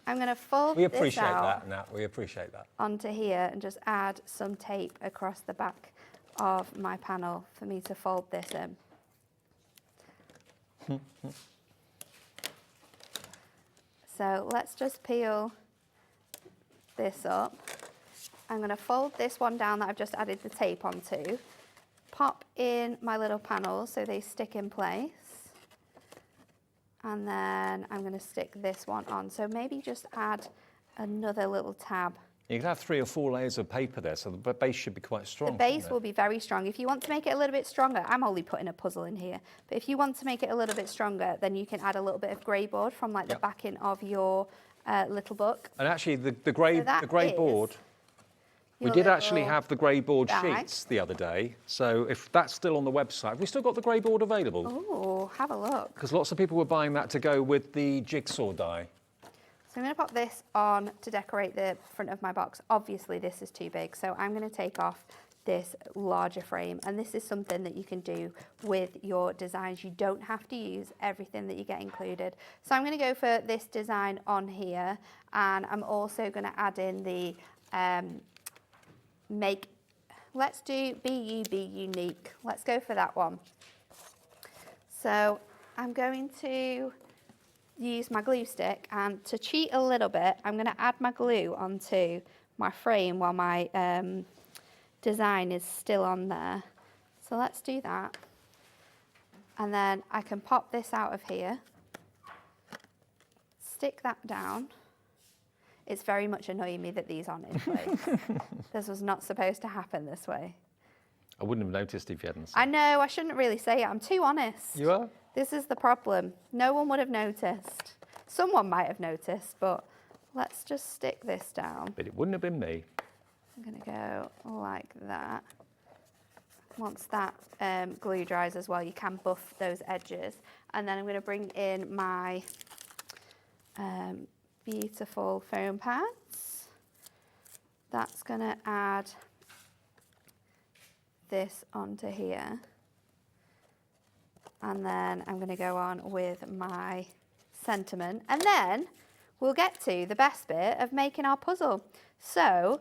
I'm going to fold this out. Nat. We appreciate that. Onto here and just add some tape across the back of my panel for me to fold this in. So let's just peel this up. I'm going to fold this one down that I've just added the tape onto, pop in my little panels so they stick in place, and then I'm going to stick this one on. So maybe just add another little tab. You can have 3 or 4 layers of paper there, so the base should be quite strong. The base will be very strong. If you want to make it a little bit stronger, I'm only putting a puzzle in here, but if you want to make it a little bit stronger, then you can add a little bit of grey board from like the backing of your little book. And actually, the grey board, we did actually have the grey board sheets the other day. So if that's still on the website, have we still got the grey board available? Oh, have a look. Because lots of people were buying that to go with the jigsaw die. So I'm going to pop this on to decorate the front of my box. Obviously, this is too big, so I'm going to take off this larger frame. And this is something that you can do with your designs. You don't have to use everything that you get included. So I'm going to go for this design on here. And I'm also going to add in the let's do Be You, Be Unique. Let's go for that one. So I'm going to use my glue stick, and to cheat a little bit, I'm going to add my glue onto my frame while my design is still on there. So let's do that. And then I can pop this out of here, stick that down. It's very much annoying me that these aren't in place. This was not supposed to happen this way. I wouldn't have noticed if you hadn't said. I know, I shouldn't really say it. I'm too honest. You are? This is the problem. No one would have noticed. Someone might have noticed, but let's just stick this down. But it wouldn't have been me. I'm going to go like that. Once that glue dries as well, you can buff those edges. And then I'm going to bring in my beautiful foam pads. That's going to add this onto here. And then I'm going to go on with my sentiment. And then we'll get to the best bit of making our puzzle. So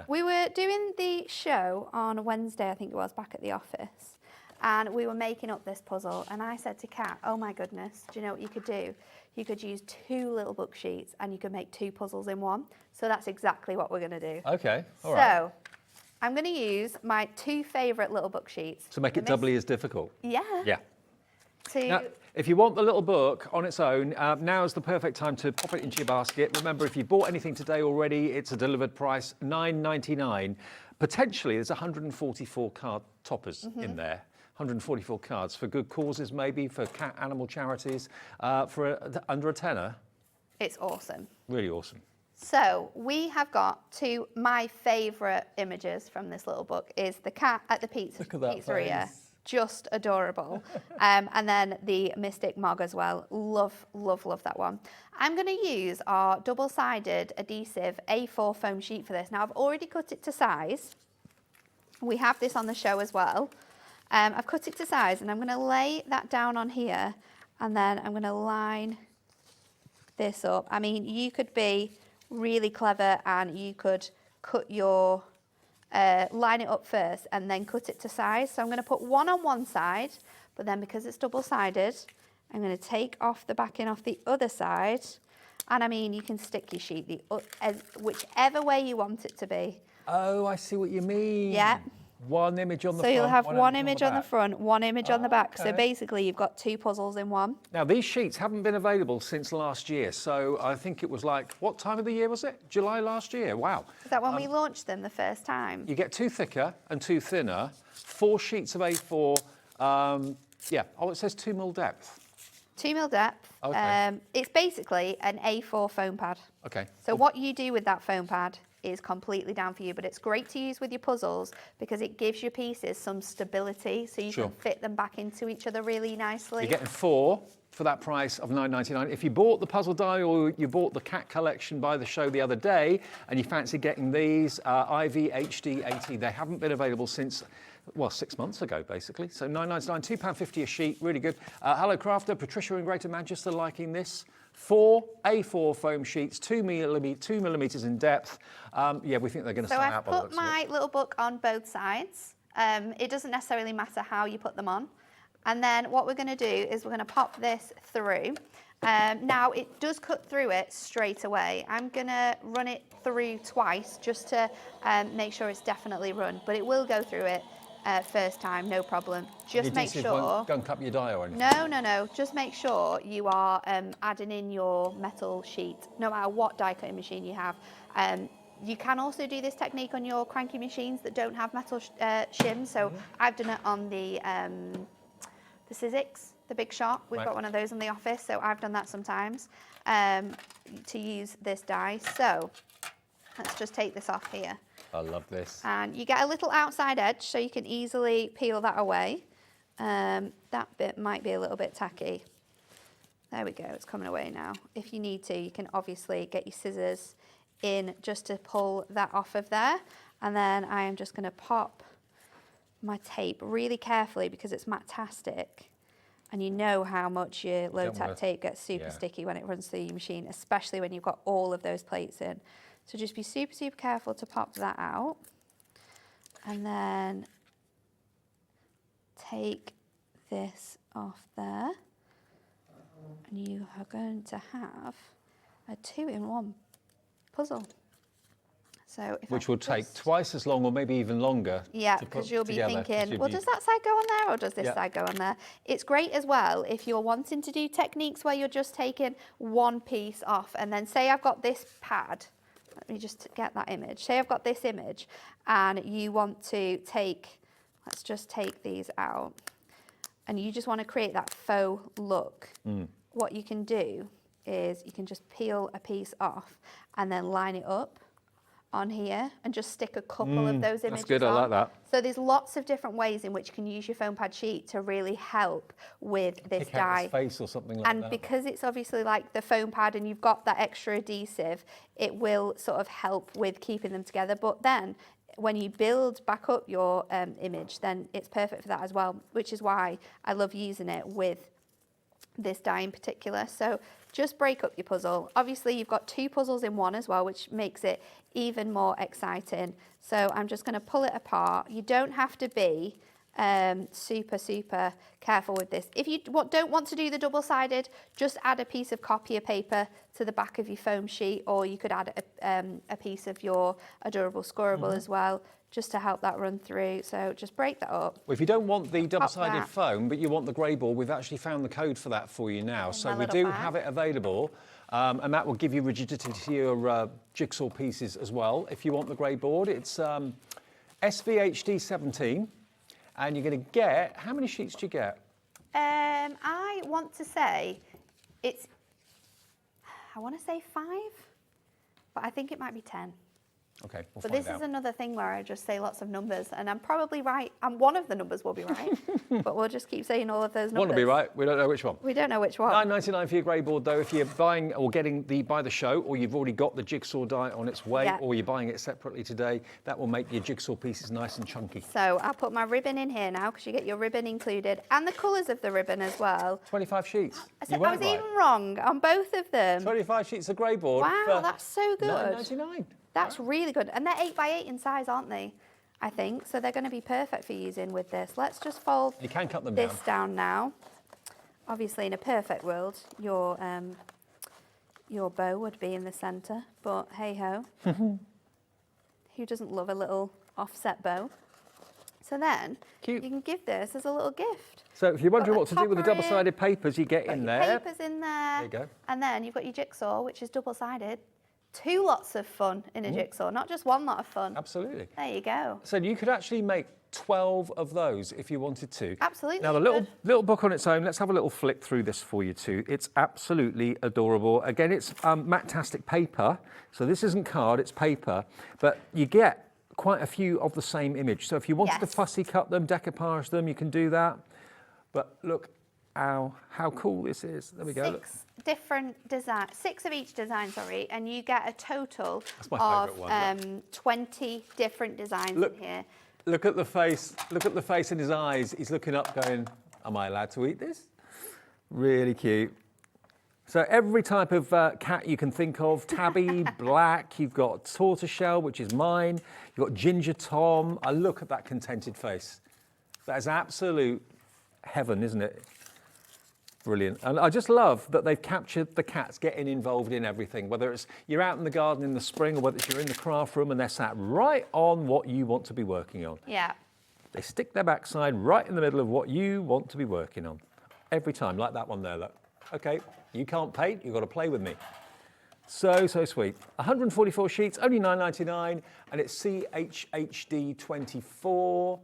we were doing the show on Wednesday, I think it was, back at the office. And we were making up this puzzle. And I said to Kat, oh my goodness, do you know what you could do? You could use 2 little book sheets and you could make 2 puzzles in one. So that's exactly what we're going to do. Okay, all right. So I'm going to use my 2 favourite little book sheets. To make it doubly as difficult? Yeah. Yeah. Now, if you want the little book on its own, now is the perfect time to pop it into your basket. Remember, if you bought anything today already, it's a delivered price, $9.99. Potentially, there's 144 card toppers in there. 144 cards for good causes, maybe for cat animal charities, for under a tenner. It's awesome. Really awesome. So we have got 2, my favourite images from this little book is the cat at the pizzeria. Face. Just adorable. And then the Mystic Mog as well. Love, love, love that one. I'm going to use our double-sided adhesive A4 foam sheet for this. Now, I've already cut it to size. We have this on the show as well. I've cut it to size, and I'm going to lay that down on here, and then I'm going to line this up. I mean, you could be really clever, and you could cut your line it up first and then cut it to size. So I'm going to put one on one side, but then because it's double-sided, I'm going to take off the backing off the other side. And I mean, you can stick your sheet whichever way you want it to be. Oh, I see what you mean. Yeah. One image on the front. So you'll have one image on the front, one image on the back. Okay. So basically you've got 2 puzzles in one. Now, these sheets haven't been available since last year. So I think it was like, what time of the year was it? July last year. Wow. Is that when we launched them the first time? You get 2 thicker and 2 thinner, 4 sheets of A4. It says 2 mil depth. 2 mil depth. Okay. It's basically an A4 foam pad. Okay. So what you do with that foam pad is completely down for you, but it's great to use with your puzzles because it gives your pieces some stability so you can fit them back into each other really nicely. You're getting 4 for that price of $9.99. If you bought the puzzle die or you bought the cat collection by the show the other day and you fancy getting these, IV HD 80, they haven't been available since, well, 6 months ago, basically. So $9.99, £2.50 a sheet, really good. Hello Crafter, Patricia in Greater Manchester liking this. 4 A4 foam sheets, 2 millimeters in depth. Yeah, we think they're going to So sell I've out by the put looks of my it. little book on both sides. It doesn't necessarily matter how you put them on. And then what we're going to do is we're going to pop this through. Now it does cut through it straight away. I'm going to run it through twice just to make sure it's definitely run, but it will go through it first time, no problem. Just make sure. Won't gunk up your die or anything? No. Just make sure you are adding in your metal sheet, no matter what die cutting machine you have. You can also do this technique on your cranky machines that don't have metal shims. So I've done it on the Sizzix, the Big Shot. We've got one of those in the office, so I've done that sometimes to use this die. So let's just take this off here. I love this. And you get a little outside edge, so you can easily peel that away. That bit might be a little bit tacky. There we go, it's coming away now. If you need to, you can obviously get your scissors in just to pull that off of there. And then I am just gonna pop my tape really carefully because it's matastic. And you know how much your low tack tape gets super sticky when it runs through your machine, especially when you've got all of those plates in. So just be super, super careful to pop that out. And then take this off there. And you are going to have a 2-in-1 puzzle. So if Which will take twice as long or maybe even longer. Yeah, because you'll be thinking, well, does that side go on there or does this side go on there? It's great as well if you're wanting to do techniques where you're just taking one piece off and then say I've got this pad. Let me just get that image. Say I've got this image and you want to take, let's just take these out. And you just want to create that faux look. What you can do is you can just peel a piece off and then line it up on here and just stick a couple of those images That's good, on. I like that. So there's lots of different ways in which you can use your foam pad sheet to really help with this Pick out die. his face or something like And that. because it's obviously like the foam pad and you've got that extra adhesive, it will sort of help with keeping them together. But then when you build back up your image, then it's perfect for that as well, which is why I love using it with this die in particular. So just break up your puzzle. Obviously you've got 2 puzzles in one as well, which makes it even more exciting. So I'm just going to pull it apart. You don't have to be super careful with this. If you don't want to do the double-sided, just add a piece of copy paper to the back of your foam sheet, or you could add a piece of your adorable scoreable as well, just to help that run through. So just break that up. Well, if you don't want the double-sided that. foam, but you want the grey board, we've actually found the code for that for you now. So we do have it available, and that will give you rigidity to your jigsaw pieces as well. If you want the grey board, it's SVHD 17, and you're going to get, how many sheets do you get? I want to say I want to say 5, but I think it might be 10. Okay, we'll But find this out. is another thing where I just say lots of numbers, and I'm probably right. And one of the numbers will be right, but we'll just keep saying all of those numbers. One will be right, we don't know which one. We don't know which one. $9.99 for your grey board though. If you're buying or getting by the show, or you've already got the jigsaw die on its way, or you're buying it separately today, that will make your jigsaw pieces nice and chunky. So I'll put my ribbon in here now because you get your ribbon included and the colours of the ribbon as well. 25 sheets. So I was even wrong on both of them. 25 sheets of grey board. Wow, that's so good. $9.99. That's really good. And they're 8x8 in size, aren't they? I think. So they're going to be perfect for using with this. Let's just fold You can cut them this down now. Obviously, in a perfect world, your bow would be in the centre. But hey-ho. Who doesn't love a little offset bow? So then Cute. you can give this as a little gift. So if you're wondering Got what a to do with the topper in, double-sided papers you get in Your there. papers in there. There you go. And then you've got your jigsaw, which is double-sided. 2 lots of fun in a jigsaw, not just 1 lot of fun. Absolutely. There you go. So you could actually make 12 of those if you wanted to. Absolutely. Now the little book on its own, let's have a little flick through this for you too. It's absolutely adorable. Again, it's matte-tastic paper, so this isn't card, it's paper, but you get quite a few of the same image. So if you wanted to fussy cut them, decoupage them, you can do that. But look how cool this is. There we go. 6 different designs, 6 of each design, sorry, and you get a total my of favourite one, 20 different designs in here. Look at the face. Look at the face in his eyes. He's looking up going, am I allowed to eat this? Really cute. So every type of cat you can think of, tabby, black, you've got tortoiseshell, which is mine. You've got ginger Tom. Look at that contented face. That is absolute heaven, isn't it? Brilliant. And I just love that they've captured the cats getting involved in everything, whether it's you're out in the garden in the spring or whether it's you're in the craft room and they're sat right on what you want to be working on. Yeah. They stick their backside right in the middle of what you want to be working on. Every time, like that one there, look. Okay, you can't paint, you've got to play with me. So sweet. 144 sheets, only $9.99, and it's CHHD 24.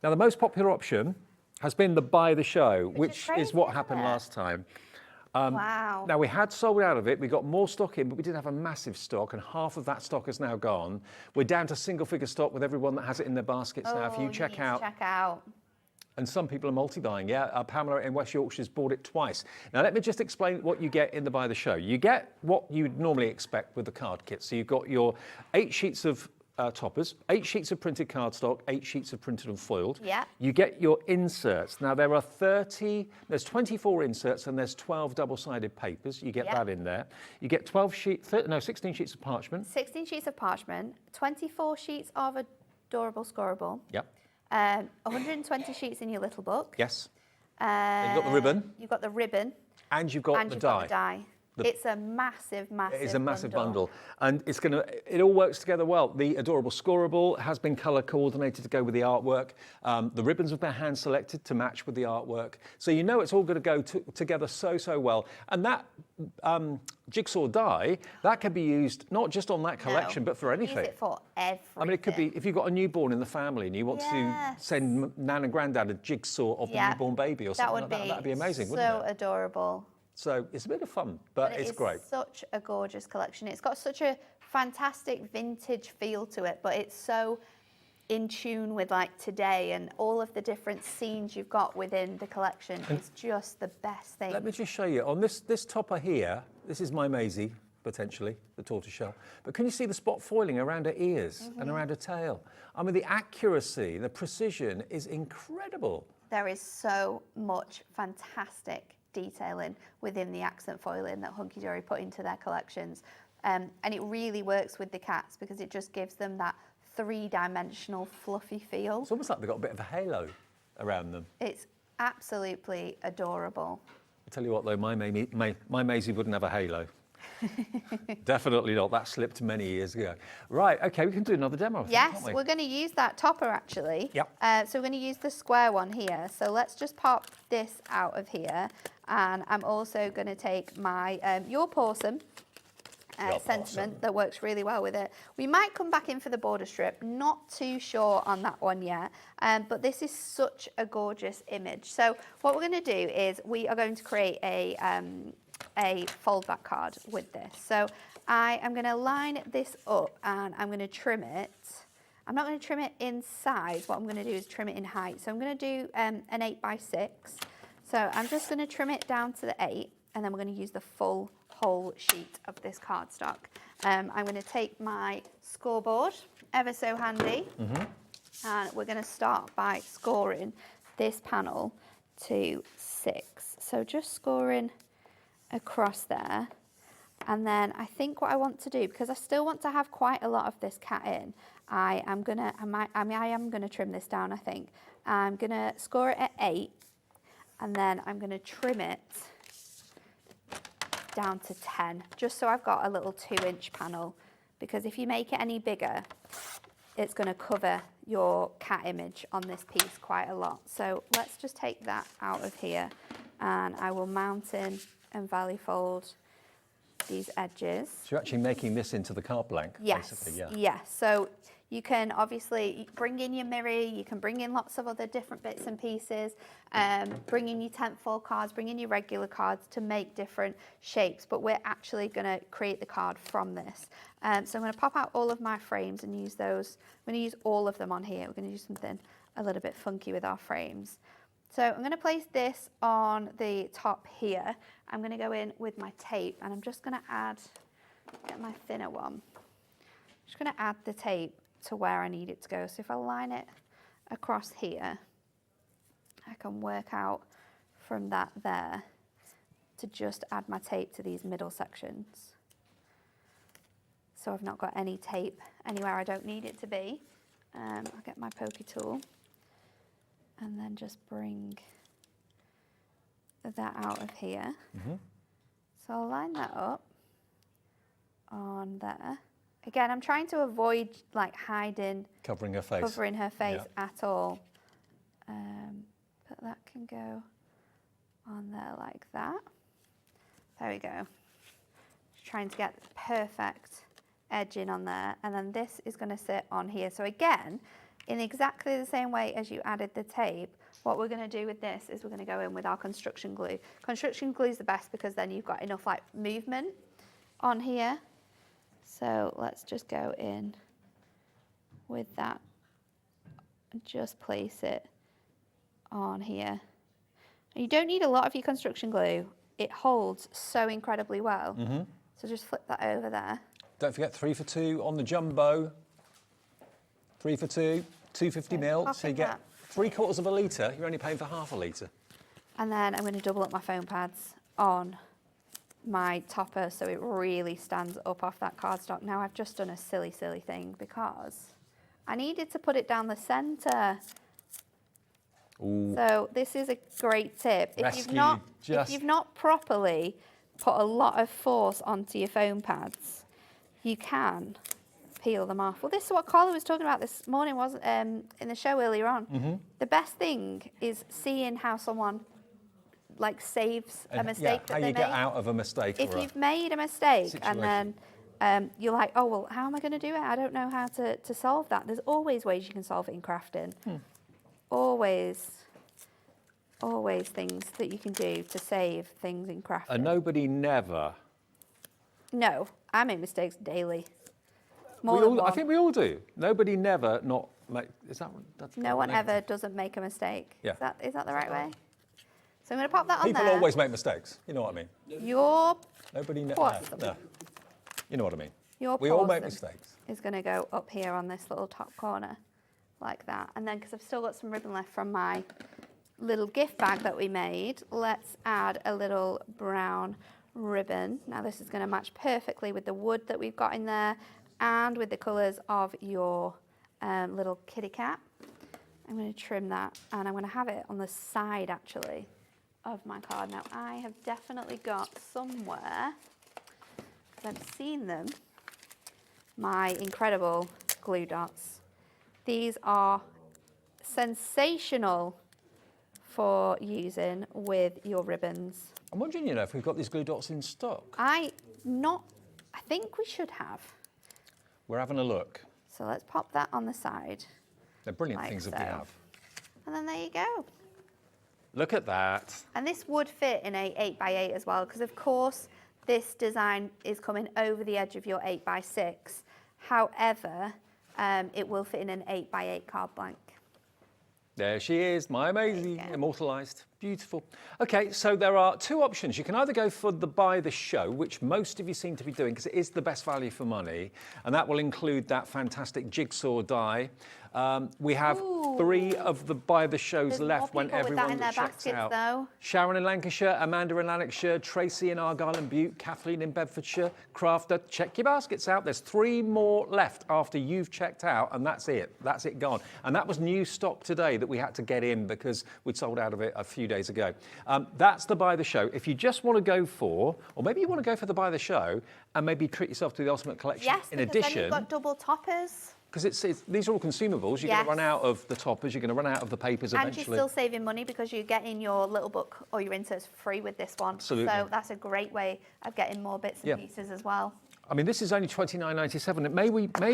Now, the most popular option has been the buy the show, which is what happened last time. Wow. Now, we had sold out of it. We got more stock in, but we didn't have a massive stock, and half of that stock has now gone. We're down to single figure stock with everyone that has it in their baskets now. If you check out. And some people are multi-buying, yeah. Pamela in West Yorkshire's bought it twice. Now, let me just explain what you get in the buy the show. You get what you'd normally expect with the card kit. So you've got your 8 sheets of toppers, 8 sheets of printed cardstock, 8 sheets of printed and foiled. Yeah. You get your inserts. Now there's 24 inserts and there's 12 double-sided papers. You get that in there. You get 16 sheets of parchment. 16 sheets of parchment, 24 sheets of adorable scoreable. Yep. 120 sheets in your little book. Yes. You've got the ribbon. You've got the ribbon. And you've got the die. It's a massive It is a massive bundle. And it all works together well. The adorable scoreable has been colour coordinated to go with the artwork. The ribbons have been hand selected to match with the artwork. So you know it's all going to go together so well. And that jigsaw die, that can be used not just on that collection, but for anything. Use it for everything. I mean, it could be, if you've got a newborn in the family and you want to send Nan and Grandad a jigsaw of the newborn baby or something like that, that'd be amazing, wouldn't it? So adorable. So it's a bit of fun, but it's great. It's such a gorgeous collection. It's got such a fantastic vintage feel to it, but it's so in tune with like today and all of the different scenes you've got within the collection. It's just the best thing. Let me just show you. On this topper here, this is my Maisie, potentially, the tortoiseshell. But can you see the spot foiling around her ears and around her tail? I mean, the accuracy, the precision is incredible. There is so much fantastic detailing within the accent foiling that Hunkydory put into their collections. And it really works with the cats because it just gives them that 3-dimensional fluffy feel. It's almost like they've got a bit of a halo around them. It's absolutely adorable. I tell you what though, my Maisie wouldn't have a halo. Definitely not. That slipped many years ago. Right, okay, we can do another demo. Yes, we're going to use that topper actually. Yep. So we're going to use the square one here. So let's just pop this out of here. And I'm also going to take my Your Pawsome sentiment that works really well with it. We might come back in for the border strip. Not too sure on that one yet. But this is such a gorgeous image. So what we're going to do is we are going to create a fold back card with this. So I am going to line this up and I'm going to trim it. I'm not going to trim it in size. What I'm going to do is trim it in height. So I'm going to do an 8x6. So I'm just going to trim it down to the 8 and then we're going to use the full whole sheet of this cardstock. I'm going to take my scoreboard, ever so handy, and we're going to start by scoring this panel to 6. So just scoring across there. And then I think what I want to do, because I still want to have quite a lot of this cat in, I am gonna trim this down, I think. I'm gonna score it at 8, and then I'm gonna trim it down to 10, just so I've got a little 2-inch panel, because if you make it any bigger, it's gonna cover your cat image on this piece quite a lot. So let's just take that out of here, and I will mount in and valley fold these edges. So you're actually making this into the card blank, basically, yeah. Yes. So you can obviously bring in your mirror, you can bring in lots of other different bits and pieces, bring in your tentfold cards, bring in your regular cards to make different shapes, but we're actually going to create the card from this. So I'm going to pop out all of my frames and use those. I'm going to use all of them on here. We're going to do something a little bit funky with our frames. So I'm going to place this on the top here. I'm going to go in with my tape and I'm just going to get my thinner one. I'm just going to add the tape to where I need it to go. So if I line it across here, I can work out from that there to just add my tape to these middle sections. So I've not got any tape anywhere I don't need it to be. I'll get my pokey tool and then just bring that out of here. So I'll line that up on there. Again, I'm trying to avoid like hiding, Covering her face. at all. But that can go on there like that. There we go. Just trying to get perfect edging on there. And then this is going to sit on here. So again, in exactly the same way as you added the tape, what we're going to do with this is we're going to go in with our construction glue. Construction glue is the best because then you've got enough like movement on here. So let's just go in with that and just place it on here. And you don't need a lot of your construction glue. It holds so incredibly well. So just flip that over there. Don't forget 3 for 2 on the jumbo. 3 for 2, 250 ml. So you get 3/4 of a litre. You're only paying for half a litre. And then I'm going to double up my foam pads on my topper so it really stands up off that cardstock. Now I've just done a silly thing because I needed to put it down the centre. Ooh. So this is a great tip. If you've not properly put a lot of force onto your foam pads, you can peel them off. Well, this is what Carla was talking about this morning, wasn't in the show earlier on. The best thing is seeing how someone like saves a mistake that how they you made. get out of a mistake. If you've made a mistake situation. and then you're like, oh, well, how am I going to do it? I don't know how to solve that. There's always ways you can solve it in crafting. Always things that you can do to save things in crafting. And nobody never. No, I make mistakes daily. More than one. I think we all do. Nobody never not make. Is that? That's no one ever doesn't make a mistake. Yeah. Is that the right way? So I'm going to pop that on People there. always make mistakes. You know what I mean? Your Nobody never. Pause. No. You know what I mean? We all make mistakes. Is going to go up here on this little top corner, like that. And then because I've still got some ribbon left from my little gift bag that we made, let's add a little brown ribbon. Now this is going to match perfectly with the wood that we've got in there and with the colours of your little kitty cat. I'm going to trim that and I'm going to have it on the side actually of my card. Now I have definitely got somewhere, because I've seen them, my incredible glue dots. These are sensational for using with your ribbons. I'm wondering, if we've got these glue dots in stock. I think we should have. We're having a look. So let's pop that on the side. They're brilliant Like things that so. we have. And then there you go. Look at that. And this would fit in a 8x8 as well, because of course this design is coming over the edge of your 8x6. However, it will fit in an 8x8 card blank. There she is, my Maisie, immortalised. Beautiful. Okay, so there are two options. You can either go for the buy the show, which most of you seem to be doing because it is the best value for money, and that will include that fantastic jigsaw die. We have 3 of the buy the shows left when everyone checks out. Though. Sharon in Lancashire, Amanda in Lanarkshire, Tracy in Argyll and Bute, Kathleen in Bedfordshire, Crafter. Check your baskets out. There's 3 more left after you've checked out, and that's it. That's it gone. And that was new stock today that we had to get in because we'd sold out of it a few days ago. That's the buy the show. If you just want to go for, or maybe you want to go for the buy the show and maybe treat yourself to the Ultimate Collection Yes, in because addition. then you've got double toppers. Because these are all consumables. You're going Yes. to run out of the toppers. You're going to run out of the papers And eventually. you're still saving money because you're getting your little book or your inserts free with this one. Absolutely. So that's a great way of getting more bits and Yeah. pieces as well. I mean, this is only $29.97.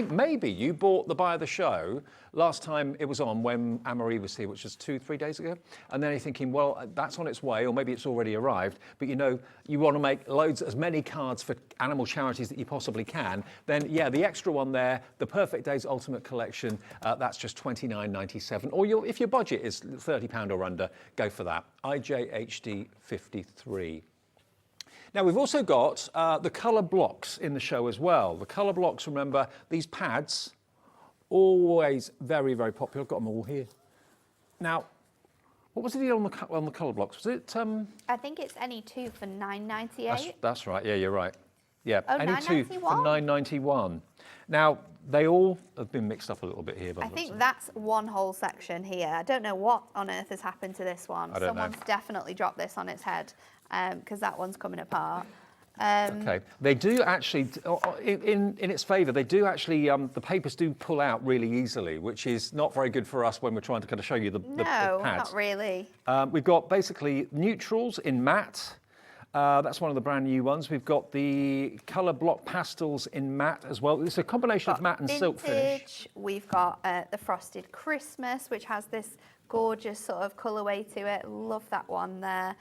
Maybe you bought the buy of the show last time it was on when Anne-Marie was here, which was 2-3 days ago. And then you're thinking, well, that's on its way, or maybe it's already arrived. But you know, you want to make as many cards for animal charities that you possibly can. Then, yeah, the extra one there, the Perfect Days Ultimate Collection, that's just $29.97. Or if your budget is £30 or under, go for that. IJHD 53. Now, we've also got the colour blocks in the show as well. The colour blocks, remember, these pads, always very, very popular. I've got them all here. Now, what was the deal on the colour blocks? Was it... I think it's any two for $9.98. That's right. Yeah, you're right. Yeah, Oh, any two for $9.91? $9.91. Now, they all have been mixed up a little bit here. By I think that's one whole section here. I don't know what on earth has happened to this one. I don't know. Someone's definitely dropped this on its head because that one's coming apart. Okay, they do actually, in its favour, they do actually, the papers do pull out really easily, which is not very good for us when we're trying to kind of show you the No, pads. not really. We've got basically neutrals in matte. That's one of the brand new ones. We've got the colour block pastels in matte as well. It's a combination of matte and silk finish. We've got the Frosted Christmas, which has this gorgeous sort of colourway to it. Love that one there.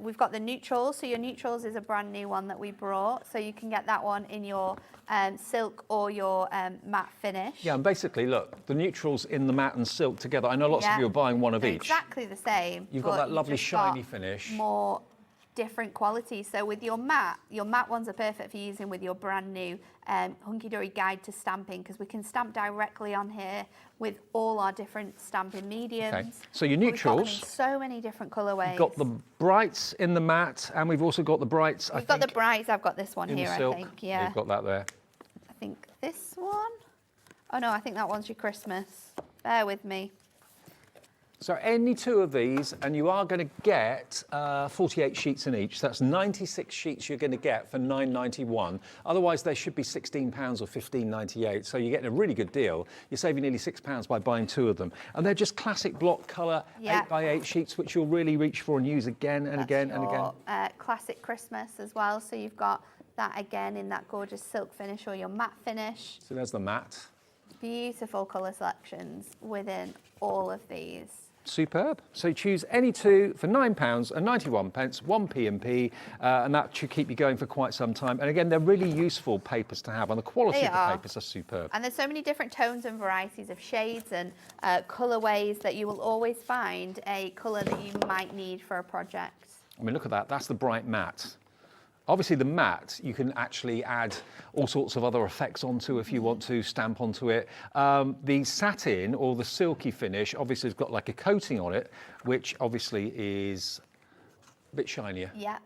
We've got the neutrals. So your neutrals is a brand new one that we brought. So you can get that one in your silk or your matte finish. Yeah, and basically, look, the neutrals in the matte and silk together. I know lots of you are buying one of They're each. Exactly the same. You've got but that lovely you've just got shiny finish. More different qualities. So with your matte ones are perfect for using with your brand new Hunkydory guide to stamping, because we can stamp directly on here with all our different stamping mediums. Okay, so your But we've got them in neutrals. so many different colourways. We've got the brights in the matte, and we've also got the brights. We've got the brights. I've got this one in here. the silk. I think. Yeah. You've got that there. I think this one. Oh no, I think that one's your Christmas. Bear with me. So any two of these, and you are going to get 48 sheets in each. So that's 96 sheets you're going to get for £9.91. Otherwise, they should be £16 or $15.98. So you're getting a really good deal. You're saving nearly £6 by buying two of them. And they're just classic block colour 8x8 sheets, which you'll really reach for and use again and again and again. Classic Christmas as well. So you've got that again in that gorgeous silk finish or your matte finish. So there's the matte. Beautiful colour selections within all of these. Superb. So choose any two for £9.91, 1p&p, and that should keep you going for quite some time. And again, they're really useful papers to have, and the quality of the papers are superb. And there's so many different tones and varieties of shades and colourways that you will always find a colour that you might need for a project. I mean, look at that. That's the bright matte. Obviously, the matte, you can actually add all sorts of other effects onto if you want to stamp onto it. The satin or the silky finish obviously has got like a coating on it, which obviously is a bit shinier. Yeah.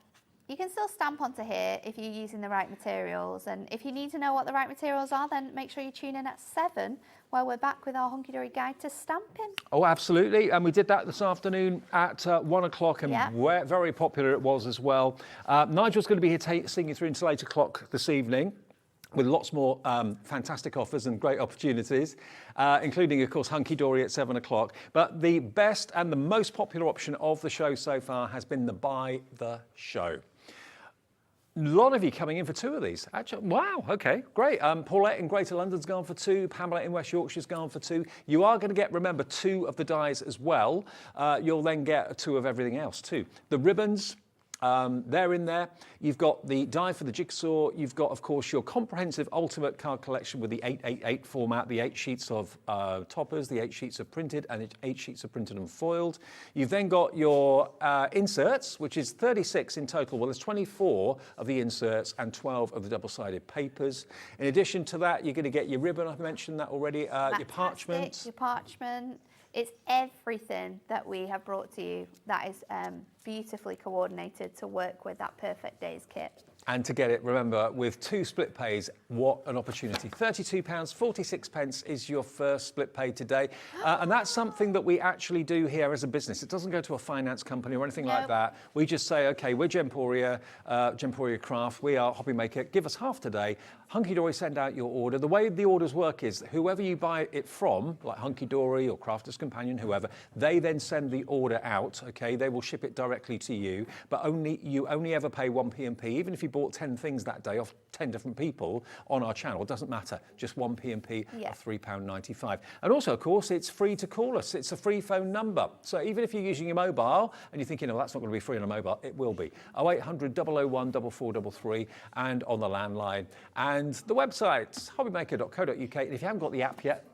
You can still stamp onto here if you're using the right materials. And if you need to know what the right materials are, then make sure you tune in at 7, where we're back with our Hunkydory guide to stamping. Oh, absolutely. And we did that this afternoon at 1 o'clock, and very popular it was as well. Nigel's going to be here seeing you through until 8 o'clock this evening, with lots more fantastic offers and great opportunities, including, of course, Hunkydory at 7 o'clock. But the best and the most popular option of the show so far has been the Buy the Show. A lot of you coming in for two of these. Actually, wow, okay, great. Paulette in Greater London's gone for 2. Pamela in West Yorkshire's gone for 2. You are going to get, remember, 2 of the dies as well. You'll then get 2 of everything else too. The ribbons, they're in there. You've got the die for the jigsaw. You've got, of course, your comprehensive ultimate card collection with the 888 format, the 8 sheets of toppers, the 8 sheets of printed, and 8 sheets of printed and foiled. You've then got your inserts, which is 36 in total. Well, there's 24 of the inserts and 12 of the double-sided papers. In addition to that, you're going to get your ribbon. I've mentioned that already. Your parchment. Your parchment. It's everything that we have brought to you that is beautifully coordinated to work with that Perfect Days kit. And to get it, remember, with 2 split pays, what an opportunity. £32.46 is your first split pay today. And that's something that we actually do here as a business. It doesn't go to a finance company or anything like that. We just say, OK, we're Gemporia Craft, we are HobbyMaker, give us half today. Hunkydory send out your order. The way the orders work is whoever you buy it from, like Hunkydory or Crafter's Companion, whoever, they then send the order out, OK? They will ship it directly to you, but you only ever pay 1 P&P, even if you bought 10 things that day off 10 different people on our channel, it doesn't matter, just 1 P&P of £3.95. And also, of course, it's free to call us. It's a free phone number. So even if you're using your mobile and you're thinking, oh, that's not going to be free on a mobile, it will be. 0800 001 4433 and on the landline. And the website, hobbymaker.co.uk. And if you haven't got the app yet,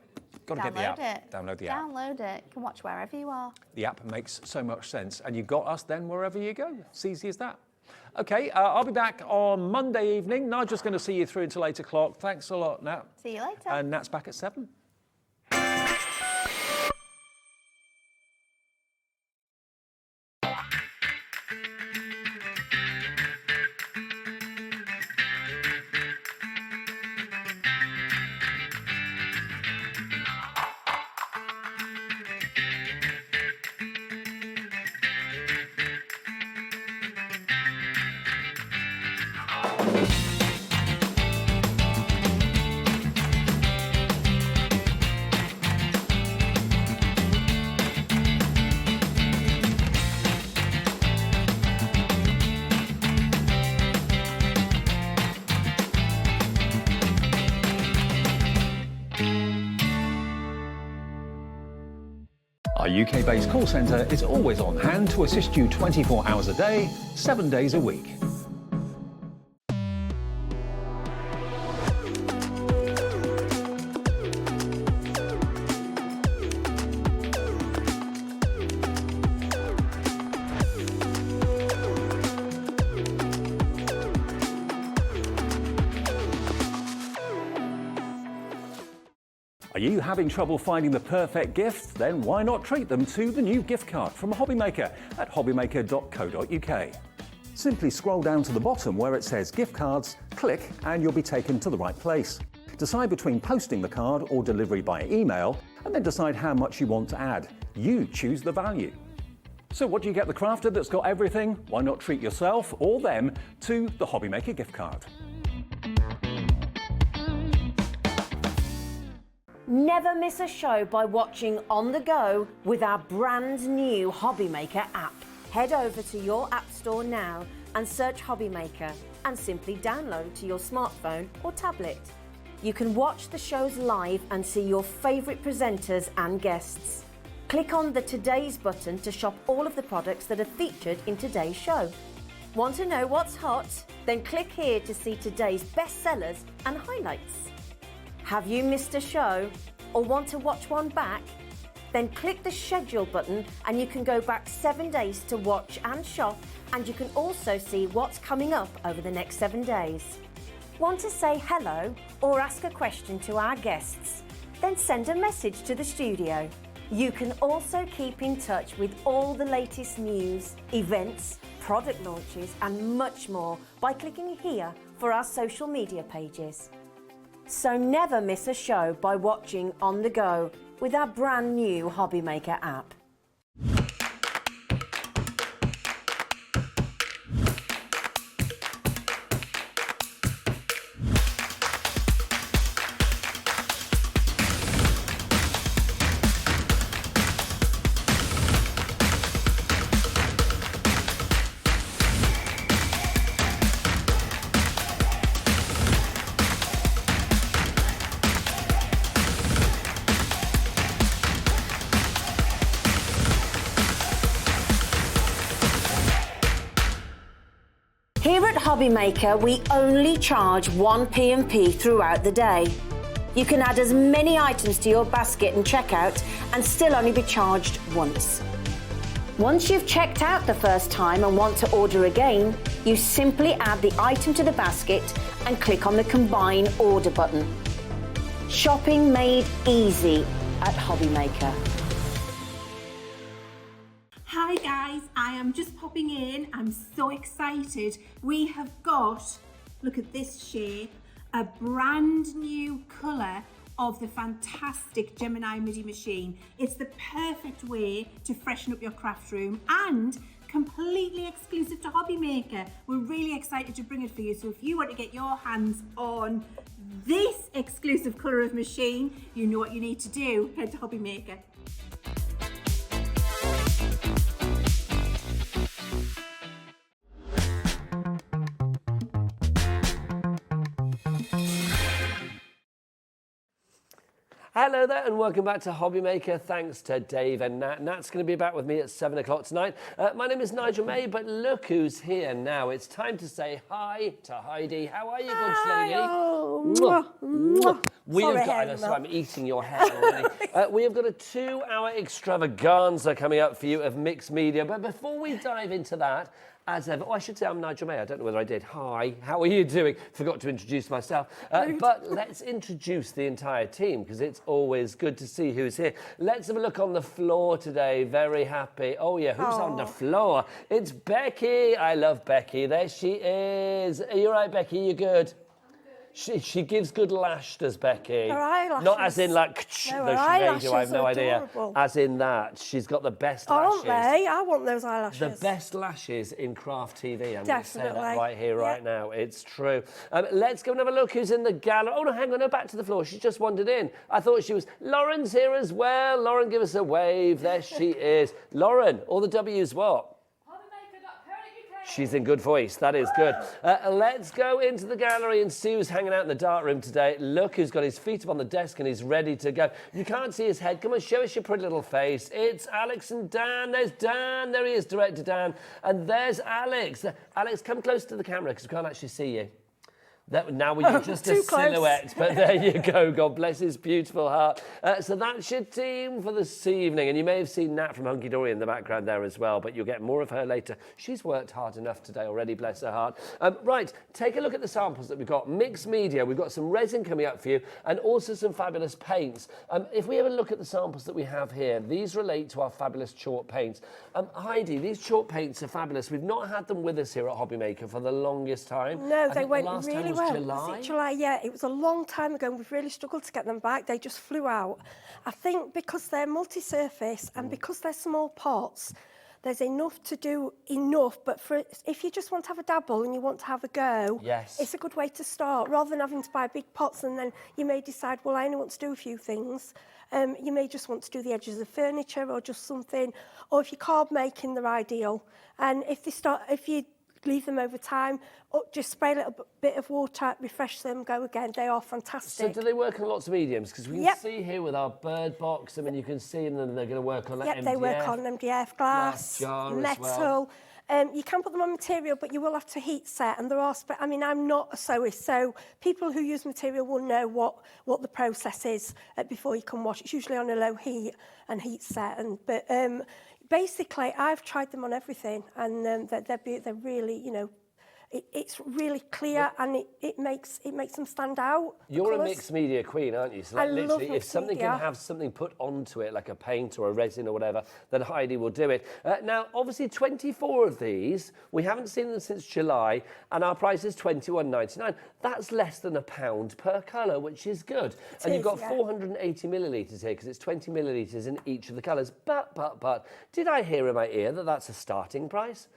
got to get the app. Download the app. Download it. You can watch wherever you are. The app makes so much sense. And you've got us then wherever you go. It's easy as that. OK, I'll be back on Monday evening. Nigel's going to see you through until 8 o'clock. Thanks a lot, Nat. See you later. And Nat's back at 7. Our UK-based call centre is always on hand to assist you 24 hours a day, 7 days a week. Are you having trouble finding the perfect gift? Then why not treat them to the new gift card from HobbyMaker at hobbymaker.co.uk. Simply scroll down to the bottom where it says gift cards, click and you'll be taken to the right place. Decide between posting the card or delivery by email and then decide how much you want to add. You choose the value. So what do you get the crafter that's got everything? Why not treat yourself or them to the HobbyMaker gift card? Never miss a show by watching on the go with our brand new HobbyMaker app. Head over to your app store now and search HobbyMaker and simply download to your smartphone or tablet. You can watch the shows live and see your favourite presenters and guests. Click on the Today's button to shop all of the products that are featured in today's show. Want to know what's hot? Then click here to see today's bestsellers and highlights. Have you missed a show or want to watch one back? Then click the schedule button and you can go back 7 days to watch and shop, and you can also see what's coming up over the next 7 days. Want to say hello or ask a question to our guests? Then send a message to the studio. You can also keep in touch with all the latest news, events, product launches and much more by clicking here for our social media pages. So never miss a show by watching on the go with our brand new HobbyMaker app. Here at HobbyMaker, we only charge 1 P&P throughout the day. You can add as many items to your basket and checkout and still only be charged once. Once you've checked out the first time and want to order again, you simply add the item to the basket and click on the Combine Order button. Shopping made easy at HobbyMaker. Hi guys, I am just popping in. I'm so excited. We have got, look at this shape, a brand new colour of the fantastic Gemini MIDI machine. It's the perfect way to freshen up your craft room and completely exclusive to HobbyMaker. We're really excited to bring it for you. So if you want to get your hands on this exclusive colour of machine, you know what you need to do. Head to HobbyMaker. Hello there and welcome back to HobbyMaker. Thanks to Dave and Nat. Nat's going to be back with me at 7 o'clock tonight. My name is Nigel May, but look who's here now. It's time to say hi to Heidi. How are you, good lady? We have got, I know, so I'm eating your hair already. We have got a 2-hour extravaganza coming up for you of mixed media. But before we dive into that, as ever, I should say I'm Nigel May. I don't know whether I did. Hi, how are you doing? Forgot to introduce myself. But let's introduce the entire team because it's always good to see who's here. Let's have a look on the floor today. Very happy. Oh, yeah, who's on the floor? It's Becky. I love Becky. There she is. Are you all right, Becky? You good? She gives good lash, does Becky? Her eyelashes. Not as in like, no, though she do, I have no idea. Adorable. As in that. She's got the best lashes. Aren't they? I want those eyelashes. The best lashes in craft TV. I'm going to say that Definitely. right here, right now. It's true. Let's go and have a look who's in the gallery. Oh, no, hang on. No, back to the floor. She's just wandered in. I thought she was... Lauren's here as well. Lauren, give us a wave. There she is. Lauren, all the W's what? She's in good voice. That is good. Let's go into the gallery and see who's hanging out in the dark room today. Look who's got his feet up on the desk and he's ready to go. You can't see his head. Come on, show us your pretty little face. It's Alex and Dan. There's Dan. There he is, Director Dan. And there's Alex. Alex, come close to the camera because we can't actually see you. Now we're just a silhouette, but there you go. God bless his beautiful heart. So that's your team for this evening. And you may have seen Nat from Hunkydory in the background there as well, but you'll get more of her later. She's worked hard enough today already, bless her heart. Right, take a look at the samples that we've got. Mixed media, we've got some resin coming up for you, and also some fabulous paints. If we have a look at the samples that we have here, these relate to our fabulous chalk paints. Heidi, these chalk paints are fabulous. We've not had them with us here at HobbyMaker for the longest time. No, they went really well. July? Was it July? Yeah, it was a long time ago and we've really struggled to get them back. They just flew out. I think because they're multi-surface and because they're small pots, there's enough to do but if you just want to have a dabble and you want to have a go, yes, it's a good way to start. Rather than having to buy big pots and then you may decide, well, I only want to do a few things. You may just want to do the edges of furniture or just something, or if you're card making, they're ideal. And if you leave them over time, or just spray a little bit of water, refresh them, go again. They are fantastic. So do they work on lots of mediums? Because we can see here with our bird box, I mean, you can see them, they're going to work on MDF. They work on MDF, glass, metal. You can put them on material, but you will have to heat set. And there are, I mean, I'm not a sewist, so people who use material will know what the process is before you can wash. It's usually on a low heat and heat set. But basically, I've tried them on everything, and they're really, you know, it's really clear and it makes them stand out. You're a mixed media queen, aren't you? So like literally, if something can have something put onto it, like a paint or a resin or whatever, then Heidi will do it. Now, obviously, 24 of these, we haven't seen them since July, and our price is $21.99. That's less than £1 per colour, which is good. And you've got 480 millilitres here, because it's 20 millilitres in each of the colours. But, did I hear in my ear that that's a starting price?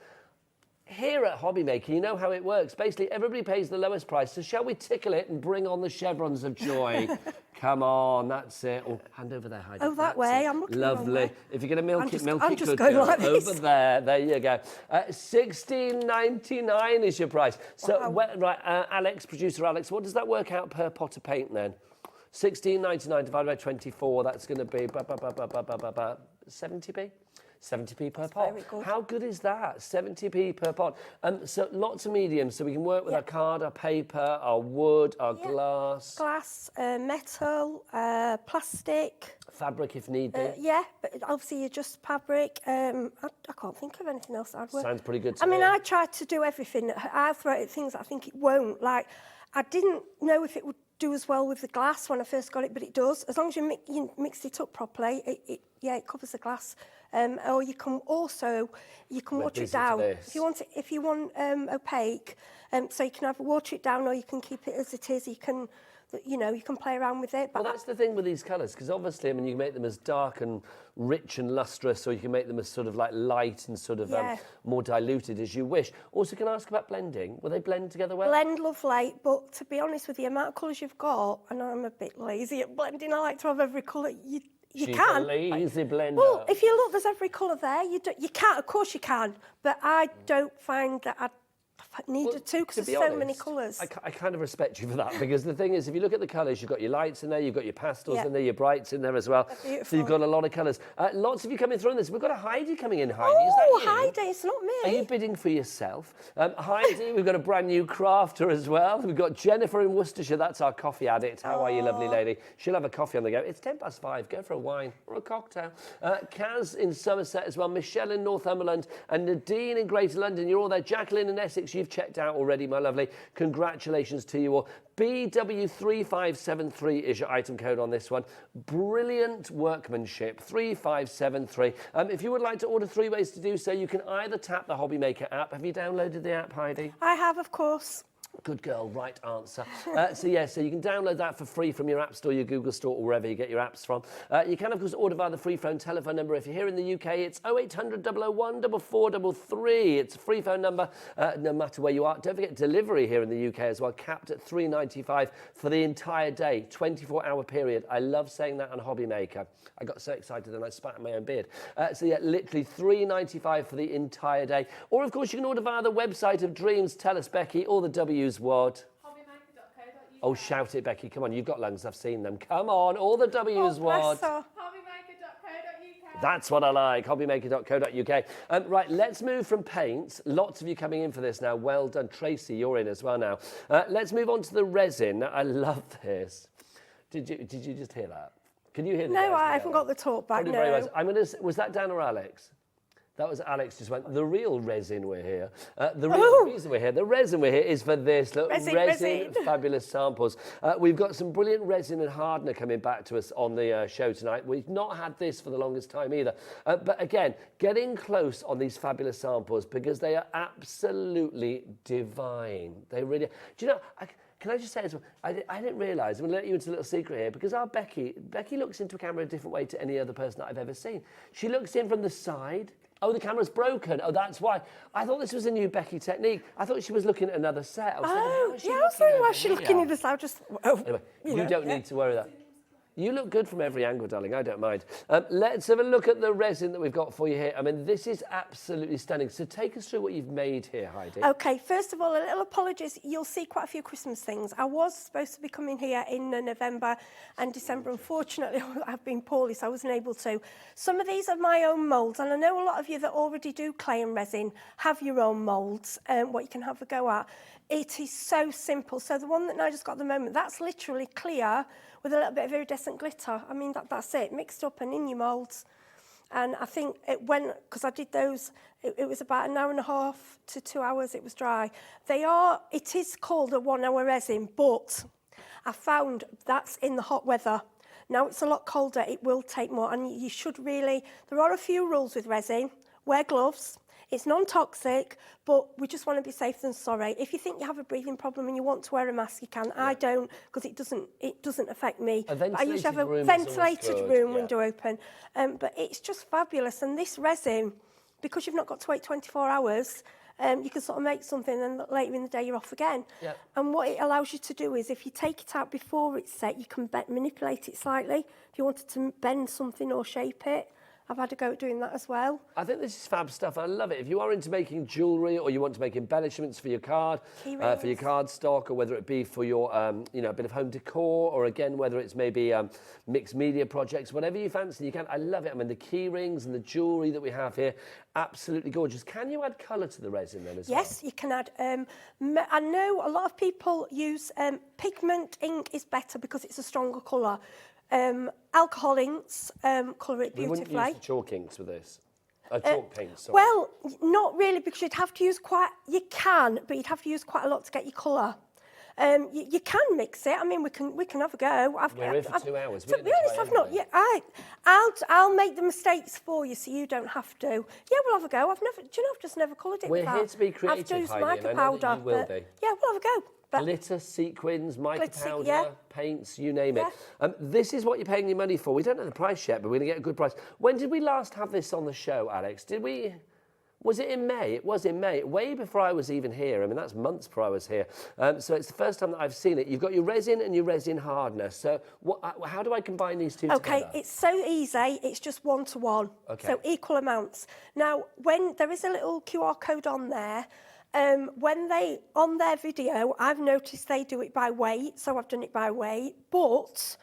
Here at HobbyMaker, you know how it works. Basically, everybody pays the lowest price, so shall we tickle it and bring on the chevrons of joy? Come on, that's it. Oh, hand over there, Heidi. Oh, that way. I'm looking lovely. If you're going to milk it, I'm just going girl. like this. Over there. There you go. $16.99 is your price. So, right, Alex, producer Alex, what does that work out per pot of paint then? $16.99 divided by 24. That's going to be 70p. 70p per pot. Very good. How good is that? 70p per pot. So lots of mediums, so we can work with our card, our paper, our wood, our glass. Glass, metal, plastic. Fabric if need be. Yeah, but obviously just fabric. I can't think of anything else I'd work. Sounds pretty good to me. I mean, me. I try to do everything. I throw out things that I think it won't. Like, I didn't know if it would do as well with the glass when I first got it, but it does. As long as you mix it up properly, it covers the glass Or you can also, water it down. If you want opaque, so you can either water it down or you can keep it as it is. You can play around with it. But well, that's the thing with these colours, because obviously, I mean, you can make them as dark and rich and lustrous, or you can make them as sort of like light and sort of more diluted as you wish. Also, can I ask about blending? Will they blend together well? Blend lovely, but to be honest with you, the amount of colours you've got, and I'm a bit lazy at blending, I like to have every colour. You She's can. a lazy blender. Well, if you look, there's every colour there. You can, of course you can, but I don't find that I'd needed to, because there's so many colours. I kind of respect you for that, because the thing is, if you look at the colours, you've got your lights in there, you've got your pastels in there, your brights in there as well. So you've got a lot of colours. Lots of you coming through on this. We've got a Heidi coming in. Heidi, is that you? Heidi, it's not me. Are you bidding for yourself? Heidi, we've got a brand new crafter as well. We've got Jennifer in Worcestershire. That's our coffee addict. How are you, lovely lady? She'll have a coffee on the go. It's 5:10. Go for a wine or a cocktail. Kaz in Somerset as well. Michelle in Northumberland. And Nadine in Greater London. You're all there. Jacqueline in Essex. You've checked out already, my lovely. Congratulations to you all. BW3573 is your item code on this one. Brilliant workmanship, 3573. If you would like to order 3 ways to do so, you can either tap the HobbyMaker app. Have you downloaded the app, Heidi? I have, of course. Good girl, right answer. So you can download that for free from your App Store, your Google Store, or wherever you get your apps from. You can, of course, order via the free phone telephone number. If you're here in the UK, it's 0800 001 4433. It's a free phone number, no matter where you are. Don't forget delivery here in the UK as well, capped at £3.95 for the entire day, 24-hour period. I love saying that on HobbyMaker. I got so excited and I spat in my own beard. Literally £3.95 for the entire day. Or, of course, you can order via the website of dreams. Tell us, Becky, all the W's what? HobbyMaker.co.uk. Oh, shout it, Becky. Come on, you've got lungs. I've seen them. Come on, all the W's what? HobbyMaker.co.uk. That's what I like, HobbyMaker.co.uk. Right, let's move from paints. Lots of you coming in for this now. Well done. Tracy, you're in as well now. Let's move on to the resin. I love this. Did you just hear that? Can you hear that? No, I haven't got the talk back, no. Very well. Was that Dan or Alex? That was Alex just went, the real resin we're here. The real reason we're here, the resin we're here is for this. Look, resin, fabulous samples. We've got some brilliant resin and hardener coming back to us on the show tonight. We've not had this for the longest time either. But again, getting close on these fabulous samples because they are absolutely divine. They really are. Do you know, can I just say as well, I didn't realise, I'm going to let you into a little secret here, because our Becky looks into a camera a different way to any other person that I've ever seen. She looks in from the side. Oh, the camera's broken. Oh, that's why. I thought this was a new Becky technique. I thought she was looking at another set. I was thinking, how is she I was thinking, why is she looking at this? I just... Anyway, you don't need to worry that. You look good from every angle, darling. I don't mind. Let's have a look at the resin that we've got for you here. I mean, this is absolutely stunning. So take us through what you've made here, Heidi. OK, first of all, a little apologies. You'll see quite a few Christmas things. I was supposed to be coming here in November and December. Unfortunately, I've been poorly, so I wasn't able to. Some of these are my own moulds, and I know a lot of you that already do clay and resin have your own moulds, what you can have a go at. It is so simple. So the one that I just got at the moment, that's literally clear with a little bit of iridescent glitter. I mean, that's it, mixed up and in your moulds. And I think it went, because I did those, it was about 1.5 hours to 2 hours it was dry. It is called a 1 hour resin, but I found that's in the hot weather. Now it's a lot colder, it will take more, and you should really, there are a few rules with resin. Wear gloves. It's non-toxic, but we just want to be safe than sorry. If you think you have a breathing problem and you want to wear a mask, you can. Yeah. I don't, because it doesn't affect me. I usually have a ventilated room, window open. But it's just fabulous. And this resin, because you've not got to wait 24 hours, you can sort of make something and later in the day you're off again. Yep. And what it allows you to do is if you take it out before it's set, you can manipulate it slightly. If you wanted to bend something or shape it, I've had a go at doing that as well. I think this is fab stuff. I love it. If you are into making jewellery or you want to make embellishments for your card, for your cardstock, or whether it be for your, a bit of home decor, or again, whether it's maybe mixed media projects, whatever you fancy, you can. I love it. I mean, the key rings and the jewellery that we have here, absolutely gorgeous. Can you add colour to the resin then as well? Yes, you can add. I know a lot of people use pigment ink is better because it's a stronger colour. Alcohol inks colour it beautifully. We wouldn't use the chalk inks with this? Chalk paints, sorry. Well, not really, because you'd have to use you can, but you'd have to use quite a lot to get your colour. You can mix it. I mean, we can have a go. We're here for 2 hours. To be honest, I've not. I'll make the mistakes for you, so you don't have to. Yeah, we'll have a go. I've just never coloured it. We're here to be creative, I've used Heidi, mica and I know that powder. you will be. Yeah, we'll have a go. But Glitter, sequins, mica Glitter, powder, yeah. paints, you name it. This is what you're paying your money for. We don't know the price yet, but we're going to get a good price. When did we last have this on the show, Alex? Was it in May? It was in May, way before I was even here. I mean, that's months before I was here. So it's the first time that I've seen it. You've got your resin and your resin hardener. So how do I combine these two together? Okay, it's so easy. It's just 1-to-1. Okay. So equal amounts. Now, when there is a little QR code on there, on their video, I've noticed they do it by weight, so I've done it by weight. But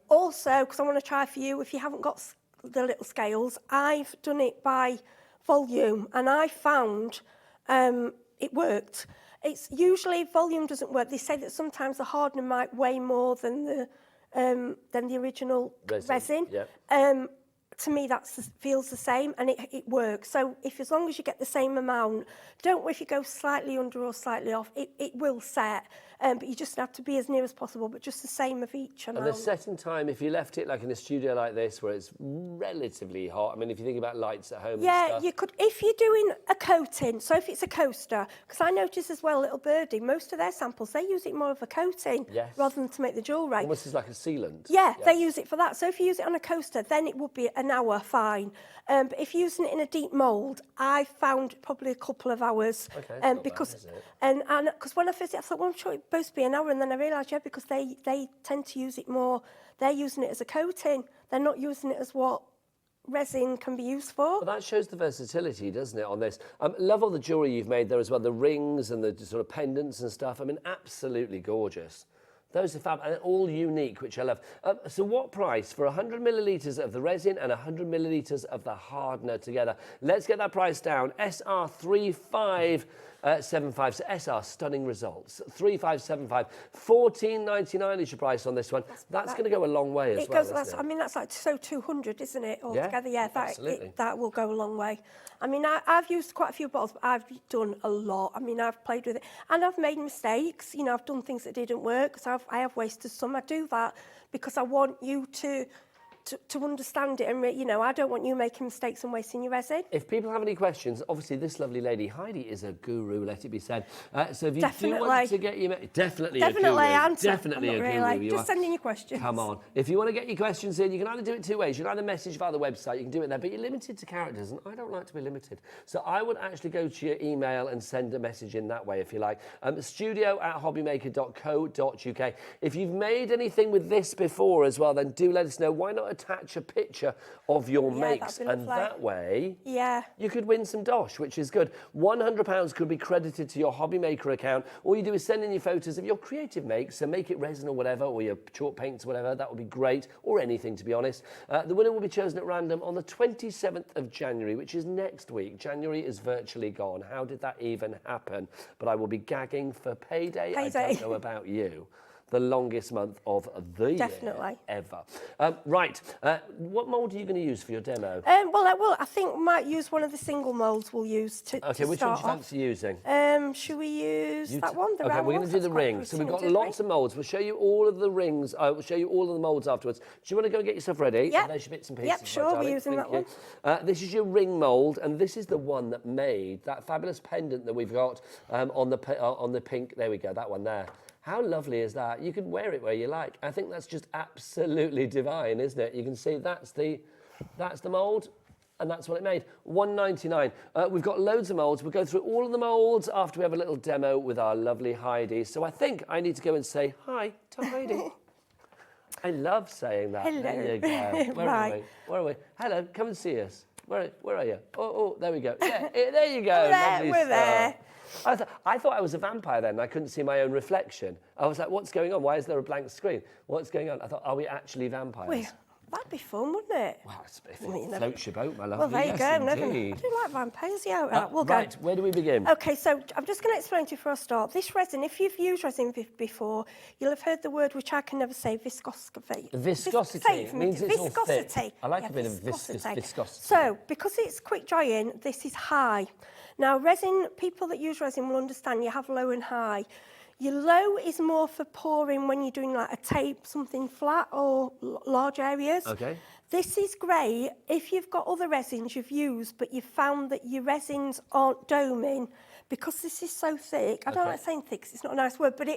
also, because I want to try for you, if you haven't got the little scales, I've done it by volume, and I found it worked. It's usually volume doesn't work. They say that sometimes the hardener might weigh more than the original resin. Yeah. To me, that feels the same, and it works. So as long as you get the same amount, don't worry if you go slightly under or slightly off, it will set. But you just have to be as near as possible, but just the same of each amount. And the setting time, if you left it like in a studio like this, where it's relatively hot, I mean, if you think about lights at home and stuff. You could, if you're doing a coating, so if it's a coaster, because I noticed as well, Little Birdie, most of their samples, they use it more of a coating rather than to make the jewellery. Almost as like a sealant. Yeah, they use it for that. So if you use it on a coaster, then it would be an hour, fine. But if you're using it in a deep mould, I found probably a couple of hours. Okay, because when I first, I thought, well, I'm sure it's supposed to be an hour, and then I realised, because they tend to use it more. They're using it as a coating. They're not using it as what resin can be used for. Well, that shows the versatility, doesn't it, on this? Love all the jewellery you've made there as well, the rings and the sort of pendants and stuff. I mean, absolutely gorgeous. Those are fab, and all unique, which I love. So what price for 100 millilitres of the resin and 100 millilitres of the hardener together? Let's get that price down. SR 3575, so SR, stunning results. 3575, $14.99 is your price on this one. That's going to go a long way as well, isn't it? I mean, that's like 200, isn't it, altogether? Yeah, absolutely. That will go a long way. I mean, I've used quite a few bottles, but I've done a lot. I mean, I've played with it, and I've made mistakes. You know, I've done things that didn't work, because I have wasted some. I do that because I want you to understand it, and I don't want you making mistakes and wasting your resin. If people have any questions, obviously this lovely lady Heidi is a guru, let it be said. So if you do want to get your definitely a guru, definitely a guru. Really. Just send in your questions. Come on, if you want to get your questions in, you can either do it two ways. You can either message via the website, you can do it there, but you're limited to characters, and I don't like to be limited. So I would actually go to your email and send a message in that way if you like. studio@hobbymaker.co.uk. If you've made anything with this before as well, then do let us know. Why not attach a picture of your makes, and that way you could win some dosh, which is good. £100 could be credited to your HobbyMaker account. All you do is send in your photos of your creative makes, so make it resin or whatever, or your chalk paints or whatever. That would be great, or anything, to be honest. The winner will be chosen at random on the 27th of January, which is next week. January is virtually gone. How did that even happen? But I will be gagging for payday. I don't know about you. The longest month of the year ever. Right, what mould are you going to use for your demo? I think we might use one of the single moulds we'll use to Okay, which one do you fancy using? Should we use that one? Okay, we're going to do the ring. So we've got lots of moulds. We'll show you all of the rings. We'll show you all of the moulds afterwards. Do you want to go and get yourself ready? Yeah. There's your bits and pieces. Yep, sure, we're using that one. This is your ring mould, and this is the one that made that fabulous pendant that we've got on the pink. There we go, that one there. How lovely is that? You can wear it where you like. I think that's just absolutely divine, isn't it? You can see that's the mould, and that's what it made. $1.99. We've got loads of moulds. We'll go through all of the moulds after we have a little demo with our lovely Heidi. So I think I need to go and say hi to Heidi. I love saying that. Hello. There you go. Where are we? Where are we? Hello, come and see us. Where are you? Oh, there we go. Yeah, there you go. We're there. I thought I was a vampire then. I couldn't see my own reflection. I was like, what's going on? Why is there a blank screen? What's going on? I thought, are we actually vampires? That'd be fun, wouldn't it? Well, if it floats your boat, my love. Well, there you go. Indeed. I do like vampires, yeah. We'll right, go. Where do we begin? Okay, so I'm just going to explain to you before I start. This resin, if you've used resin before, you'll have heard the word, which I can never say, viscosity. Viscosity means it's all thick. I like a bit of viscosity. So, because it's quick drying, this is high. Now, resin, people that use resin will understand you have low and high. Your low is more for pouring when you're doing like a tape, something flat or large areas. Okay. This is great if you've got other resins you've used, but you've found that your resins aren't doming, because this is so thick. I don't like saying thick, 'cause it's not a nice word, but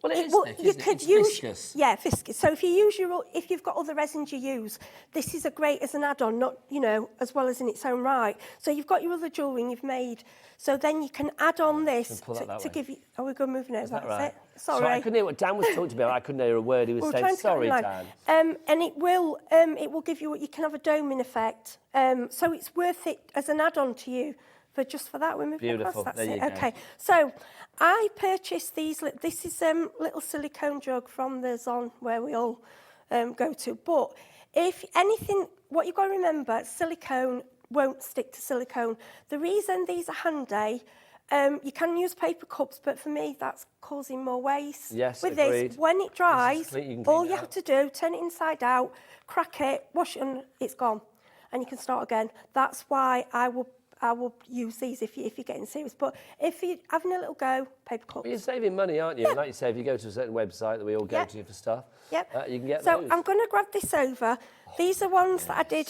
Well, it is thick, isn't it? It's viscous. Yeah, viscous. So if you've got other resins you use, this is a great as an add-on, not, you know, as well as in its own right. So you've got your other jewellery you've made, so then you can add on this to give you. Are we going moving over? That's right? it. Sorry. I couldn't hear what Dan was talking about. I couldn't hear a word he was saying. Sorry, Dan. And it will give you what you can have a doming effect. So it's worth it as an add-on to you. Just for that, we're moving Beautiful. across. That's There it. you go. Okay, so I purchased these. This is little silicone jug from the Zon where we all go to. But if anything, what you've got to remember, silicone won't stick to silicone. The reason these are handy, you can use paper cups, but for me, that's causing more waste. Yes, With agreed. this, when it dries, You all you have to do, turn it inside out, crack it, wash it, and it's gone, and you can start again. That's why I will use these if you're getting serious. But if you're having a little go, paper cups. But you're saving money, aren't you? Yeah. Like you say, if you go to a certain website that we all go to for stuff, you can get so those. I'm going to grab this over. These are ones that I did.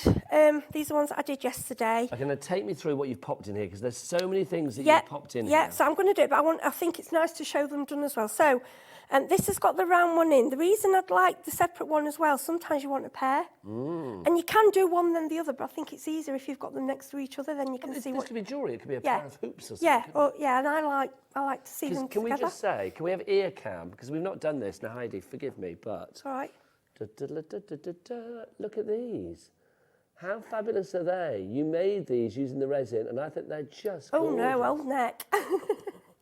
These are ones that I did yesterday. I'm going to take me through what you've popped in here, because there's so many things that you've popped in here. Yeah, so I'm going to do it, but I think it's nice to show them done as well. So this has got the round one in. The reason I'd like the separate one as well, sometimes you want a pair. And you can do one then the other, but I think it's easier if you've got them next to each other, then you can see what... This could be jewellery, it could be a pair of hoops or something. Yeah, and I like to see them Can together. we just say, can we have ear cam? Because we've not done this. Now, Heidi, forgive me, but... It's all right. Look at these. How fabulous are they? You made these using the resin, and I think they're just Oh, gorgeous. no, old neck.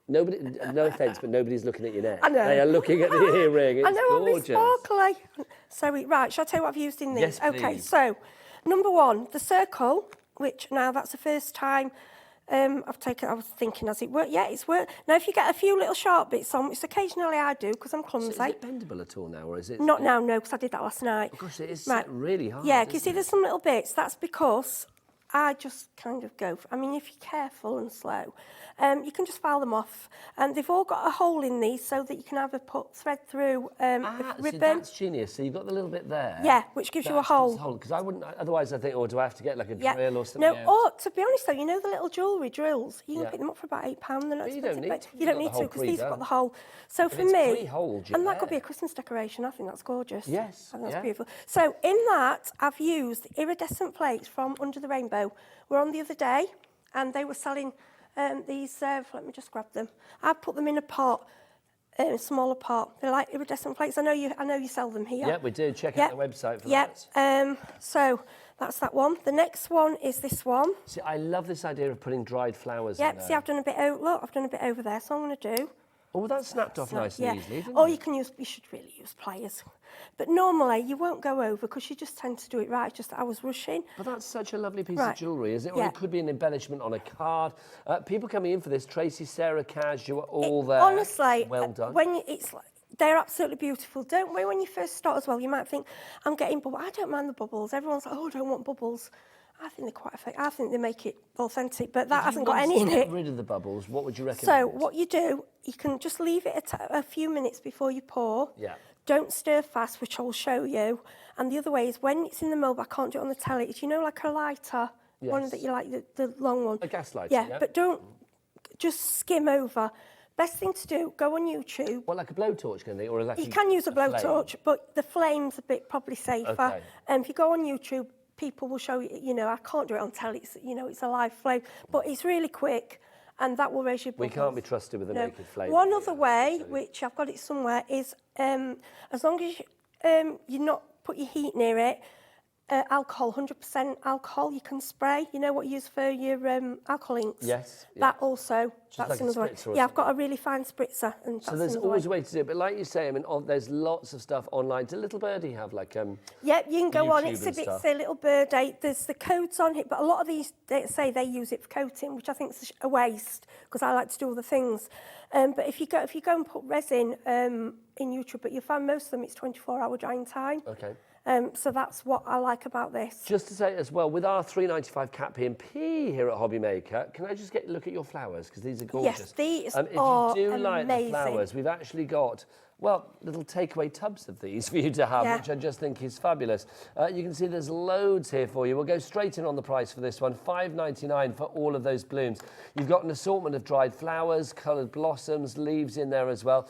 Nobody, no offence, but nobody's looking at your neck. I know. They are looking at the earring. It's I know, gorgeous. I'm sparkly. So, right, shall I tell you what I've used in these? Yes, Okay, please. so, number one, the circle, which now that's the first time I've taken, I was thinking, has it worked? Yeah, it's worked. Now, if you get a few little sharp bits on, which occasionally I do, because I'm clumsy. So is it bendable at all now, or is it? Not now, no, because I did that last night. Of course, it is Right. really hard. Yeah, can you see isn't there's some little bits? That's because I just kind of go, I mean, if you're careful and slow, you can just file them off. And they've all got a hole in these so that you can either put thread through a ribbon. See, that's genius. So you've got the little bit there. Yeah, which gives you a hole. Because I wouldn't, otherwise I think, oh, do I have to get like a Yeah. drill or something No, else? or to be honest though, you know the little jewellery drills, you can Yeah. pick them up for about £8. They're not But you expensive, don't need but to. you You've don't got need the to whole because these have got pre-done. the hole. So for it's me, pre-holed, you're and that could be there. a Christmas decoration. I think that's gorgeous. Yes, I think that's yeah. beautiful. So in that, I've used iridescent plates from Under the Rainbow. We're on the other day, and they were selling these. Let me just grab them. I put them in a pot. Smaller pot. They're like iridescent plates. I know you sell them here. Yeah, we do. Check out the website for that. that. So that's that one. The next one is this one. See, I love this idea of putting dried flowers in Yep. there. See, I've done a bit. Look, I've done a bit over there. So I'm going to do. Oh, that snapped off nice and easily, didn't Or it? you can use. You should really use pliers. But normally you won't go over because you just tend to do it right. It's just I was rushing. But that's such a lovely piece Right. of jewellery, isn't it? Or Yeah. it could be an embellishment on a card. People coming in for this, Tracy, Sarah, Cash, you are all there. Honestly, well done. when they're absolutely beautiful. Don't worry when you first start as well. You might think, I'm getting bubbles. I don't mind the bubbles. Everyone's like, oh, I don't want bubbles. I think they're quite effective. I think they make it authentic, but that hasn't got any in If you it. get rid of the bubbles, what would you recommend? So what you do, you can just leave it a few minutes before you pour. Yeah. Don't stir fast, which I'll show you. And the other way is when it's in the mould, but I can't do it on the telly. It's, you know, like a lighter, one Yes. that you like, the long one. A gas lighter, Yeah, yeah. but don't just skim over. Best thing to do, go on YouTube. What, like a blowtorch kind of thing? Or like You can use a flame? blowtorch, but the flame's a bit probably safer. Okay. If you go on YouTube, people will show you, you know, I can't do it on telly, it's, you know, it's a live flame, but it's really quick and that will raise your We bubbles. can't be trusted with a naked flame. One other way, which I've got it somewhere, is as long as you not put your heat near it, alcohol, 100% alcohol, you can spray. You know what you use for your alcohol inks? Yes. Yeah. That also, that's like a another way. spritzer or Yeah, I've got a really fine spritzer. And So that's there's another always way. a way to do it, but like you say, I mean, there's lots of stuff online. Does Little Birdie have like Yep, you can go on. YouTube It's a and bit, stuff? say, Little Birdie. There's the codes on it, but a lot of these they say they use it for coating, which I think is a waste because I like to do other things. But if you go and put resin in YouTube, but you'll find most of them it's 24-hour drying time. Okay. So that's what I like about this. Just to say as well, with our £3.95 cat P&P here at HobbyMaker, can I just look at your flowers? Because these are gorgeous. Yes, these if are you do like the amazing. flowers, we've actually got, well, little takeaway tubs of these for you to have, Yeah. which I just think is fabulous. You can see there's loads here for you. We'll go straight in on the price for this one, £5.99 for all of those blooms. You've got an assortment of dried flowers, coloured blossoms, leaves in there as well.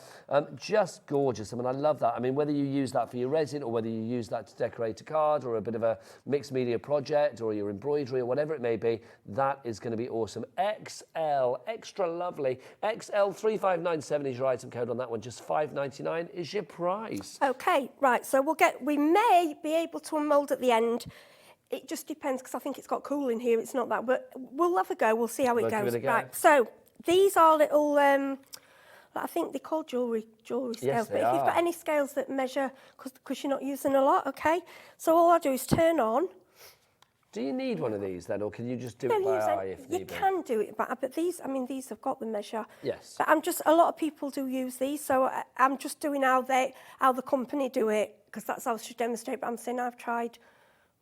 Just gorgeous. I mean, I love that. I mean, whether you use that for your resin or whether you use that to decorate a card or a bit of a mixed media project or your embroidery or whatever it may be, that is going to be awesome. XL, extra lovely. XL 3597 is your item code on that one. Just £5.99 is your price. Okay, right, so we may be able to unmould at the end. It just depends, because I think it's got cool in here, it's not that, but we'll have a go, we'll see how it We'll give goes. it a go. Right, so these are little, I think they're called jewellery scales, Yes, but they if you've got are. any scales that measure, because you're not using a lot, okay? So all I do is turn on. Do you need one of these then, or can you just do No, it by use eye it. if You need be? can do it, but these, I mean, these have got the measure. Yes. But a lot of people do use these, so I'm just doing how the company do it, because that's how I should demonstrate. But I'm saying I've tried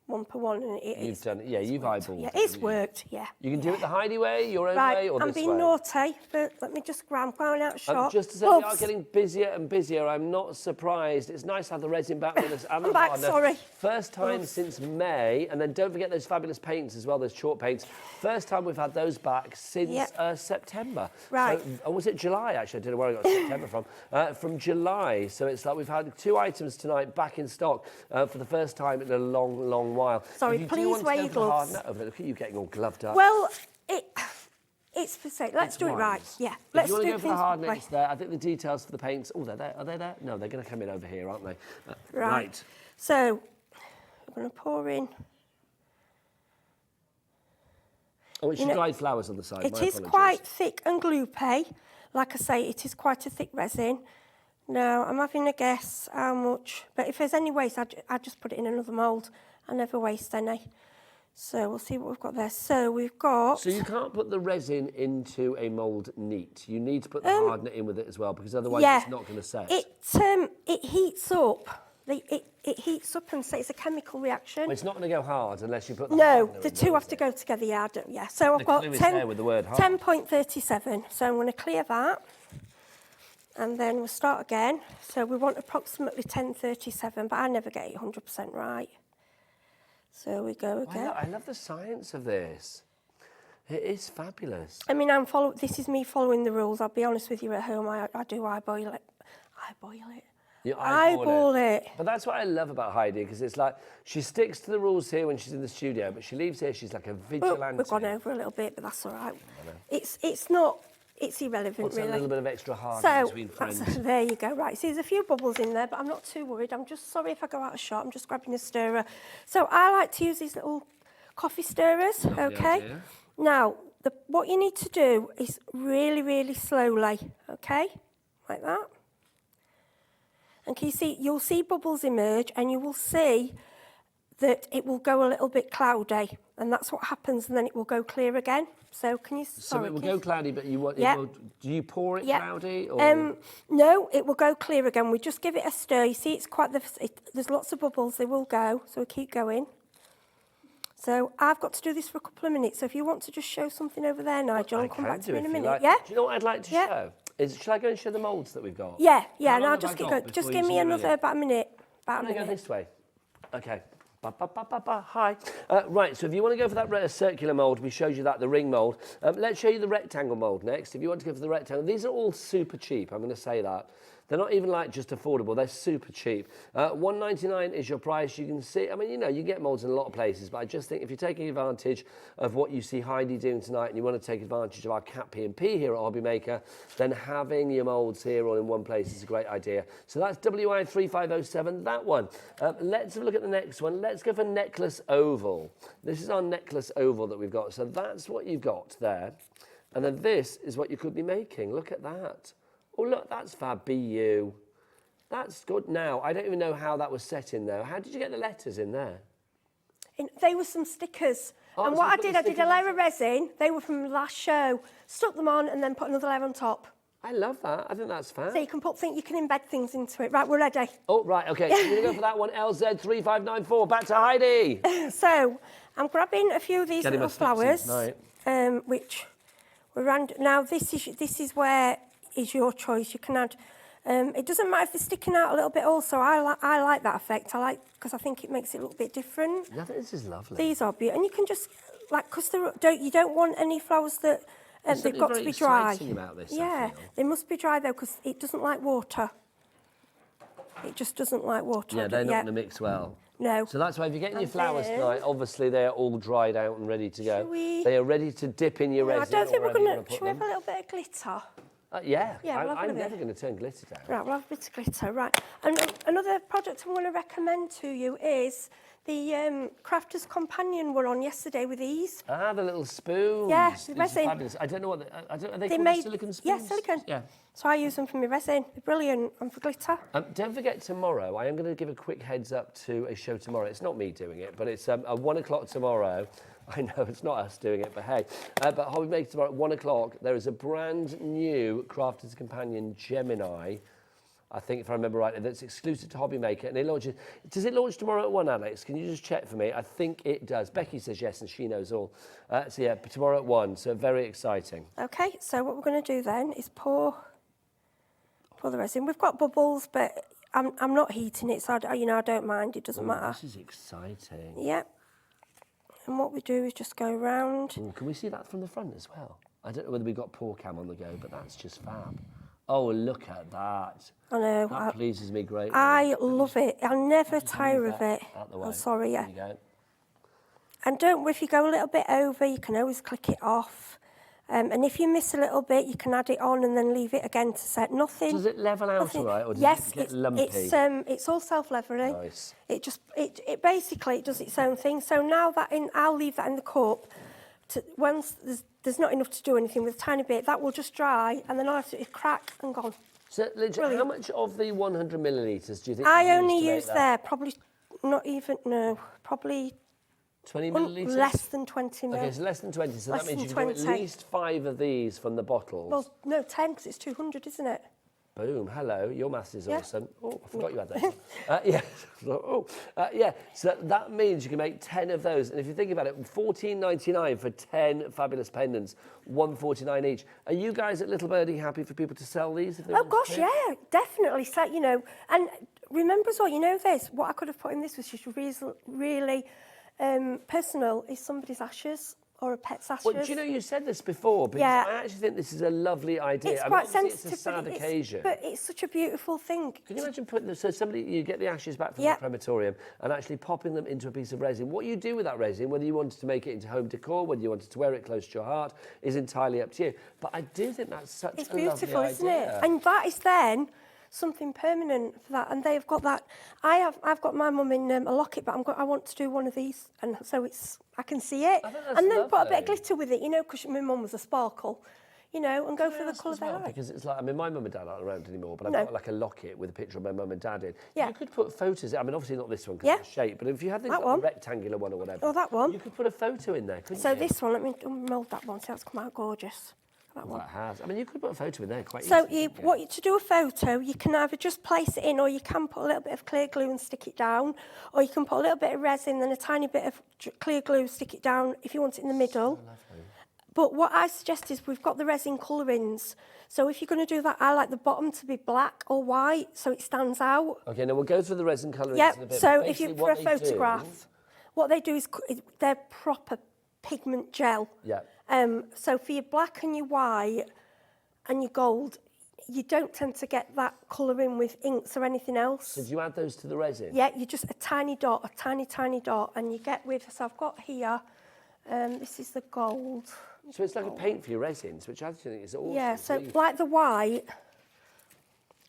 one per one, and You've done it, yeah, you've eyeballed yeah, it. it's haven't you? worked, yeah. You can do it the Heidi way, your own Right, way, or I'm this being way. naughty, but let me just I'm going out shot. Just to say, we are Gloves. getting busier and busier. I'm not surprised. It's nice to have the resin back with us. And I'm the back, partner. sorry. First time Gloves. since May, and then don't forget those fabulous paints as well, those chalk paints. First time we've had those back since Yep. September. Right. So, or was it July, actually? I don't know where I got September from. From July. So it's like we've had 2 items tonight back in stock for the first time in a long, long while. Sorry, If you do please want to wear go your for the hard gloves. net over there, look at you getting all gloved up. Well, it's for sale. Let's It's do it right. wise. Yeah, If let's you want do to go for the things hard right. nets there, I think the details for the paints. Oh, they're there. Are they there? No, they're going to come in over here, aren't they? Right. So I'm going to pour in. Oh, it's You your know, dried flowers on the side. It My is apologies. quite thick and gloopy. Like I say, it is quite a thick resin. Now, I'm having a guess how much, but if there's any waste, I just put it in another mould. I never waste any. So we'll see what we've got there. So we've got... So you can't put the resin into a mould neat. You need to put the hard net in with it as well, because otherwise it's not going to set. It heats up. It heats up, and so it's a chemical reaction. Well, it's not going to go hard unless you put the hard No, net the in, two though, have isn't to it? go together, yeah. Yeah, so I've The got clue is there with the word hard. 10.37. So I'm going to clear that. And then we'll start again. So we want approximately 10.37, but I never get it 100% right. So we go again. I love the science of this. It is fabulous. I mean, this is me following the rules. I'll be honest with you, at home, I do eyeball it. You Eyeball it. But that's what I love about Heidi, because it's like she sticks to the rules here when she's in the studio, but she leaves here, she's like a vigilante. We've gone over a little bit, but that's all right. It's not... It's irrelevant, What's really. a little bit of extra hard So, between friends? there you go. Right, see, there's a few bubbles in there, but I'm not too worried. I'm just sorry if I go out of shot. I'm just grabbing a stirrer. So I like to use these little coffee stirrers, okay? idea. Now, what you need to do is really, really slowly, okay? Like that. And can you see, you'll see bubbles emerge, and you will see that it will go a little bit cloudy, and that's what happens, and then it will go clear again. So can you... So it will go cloudy, but you want... Yeah. Do you pour it Yeah. cloudy? Or? No, it will go clear again. We just give it a stir. You see, it's quite... there's lots of bubbles. They will go, so we keep going. So I've got to do this for a couple of minutes. So if you want to just show something over there, Nigel, and come back to me in a minute. Like. Yeah? Do you know what I'd like to Yeah. show? Should I go and show the moulds that we've got? Yeah, How and long I'll have just I keep got going. before Just you give me see another it? about a minute. I'm going to go this way. Okay. Hi. Right, so if you want to go for that circular mould, we showed you that, the ring mould. Let's show you the rectangle mould next. If you want to go for the rectangle, these are all super cheap, I'm going to say that. They're not even like just affordable, they're super cheap. $1.99 is your price. You can see, I mean, you know, you get moulds in a lot of places, but I just think if you're taking advantage of what you see Heidi doing tonight and you want to take advantage of our cat P&P here at HobbyMaker, then having your moulds here all in one place is a great idea. So that's WI3507, that one. Let's have a look at the next one. Let's go for necklace oval. This is our necklace oval that we've got. So that's what you've got there. And then this is what you could be making. Look at that. Oh, look, that's fab, BU. That's good. Now, I don't even know how that was set in there. How did you get the letters in there? They were some stickers. Oh, And so what you I put the did, I did a stickers layer of resin. They were from the last show. Stuck them on and then put another layer on top. I love that. I think that's fab. So you can you can embed things into it. Right, we're ready. Oh, right, okay. So you're going to go for that one, LZ3594. Back to Heidi. So I'm grabbing a few of these Getting little my steps flowers, in, which we're now this is where is your choice. You can add. It doesn't matter if they're sticking out a little bit. Also, I like that effect. Because I think it makes it look a bit different. I think this is lovely. These are beautiful, and you can just because you don't want any flowers that they've got to be dry. About this, yeah, they must be dry though because it doesn't like water. It just doesn't like water. Yeah, they're not going to mix well. No. So that's why if you're getting your flowers tonight, obviously they're all dried out and ready to go. They are ready to dip in your resin. I don't think we're going to. Should we them. have a little bit of glitter? Yeah, we'll I'm never going to turn glitter down. Right, we'll have a bit of glitter, right. And another product I want to recommend to you is the Crafter's Companion we're on yesterday with these. Ah, the little spoons. Yeah, These resin. are fabulous. I don't know what are they They called made silicone spoons? Yeah, silicone. Yeah. So I use them for my resin. They're brilliant and for glitter. Don't forget tomorrow, I am going to give a quick heads up to a show tomorrow. It's not me doing it, but it's at 1 o'clock tomorrow. I know it's not us doing it, but hey. But HobbyMaker tomorrow at 1 o'clock, there is a brand new Crafter's Companion Gemini, I think if I remember rightly, that's exclusive to HobbyMaker. And it launches. Does it launch tomorrow at 1, Alex? Can you just check for me? I think it does. Becky says yes, and she knows all. So yeah, tomorrow at 1, so very exciting. Okay, so what we're going to do then is pour the resin. We've got bubbles, but I'm not heating it, so I don't mind. It doesn't matter. This is exciting. Yep. And what we do is just go around. Ooh, can we see that from the front as well? I don't know whether we've got pour cam on the go, but that's just fab. Oh, look at that. I know. That pleases me greatly. I love it. I'll never tire of it. Out the way. I'm sorry, yeah. There you go. And if you go a little bit over, you can always click it off. And if you miss a little bit, you can add it on and then leave it again to set. Nothing. Does it level out all right, or does yes, it get lumpy? It's all self-leveling. Nice. It basically does its own thing. So now I'll leave that in the cup. Once there's not enough to do anything with a tiny bit, that will just dry, and then I'll have to crack and gone. So, literally, how much of the 100 millilitres do you think? I only use there probably probably 20 millilitres? Less than 20 mil. Okay, so less than 20. So Less that means you than can do 20. at least 5 of these from the bottles. Well, no, 10 because it's 200, isn't it? Boom, hello, your maths is Yeah. awesome. Oh, I forgot you had that. Yeah, so that means you can make 10 of those. And if you think about it, $14.99 for 10 fabulous pendants, $1.49 each. Are you guys at Little Birdie happy for people to sell these? If they Oh, want gosh, to? yeah, definitely. So, and remember as well, this, what I could have put in this was just really personal, is somebody's ashes. Or a pet's ashes. Well, do you know, you said this before, because I actually think this is a lovely idea. It's quite It's sensitive, a sad but occasion. But it's such a beautiful thing. Can you imagine putting them, so you get the ashes back from the crematorium and actually popping them into a piece of resin. What you do with that resin, whether you wanted to make it into home decor, whether you wanted to wear it close to your heart, is entirely up to you. But I do think that's such a lovely idea. It's beautiful, isn't it? And that is then something permanent for that, and they've got that. I've got my mum in a locket, but I want to do one of these, and so I can see it, and then put a bit of glitter with it, because my mum was a sparkle, and go for the colour they like. Because it's like, my mum and dad aren't around anymore, but I've got like a locket with a picture of my mum and dad in. Yeah. You could put photos, obviously not this one because of the shape, but if you had this like, rectangular one or whatever. Oh, that one. You could put a photo in there, couldn't you? So this one, let me mould that one, so that's come out gorgeous. That has. You could put a photo in there quite so easily. So to do a photo, you can either just place it in, or you can put a little bit of clear glue and stick it down, or you can put a little bit of resin and a tiny bit of clear glue, stick it down if you want it in the middle. So but what I suggest is we've got the resin colourings. So if you're going to do that, I like the bottom to be black or white, so it stands out. Okay, now we'll go through the resin colourings in a bit. So if you for a photograph, what they do is they're proper pigment gel. Yeah. So for your black and your white and your gold, you don't tend to get that colouring with inks or anything else. So do you add those to the resin? Yeah, you just a tiny dot, tiny dot, and you get with. So I've got here. This is the gold. So it's like a paint for your resins, which I think is awesome. Yeah, so like the white.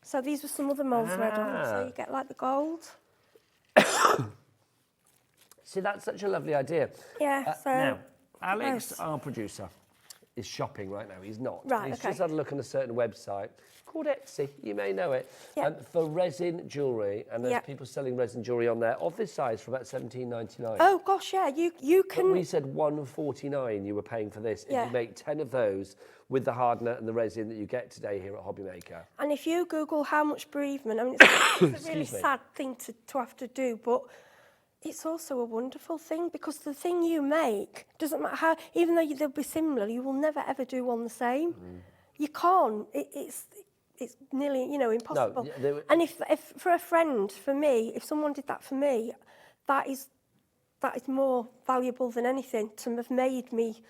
So these were some other moulds red on. So you get like the gold. See, that's such a lovely idea. Yeah. So now, Alex, our producer, is shopping right now. He's not. Right, He's okay. just had a look on a certain website called Etsy. You may know it. Yeah. For resin jewellery, and there's Yeah. people selling resin jewellery on there of this size for about $17.99. Oh gosh, yeah, you But can. we said $149 you were paying for this. Yeah. If you make 10 of those with the hardener and the resin that you get today here at HobbyMaker. And if you Google how much bereavement, I mean, it's a really Excuse me. sad thing to have to do, but it's also a wonderful thing because the thing you make doesn't matter how, even though they'll be similar, you will never ever do one the same. You can't. It's nearly, impossible. And if for a friend, for me, if someone did that for me, that is more valuable than anything to have made me,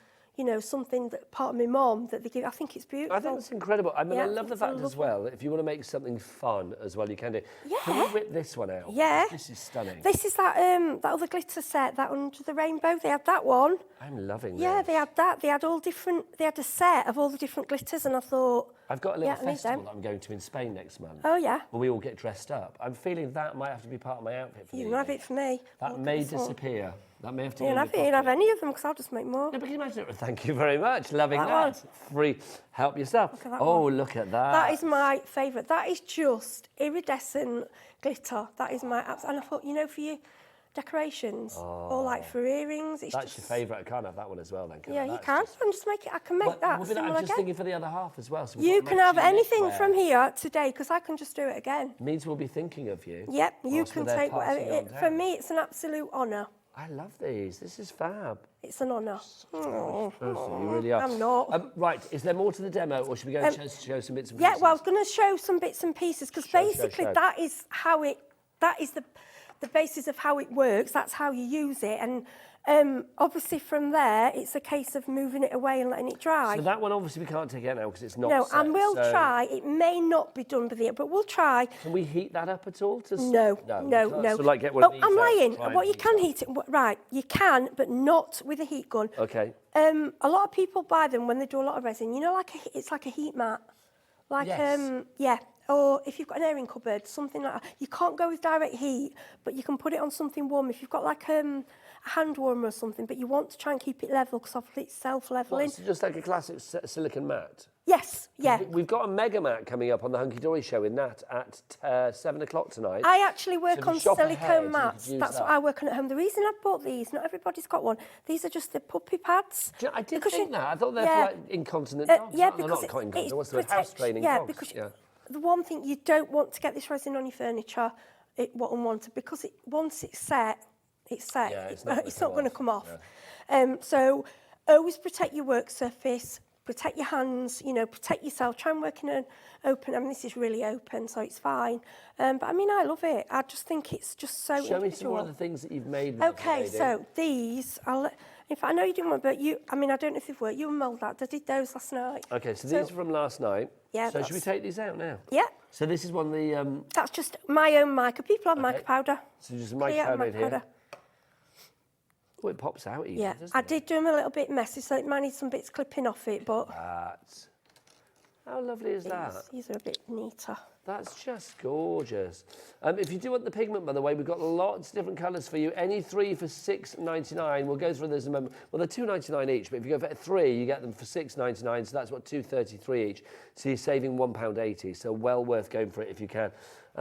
something that part of my mum that they give. I think it's beautiful. I think it's incredible. I mean, I Yeah, love the it's fact as lovely. well that if you want to make something fun as well, you can do. Yeah. Can we whip this one out? Yeah. This is stunning. This is that other glitter set, that Under the Rainbow. They had that one. I'm loving Yeah, this. they had that. They had they had a set of all the different glitters, and I thought, I've got a little yeah, I need festival them. that I'm going to in Spain next month. Oh yeah, Where we all get dressed up. I'm feeling that might have to be part of my outfit for you the can have evening. it for me. That Look may at this one. disappear. That may have to You go can in have your it. You can have pocket. any of them because I'll just make more. No, but can you imagine it? Thank you very much. Loving That that. one. Free. Help yourself. Look at that Oh, one. look at that. That is my favourite. That is just iridescent glitter. That is my absolute. And I thought, for your decorations or like for earrings, it's That's just. your favourite. I can't have that one as well then. Yeah, I? you That's can. just- And just make it. I can make that I'm similar just again. thinking for the other half as well. So we've You got can have matching anything knitwear. from here today because I can just do it again. Means we'll be thinking of you. Yep, you whilst we're can there take whatever. passing on For down. me, it's an absolute honour. I love these. This is fab. It's an honour. You really are. I'm not. Right, is there more to the demo, or should we go and show some bits and pieces? Yeah, well, I was going to show some bits and pieces because Show. basically that is the basis of how it works. That's how you use it, and obviously from there it's a case of moving it away and letting it dry. So that one obviously we can't take out now because it's not No, set, and we'll so try. It may not be done with it, but we'll try. Can we heat that up at all? No. we can't sort of like get one Oh, of these I'm out, lying. try and What you heat can up. heat it, right? You can, but not with a heat gun. Okay. A lot of people buy them when they do a lot of resin. It's like a heat mat. Like Yes. yeah. Or if you've got an airing cupboard, something like that. You can't go with direct heat, but you can put it on something warm. If you've got like a hand warmer or something, but you want to try and keep it level because obviously it's self-leveling. It's just like a classic silicon mat. Yes, yeah. We've got a mega mat coming up on the Hunkydory show in Nat at 7 o'clock tonight. I actually work So if you on shop ahead, you silicone could mats. use That's that. what I work on at home. The reason I bought these, not everybody's got one. These are just the puppy pads. Do you know, I did Because think you- that. I thought they're yeah. for like incontinent Yeah, dogs. yeah, aren't they? because Not incontinent. it What's the word? House training yeah, dogs. because the one thing you don't want to get this resin on your furniture, what unwanted, because once it's set, it's set. Yeah, it's not gonna going to come come off. So always protect your work surface, protect your hands, protect yourself. Try and work in an open. I mean, this is really open, so it's fine. But I mean, I love it. I just think it's just so Show me some individual. more of the things that you've made. With it Okay, today, so these, in fact, I know you didn't want, but I don't know if they've worked. You mould that. I did those last night. Okay, so these are from last night. Yeah, So should we that's- take these out now? Yeah, So this is one of the. that's just my own mica. People have mica powder. So just a mica Clear powder mica here. powder. Oh, it pops out easy. Yeah, doesn't I it? did do them a little bit messy, so it might need some bits clipping off it, but That's. How lovely is that? these are a bit neater. That's just gorgeous. If you do want the pigment, by the way, we've got lots of different colours for you. Any three for $6.99. We'll go through those in a moment. Well, they're $2.99 each, but if you go for three, you get them for $6.99. So that's what, $2.33 each. So you're saving £1.80. So well worth going for it if you can.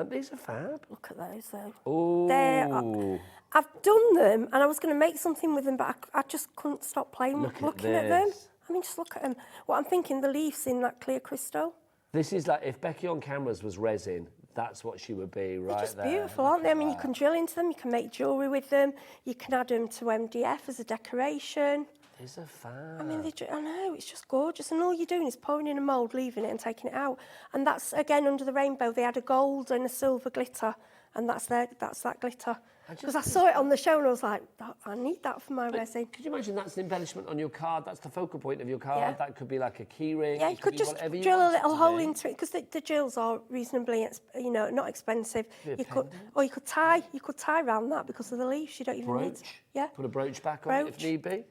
These are fab. Look at those, though. Oh, I've done them, and I was going to make something with them, but I just couldn't stop playing, looking at them. this. I mean, just look at them. What I'm thinking, the leaves in that clear crystal. This is like if Becky on cameras was resin, that's what she would be right They're just there. beautiful, aren't they? I mean, you can drill into them, you can make jewellery with them, you can add them to MDF as a decoration. These are fab. I mean, I know, it's just gorgeous. And all you're doing is pouring in a mould, leaving it and taking it out. And that's, again, Under the Rainbow, they had a gold and a silver glitter, and that's that glitter. Because I saw it on the show and I was like, I need that for my resin. Could you imagine that's an embellishment on your card? That's the focal point of your card. Yeah. That could be like a key ring. Yeah, It you could be just whatever you drill a want it little to hole be. into it because the drills are reasonably, not expensive. Could be a You could, or you could tie around that because of the leaves. You don't even need. Brooch. Yeah. Put a brooch back on it if Brooch. need be.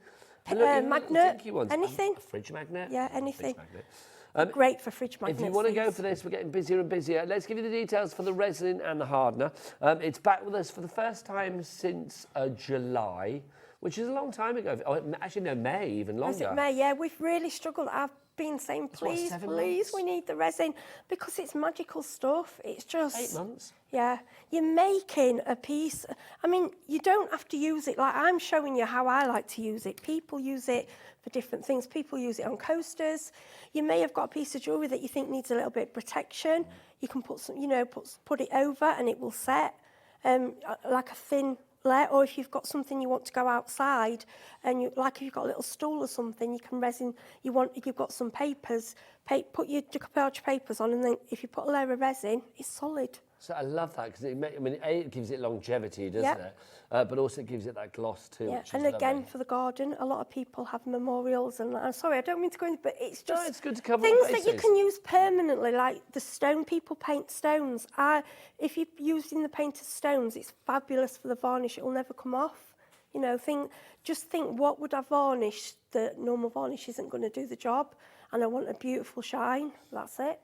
And look, even little magnet, dinky ones. anything. A fridge magnet. Yeah, Fridge anything. magnet. Great for fridge magnets. If you want to go these. for this, we're getting busier and busier. Let's give you the details for the resin and the hardener. It's back with us for the first time since July. which is a long time ago. Oh, actually, no, May, even longer. Was it May? Yeah, we've really struggled. I've been saying, please, please, we need the resin because it's magical stuff. It's just 8 months. Yeah, you're making a piece. I mean, you don't have to use it. Like I'm showing you how I like to use it. People use it for different things. People use it on coasters. You may have got a piece of jewellery that you think needs a little bit of protection. You can put some, you know, put it over and it will set like a thin layer. Or if you've got something you want to go outside, and you like if you've got a little stool or something, you can resin. If you've got some papers, put your decoupage papers on, and then if you put a layer of resin, it's solid. So I love that because it gives it longevity, doesn't it? But also it gives it that gloss too. Yeah, which and is again lovely. for the garden, a lot of people have memorials, and I'm sorry, I don't mean to go into, but it's just No, it's good to cover things all that you bases. can use permanently, like the stone. People paint stones. If you're using the painted stones, it's fabulous for the varnish. It will never come off. You know, just think what would I varnish that normal varnish isn't going to do the job, and I want a beautiful shine. That's it.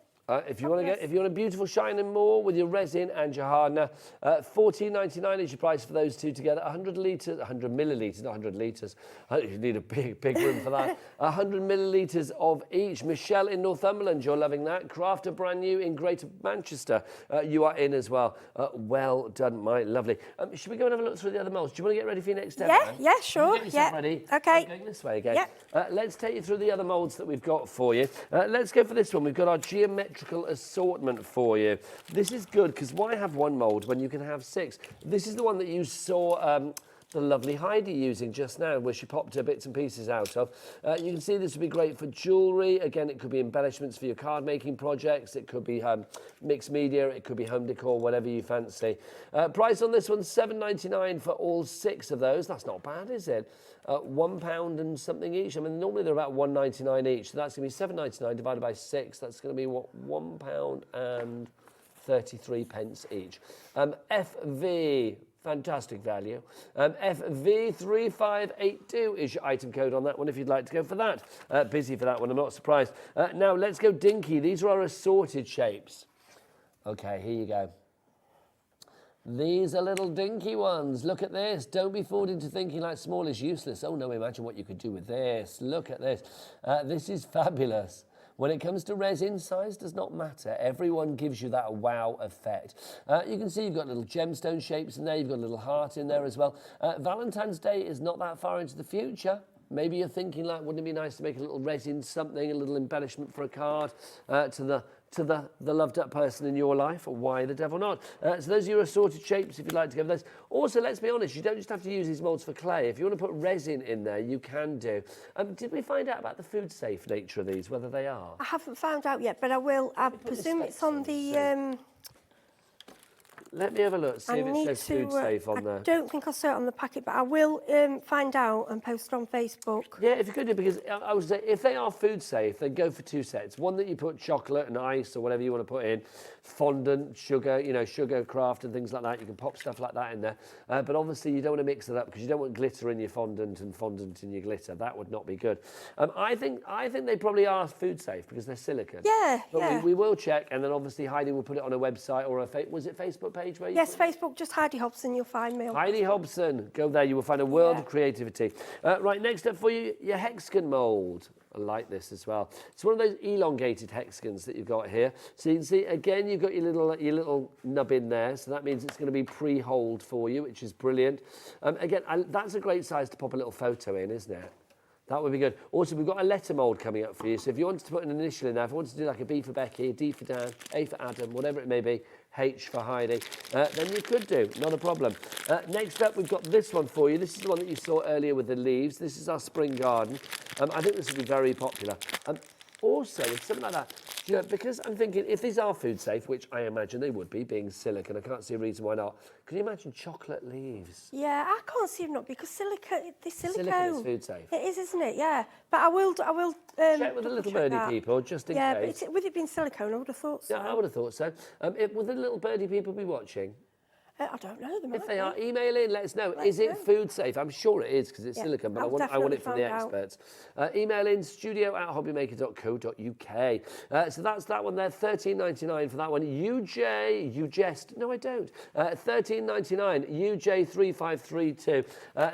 If you want a beautiful shine and more with your resin and your hardener, $14.99 is your price for those two together. 100 millilitres, not 100 litres. You need a big room for that. 100 millilitres of each. Michelle in Northumberland, you're loving that. Crafter brand new in Greater Manchester, you are in as well. Well done, my lovely. Should we go and have a look through the other molds? Do you want to get ready for your next step? Yeah, sure. Get yourself ready. Okay. Going this way again. Yeah. Let's take you through the other molds that we've got for you. Let's go for this one. We've got our geometrical assortment for you. This is good because why have one mould when you can have 6? This is the one that you saw the lovely Heidi using just now, where she popped her bits and pieces out of. You can see this would be great for jewellery. Again, it could be embellishments for your card making projects. It could be mixed media. It could be home decor, whatever you fancy. Price on this one, $7.99 for all 6 of those. That's not bad, is it? £1 and something each. I mean, normally they're about $1.99 each. So that's going to be $7.99 divided by 6. That's going to be what, £1 and 33 pence each. FV. Fantastic value. FV3582 is your item code on that one if you'd like to go for that. Busy for that one, I'm not surprised. Now, let's go dinky. These are our assorted shapes. Okay, here you go. These are little dinky ones. Look at this. Don't be fooled into thinking like small is useless. Oh, no, imagine what you could do with this. Look at this. This is fabulous. When it comes to resin, size does not matter. Everyone gives you that wow effect. You can see you've got little gemstone shapes in there. You've got a little heart in there as well. Valentine's Day is not that far into the future. Maybe you're thinking like, wouldn't it be nice to make a little resin something, a little embellishment for a card to the loved up person in your life? Why the devil not? So those are your assorted shapes if you'd like to go for those. Also, let's be honest, you don't just have to use these moulds for clay. If you want to put resin in there, you can do. Did we find out about the food safe nature of these, whether they are? I haven't found out yet, but I will. I presume it's on the. Let me have a look, see if it says food safe on there. I don't think I saw it on the packet, but I will find out and post it on Facebook. Yeah, if you could do, because I would say if they are food safe, then go for 2 sets. One that you put chocolate and ice or whatever you want to put in, fondant, sugar, you know, sugar craft and things like that. You can pop stuff like that in there. But obviously you don't want to mix it up because you don't want glitter in your fondant and fondant in your glitter. That would not be good. I think they probably are food safe because they're silicone. Yeah, but yeah. we will check, and then obviously Heidi will put it on a website or was it Facebook page where you Yes, Facebook, just Heidi Hobson, you'll find me. Heidi Hobson, go there, you will find a world of creativity. Right, next up for you, your hexagon mould. I like this as well. It's one of those elongated hexagons that you've got here. So you can see, again, you've got your little nub in there, so that means it's going to be pre-holed for you, which is brilliant. Again, that's a great size to pop a little photo in, isn't it? That would be good. Also, we've got a letter mould coming up for you. So if you wanted to put an initial in there, if you wanted to do like a B for Becky, a D for Dan, A for Adam, whatever it may be, H for Heidi, then you could do, not a problem. Next up, we've got this one for you. This is the one that you saw earlier with the leaves. This is our spring garden. I think this will be very popular. Also, with something like that, you know, because I'm thinking if these are food safe, which I imagine they would be, being silicone, I can't see a reason why not. Can you imagine chocolate leaves? Yeah, I can't see them not because silicone. Silicone is food safe. It is, isn't it? Yeah, but I will. Check with the little birdie people, just in case. Yeah, but with it being silicone, I would have thought so. Yeah, I would have thought so. Would the little birdie people be watching? I don't know. If they are, email in, let us know. Is it food safe? I'm sure it is because it's silicone, but I want it from the experts. Email in studio@hobbymaker.co.uk. So that's that one there, $13.99 for that one. No, I don't. $13.99, UJ3532.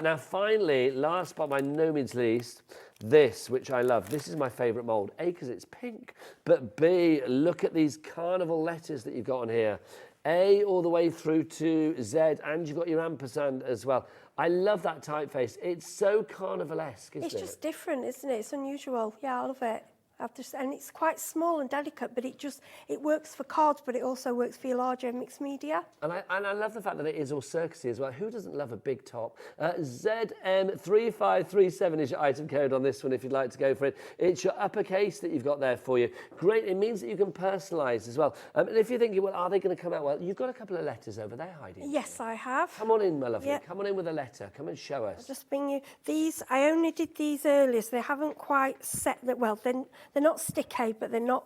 Now, finally, last but by no means least, this, which I love. This is my favourite mould. A, because it's pink, but B, look at these carnival letters that you've got on here. A all the way through to Z, and you've got your ampersand as well. I love that typeface. It's so carnivalesque, isn't it? It's just different, isn't it? It's unusual. Yeah, I love it. And it's quite small and delicate, but it works for cards, but it also works for your larger mixed media. And I love the fact that it is all circusy as well. Who doesn't love a big top? ZM3537 is your item code on this one if you'd like to go for it. It's your uppercase that you've got there for you. Great, it means that you can personalise as well. And if you're thinking, well, are they going to come out well? You've got a couple of letters over there, Heidi. Yes, I have. Come on in, my lovely. Yep. Come on in with a letter. Come and show us. I'll just bring you these. I only did these earlier, so they haven't quite set that well. They're not sticky, but they're not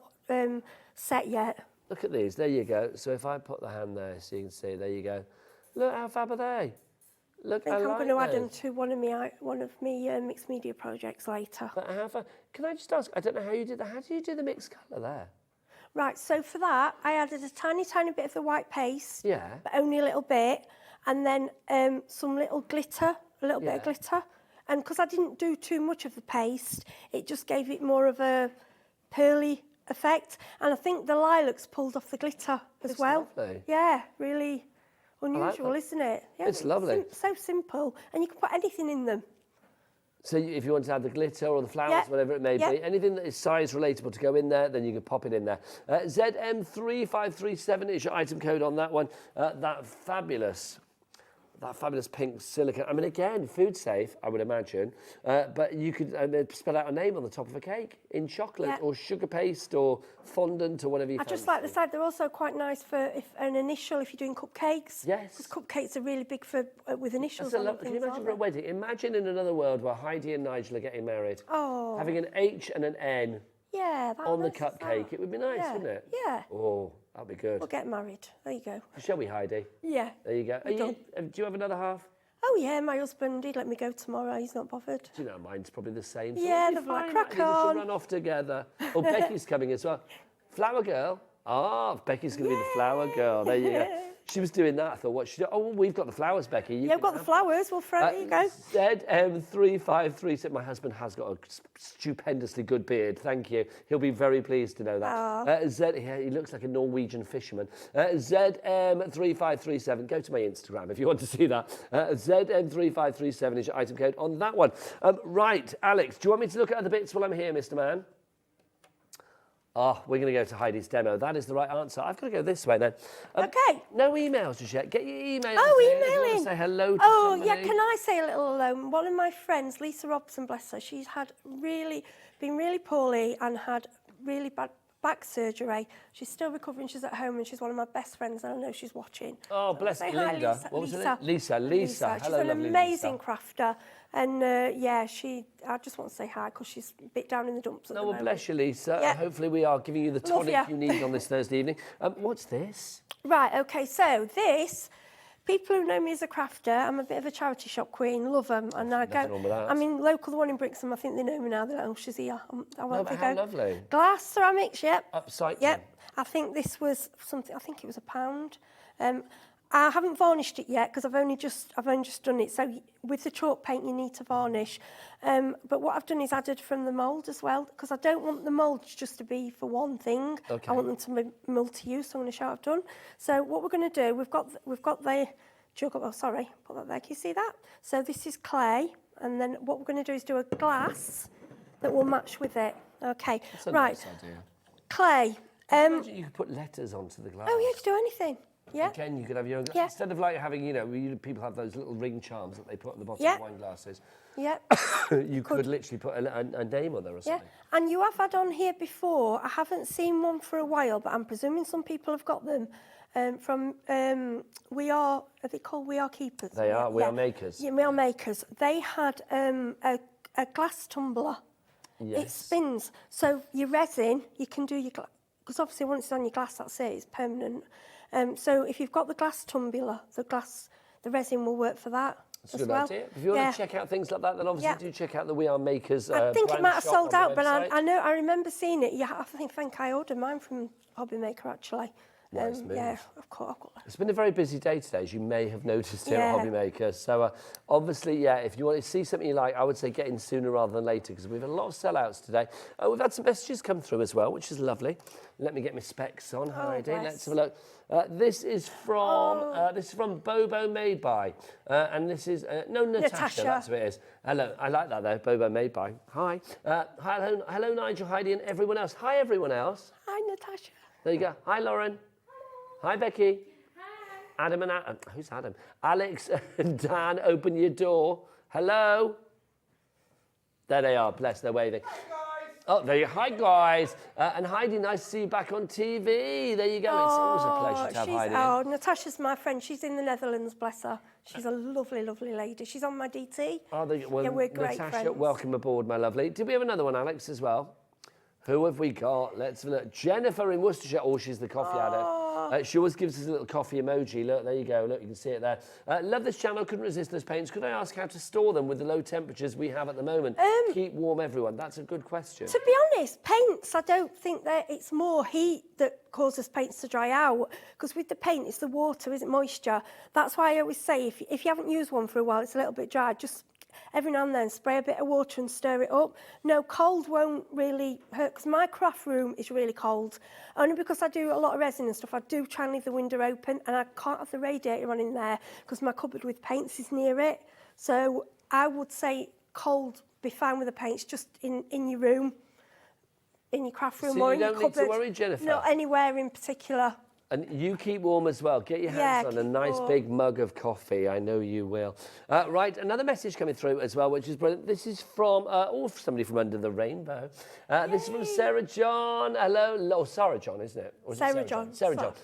set yet. Look at these. There you go. So if I put the hand there, so you can see. There you go. Look how fab are they. Look, I think I'm going to add them to one of my mixed media projects later. But how fab? Can I just ask? I don't know how you did that. How do you do the mixed colour there? Right. So for that, I added a tiny bit of the white paste. Yeah. But only a little bit, and then some little glitter, a little bit of glitter. And because I didn't do too much of the paste, it just gave it more of a pearly effect. And I think the lilacs pulled off the glitter as well. Lovely. Yeah, really unusual, isn't it? Yeah, it's lovely. So simple. And you can put anything in them. So if you want to add the glitter or the flowers, whatever it may be, anything that is size relatable to go in there, then you can pop it in there. ZM3537 is your item code on that one. That fabulous pink silicone. I mean, again, food safe, I would imagine. But you could spell out a name on the top of a cake in chocolate or sugar paste or fondant or whatever you fancy. I just like the side. They're also quite nice for an initial if you're doing cupcakes. Yes. Because cupcakes are really big for with initials. Can you imagine for a wedding? Imagine in another world where Heidi and Nigel are getting married. Oh. Having an H and an N on the cupcake. It would be nice, wouldn't it? Yeah. Oh, that'd be good. We'll get married. There you go. Shall we, Heidi? Yeah. There you go. Do you have another half? Oh, yeah, my husband, he'd let me go tomorrow. He's not bothered. Do you know, mine's probably the same. Yeah, they're like, crack on. We should run off together. Oh, Becky's coming as well. Flower girl. Becky's going to be the flower girl. There you go. She was doing that. I thought, what should I do? Oh, we've got the flowers, Becky. I've got the flowers. We'll throw it. There you go. ZM3537. My husband has got a stupendously good beard. Thank you. He'll be very pleased to know that. He looks like a Norwegian fisherman. ZM3537. Go to my Instagram if you want to see that. ZM3537 is your item code on that one. Right, Alex, do you want me to look at other bits while I'm here, Mr. Man? We're going to go to Heidi's demo. That is the right answer. I've got to go this way then. Okay. No emails just yet. Get your emails. Emailing. Say hello to somebody. Yeah. Can I say a little hello? One of my friends, Lisa Robson, bless her, she's been really poorly and had really bad back surgery. She's still recovering. She's at home and she's one of my best friends and I know she's watching. Oh, bless Linda. Hi, Lisa. What was her name? Lisa. She's Hello, an amazing crafter. And I just want to say hi because she's a bit down in the dumps at the moment. Bless you, Lisa. Yeah. Hopefully we are giving you the tonic you need on this Thursday evening. What's this? Right, okay, so this, people who know me as a crafter, I'm a bit of a charity shop queen, love them. And I go, I mean, local, the one in Brixham, I think they know me now. They're like, oh, she's here. How lovely. Glass ceramics, yep. Upcycling. Yep. I think this was something, I think it was £1. I haven't varnished it yet because I've only just done it. So with the chalk paint, you need to varnish. But what I've done is added from the mould as well because I don't want the moulds just to be for one thing. Okay. I want them to be multi-use. So I'm going to show what I've done. So what we're going to do, we've got the jug. Oh, sorry, put that there. Can you see that? So this is clay, and then what we're going to do is do a glass that will match with it. Okay. That's a right. nice idea. Clay. Imagine you could put letters onto the glass. Oh, yeah, you could do anything. Yeah. Again, you could have your own glass. Yeah. Instead of like having, people have those little ring charms that they put on the bottom of wine glasses. Yeah. You could literally put a name on there or something. Yeah. And you have had on here before. I haven't seen one for a while, but I'm presuming some people have got them from are they called We Are Keepers? They are. We Are Makers. Yeah, We Are Makers. They had a glass tumbler. Yes. It spins. So your resin, you can do your because obviously once it's on your glass, that's it, it's permanent. So if you've got the glass tumbler, the resin will work for that. That's a good idea. If you want to check out things like that, then obviously do check out the We Are Makers. I think it might have sold out, but I remember seeing it. Yeah, I think I ordered mine from HobbyMaker actually. Nice move. Yeah, of course. It's been a very busy day today, as you may have noticed here at HobbyMaker. So obviously, if you want to see something you like, I would say get in sooner rather than later, because we've had a lot of sellouts today. We've had some messages come through as well, which is lovely. Let me get my specs on, Heidi. Let's have a look. This is from Bobo Made By, and this is Natasha. That's what it is. Hello, I like that though. Bobo Made By. Hi, hello, Nigel, Heidi, and everyone else. Hi, everyone else. Hi, Natasha. There you go. Hi, Lauren. Hi, Becky. Hi. Adam and who's Adam? Alex and Dan, open your door. Hello. There they are. Bless, they're waving. Hi, guys. Oh, there you go. Hi, guys. And Heidi, nice to see you back on TV. There you go. It's always a pleasure to have Heidi. Oh, Natasha's my friend. She's in the Netherlands, bless her. She's a lovely, lovely lady. She's on my DT. Oh, well, we're great Natasha, friends. welcome aboard, my lovely. Did we have another one, Alex, as well? Who have we got? Let's have a look. Jennifer in Worcestershire. Oh, she's the coffee addict. She always gives us a little coffee emoji. Look, there you go. Look, you can see it there. Love this channel. Couldn't resist those paints. Could I ask how to store them with the low temperatures we have at the moment? Keep warm, everyone. That's a good question. To be honest, paints, I don't think that it's more heat that causes paints to dry out. Because with the paint, it's the water, isn't moisture. That's why I always say, if you haven't used one for a while, it's a little bit dry, just every now and then spray a bit of water and stir it up. No, cold won't really hurt, because my craft room is really cold. Only because I do a lot of resin and stuff, I do try and leave the window open, and I can't have the radiator on in there because my cupboard with paints is near it. So I would say cold, be fine with the paints, just in your room, in your craft room, or in your cupboard. You don't need to worry, Jennifer. Not anywhere in particular. And you keep warm as well. Get your hands on a nice big mug of coffee. I know you will. Right, another message coming through as well, which is brilliant. This is from, somebody from Under the Rainbow. This is from Sarah John. Hello. Oh, Sarah John, isn't it? Or is Sarah it John. Sarah John.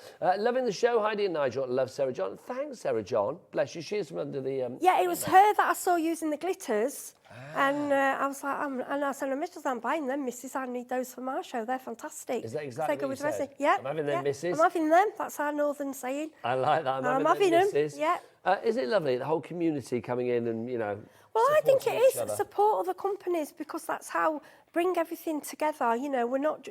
Loving the show, Heidi and Nigel. Love Sarah John. Thanks, Sarah John. Bless you. She is from Under the... Yeah, it was her that I saw using the glitters. And I was like, and I said, Mrs. I'm buying them, Mrs. I need those for my show. They're fantastic. Is that exactly what you said? Yeah. I'm having them, Mrs. I'm having them. That's our northern saying. I like that. I'm having them, Mrs. Yeah. Isn't it lovely, the whole community coming in and, you know... Well, I think it is support other companies, because that's how bring everything together. You know, we're not...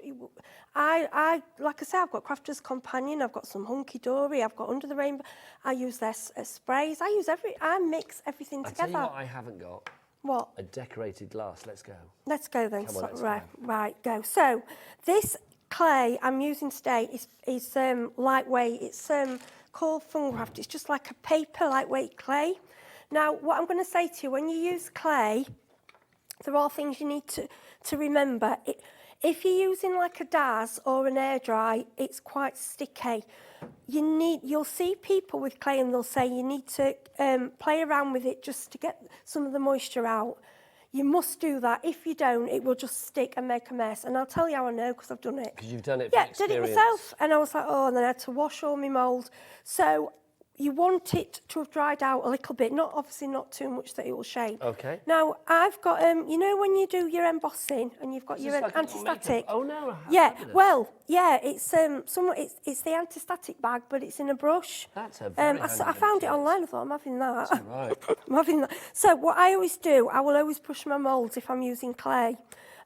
I like I say, I've got Crafter's Companion, I've got some Hunkydory, I've got Under the Rainbow. I use their sprays. I mix everything together. I tell you what I haven't got. What? A decorated glass. Let's go. Let's go then. Come on, let's right, go. So this clay I'm using today is lightweight. It's called Fungraft. It's just like a paper lightweight clay. Now, what I'm going to say to you, when you use clay, there are things you need to remember. If you're using like a DAS or an air dry, it's quite sticky. You'll see people with clay and they'll say you need to play around with it just to get some of the moisture out. You must do that. If you don't, it will just stick and make a mess. And I'll tell you how I know, because I've done it. Because you've done it from experience. Did it myself. And I was like, and then I had to wash all my mould. So you want it to have dried out a little bit, obviously not too much that it will shape. Okay. Now, I've got, you know when you do your embossing and you've got your anti-static? Oh, no. It's it's the anti-static bag, but it's in a brush. That's a very I found it online. I thought, I'm having that. That's right. I'm having that. So what I always do, I will always brush my moulds if I'm using clay.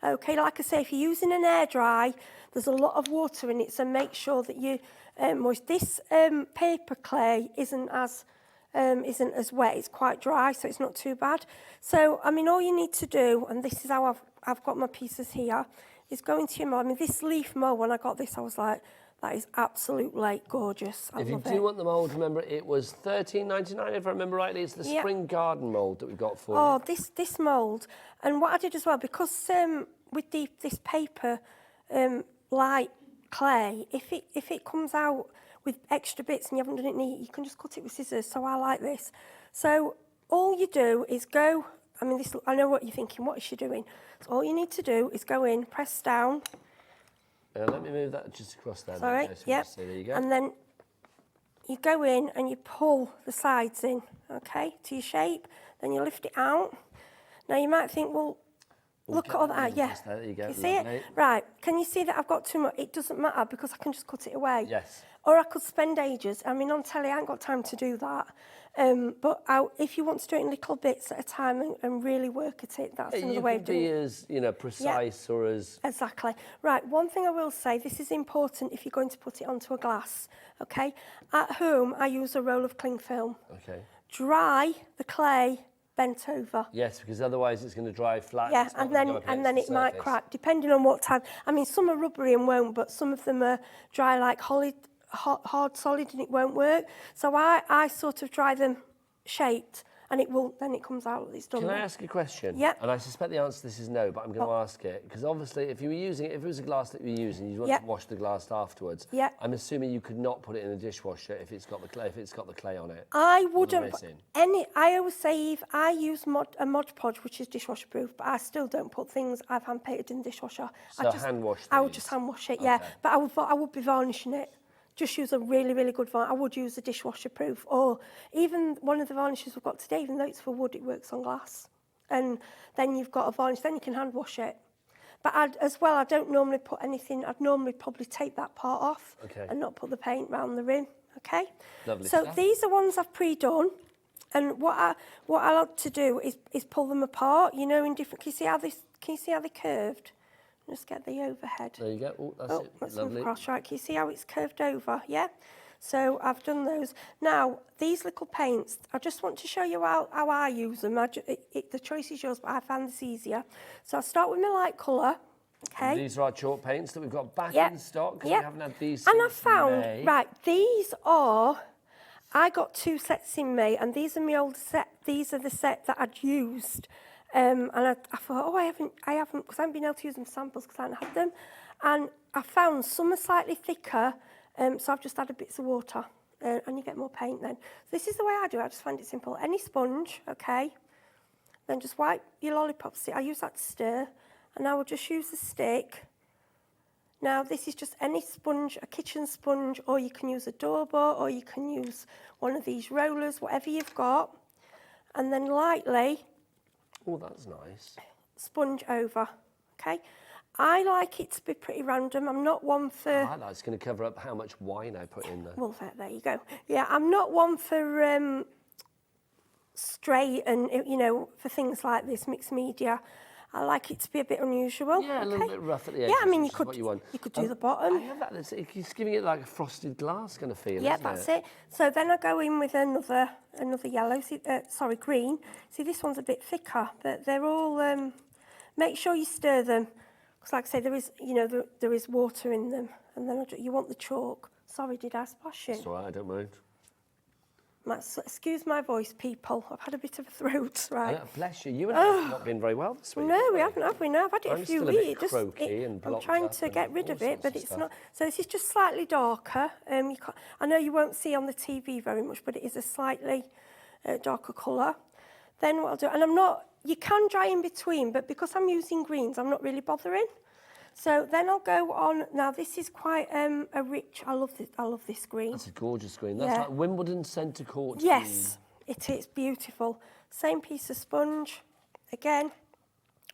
Okay, like I say, if you're using an air dry, there's a lot of water in it, so make sure that you moist. This paper clay isn't as wet. It's quite dry, so it's not too bad. So I mean, all you need to do, and this is how I've got my pieces here, is go into your mould. I mean, this leaf mould, when I got this, I was like, that is absolutely gorgeous. I if you love do it. want the mould, remember it was $13.99 if I remember rightly. It's the spring garden mould that we've got for you. Oh, this mould, and what I did as well, because with this paper light clay, if it comes out with extra bits and you haven't done it neat, you can just cut it with scissors. So I like this. So all you do is go. I mean, I know what you're thinking. What is she doing? So all you need to do is go in, press down. Let me move that just across there. Sorry, yep. There you go. And then you go in and you pull the sides in, okay, to your shape. Then you lift it out. Now you might think, well, Look at all that, yeah. There you go. You see it? Right, can you see that I've got too much? It doesn't matter because I can just cut it away. Yes. Or I could spend ages. I mean, on telly, I ain't got time to do that. But if you want to do it in little bits at a time and really work at it, that's another way of doing it. You can be as, you know, precise or as... Exactly. Right, one thing I will say, this is important if you're going to put it onto a glass, okay? At home, I use a roll of cling film. Okay. Dry the clay bent over. Yes, because otherwise it's going to dry flat. Yeah, and then it might crack, depending on what type. I mean, some are rubbery and won't, but some of them are dry like hard solid and it won't work. So I sort of dry them shaped and it will, then it comes out, it's done. Can I ask a question? Yeah. And I suspect the answer to this is no, but I'm going to ask it. Because obviously, if you were using it, if it was a glass that you were using, you want to wash the glass afterwards. Yeah. I'm assuming you could not put it in a dishwasher if it's got the clay on it. I wouldn't. I always say if I use a Mod Podge, which is dishwasher proof, but I still don't put things I've hand painted in the dishwasher. So hand wash. I would just hand wash it, yeah. But I would be varnishing it. Just use a really, really good varnish. I would use a dishwasher proof, or even one of the varnishes we've got today, even though it's for wood, it works on glass. And then you've got a varnish, then you can hand wash it. But I don't normally put anything, I'd normally probably take that part off and not put the paint round the rim, okay? Lovely so stuff. These are ones I've pre-done. And what I like to do is pull them apart, you know, in different, can you see how they're curved? Just get the overhead. There you go. Oh, that's it. Let's Lovely. move across. Right, can you see how it's curved over? Yeah. So I've done those. Now, these little paints, I just want to show you how I use them. The choice is yours, but I found this easier. So I'll start with my light colour. Okay. And these are our chalk paints that we've got back in stock because we haven't had these And since I found, May. right, I got 2 sets in May, and these are my old set. These are the set that I'd used. And I thought, I haven't, because I haven't been able to use them samples because I haven't had them. And I found some are slightly thicker, so I've just added bits of water, and you get more paint then. So this is the way I do it. I just find it simple. Any sponge, okay, then just wipe your lollipop stick. I use that to stir, and I will just use the stick. Now, this is just any sponge, a kitchen sponge, or you can use a Dorber, or you can use one of these rollers, whatever you've got. And then lightly... Oh, that's nice. Sponge over, okay? I like it to be pretty random. I'm not one for... I like that. It's going to cover up how much wine I put in there. Well, there you go. Yeah, I'm not one for straight and, you know, for things like this, mixed media. I like it to be a bit unusual. Yeah, a little bit rough at the edges. Yeah, I mean, you could do the bottom. I love that. It's giving it like a frosted glass kind of feel, Yeah, isn't that's it? it. So then I go in with another yellow, green. See, this one's a bit thicker, but they're all, make sure you stir them. Because like I say, there is, you know, there is water in them. And then you want the chalk. Sorry, did I splash it? It's all right, I don't mind. Excuse my voice, people. I've had a bit of a throat, right? Bless you. You and I have not been very well this week. No, we haven't, have we? No, I've had it a few weeks. I'm still a bit croaky and I'm blocked trying up to get rid of it, but it's stuff. not. So this is just slightly darker. I know you won't see on the TV very much, but it is a slightly darker colour. Then what I'll do, and I'm not, you can dry in between, but because I'm using greens, I'm not really bothering. So then I'll go on. Now this is quite a rich. I love this green. That's a gorgeous green. That's like Wimbledon centre court. Yes, it is beautiful. Same piece of sponge. Again,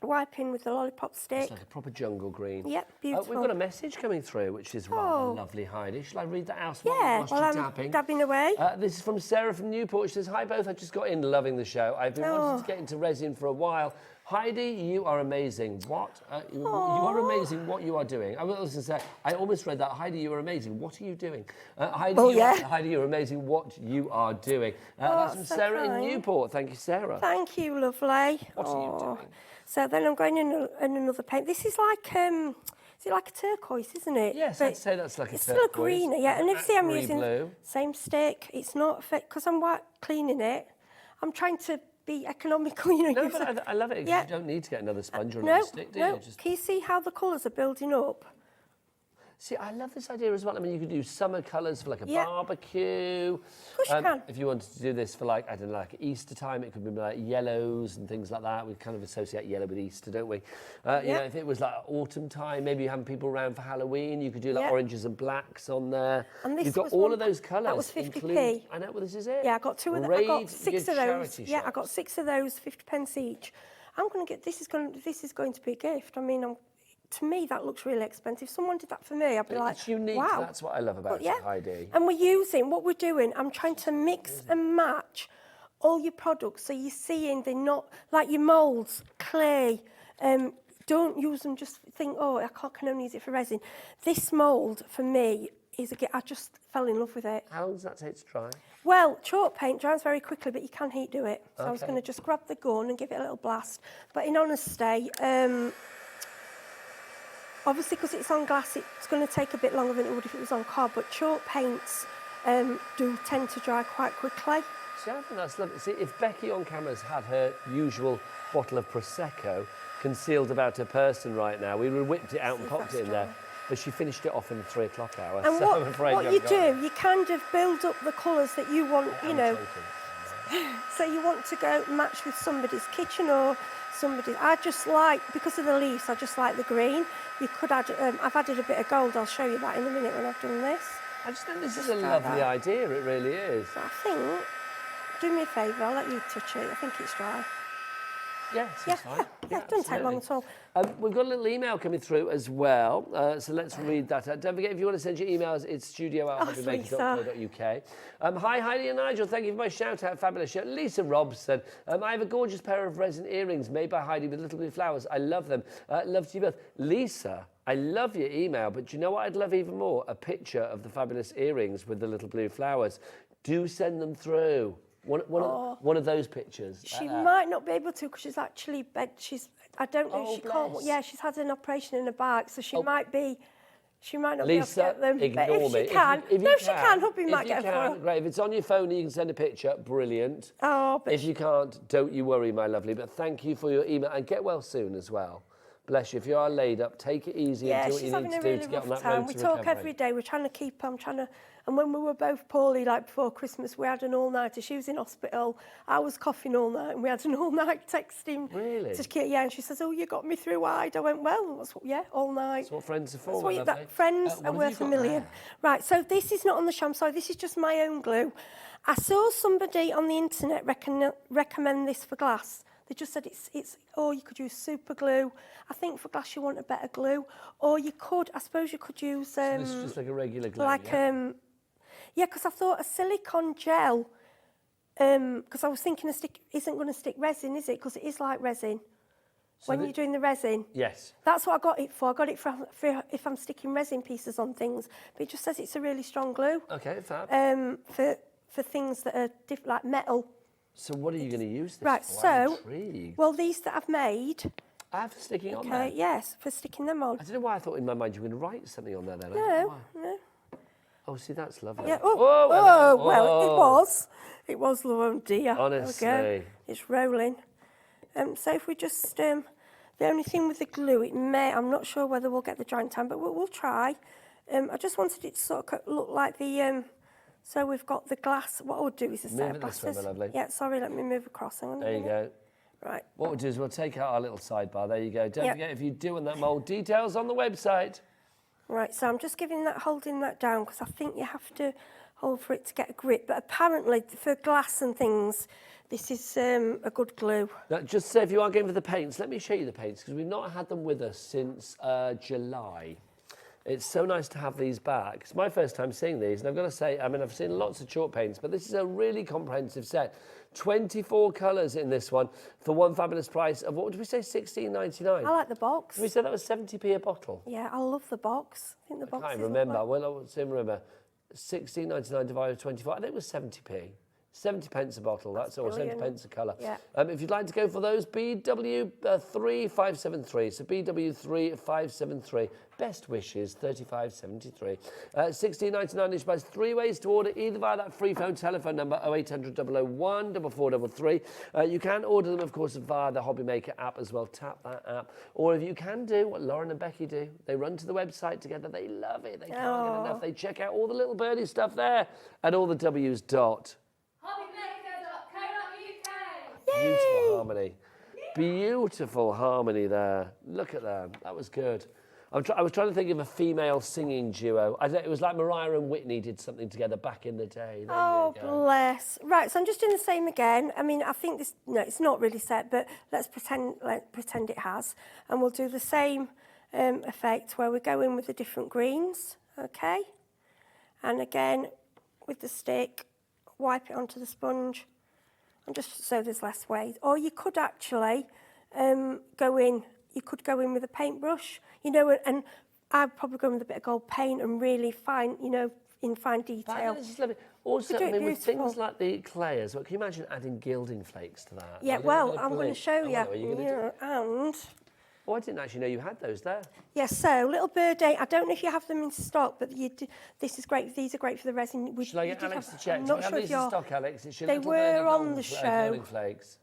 wiping with the lollipop stick. It's like a proper jungle green. Yep, beautiful. We've got a message coming through, which is rather lovely, Heidi. Shall I read that out? Yeah, well, I'm dabbing away. This is from Sarah from Newport. She says, hi both, I just got in, loving the show. I've been wanting to get into resin for a while. Heidi, you are amazing. What? You are amazing what you are doing. I was going to say, I almost read that. Heidi, you are amazing. What are you doing? Heidi, you're amazing. What you are doing. That's from Sarah in Newport. Thank you, Sarah. Thank you, lovely. What are you doing? So then I'm going in another paint. This is like, is it like a turquoise, isn't it? Yes, I'd say that's like a turquoise. It's still a greener, yeah. And if you see I'm using blue. Same stick. It's not, because I'm cleaning it. I'm trying to be economical, you know. No, but I love it. You don't need to get another sponge or no, another stick, do you? Can you see how the colours are building up? See, I love this idea as well. I mean, you could do summer colours for like a barbecue. Of course you can. If you wanted to do this for like, I don't know, like Easter time, it could be like yellows and things like that. We kind of associate yellow with Easter, don't we? You know, if it was like autumn time, maybe you're having people around for Halloween, you could do like oranges and blacks on there. And this You've got all of those colours. That was 50p. I know, well, this is it. Yeah, I got 2 of them. I got 6 of those. Yeah, I got 6 of those, 50 pence each. I'm going to get, this is going to be a gift. I mean, to me, that looks really expensive. If someone did that for me, I'd be like, it's unique. wow. That's what I love about it, Heidi. And what we're doing, I'm trying to mix and match all your products. So you're seeing they're not, like your moulds, clay, don't use them, just think, oh, I can only use it for resin. This mould, for me, I just fell in love with it. How long does that take to dry? Well, chalk paint dries very quickly, but you can heat do it. So I was going to just grab the gun and give it a little blast. But in honesty, obviously because it's on glass, it's going to take a bit longer than it would if it was on card, but chalk paints do tend to dry quite quickly. See, I think that's lovely. See, if Becky on camera's had her usual bottle of Prosecco concealed about her person right now, we would have whipped it out and popped it in there. But she finished it off in the 3 o'clock hour. And so I'm afraid what you do, you kind of build up the colours that you want, you know. So you want to go match with somebody's kitchen or somebody's. I just like, because of the leaves, I just like the green. You could add, I've added a bit of gold. I'll show you that in a minute when I've done this. I just think this is a lovely idea. It really is. So I think, do me a favour, I'll let you touch it. I think it's dry. Yeah, it's fine. Yeah, it doesn't take long at all. We've got a little email coming through as well, so let's read that out. Don't forget, if you want to send your emails, it's studio@hobbymaker.co.uk. Hi, Heidi and Nigel. Thank you for my shout-out. Fabulous show. Lisa Robson. I have a gorgeous pair of resin earrings made by Heidi with little blue flowers. I love them. Love to you both. Lisa, I love your email, but do you know what I'd love even more? A picture of the fabulous earrings with the little blue flowers. Do send them through. One of those pictures. She might not be able to because she's actually I don't know. She can't. Yeah, she's had an operation in her back, so she might be. She might not Lisa, be able to get them. ignore but me. If she can, she can. Hubby might get her. Great. If it's on your phone and you can send a picture, brilliant. Oh, but if you can't, don't you worry, my lovely. But thank you for your email and get well soon as well. Bless you. If you are laid up, take it easy and do what you need to do to get on that road to recovery. We talk every day. We're trying to keep on trying to. And when we were both poorly, like before Christmas, we had an all-nighter. She was in hospital. I was coughing all night, and we had an all-night texting. Really? Yeah, and she says, "Oh, you got me through wide." I went, "Well, all night." That's what friends are for. Friends are worth a million. There? Right. So this is not on the show. I'm sorry. This is just my own glue. I saw somebody on the internet recommend this for glass. They just said you could use super glue. I think for glass you want a better glue. Or you could, I suppose you could use... so this is just like a regular glue, yeah, because I thought a silicone gel, because I was thinking a stick isn't going to stick resin, is it? Because it is like resin. So when you're doing the resin. Yes. That's what I got it for. I got it for if I'm sticking resin pieces on things. But it just says it's a really strong glue. Okay, fab. For things that are like metal. So what are you going to use this right, for? I'm intrigued. Well, these that I've made... for sticking on there? Yes, for sticking them on. I don't know why I thought in my mind you were going to write something on there then. No. Oh, see, that's lovely. Yeah. Well, it was, oh dear. Honestly. It's rolling. So if we just, the only thing with the glue, I'm not sure whether we'll get the drying time, but we'll try. I just wanted it to sort of look like the, so we've got the glass. What I would do is a set of glasses. Move it this way, my lovely. Yeah, sorry, let me move across. Hang on there you go. Right. What we'll do is we'll take out our little sidebar. There you go. Don't forget, if you do want that mould, details on the website. Right, so I'm just holding that down because I think you have to hold for it to get a grip. But apparently, for glass and things, this is a good glue. Now, just say if you are going for the paints, let me show you the paints because we've not had them with us since July. It's so nice to have these back. It's my first time seeing these, and I've got to say, I mean, I've seen lots of chalk paints, but this is a really comprehensive set. 24 colours in this one for one fabulous price of, what did we say, $16.99? I like the box. We said that was 70p a bottle. Yeah, I love the box. I think the box I can't is remember. lovely. Well, I can't remember. $16.99 divided by 24. I think it was 70p. 70 pence a bottle, that's all, 70 pence a colour. Yeah. If you'd like to go for those, BW3573, so BW3573, best wishes, 3573. $16.99 each buys 3 ways to order, either via that free phone telephone number 0800 001 4433. You can order them, of course, via the HobbyMaker app as well. Tap that app. Or if you can do what Lauren and Becky do, they run to the website together, they love it, they can't get enough. They check out all the little birdie stuff there and all the W's dot. Beautiful harmony. Beautiful harmony there. Look at that. That was good. I was trying to think of a female singing duo. It was like Mariah and Whitney did something together back in the day. Oh, bless. Right, so I'm just doing the same again. I mean, I think this, no, it's not really set, but let's pretend it has. And we'll do the same effect where we go in with the different greens, okay? And again, with the stick, wipe it onto the sponge, and just so there's less weight. Or you could actually go in with a paintbrush, you know, and I'd probably go in with a bit of gold paint and really fine, you know, in fine detail. This is lovely. Also, I mean, with things like the clay as well, can you imagine adding gilding flakes to that? Yeah, well, I'm going to show you. And... Oh, I didn't actually know you had those there. Yeah, so Little Birdie, I don't know if you have them in stock, but this is great. These are great for the resin. Shall I get Alex to check? I'm not sure if you're... stock, Alex. They were on the show. Flakes.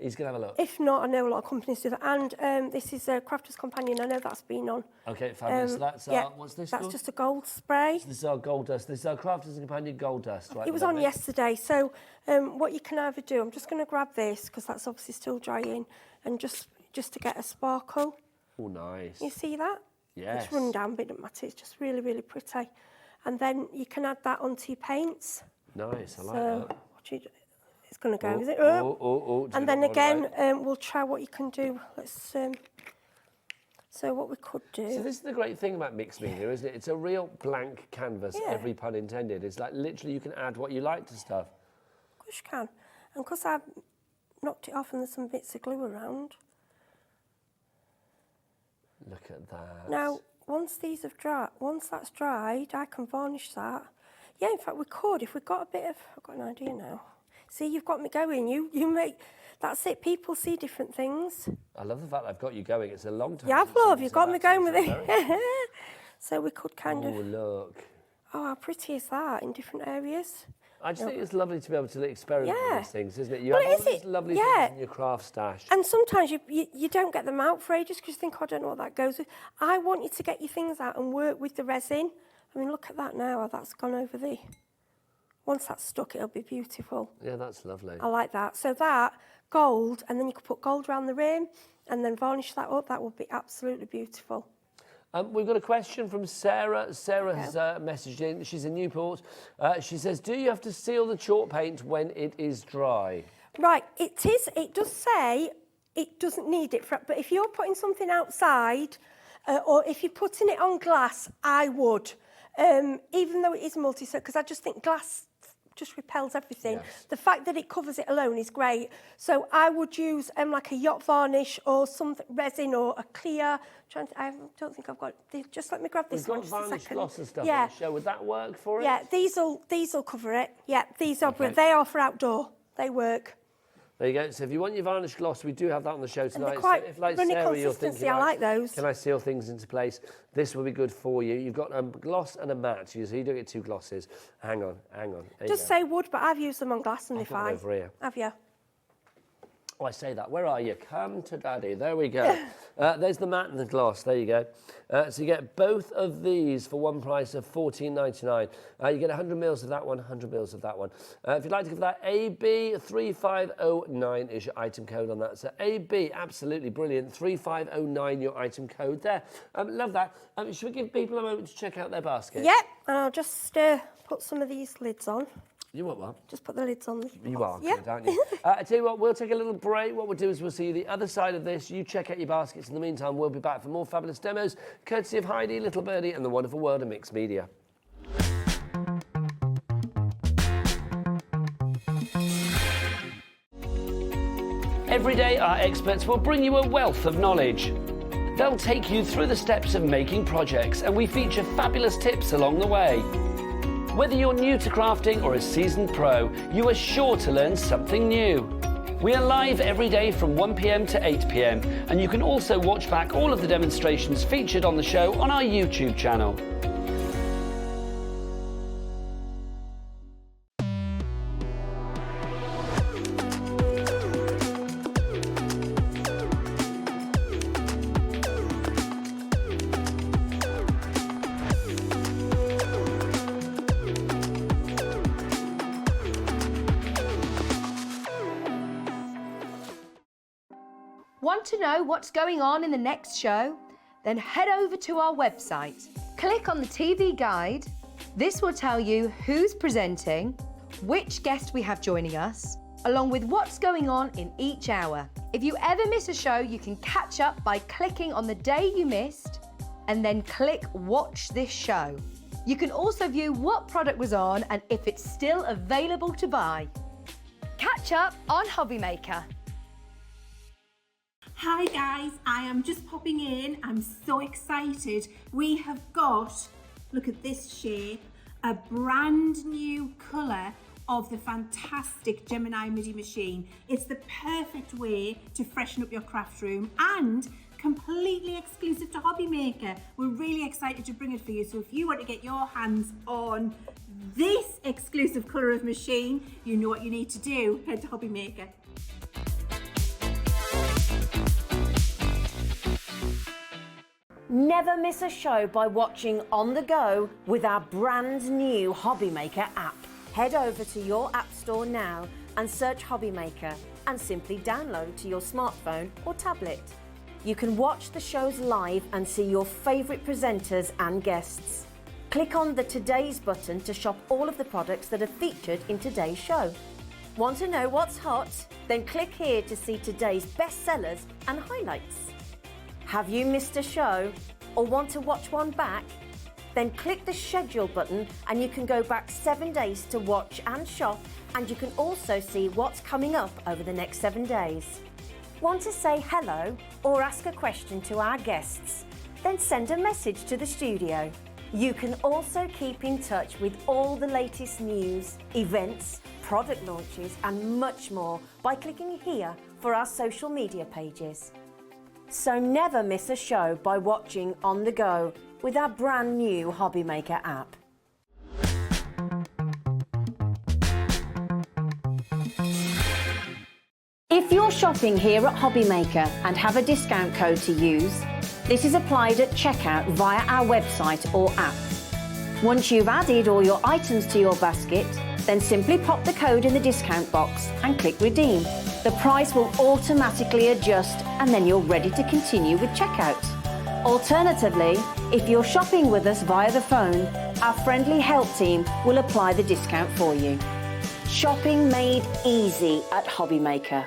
He's going to have a look. If not, I know a lot of companies do that. And this is a Crafter's Companion. I know that's been on. Okay, fabulous. So that's what's this That's called? just a gold spray. So this is our gold dust. This is our Crafter's Companion gold dust, right? It was on yesterday. So what you can either do, I'm just going to grab this because that's obviously still drying, and just to get a sparkle. Oh, nice. You see that? Yes. It's run down, but it doesn't matter. It's just really, really pretty. And then you can add that onto your paints. Nice, I like that. It's going to go, is it? And then again, we'll try what you can do. Let's. So what we could do. So this is the great thing about mixed media, isn't it? It's a real blank canvas, every pun intended. It's like literally you can add what you like to stuff. Of course you can. And because I've knocked it off and there's some bits of glue around. Look at that. Now, once that's dried, I can varnish that. Yeah, in fact, we could if we got a bit of. I've got an idea now. See, you've got me going. You make. That's it. People see different things. I love the fact I've got you going. It's a long time. Yeah, I've love. You've got me going with it. So we could kind of. Oh, look. Oh, how pretty is that in different areas? I just think it's lovely to be able to experiment with these things, isn't it? You Well, have all these lovely things in your craft stash. And sometimes you don't get them out for ages because you think, oh, I don't know what that goes with. I want you to get your things out and work with the resin. I mean, look at that now, how that's gone over there. Once that's stuck, it'll be beautiful. Yeah, that's lovely. I like that. So that, gold, and then you could put gold around the rim and then varnish that up. That would be absolutely beautiful. We've got a question from Sarah. Sarah has messaged in. She's in Newport. She says, do you have to seal the chalk paint when it is dry? Right, it is. It does say it doesn't need it, but if you're putting something outside or if you're putting it on glass, I would. Even though it is multi-surface, because I just think glass just repels everything. Yes. The fact that it covers it alone is great. So I would use like a yacht varnish or something, resin or a clear. I don't think I've got. Just let me grab this one. We've got varnish gloss and stuff on the show. Would that work for it? Yeah, these will cover it. Yeah, these are. They are for outdoor. They work. There you go. So if you want your varnish gloss, we do have that on the show tonight. And they're quite so if, like runny Sarah, you're consistency, thinking, I like those. Can I seal things into place? This will be good for you. You've got a gloss and a matte, so you don't get two glosses. Hang on. Just say wood, but I've used them on glass and they're fine. Over here. Have you? Oh, I say that. Where are you? Come to Daddy. There we go. There's the matte and the gloss. There you go. So you get both of these for one price of $14.99. You get 100 mils of that one, 100 mils of that one. If you'd like to give that, AB3509 is your item code on that. So AB, absolutely brilliant. 3509, your item code there. Love that. Should we give people a moment to check out their basket? Yep. And I'll just put some of these lids on. You want one? Just put the lids on. You are good, aren't you? I tell you what, we'll take a little break. What we'll do is we'll see you the other side of this. You check out your baskets. In the meantime, we'll be back for more fabulous demos, courtesy of Heidi, Little Birdie, and the wonderful world of mixed media. Every day, our experts will bring you a wealth of knowledge. They'll take you through the steps of making projects, and we feature fabulous tips along the way. Whether you're new to crafting or a seasoned pro, you are sure to learn something new. We are live every day from 1 p.m. to 8 p.m, and you can also watch back all of the demonstrations featured on the show on our YouTube channel. Want to know what's going on in the next show? then head over to our website. Click on the TV guide. This will tell you who's presenting, which guest we have joining us, along with what's going on in each hour. If you ever miss a show, you can catch up by clicking on the day you missed and then click Watch This Show. You can also view what product was on and if it's still available to buy. Catch up on HobbyMaker. Hi guys, I am just popping in. I'm so excited. We have got, look at this shape, a brand new colour of the fantastic Gemini MIDI machine. It's the perfect way to freshen up your craft room and completely exclusive to HobbyMaker. We're really excited to bring it for you. So if you want to get your hands on this exclusive colour of machine, you know what you need to do. Head to HobbyMaker. Never miss a show by watching on the go with our brand new HobbyMaker app. Head over to your app store now and search HobbyMaker and simply download to your smartphone or tablet. You can watch the shows live and see your favourite presenters and guests. Click on the Today's button to shop all of the products that are featured in today's show. Want to know what's hot? Then click here to see today's bestsellers and highlights. Have you missed a show or want to watch one back? Then click the schedule button and you can go back 7 days to watch and shop, and you can also see what's coming up over the next 7 days. Want to say hello or ask a question to our guests? Then send a message to the studio. You can also keep in touch with all the latest news, events, product launches and much more by clicking here for our social media pages. So never miss a show by watching on the go with our brand new HobbyMaker app. If you're shopping here at HobbyMaker and have a discount code to use, this is applied at checkout via our website or app. Once you've added all your items to your basket, then simply pop the code in the discount box and click redeem. The price will automatically adjust and then you're ready to continue with checkout. Alternatively, if you're shopping with us via the phone, our friendly help team will apply the discount for you. Shopping made easy at HobbyMaker.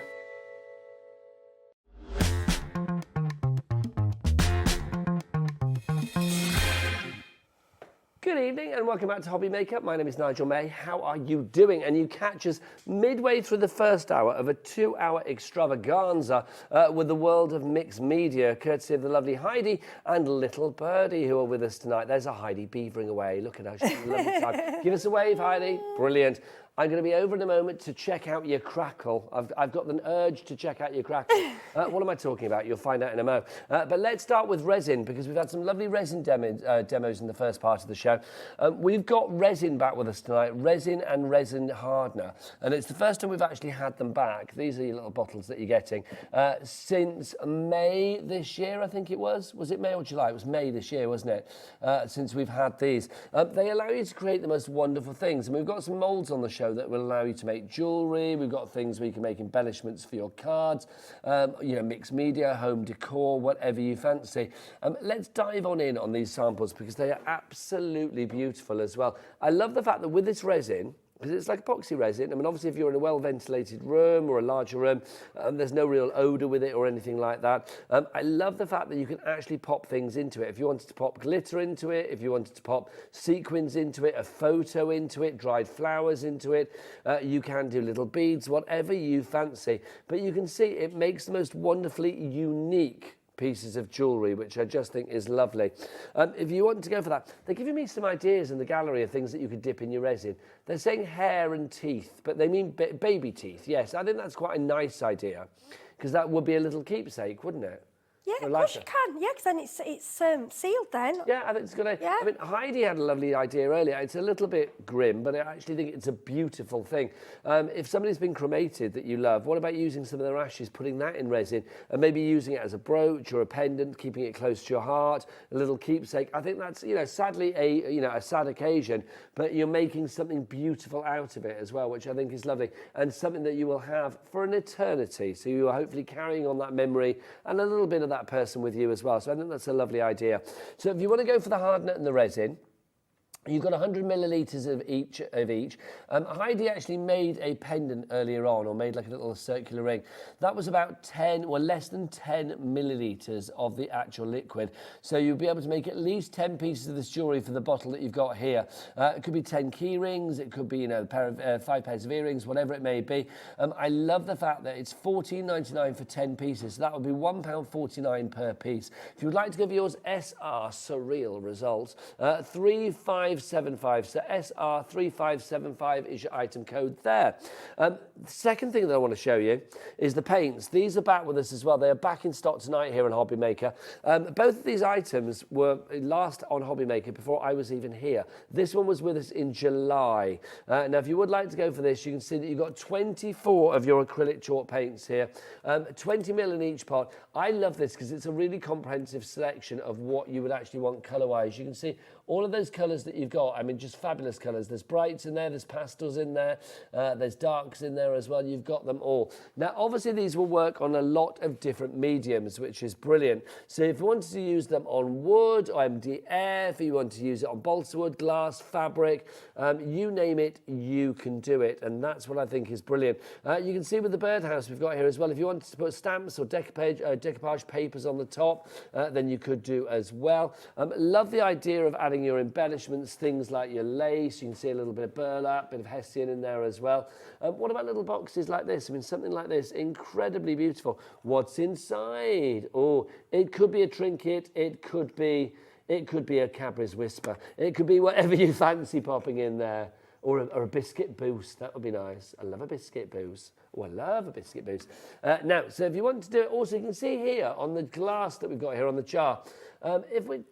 Good evening and welcome back to HobbyMaker. My name is Nigel May. How are you doing? And you catch us midway through the first hour of a 2-hour extravaganza with the world of mixed media, courtesy of the lovely Heidi and little Birdie who are with us tonight. There's a Heidi beavering away. Look at her. She's having a lovely time. Give us a wave, Heidi. Brilliant. I'm going to be over in a moment to check out your crackle. I've got an urge to check out your crackle. What am I talking about? You'll find out in a mo. But let's start with resin, because we've had some lovely resin demos in the first part of the show. We've got resin back with us tonight, resin and resin hardener. And it's the first time we've actually had them back. These are your little bottles that you're getting. Since May this year, I think it was. Was it May or July? It was May this year, wasn't it? Since we've had these. They allow you to create the most wonderful things. And we've got some moulds on the show that will allow you to make jewellery. We've got things where you can make embellishments for your cards, mixed media, home decor, whatever you fancy. Let's dive on these samples because they are absolutely beautiful as well. I love the fact that with this resin, because it's like epoxy resin. I mean, obviously, if you're in a well-ventilated room or a larger room, there's no real odour with it or anything like that. I love the fact that you can actually pop things into it. If you wanted to pop glitter into it, if you wanted to pop sequins into it, a photo into it, dried flowers into it, you can do little beads, whatever you fancy. But you can see it makes the most wonderfully unique pieces of jewellery, which I just think is lovely. If you want to go for that, they're giving me some ideas in the gallery of things that you could dip in your resin. They're saying hair and teeth, but they mean baby teeth. Yes, I think that's quite a nice idea, because that would be a little keepsake, wouldn't it? Yeah, of course you can. Yeah, because then it's sealed then. Yeah, I think it's good. Yeah. I mean, Heidi had a lovely idea earlier. It's a little bit grim, but I actually think it's a beautiful thing. If somebody's been cremated that you love, what about using some of their ashes, putting that in resin, and maybe using it as a brooch or a pendant, keeping it close to your heart, a little keepsake? I think that's, sadly a sad occasion, but you're making something beautiful out of it as well, which I think is lovely, and something that you will have for an eternity. So you are hopefully carrying on that memory and a little bit of that that person with you as well. So I think that's a lovely idea. So if you want to go for the hard nut and the resin, you've got 100 millilitres of each. Heidi actually made a pendant earlier on, or made like a little circular ring. That was about 10, or less than 10 millilitres of the actual liquid. So you'll be able to make at least 10 pieces of this jewellery for the bottle that you've got here. It could be 10 key rings, it could be, you know, a pair of 5 pairs of earrings, whatever it may be. I love the fact that it's $14.99 for 10 pieces. So that would be £1.49 per piece. If you would like to go for yours, SR Surreal Results, 3575. So SR3575 is your item code there. The second thing that I want to show you is the paints. These are back with us as well. They are back in stock tonight here on HobbyMaker. Both of these items were last on HobbyMaker before I was even here. This one was with us in July. Now, if you would like to go for this, you can see that you've got 24 of your acrylic chalk paints here, 20 mil in each pot. I love this because it's a really comprehensive selection of what you would actually want colour-wise. You can see all of those colours that you've got, I mean, just fabulous colours. There's brights in there, there's pastels in there, there's darks in there as well. You've got them all. Now, obviously, these will work on a lot of different mediums, which is brilliant. So if you wanted to use them on wood or MDF, if you want to use it on balsa wood, glass, fabric, you name it, you can do it. And that's what I think is brilliant. You can see with the birdhouse we've got here as well, if you wanted to put stamps or decoupage papers on the top, then you could do as well. Love the idea of adding your embellishments, things like your lace. You can see a little bit of burlap, bit of hessian in there as well. What about little boxes like this? I mean, something like this, incredibly beautiful. What's inside? Oh, it could be a trinket. It could be a Cadbury's Whisper. It could be whatever you fancy popping in there. Or a biscuit boost, that would be nice. I love a biscuit boost. Oh, I love a biscuit boost. Now, so if you want to do it, also you can see here on the glass that we've got here on the jar,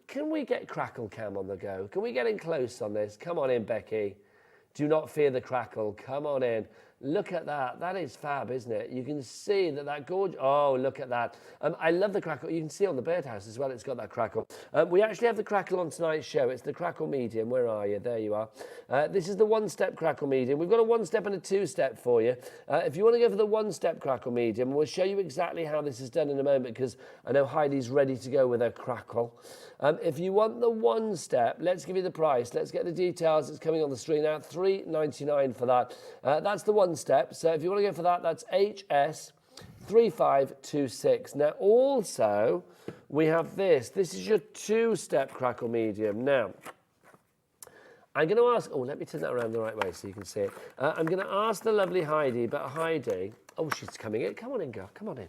can we get Crackle Cam on the go? Can we get in close on this? Come on in, Becky. Do not fear the crackle. Come on in. Look at that. That is fab, isn't it? You can see that gorgeous... Oh, look at that. I love the crackle. You can see on the birdhouse as well, it's got that crackle. We actually have the crackle on tonight's show. It's the crackle medium. Where are you? There you are. This is the one-step crackle medium. We've got a one-step and a two-step for you. If you want to go for the one-step crackle medium, we'll show you exactly how this is done in a moment because I know Heidi's ready to go with her crackle. If you want the one-step, let's give you the price. Let's get the details. It's coming on the screen now. $3.99 for that. That's the one step. So if you want to go for that, that's HS3526. Now also we have this. This is your two-step crackle medium. Now I'm going to ask, let me turn that around the right way so you can see it. I'm going to ask the lovely Heidi, but Heidi, she's coming in. Come on in, girl. Come on in.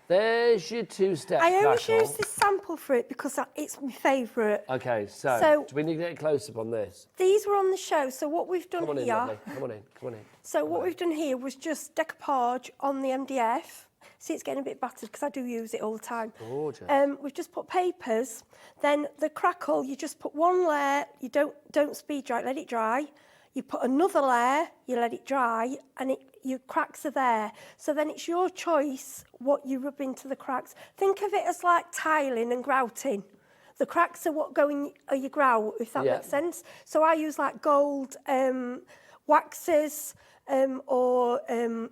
There's your two-step I only crackle. chose this sample for it because it's my favourite. Okay, so do we need to get a close-up on this? These were on the show, so what we've done Come on in, here... lovely. Come on in, come on in. So what we've done here was just decoupage on the MDF. See, it's getting a bit battered because I do use it all the time. Gorgeous. We've just put papers. Then the crackle, you just put one layer. You don't speed dry it, let it dry. You put another layer, you let it dry, and your cracks are there. So then it's your choice what you rub into the cracks. Think of it as like tiling and grouting. The cracks are what go in your grout, if that makes sense. So I use like gold waxes or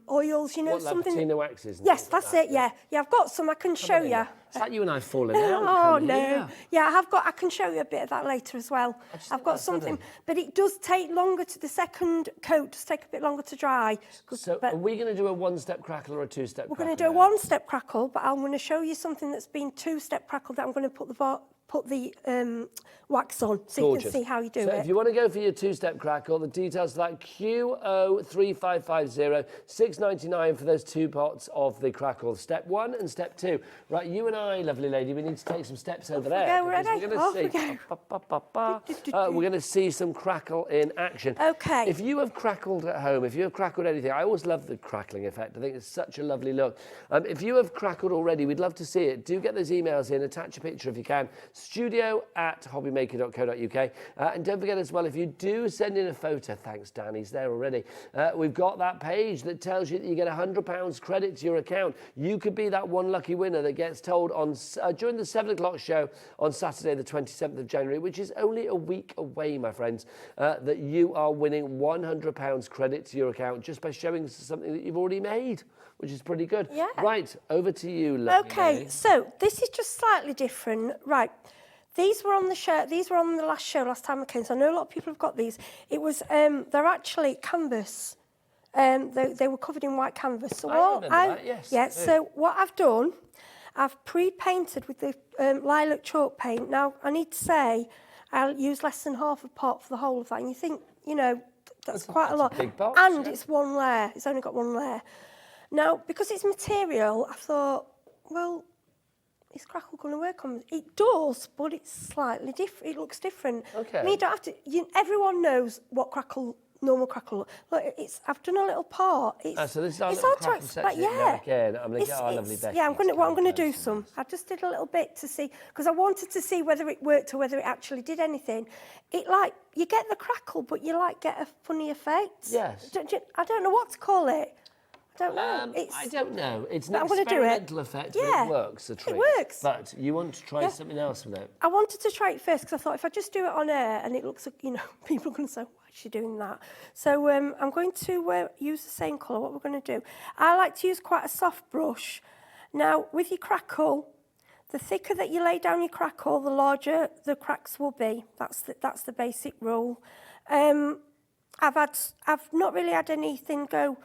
oils, you know, what, something. Like patina waxes? Yes, that's it. Yeah, I've got some. I can show you. Is that you and I falling out? Oh no! Yeah, I can show you a bit of that later as well. I've got something, but it does take longer the second coat does take a bit longer to dry. So are we going to do a one-step crackle or a two-step crackle? We're going to do a one-step crackle, but I'm going to show you something that's been two-step crackle that I'm going to put the wax on so you can see how you do it. So if you want to go for your two-step crackle, the details of that QO3550, $6.99 for those 2 pots of the crackle. Step 1 and step 2. Right, you and I, lovely lady, we need to take some steps over there. We're going to see some crackle in action. Okay. If you have crackled at home, if you have crackled anything, I always love the crackling effect. I think it's such a lovely look. If you have crackled already, we'd love to see it. Do get those emails in, attach a picture if you can. studio@hobbymaker.co.uk. And don't forget as well, if you do send in a photo, thanks Dan, he's there already, we've got that page that tells you that you get £100 credit to your account. You could be that one lucky winner that gets told on during the 7 o'clock show on Saturday the 27th of January, which is only a week away, my friends, that you are winning £100 credit to your account just by showing us something that you've already made. which is pretty good. Yeah. Right, over to you, lovely Okay, lady. so this is just slightly different. Right, these were on the show. These were on the last show last time I came. So I know a lot of people have got these. It was they're actually canvas. They were covered in white canvas. So I remember that, yes. Yeah. So what I've done, I've pre-painted with the lilac chalk paint. Now I need to say, I'll use less than half a pot for the whole of that. And you think, you know, that's quite a lot. Big box, and yeah. it's one layer. It's only got one layer. Now, because it's material, I thought, well, is crackle going to work on it? It does, but it's slightly different. It looks different. Okay. I mean, you don't have to. Everyone knows what normal crackle. Look, I've done a little part. So this is our it's little hard to crackle explain. section. Yeah. Now again, I'm going to get our lovely It's- Becky. Yeah, what I'm going to do close. some. I just did a little bit to see because I wanted to see whether it worked or whether it actually did anything. It like you get the crackle, but you like get a funny effect. Yes. I don't know what to call it. I don't know. I don't know. It's an But I'm gonna do it. experimental effect, but Yeah, it works, the treat. works. But you want to try something else with it? I wanted to try it first because I thought if I just do it on air and it looks, you know, people are going to say, why is she doing that? So I'm going to use the same colour. What we're going to do, I like to use quite a soft brush. Now, with your crackle, the thicker that you lay down your crackle, the larger the cracks will be. That's the basic rule. I've not really had anything go,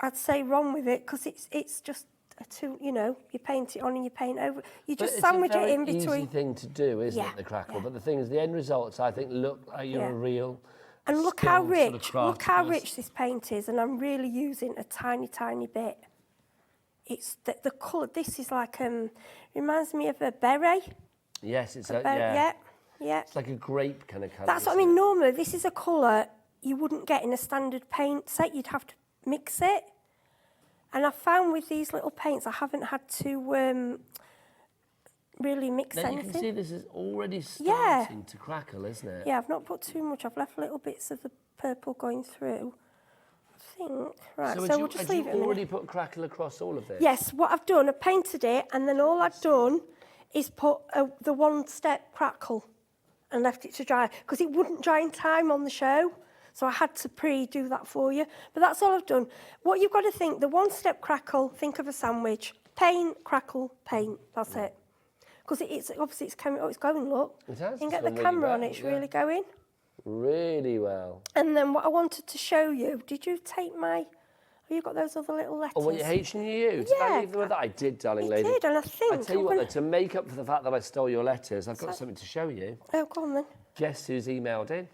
I'd say, wrong with it because it's just a tool, you know, you paint it on and you paint over. You just sandwich it in between. It's a very easy thing to do, isn't Yeah, it, the crackle? yeah. But the thing is, the end results, I think, look like you're Yeah. a real And look how skilled sort of rich, craftsperson. this paint is, and I'm really using a tiny, tiny bit. It's the colour. This is like reminds me of a beret. Yes, it's Yeah. It's like a grape kind of colour. That's what I mean. Normally, this is a colour you wouldn't get in a standard paint set. You'd have to mix it. And I found with these little paints, I haven't had to really mix Then anything. you can see this is already Yeah. starting to crackle, isn't it? Yeah, I've not put too much. I've left little bits of the purple going through. I think. Right, so we'll just leave it a minute. already put crackle across all of this? Yes, what I've done, I painted it, and then all I've done is put the one-step crackle and left it to dry, because it wouldn't dry in time on the show. So I had to pre-do that for you. But that's all I've done. What you've got to think, the one-step crackle, think of a sandwich. Paint, crackle, paint. That's it. Because it's obviously it's coming. Oh, it's going, look. It has. You can It's get the gone really camera on well, it. It's yeah. really going. Really well. And then what I wanted to show you, did you take my... Have you got those other little letters? Oh, what, your H and your U? Did I Yeah. leave them with that? I did, darling You lady. did, and I think... I tell you I'm what, gonna- though, to make up for the fact that I stole your letters, I've got something to show you. Oh, go on then. Guess who's emailed in?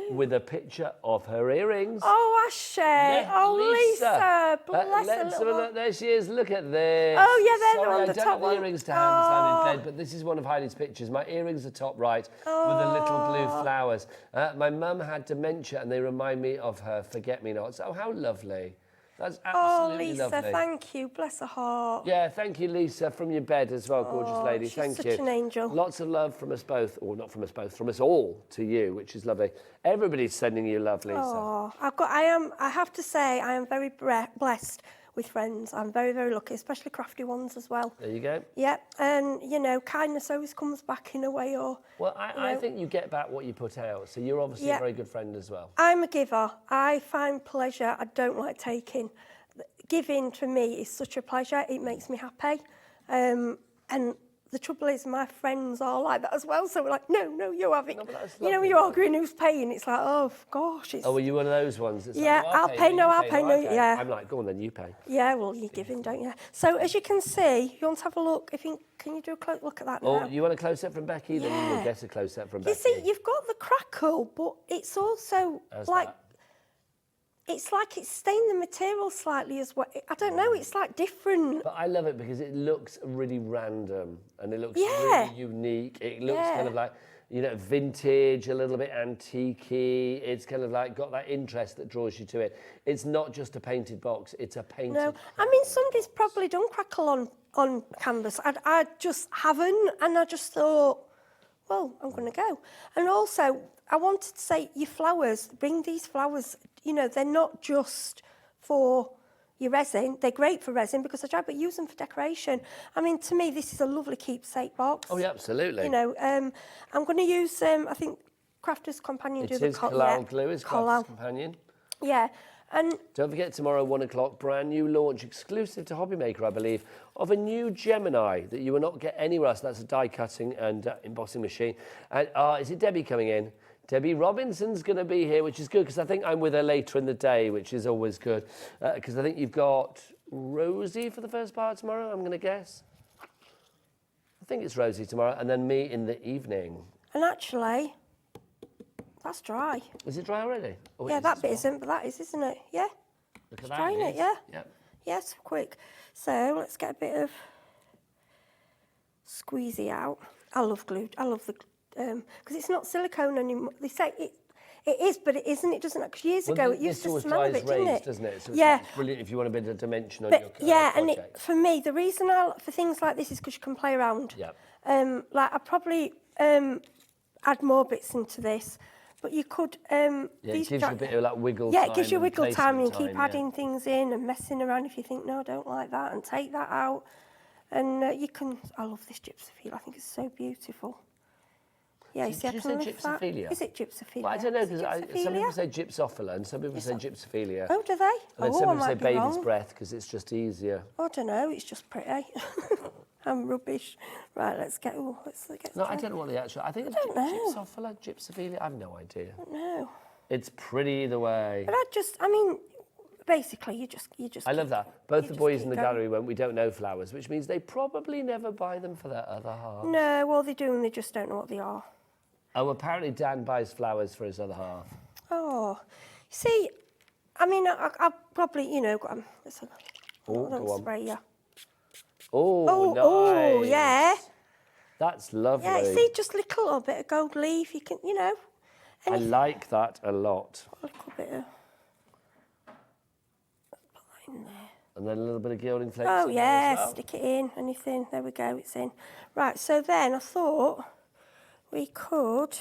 With a picture of her earrings. Oh, Ashley. Oh, Lisa. Bless her let's have a little... look. There she is. Look at this. Oh, yeah, they're Sorry, on I the don't top have the one. earrings to hand as I'm in Oh. bed, but this is one of Heidi's pictures. My earrings are top right with the little blue flowers. My mum had dementia and they remind me of her forget-me-nots. Oh, how lovely. That's Oh, absolutely Lisa, lovely. thank you. Bless her heart. Yeah, thank you, Lisa, from your bed as well, gorgeous lady. she's Thank such you. an angel. Lots of love from us both, or not from us both, from us all to you, which is lovely. Everybody's sending you love, Lisa. Oh, I have to say, I am very blessed with friends. I'm very, very lucky, especially crafty ones as well. There you go. Yeah, and, you know, kindness always comes back in a way, or... Well, I think you get back what you put out, so you're obviously a very good friend as well. I'm a giver. I find pleasure. I don't like taking. Giving for me is such a pleasure. It makes me happy. And the trouble is, my friends are like that as well. So we're like, no, you have it. No, but that's You know, when lovely, you're though. arguing who's paying, it's like, oh, gosh. It's... Oh, were you one of those ones? That's Yeah, like, I'll pay, no, I'll pay, no, okay. yeah. I'm like, go on then, you pay. Yeah, well, you're giving, don't you? So as you can see, you want to have a look. Can you do a close look at that Oh, now? you want a close-up from Becky? Then you Yeah. will get a close-up from You Becky. see, you've got the crackle, but it's also How's like... that? It's like it's stained the material slightly as well. I don't know, it's like different. But I love it because it looks really random and it looks Yeah. really unique. It looks Yeah. kind of like, you know, vintage, a little bit antique-y. It's kind of like got that interest that draws you to it. It's not just a painted box, it's a painted... No, I mean, somebody's probably done crackle on canvas. I just haven't, and I just thought, well, I'm going to go. And also, I wanted to say, your flowers, bring these flowers, you know, they're not just for your resin. They're great for resin because I try, but use them for decoration. I mean, to me, this is a lovely keepsake box. Oh, yeah, absolutely. You know, I'm going to use, I think, Crafter's Companion It do the is Collal glue, is Collal. Crafter's Companion. Yeah, And don't forget tomorrow, 1 o'clock, brand new launch, exclusive to HobbyMaker, I believe, of a new Gemini that you will not get anywhere else. That's a die cutting and embossing machine. And is it Debbie coming in? Debbie Robinson's going to be here, which is good because I think I'm with her later in the day, which is always good. Because I think you've got Rosie for the first part tomorrow, I'm going to guess. I think it's Rosie tomorrow, and then me in the evening. And actually, that's dry. Is it dry already? Oh, yeah, that bit isn't, but that is, isn't it? Yeah. Look at It's that. drying it, yeah. Yep. Yes, quick. So let's get a bit of squeezy out. I love glue. I love the because it's not silicone anymore. They say it is, but it isn't. It doesn't. Because years ago it used to smell a bit, didn't it? Doesn't it? So yeah. It's brilliant if you want a bit of dimension on But your yeah, project. and for me, the reason for things like this is because you can play around. Yeah. Like I probably add more bits into this, but you could. Yeah, it gives you a bit of like wiggle time. Yeah, it gives you and wiggle time, and you placement keep time, adding things in and messing around if you think, no, I don't like that, and take that out. And you can. I love this gypsophilia. I think it's so beautiful. Yeah, you see, I Did you can say lift that. gypsophilia? Is it gypsophilia? Well, I don't know, Is it because some people gypsophilia? say gypsophila and some people say gypsophilia. Oh, do they? And then some I people say might be baby's wrong. breath because it's just easier. I don't know. It's just pretty. I'm rubbish. Right, let's get. Oh, let's get. No, I don't know what the actual. I think it's don't know. gypsophila, gypsophilia. I have no idea. No. It's pretty either way. But I mean, basically, you just. I love that. Both you the just boys keep in the going. gallery went, we don't know flowers, which means they probably never buy them for their other half. No, all they do, and they just don't know what they are. Oh, apparently Dan buys flowers for his other half. Oh, see, I mean, I'll probably, you know, let's have Oh, go on. spray you. Oh, nice. Oh, yeah. That's lovely. Yeah, see, just a little bit of gold leaf. You can, you know. I like that a lot. A little bit of. Put that in there. And then a little bit of gilding flakes. Oh, in there yeah, as well. stick it in, anything. There we go, it's in. Right, so then I thought we could.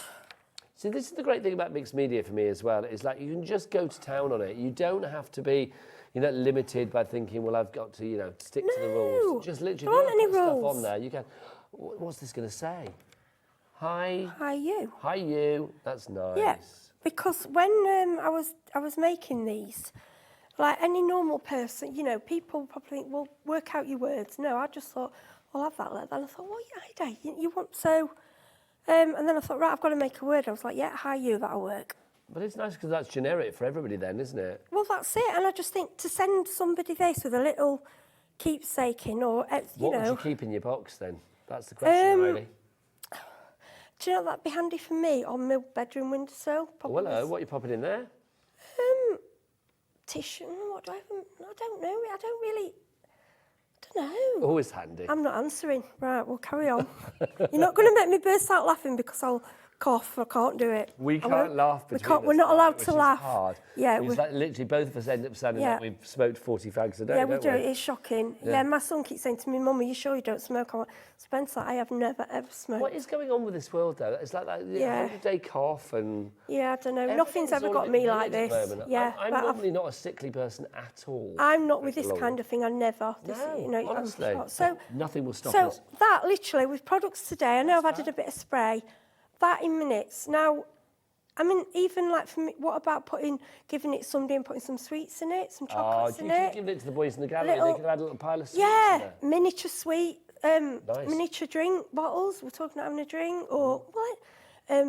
See, this is the great thing about mixed media for me as well. It's like you can just go to town on it. You don't have to be, limited by thinking, well, I've got to, stick to the rules. Just literally there aren't any put stuff rules. on there. You can. What's this going to say? Hi. Hi, you. Hi, you. That's nice. Yeah, because when I was making these, like any normal person, people probably think, well, work out your words. No, I just thought, I'll have that like that. And I thought, well, yeah, you want so. And then I thought, right, I've got to make a word. I was like, yeah, hi, you, that'll work. But it's nice because that's generic for everybody then, isn't it? Well, that's it. And I just think to send somebody this with a little keepsake in, or, What would you keep in your box then? That's the question, really. Do you know that'd be handy for me on my bedroom windowsill? Well, hello, what are you popping in there? Tissue. What do I have? I don't know. I don't know. Always handy. I'm not answering. Right, we'll carry on. You're not going to make me burst out laughing because I'll cough. I can't do it. We can't laugh between us. We're not allowed which to is laugh. Hard. Yeah, it's like literally both of us end up sounding Yeah. like we've smoked 40 fags a day. Yeah, we don't do. It's shocking. Yeah. Yeah, my son keeps saying to me, Mum, are you sure you don't smoke? I'm like, Spencer, I have never, ever smoked. What is going on with this world, though? It's like that 100-day cough and... Yeah, I don't know. everything's Nothing's ever all a got bit me like weird at this. the moment. Yeah, I'm but normally not a sickly person at all. I'm not with this Long. kind of thing. I never. This, No, honestly. So Nothing will stop So us. that literally with products today, I know I've added a bit of spray. That in minutes. Now, I mean, even like for me, what about giving it somebody and putting some sweets in it, some chocolates in you it? give it to the boys in the gallery. Little- They could have had a little pile of sweets in Yeah, there. miniature sweet, Nice. miniature drink bottles. We're talking about having a drink, or what?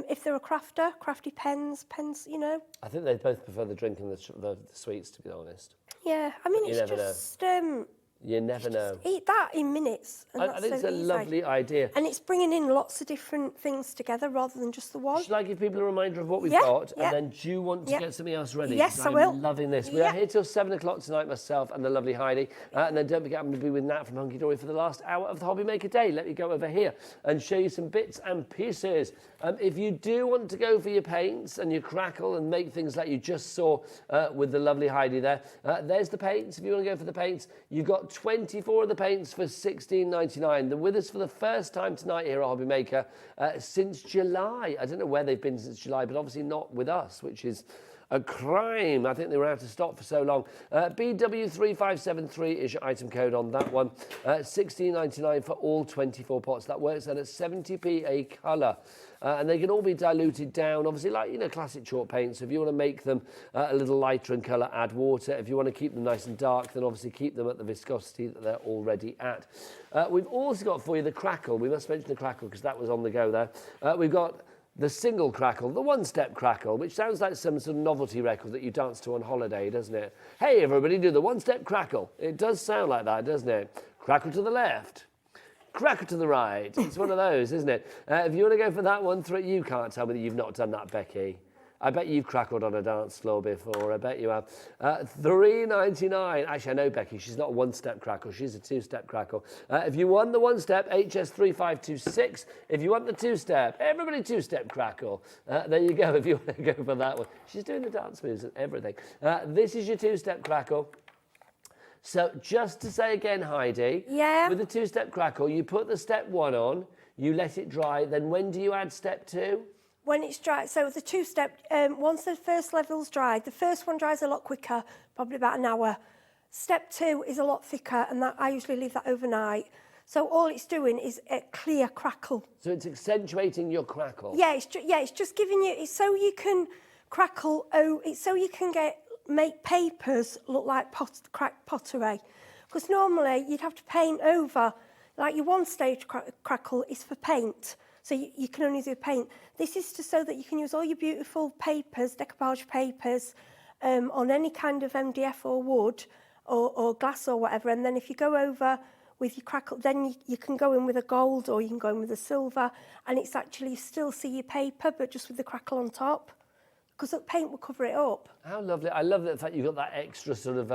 If they're a crafty pens, I think they both prefer the drink and the sweets, to be honest. Yeah, I mean, You it's never know. just You never know. eat that in minutes. And I that's think so it's a easy. lovely idea. And it's bringing in lots of different things together rather than just the one. Should I give people a reminder of what we've Yeah, got? yeah. And then do you want to Yeah. get something else ready? Yes, 'Cause I will. I'm loving this. We are Yeah. here till 7 o'clock tonight, myself and the lovely Heidi. And then don't forget, I'm going to be with Nat from Hunkydory for the last hour of the HobbyMaker Day. Let me go over here and show you some bits and pieces. If you do want to go for your paints and your crackle and make things like you just saw with the lovely Heidi there, there's the paints. If you want to go for the paints, you've got 24 of the paints for $16.99. They're with us for the first time tonight here at HobbyMaker since July. I don't know where they've been since July, but obviously not with us, which is A crime. I think they were out of stock for so long. BW3573 is your item code on that one. $16.99 for all 24 pots. That works out at 70p a colour. And they can all be diluted down, obviously, like, you know, classic chalk paints. So if you want to make them a little lighter in colour, add water. If you want to keep them nice and dark, then obviously keep them at the viscosity that they're already at. We've also got for you the crackle. We must mention the crackle because that was on the go there. We've got the single crackle, the one-step crackle, which sounds like some sort of novelty record that you dance to on holiday, doesn't it? Hey, everybody, do the one-step crackle. It does sound like that, doesn't it? Crackle to the left. Crackle to the right. It's one of those, isn't it? If you want to go for that one, you can't tell me that you've not done that, Becky. I bet you've crackled on a dance floor before. I bet you have. $3.99. Actually, I know Becky. She's not a one-step crackle. She's a two-step crackle. If you want the one-step, HS3526. If you want the two-step, everybody two-step crackle. There you go. If you want to go for that one. She's doing the dance moves and everything. This is your two-step crackle. So just to say again, Heidi, with the two-step crackle, you put the step 1 on, you let it dry, then when do you add step 2? When it's dry, so the two-step, once the first level's dried, the first one dries a lot quicker, probably about an hour. Step 2 is a lot thicker, and that I usually leave that overnight. So all it's doing is a clear crackle. So it's accentuating your crackle? Yeah, it's just giving you, it's so you can crackle, it's so you can make papers look like pottery. Because normally you'd have to paint over, like your one-stage crackle is for paint. So you can only do paint. This is just so that you can use all your beautiful papers, decoupage papers, on any kind of MDF or wood or glass or whatever. And then if you go over with your crackle, then you can go in with a gold or you can go in with a silver. And it's actually, you still see your paper, but just with the crackle on top. Because the paint will cover it up. How lovely. I love the fact you've got that extra sort of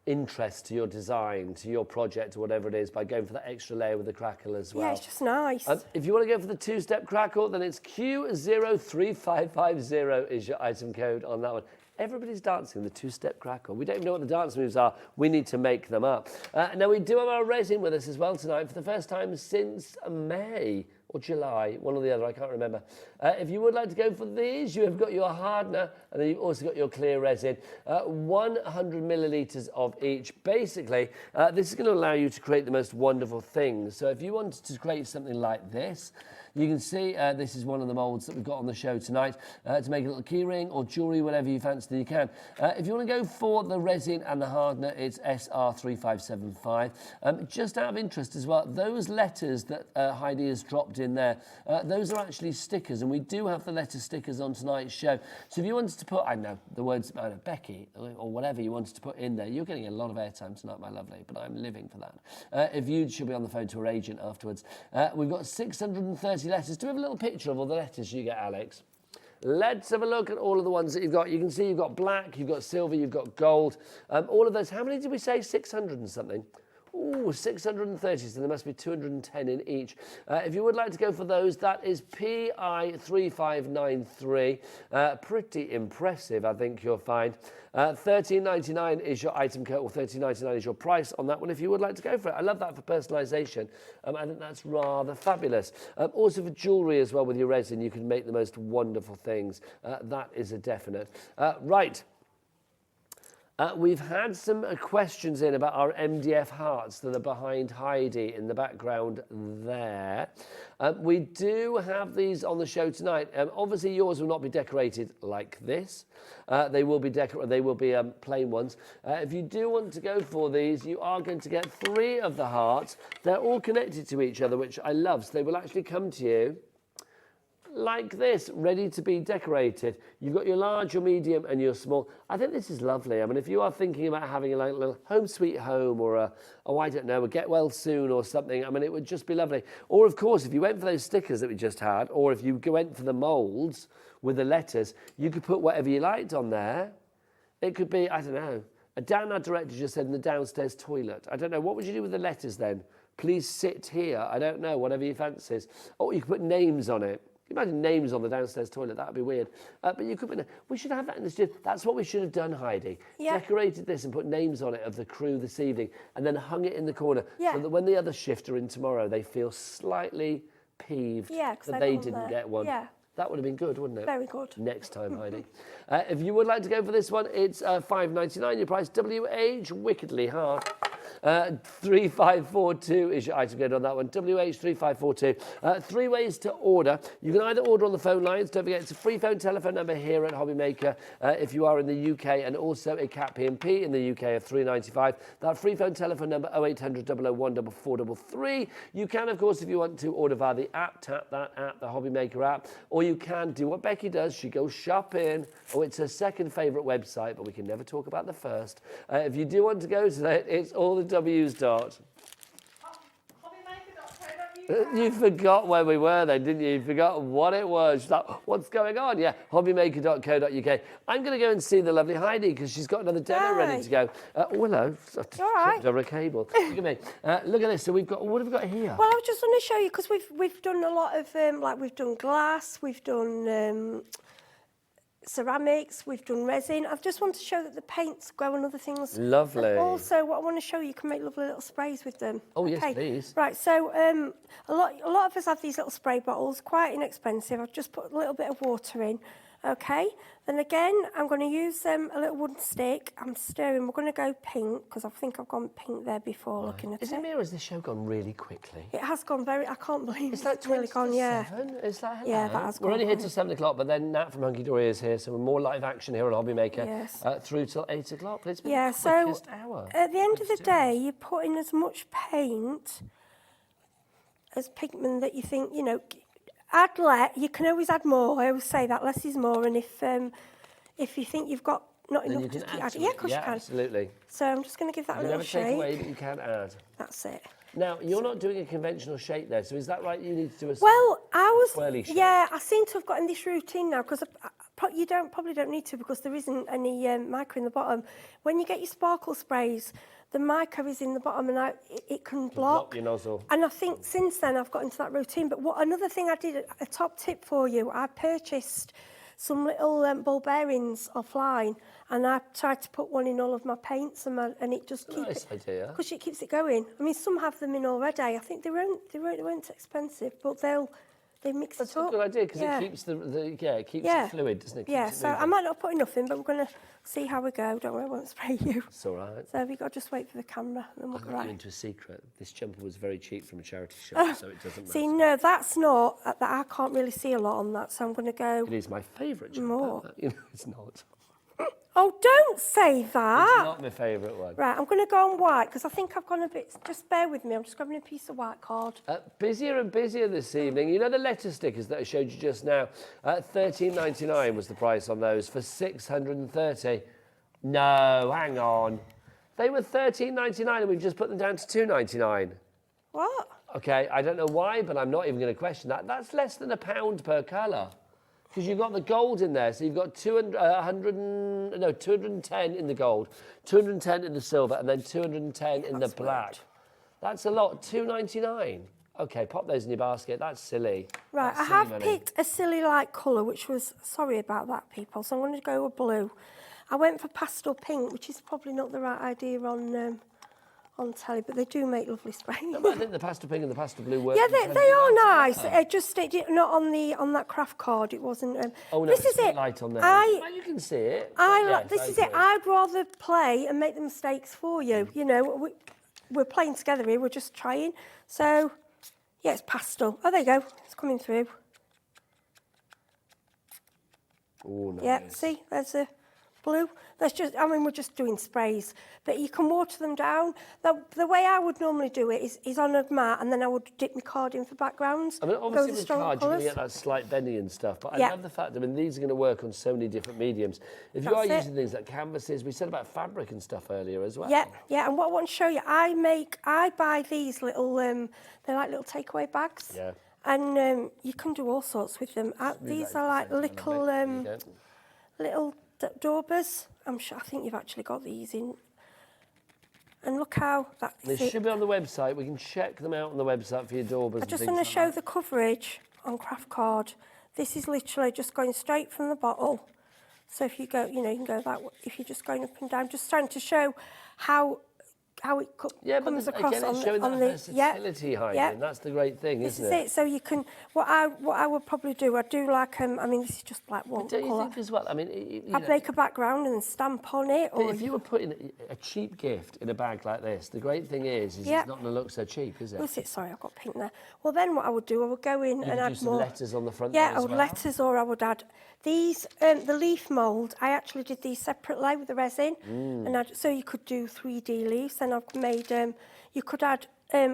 interest to your design, to your project or whatever it is, by going for that extra layer with the crackle as well. Yeah, it's just nice. If you want to go for the two-step crackle, then it's Q03550 is your item code on that one. Everybody's dancing the two-step crackle. We don't even know what the dance moves are. We need to make them up. Now, we do have our resin with us as well tonight for the first time since May or July, one or the other, I can't remember. If you would like to go for these, you have got your hardener, and then you've also got your clear resin. 100 millilitres of each. Basically, this is going to allow you to create the most wonderful things. So if you wanted to create something like this, you can see this is one of the moulds that we've got on the show tonight to make a little key ring or jewellery, whatever you fancy, you can. If you want to go for the resin and the hardener, it's SR3575. Just out of interest as well, those letters that Heidi has dropped in there, those are actually stickers, and we do have the letter stickers on tonight's show. So if you wanted to put, I don't know, the words Becky or whatever you wanted to put in there, you're getting a lot of airtime tonight, my lovely, but I'm living for that. If you should be on the phone to her agent afterwards. We've got 630 letters. Do we have a little picture of all the letters you get, Alex? Let's have a look at all of the ones that you've got. You can see you've got black, you've got silver, you've got gold. All of those, how many did we say? 600 and something. Ooh, 630, so there must be 210 in each. If you would like to go for those, that is PI3593. Pretty impressive, I think you'll find. $13.99 is your item code, or $13.99 is your price on that one if you would like to go for it. I love that for personalisation. I think that's rather fabulous. Also for jewellery as well with your resin, you can make the most wonderful things. That is a definite. Right. We've had some questions in about our MDF hearts that are behind Heidi in the background there. We do have these on the show tonight. Obviously, yours will not be decorated like this. They will be plain ones. If you do want to go for these, you are going to get 3 of the hearts. They're all connected to each other, which I love. So they will actually come to you like this, ready to be decorated. You've got your large, your medium, and your small. I think this is lovely. I mean, if you are thinking about having a little home sweet home or I don't know, a get well soon or something, I mean, it would just be lovely. Or, of course, if you went for those stickers that we just had, or if you went for the moulds with the letters, you could put whatever you liked on there. It could be, I don't know, Dan, our director, just said in the downstairs toilet. I don't know, what would you do with the letters then? Please sit here. I don't know, whatever you fancies. Or you could put names on it. Imagine names on the downstairs toilet, that would be weird. But you could, we should have that in the studio. That's what we should have done, Heidi. Yeah. Decorated this and put names on it of the crew this evening and then hung it in the corner so that when the other shift are in tomorrow, they feel slightly peeved that they didn't get one. Yeah. That would have been good, wouldn't it? Very good. Next time, Heidi. If you would like to go for this one, it's $5.99. Your price, WH, wickedly hard. 3542 is your item code on that one. WH3542. 3 ways to order. You can either order on the phone lines. Don't forget, it's a free phone telephone number here at HobbyMaker if you are in the UK, and also a CAT P&P in the UK of $3.95. That free phone telephone number 0800 001 4433. You can, of course, if you want to order via the app, tap that app, the HobbyMaker app, or you can do what Becky does. She goes shopping. Oh, it's her second favourite website, but we can never talk about the first. If you do want to go to that, it's all the W's dot. You forgot where we were then, didn't you? You forgot what it was. Like, what's going on? Yeah, hobbymaker.co.uk. I'm going to go and see the lovely Heidi because she's got another demo ready to go. Oh, hello. All right. Over a cable. Look at me. Look at this. So we've got, what have we got here? Well, I was just going to show you because we've done a lot of like we've done glass, we've done ceramics, we've done resin. I just want to show that the paints go on other things. Lovely. And also, what I want to show you can make lovely little sprays with them. Oh, yes, please. Right, so a lot of us have these little spray bottles, quite inexpensive. I've just put a little bit of water in. Okay, then again, I'm going to use a little wooden stick. I'm stirring. We're going to go pink because I think I've gone pink there before looking at it. Is it me or has this show gone really quickly? It has gone very. I can't believe It's like really gone. Yeah. Is that hello? Yeah, that has We're gone only here quick. till 7 o'clock, but then Nat from Hunkydory is here, so we're more live action here on HobbyMaker. Yes. Through till 8 o'clock. But it's been Yeah. the So quickest hour. at the end of the day, you put in as much paint as pigment that you think add less. You can always add more. I always say that less is more. And if you think you've got not Then enough, you can just keep add adding. to Yeah, it. of course you can. Absolutely. So I'm just going to give that a You little never take shake. away, but you can add. That's it. Now, you're not doing a conventional shape there, so is that right? You need to do a Well, I swirly was. shape. Yeah, I seem to have got in this routine now because you probably don't need to because there isn't any mica in the bottom. When you get your sparkle sprays, the mica is in the bottom and it can block your nozzle. And I think since then I've got into that routine. But another thing I did, a top tip for you, I purchased some little ball bearings offline, and I tried to put one in all of my paints, and it just keeps Nice idea. because it keeps it going. I mean, some have them in already. I think they weren't expensive, but they mix That's it up. a good idea because Yeah. it keeps it keeps it fluid, doesn't it? Keeps Yeah, it so moving. I might not put enough in, but we're going to see how we go. Don't worry, I won't spray you. It's all right. So we've got to just wait for the camera, and then we'll I'll go let you right. into a secret. This jumper was very cheap from a charity shop, so it doesn't matter. See, no, that's not. That I can't really see a lot on that, so I'm going to go. It is my favourite jumper. More. But, it's not. Oh, don't say that. It's not my favourite one. Right, I'm going to go on white because I think I've gone a bit. Just bear with me. I'm just grabbing a piece of white card. Busier and busier this evening. You know the letter stickers that I showed you just now? $13.99 was the price on those for 630. No, hang on. They were $13.99 and we've just put them down to $2.99. What? Okay, I don't know why, but I'm not even going to question that. That's less than £1 per colour. Because you've got the gold in there, so you've got 210 in the gold, 210 in the silver, and then 210 in the black. That's a lot, $2.99. Okay, pop those in your basket. That's silly. Right, That's I silly have money. picked a silly light colour, which was, sorry about that, people, so I'm going to go with blue. I went for pastel pink, which is probably not the right idea on telly, but they do make lovely sprays. No, but I think the pastel pink and the pastel blue work. Yeah, they are nice. It did not on that craft card. It wasn't. Oh no, this it's is it. light on there. Well, you can see it. This is it. I'd rather play and make the mistakes for you. You know, we're playing together here. We're just trying. So, yeah, it's pastel. Oh, there you go. It's coming through. Oh, nice. Yeah, see, there's a blue. We're just doing sprays, but you can water them down. The way I would normally do it is on a mat, and then I would dip my card in for backgrounds. I mean, go obviously the with stronger cards, you're going to colours. get that slight bending and stuff, but I Yeah. love the fact, these are going to work on so many different mediums. If you are That's it. using things like canvases, we said about fabric and stuff earlier as well. Yeah, and what I want to show you, I buy these little, they're like little takeaway bags. Yeah. And you can do all sorts with them. These are like little, little daubers. I think you've actually got these in. And look how that They is. should be on the website. We can check them out on the website for your daubers. I just want to show the coverage on craft card. This is literally just going straight from the bottle. So if you go, you can go that way. If you're just going up and down, just trying to show how comes across again, on it's showing on that the versatility, Heidi, and that's the great thing, This isn't is it. So you can, what I would probably do, I'd do like, I mean, this is just like one Don't you colour. think as well? I mean, I'd make a background and stamp on it. But Or if you were putting a cheap gift in a bag like this, the great thing is it's not going to look so cheap, is it? what's it? Sorry, I've got pink there. Well, then what I would do, I would go in You and could add do some more. letters on the front Yeah, there I as would well. letters, or I would add these. The leaf mould, I actually did these separately with the resin, and so you could do 3D leaves. Then I've made. You could add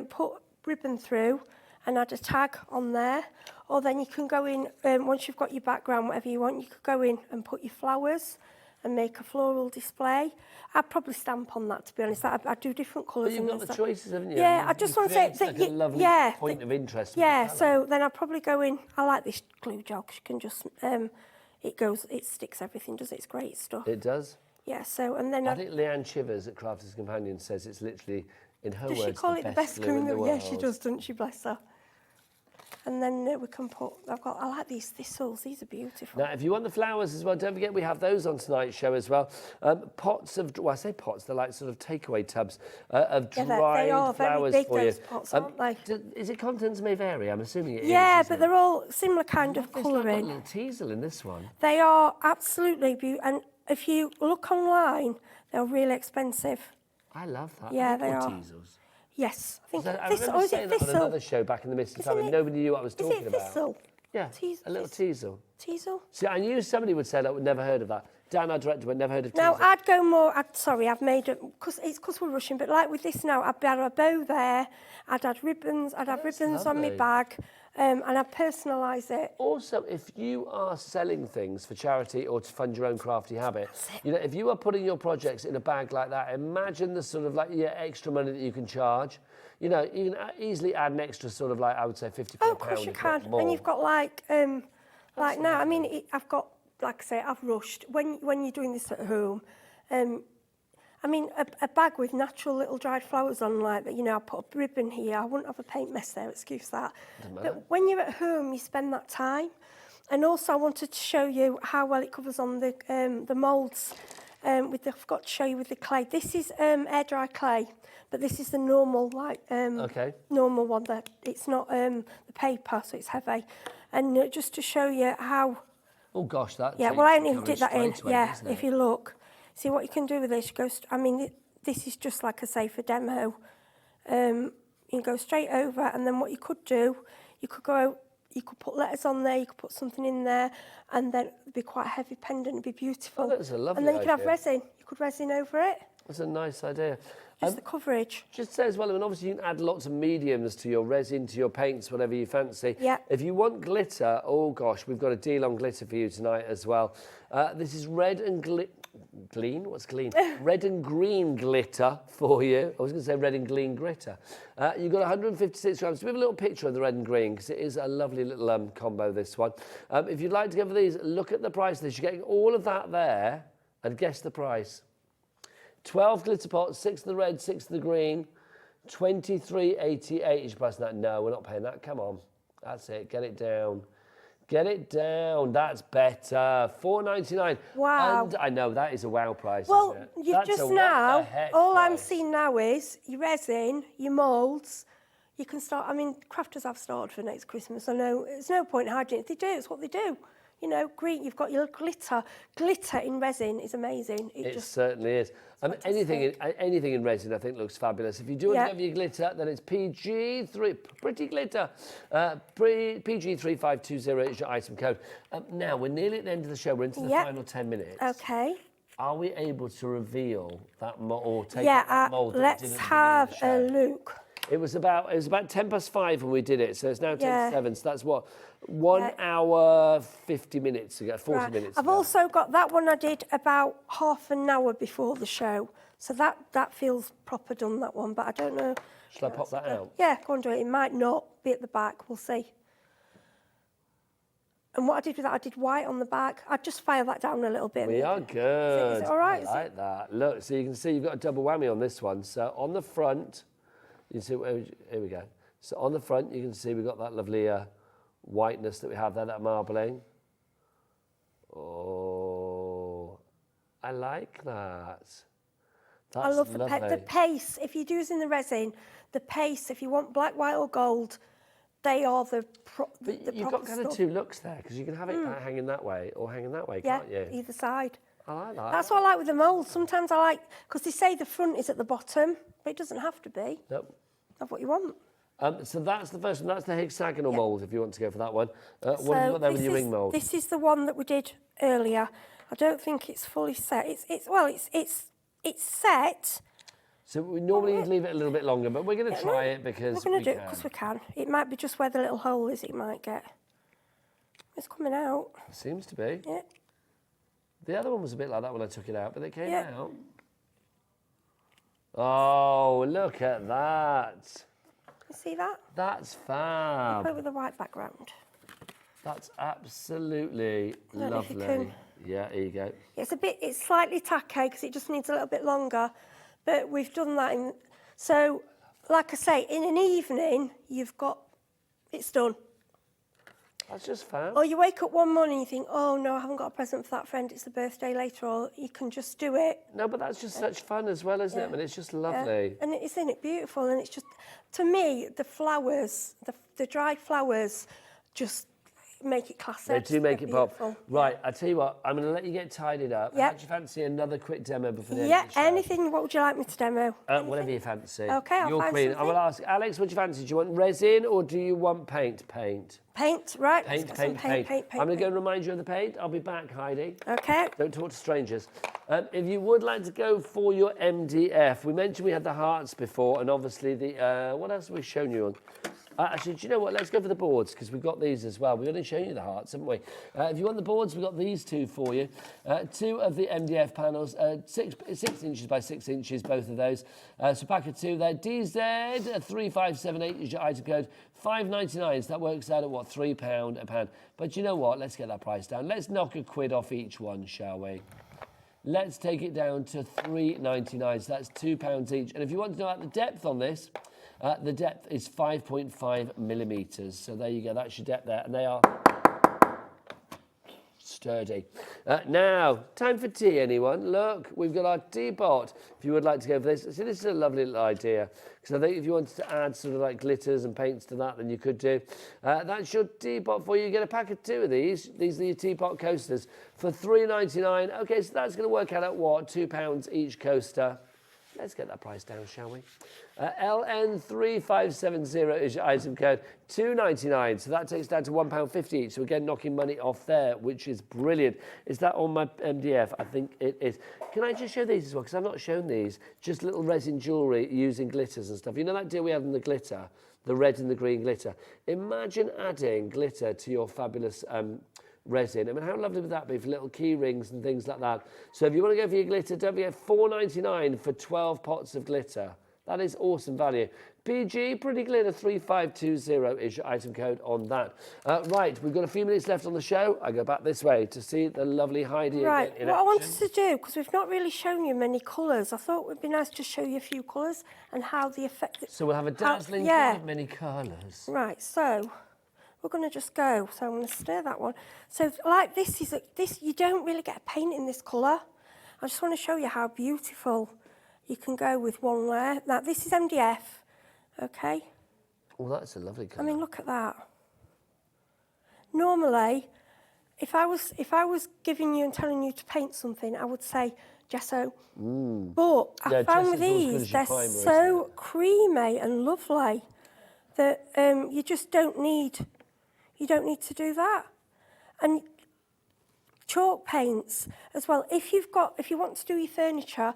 put ribbon through and add a tag on there, or then you can go in once you've got your background, whatever you want. You could go in and put your flowers and make a floral display. I'd probably stamp on that, to be honest. I do different colours. But you've got the choices, haven't you? Yeah, I just want to say that like a lovely point of interest. Yeah, so then I'll probably go in. I like this glue gel because you can just it sticks everything, does it? It's great stuff. It does. Yeah, so and then I think Leanne Chivers at Crafters Companion says it's literally, in her does words, she call it the best glue in the world. Yeah, she does, doesn't she? Bless her. And then we can put. I like these thistles. These are beautiful. Now, if you want the flowers as well, don't forget we have those on tonight's show as well. Pots of, well, I say pots, they're like sort of takeaway tubs of dried they are flowers very big, for you. those pots, aren't they? Is it contents may vary? I'm assuming it is. Yeah, isn't but it? they're all similar kind of There's like a colouring. little teasel in this one. They are absolutely beautiful. And if you look online, they're really expensive. I love that. Yeah, Are they are. Teasels? Yes, I think I this, remember or is saying it that on thistle? another show back in the midst of time, and it- nobody knew what I was Is talking it about. thistle? Yeah, a little teasel. Teasel? See, I knew somebody would say that, would never heard of that. Dan, our director, would never heard of No, teasel. I'd go more. I've made it because we're rushing. But like with this now, I'd add a bow there. I'd add ribbons. I'd have ribbons on my lovely. bag, and I'd personalise it. Also, if you are selling things for charity or to fund your own crafty habit, you know, if you are putting your projects in a bag like that, imagine the sort of like extra money that you can charge. You know, you can easily add an extra sort of like, I would say 50 Oh, of course you can. And you've got like now. I mean, I've got, like I say, I've rushed. When you're doing this at home, I mean, a bag with natural little dried flowers on, like that. You know, I put a ribbon here. I wouldn't have a paint mess there. Excuse that. But when you're at home, you spend that time. And also, I wanted to show you how well it covers on the moulds. I forgot to show you with the clay. This is air dry clay, but this is the normal, like normal one. That it's not the paper, so it's heavy. And just to show you how. Oh gosh, that. Yeah, well, I only did that in. Yeah, if you look, see what you can do with this. I mean, this is just like I say for demo. You can go straight over, and then what you could do, you could put letters on there, you could put something in there, and then it'd be quite a heavy pendant, it'd be beautiful. Oh, that's a lovely And then you could have idea. resin. You could resin over it. That's a nice idea. Just the coverage. Just say as well, I mean, obviously you can add lots of mediums to your resin, to your paints, whatever you fancy. Yeah. If you want glitter, oh gosh, we've got a deal on glitter for you tonight as well. This is red and gleam. What's gleam? Red and green glitter for you. I was going to say red and green glitter. You've got 156 grams. We have a little picture of the red and green because it is a lovely little combo, this one. If you'd like to go for these, look at the price of this. You're getting all of that there and guess the price. 12 glitter pots, 6 of the red, 6 of the green, 23.88 each price. No, we're not paying that. Come on. That's it. Get it down. Get it down. That's better. $4.99. Wow. And I know that is a wow price. Well, isn't it? you've That's just a what the now, heck all I'm price. seeing now is your resin, your moulds. You can start, I mean, crafters have started for next Christmas. I know there's no point hiding it. They do, it's what they do. You know, green, you've got your glitter. Glitter in resin is amazing. It certainly is. Anything in resin, I think, looks fabulous. If you do want to have your glitter, then it's PG3, pretty glitter. PG3520 is your item code. Now, we're nearly at the end of the show. We're into the final 10 minutes. Okay. Are we able to reveal that or take that mould? Let's have a look. It was about 5:10 when we did it, so it's now 10:07. So that's what 1 hour 50 minutes ago, 40 minutes. I've also got that one I did about half an hour before the show, so that feels proper done, that one. But I don't know. Shall I pop that out? Yeah, go on, do it. It might not be at the back. We'll see. And what I did with that, I did white on the back. I'd just file that down a little bit. We are good. Is it all right? I like that. Look, so you can see you've got a double whammy on this one. So on the front, you can see, here we go. So on the front, you can see we've got that lovely whiteness that we have there, that marbling. Oh, I like that. I love lovely. the paste. If you're using the resin, the paste, if you want black, white or gold, they are the You've got kind of two looks there, because you can have it hanging that way or hanging that way, can't you? Either side. I like that. That's what I like with the mould. Sometimes I like, because they say the front is at the bottom, but it doesn't have to be. Nope. Have what you want. So that's the first one. That's the hexagonal mould, if you want to go for that one. What have you got there with your ring mould? This is the one that we did earlier. I don't think it's fully set. It's set. So we normally leave it a little bit longer, but we're going to try it because we're going to do it because we can. It might be just where the little hole is. It might get. It's coming out. It seems to be. Yeah. The other one was a bit like that when I took it out, but it came out. Oh, look at that. You see that? That's fab. Put it with a white background. That's absolutely lovely. Yeah, here you go. It's slightly tacky because it just needs a little bit longer, but we've done that. So, like I say, in an evening, it's done. That's just fab. Or you wake up one morning and you think, oh no, I haven't got a present for that friend, it's the birthday later, or you can just do it. No, but that's just such fun as well, isn't it? I mean, it's just lovely. Yeah. And isn't it beautiful? And it's just, to me, the flowers, the dried flowers, just make it classic. They do make it pop. Right, Yeah. I tell you what, I'm going to let you get tidied up. Yeah. How do you fancy another quick demo before the end Yeah, of the show? anything. What would you like me to demo? Whatever you fancy. Okay, I'll You're find queen. I something. will ask, Alex, what do you fancy? Do you want resin or do you want paint? Paint. Paint, right. Paint. I'm going to go and remind you of the paint. I'll be back, Heidi. Okay. Don't talk to strangers. If you would like to go for your MDF, we mentioned we had the hearts before, and obviously the, what else have we shown you on? Actually, do you know what? Let's go for the boards, because we've got these as well. We've only shown you the hearts, haven't we? If you want the boards, we've got these two for you. Two of the MDF panels, 6 inches by 6 inches, both of those. So pack of two there. DZ3578 is your item code. $5.99, so that works out at, what, £3 a pound. But you know what? Let's get that price down. Let's knock £1 off each one, shall we? Let's take it down to $3.99, so that's £2 each. And if you want to know about the depth on this, the depth is 5.5 millimetres. So there you go, that's your depth there. And they are sturdy. Now, time for tea, anyone? Look, we've got our teapot. If you would like to go for this. See, this is a lovely little idea. Because I think if you wanted to add sort of like glitters and paints to that, then you could do. That's your teapot for you. You get a pack of 2 of these. These are your teapot coasters for $3.99. Okay, so that's going to work out at what? £2 each coaster. Let's get that price down, shall we? LN3570 is your item code, $2.99. So that takes down to £1.50 each. So again, knocking money off there, which is brilliant. Is that on my MDF? I think it is. Can I just show these as well? Because I've not shown these. Just little resin jewellery using glitters and stuff. You know that deal we had in the glitter? The red and the green glitter. Imagine adding glitter to your fabulous resin. I mean, how lovely would that be for little key rings and things like that? So if you want to go for your glitter, don't forget $4.99 for 12 pots of glitter. That is awesome value. PG, Pretty Glitter 3520 is your item code on that. Right, we've got a few minutes left on the show. I go back this way to see the lovely Heidi right, again in what action. I wanted to do, because we've not really shown you many colours, I thought it would be nice to show you a few colours and how they affect... So we'll have a dazzling yeah. of many colours. Right, so... We're going to just go, so I'm going to stir that one. So like this, you don't really get a paint in this colour. I just want to show you how beautiful you can go with one layer. Now this is MDF, okay? Oh, that's a lovely colour. I mean, look at that. Normally, if I was giving you and telling you to paint something, I would say gesso. But I found with these, they're so creamy and lovely that you just don't need... You don't need to do that. And chalk paints as well. If you want to do your furniture,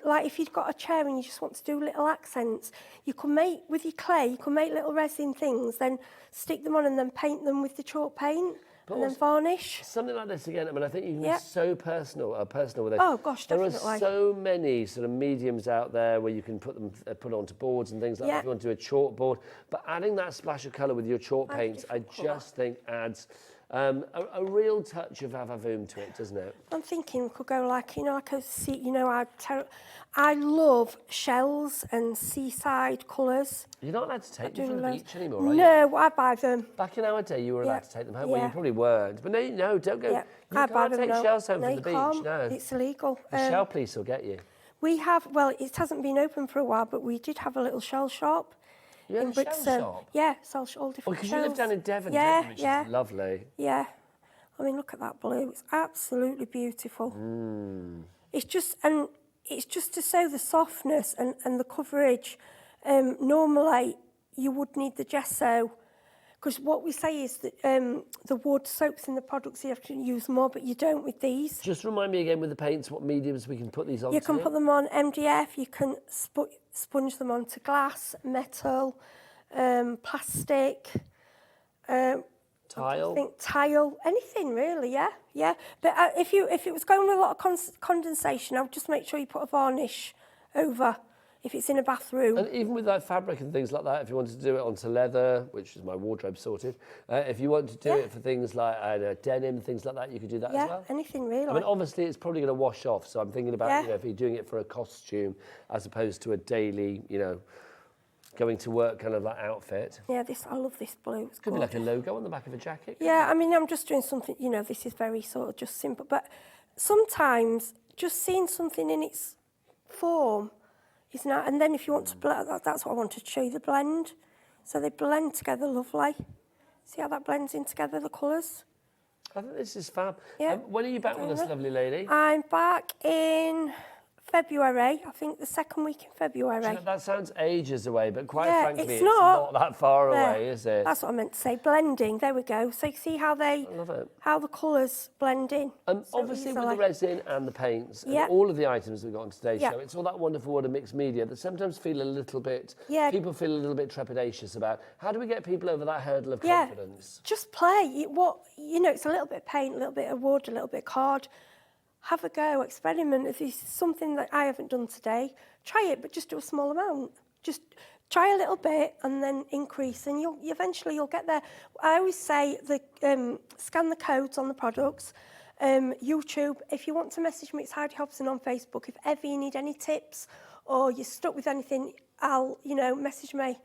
like if you've got a chair and you just want to do little accents, you can make, with your clay, you can make little resin things, then stick them on and then paint them with the chalk paint. But and then varnish. Something like this again, I mean, I think you can be so personal with it. Oh, gosh, definitely. There are so many sort of mediums out there where you can put onto boards and things like that if you want to do a chalkboard. But adding that splash of colour with your chalk paints, I just think adds a real touch of vavavoom to it, doesn't it? I'm thinking we could go like, like a sea, I love shells and seaside colours. You're not allowed to take them from the beach anymore, are you? No, I buy them. Back in our day, you were allowed to take them home. Well, you probably weren't. But no, don't go. You can't take shells home from the beach, no. It's illegal. The shell police will get you. We have, well, it hasn't been open for a while, but we did have a little shell shop. You had in a shell Brixton. shop? Yeah, sell all different Well, because you live shells. down in Devon, Yeah, don't you, which yeah. is lovely. Yeah. I mean, look at that blue. It's absolutely beautiful. It's just to show the softness and the coverage. Normally, you would need the gesso, because what we say is that the wood soaks in the products, you have to use more, but you don't with these. Just remind me again with the paints, what mediums we can put these on. You can put them on MDF, you can sponge them onto glass, metal, plastic, tile. I think tile, anything really, yeah. But if it was going with a lot of condensation, I would just make sure you put a varnish over if it's in a bathroom. And even with like fabric and things like that, if you wanted to do it onto leather, which is my wardrobe sorted, if you want to do it for things like denim, things like that, you could do that as well. Yeah, anything really. I mean, obviously, it's probably going to wash off, so I'm thinking about, Yeah. if you're doing it for a costume as opposed to a daily, going to work kind of like outfit. Yeah, I love this blue. It's Could be like a gorgeous. logo on the back of a jacket. Yeah, I mean, I'm just doing something, this is very sort of just simple, but sometimes just seeing something in its form is not, and then if you want to blend, that's what I wanted to show you, the blend. So they blend together lovely. See how that blends in together, the colours? I think this is fab. Yeah. When are you back with us, lovely lady? I'm back in February, I think the second week in February. That sounds ages away, but quite Yeah, frankly, it's it's not. not that far Yeah, away, is it? That's what I meant to say. Blending, there we go. So you see how I love it. how the colours blend in. So Obviously, with the easily. resin and the paints and Yeah. all of the items we've got on today's Yeah. show, it's all that wonderful word of mixed media that sometimes feel a little bit, Yeah. people feel a little bit trepidatious about. How do we get people over that hurdle of Yeah, confidence? just play. It's a little bit of paint, a little bit of wood, a little bit of card. Have a go, experiment. If this is something that I haven't done today, try it, but just do a small amount. Just try a little bit and then increase, and eventually you'll get there. I always say scan the codes on the products. YouTube, if you want to message me, it's Heidi Hobson on Facebook. If ever you need any tips or you're stuck with anything, I'll message me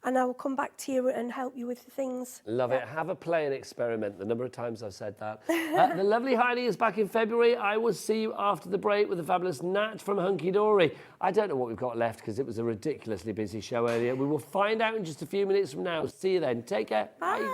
and I will come back to you and help you with the things. Love it. Have a play and experiment. The number of times I've said that. The lovely Heidi is back in February. I will see you after the break with the fabulous Nat from Hunkydory. I don't know what we've got left because it was a ridiculously busy show earlier. We will find out in just a few minutes from now. See you then. Take care. Bye.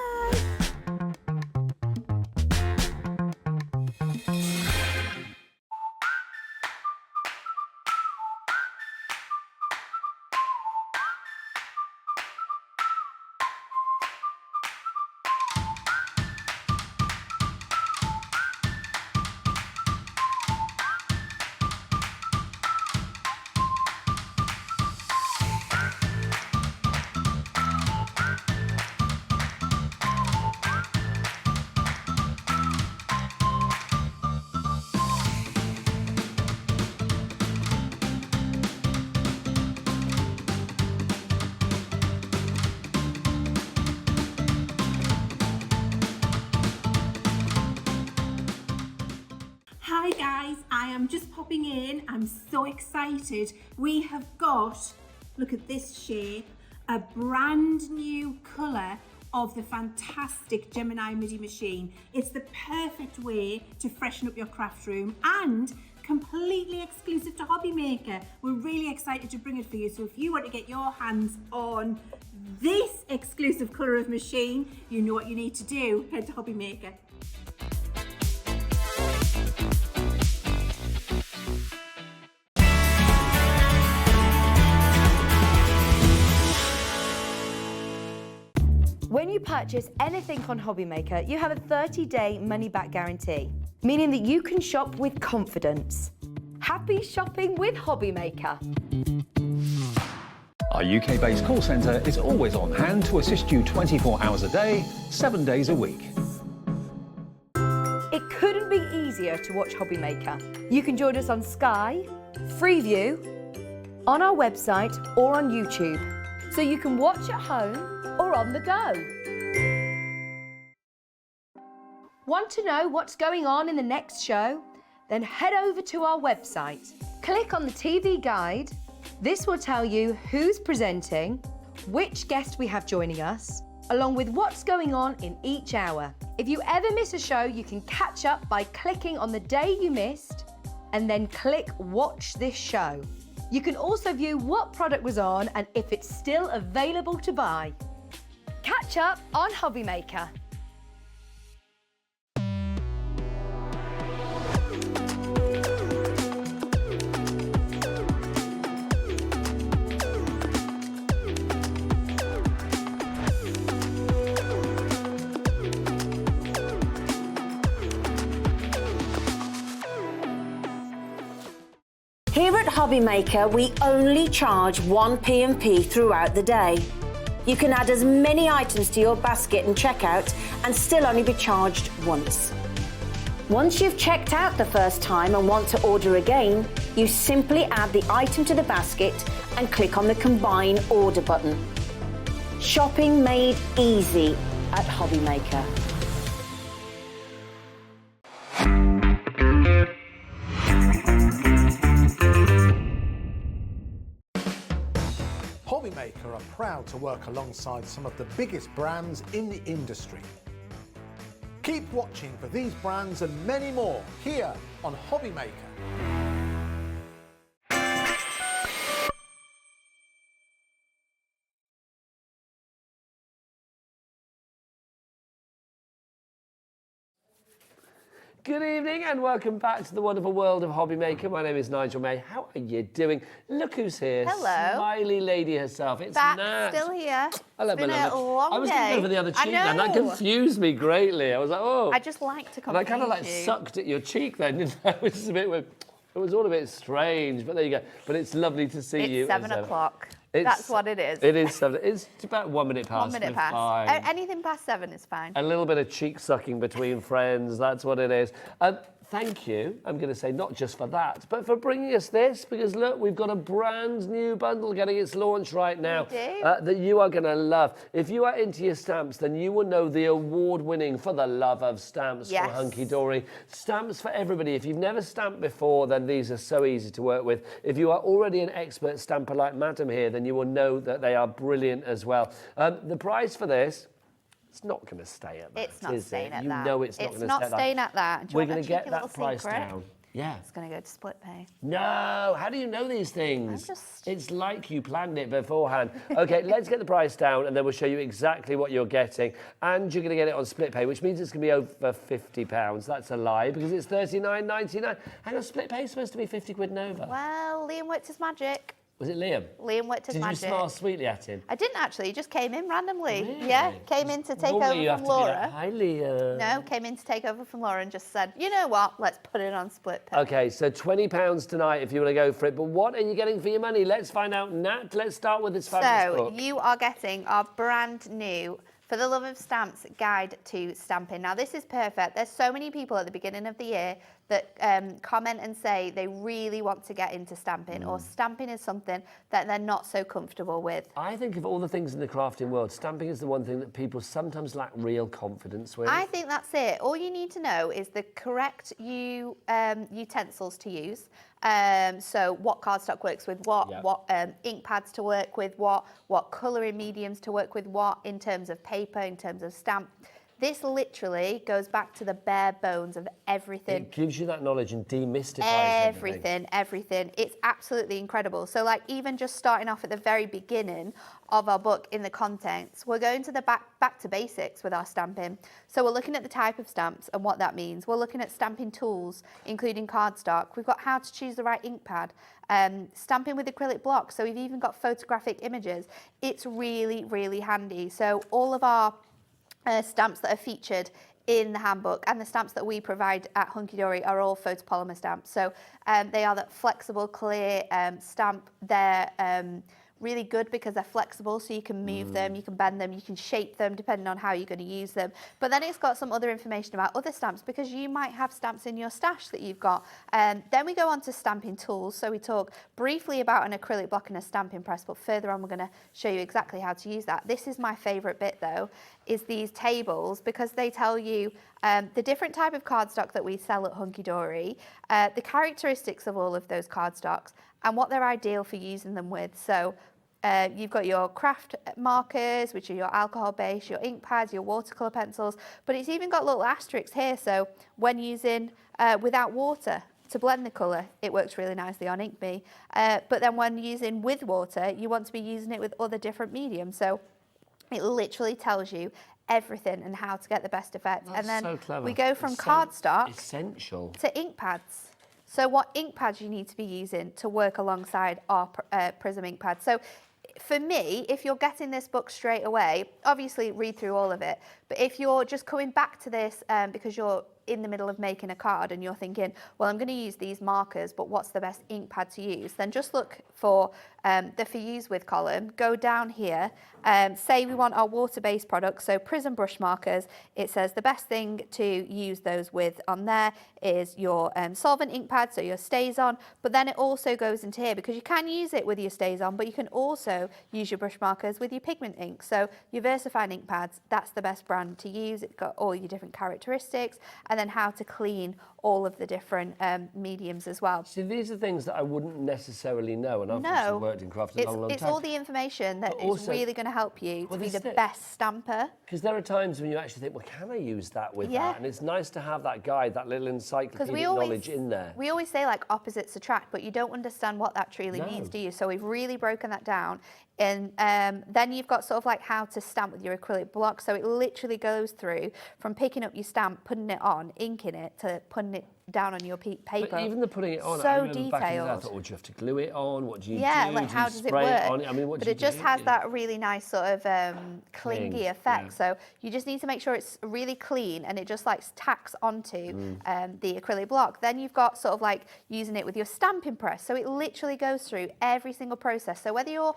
Hi guys, I am just popping in. I'm so excited. We have got, look at this shape, a brand new colour of the fantastic Gemini MIDI machine. It's the perfect way to freshen up your craft room and completely exclusive to HobbyMaker. We're really excited to bring it for you. So if you want to get your hands on this exclusive colour of machine, you know what you need to do. Head to HobbyMaker. When you purchase anything on HobbyMaker, you have a 30-day money-back guarantee, meaning that you can shop with confidence. Happy shopping with HobbyMaker. Our UK-based call centre is always on hand to assist you 24 hours a day, 7 days a week. It couldn't be easier to watch HobbyMaker. You can join us on Sky, Freeview, on our website or on YouTube, so you can watch at home or on the go. Want to know what's going on in the next show? Then head over to our website. Click on the TV guide. This will tell you who's presenting, which guest we have joining us, along with what's going on in each hour. If you ever miss a show, you can catch up by clicking on the day you missed and then click Watch This Show. You can also view what product was on and if it's still available to buy. Catch up on HobbyMaker. Here at HobbyMaker, we only charge one P&P throughout the day. You can add as many items to your basket and checkout and still only be charged once. Once you've checked out the first time and want to order again, you simply add the item to the basket and click on the Combine Order button. Shopping made easy at HobbyMaker. HobbyMaker are proud to work alongside some of the biggest brands in the industry. Keep watching for these brands and many more here on HobbyMaker. Good evening and welcome back to the wonderful world of HobbyMaker. My name is Nigel May. How are you doing? Look who's here. Hello. Smiley lady herself. It's Back, Nat. still here. Hello, It's been my a lovely. long I was day. looking over the other cheek I then. That know. confused me greatly. I was like, oh. I just like to And I confuse kind of like you. sucked at your cheek then, didn't I? Which is a bit weird. It was all a bit strange, but there you go. But it's lovely to see you. It's 7 as ever. o'clock. It's- That's what it is. It is 7. It's about 1 minute past. 1 minute We're past. fine. Anything past 7 is fine. A little bit of cheek sucking between friends, that's what it is. Thank you, I'm going to say, not just for that, but for bringing us this, because look, we've got a brand new bundle getting its launch right now that you are going to love. If you are into your stamps, then you will know the award-winning For the Love of Stamps from Hunkydory. Stamps for everybody. If you've never stamped before, then these are so easy to work with. If you are already an expert stamper like Madam here, then you will know that they are brilliant as well. The price for this, it's not going to stay at that. It's not staying at you that. You know it's not going to stay at that. It's not staying at that. Do you We're want going a to get cheeky that little price secret? down. Yeah. It's going to go to split pay. No, how do you know these things? It's like you planned it beforehand. Okay, let's get the price down and then we'll show you exactly what you're getting. And you're going to get it on split pay, which means it's going to be over £50. That's a lie because it's $39.99. Hang on, split pay is supposed to be 50 quid and over. Well, Liam worked his magic. Was it Liam? Liam worked his magic. Did you smile sweetly at him? I didn't actually. He just came in randomly. Really? Yeah, came in to take Normally over from Laura. Hi, Liam. No, came in to take over from Laura and just said, you know what, let's put it on split pay. Okay, so £20 tonight if you want to go for it. But what are you getting for your money? Let's find out. Nat, let's start with this fabulous book. So you are getting our brand new For the Love of Stamps Guide to Stamping. Now this is perfect. There's so many people at the beginning of the year that comment and say they really want to get into stamping or stamping is something that they're not so comfortable with. I think of all the things in the crafting world, stamping is the one thing that people sometimes lack real confidence with. I think that's it. All you need to know is the correct utensils to use. So what cardstock works with what ink pads to work with what colouring mediums to work with what in terms of paper, in terms of stamp. This literally goes back to the bare bones of everything. It gives you that knowledge and demystifies everything. It's absolutely incredible. So like even just starting off at the very beginning of our book in the contents, we're going to the back to basics with our stamping. So we're looking at the type of stamps and what that means. We're looking at stamping tools, including cardstock. We've got how to choose the right ink pad, stamping with acrylic blocks. So we've even got photographic images. It's really, really handy. So all of our stamps that are featured in the handbook and the stamps that we provide at Hunkydory are all photopolymer stamps. So they are that flexible, clear stamp. They're really good because they're flexible, so you can move them, you can bend them, you can shape them depending on how you're going to use them. But then it's got some other information about other stamps because you might have stamps in your stash that you've got. Then we go on to stamping tools. So we talk briefly about an acrylic block and a stamping press, but further on we're going to show you exactly how to use that. This is my favourite bit though, is these tables because they tell you the different type of cardstock that we sell at Hunkydory, the characteristics of all of those cardstocks and what they're ideal for using them with. So you've got your craft markers, which are your alcohol base, your ink pads, your watercolour pencils, but it's even got little asterisks here. So when using without water, to blend the colour, it works really nicely on Ink Me. But then when using with water, you want to be using it with other different mediums. So it literally tells you everything and how to get the best effect. That's and then so clever. we go from It's so cardstock essential to ink pads. So what ink pads you need to be using to work alongside our Prism ink pad. So for me, if you're getting this book straight away, obviously read through all of it. But if you're just coming back to this because you're in the middle of making a card and you're thinking, well, I'm going to use these markers, but what's the best ink pad to use? Then just look for the For Use With column, go down here, say we want our water-based products, so Prism brush markers. It says the best thing to use those with on there is your solvent ink pad, so your StazOn, but then it also goes into here because you can use it with your StazOn, but you can also use your brush markers with your pigment ink. So your VersaFine ink pads, that's the best brand to use. It's got all your different characteristics, and then how to clean all of the different mediums as well. See, these are things that I wouldn't necessarily know, and I've actually worked in craft a long time. It's all the information that is really going to help you to be the best stamper. Because there are times when you actually think, well, can I use that with that? And it's nice to have that guide, that little encyclopedic knowledge in there. We always say like opposites attract, but you don't understand what that truly means, do you? So we've really broken that down. And then you've got sort of like how to stamp with your acrylic block. So it literally goes through from picking up your stamp, putting it on, inking it, to putting it down on your paper. But even the putting it on, so detailed. I thought, well, do you have to glue it on? What do you do? Like how does it work? On? I mean, what but do you it just do? has that really nice sort of clingy effect. So you just need to make sure it's really clean and it just like tacks onto the acrylic block. Then you've got sort of like using it with your stamping press. So it literally goes through every single process. So whether you're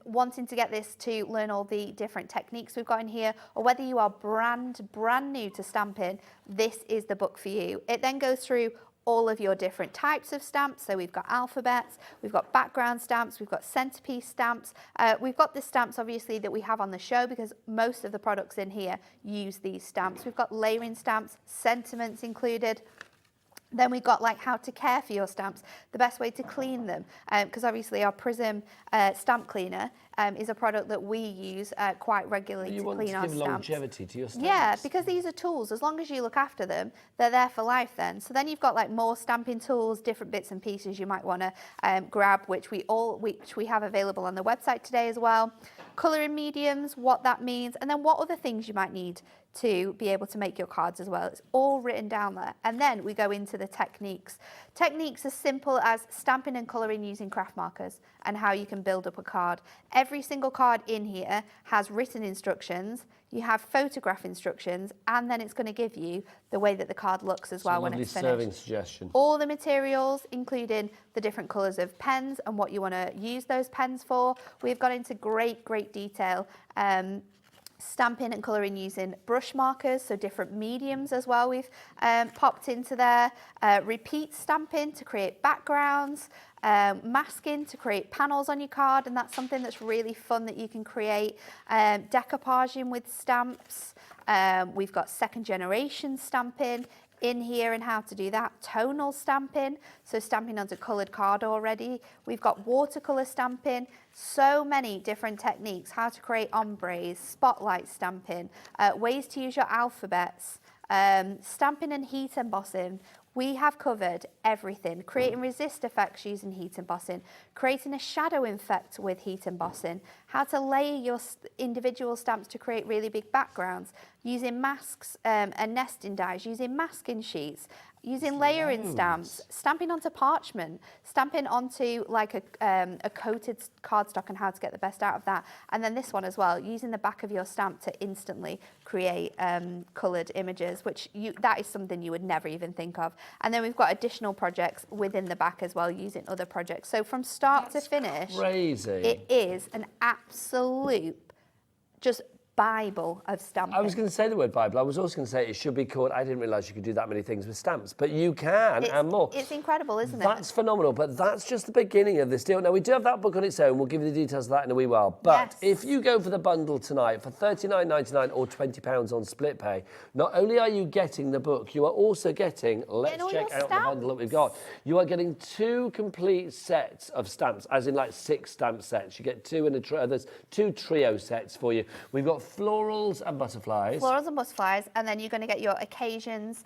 wanting to get this to learn all the different techniques we've got in here, or whether you are brand new to stamping, this is the book for you. It then goes through all of your different types of stamps. So we've got alphabets, we've got background stamps, we've got centerpiece stamps. We've got the stamps obviously that we have on the show because most of the products in here use these stamps. We've got layering stamps, sentiments included. Then we've got like how to care for your stamps, the best way to clean them, because obviously our Prism stamp cleaner is a product that we use quite regularly to clean our stamps. You want to give longevity to your stamps. Yeah, because these are tools. As long as you look after them, they're there for life then. So then you've got like more stamping tools, different bits and pieces you might want to grab, which we have available on the website today as well. Colouring mediums, what that means, and then what other things you might need to be able to make your cards as well. It's all written down there. And then we go into the techniques. Techniques as simple as stamping and colouring using craft markers and how you can build up a card. Every single card in here has written instructions, you have photograph instructions, and then it's going to give you the way that the card looks as well when it's finished. Serving suggestion. All the materials, including the different colours of pens and what you want to use those pens for. We've got into great detail. Stamping and colouring using brush markers, so different mediums as well we've popped into there. Repeat stamping to create backgrounds, masking to create panels on your card, and that's something that's really fun that you can create. Decoupaging with stamps. We've got second generation stamping in here and how to do that. Tonal stamping, so stamping onto coloured card already. We've got watercolour stamping, so many different techniques, how to create ombres, spotlight stamping, ways to use your alphabets, stamping and heat embossing. We have covered everything. Creating resist effects using heat embossing, creating a shadow effect with heat embossing, how to layer your individual stamps to create really big backgrounds, using masks and nesting dies, using masking sheets, using layering stamps, stamping onto parchment, stamping onto like a coated cardstock and how to get the best out of that. And then this one as well, using the back of your stamp to instantly create coloured images, which that is something you would never even think of. And then we've got additional projects within the back as well, using other projects. So from start to finish, crazy. It is an absolute just Bible of stamping. I was going to say the word Bible. I was also going to say it should be called, I didn't realise you could do that many things with stamps, but you can and more. It's incredible, isn't it? That's phenomenal, but that's just the beginning of this deal. Now, we do have that book on its own. We'll give you the details of that in a wee while. But if you go for the bundle tonight for $39.99 or £20 on split pay, not only are you getting the book, you are also getting, let's check out the bundle that we've got. You are getting 2 complete sets of stamps, as in like 6 stamp sets. You get 2 in a trio. There's 2 trio sets for you. We've got florals and butterflies. Florals and butterflies, and then you're going to get your occasions,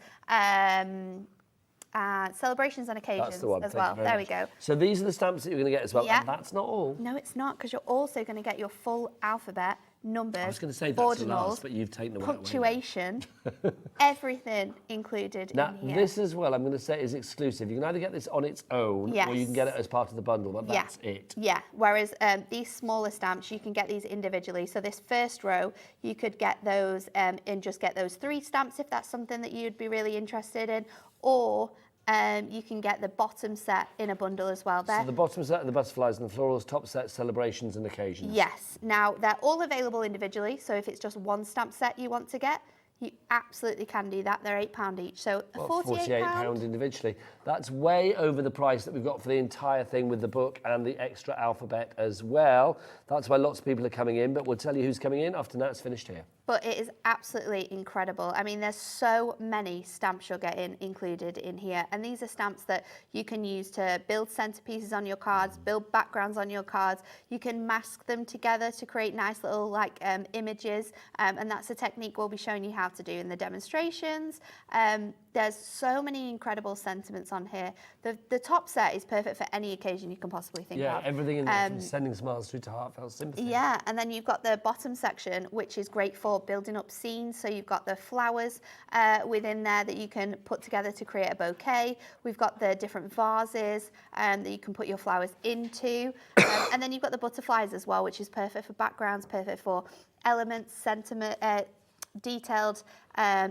celebrations and occasions That's the one. as Thank well. you very There much. we go. So these are the stamps that you're going to get as well. Yeah. And that's not all. No, it's not, because you're also going to get your full alphabet, numbers, I was going to say that's the ordinals, last, but you've taken away. punctuation, everything included Now, in here. this as well, I'm going to say, is exclusive. You can either get this on its own, or you can get it as part of the bundle, but that's it. Yeah, whereas these smaller stamps, you can get these individually. So this first row, you could get those and just get those 3 stamps if that's something that you'd be really interested in, or you can get the bottom set in a bundle as well. So the bottom set and the butterflies and the florals, top set, celebrations and occasions. Yes. Now, they're all available individually, so if it's just one stamp set you want to get, you absolutely can do that. They're £8 each, so £48 individually. That's way over the price that we've got for the entire thing with the book and the extra alphabet as well. That's why lots of people are coming in, but we'll tell you who's coming in after Nat's finished here. But it is absolutely incredible. I mean, there's so many stamps you're getting included in here. And these are stamps that you can use to build centerpieces on your cards, build backgrounds on your cards. You can mask them together to create nice little images. And that's a technique we'll be showing you how to do in the demonstrations. There's so many incredible sentiments on here. The top set is perfect for any occasion you can possibly think of. Yeah, everything in there from sending smiles through to heartfelt sympathy. Yeah, and then you've got the bottom section, which is great for building up scenes. So you've got the flowers within there that you can put together to create a bouquet. We've got the different vases that you can put your flowers into. And then you've got the butterflies as well, which is perfect for backgrounds, perfect for elements, sentiment, detailed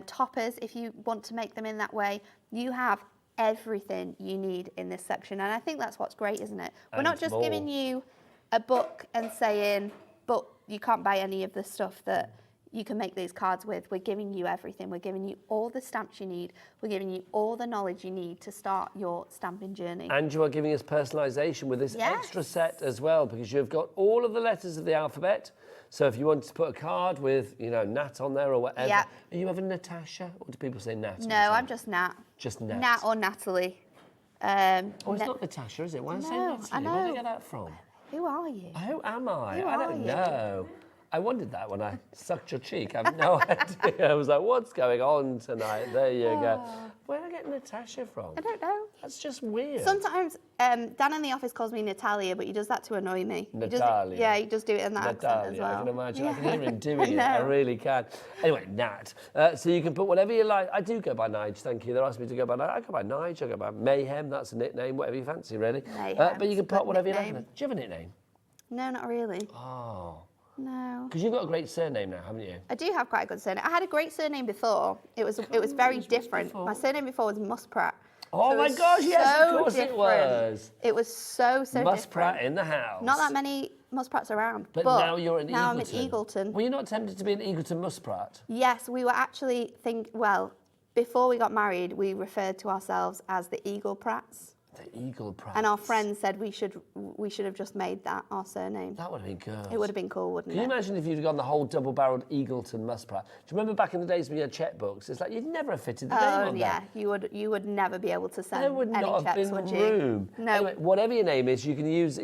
toppers if you want to make them in that way. You have everything you need in this section, and I think that's what's great, isn't it? We're not just giving you a book and saying, but you can't buy any of the stuff that you can make these cards with. We're giving you everything. We're giving you all the stamps you need. We're giving you all the knowledge you need to start your stamping journey. And you are giving us personalisation with this extra set as well, because you've got all of the letters of the alphabet. So if you wanted to put a card with, you know, Nat on there or whatever. Yeah. Are you ever Natasha? Or do people say Nat? No, I'm just Nat. Just Nat. Nat or Natalie. Oh, it's not Natasha, is it? Why say Natalie? I know. Where did I get that from? Who are you? Who am I? Who I are don't you? know. I wondered that when I sucked your cheek. I have no idea. I was like, what's going on tonight? There you go. Where did I get Natasha from? I don't know. That's just weird. Sometimes Dan in the office calls me Natalia, but he does that to annoy me. Natalia. He does do it in that accent as well. I can imagine. I can hear him doing it. I really can. Anyway, Nat. So you can put whatever you like. I do go by Nige, thank you. They're asking me to go by Nige. I go by Nige. I go by Mayhem. That's a nickname, whatever you fancy, really. But you can put whatever you like. Do you have a nickname? No, not really. Oh. No. Because you've got a great surname now, haven't you? I do have quite a good surname. I had a great surname before. It was very different. My surname before was Musprat. Oh my gosh, yes, of course it was. It was so different. Musprat in the house. Not that many Musprats around. But now you're an Eagleton. Now I'm an Eagleton. Were you not tempted to be an Eagleton Musprat? Yes, we were actually before we got married, we referred to ourselves as the Eagle Prats. The Eagle Prats. And our friends said we should have just made that our surname. That would have been good. It would have been cool, wouldn't Can you imagine if you'd gone the whole double-barrelled Eagleton Musprat? Do you remember back in the days when you had checkbooks? It's like you'd never have fitted the name on yeah, there. you would never be able to send There would any not have checks, been would you? room. No. Anyway, whatever your name is, you can use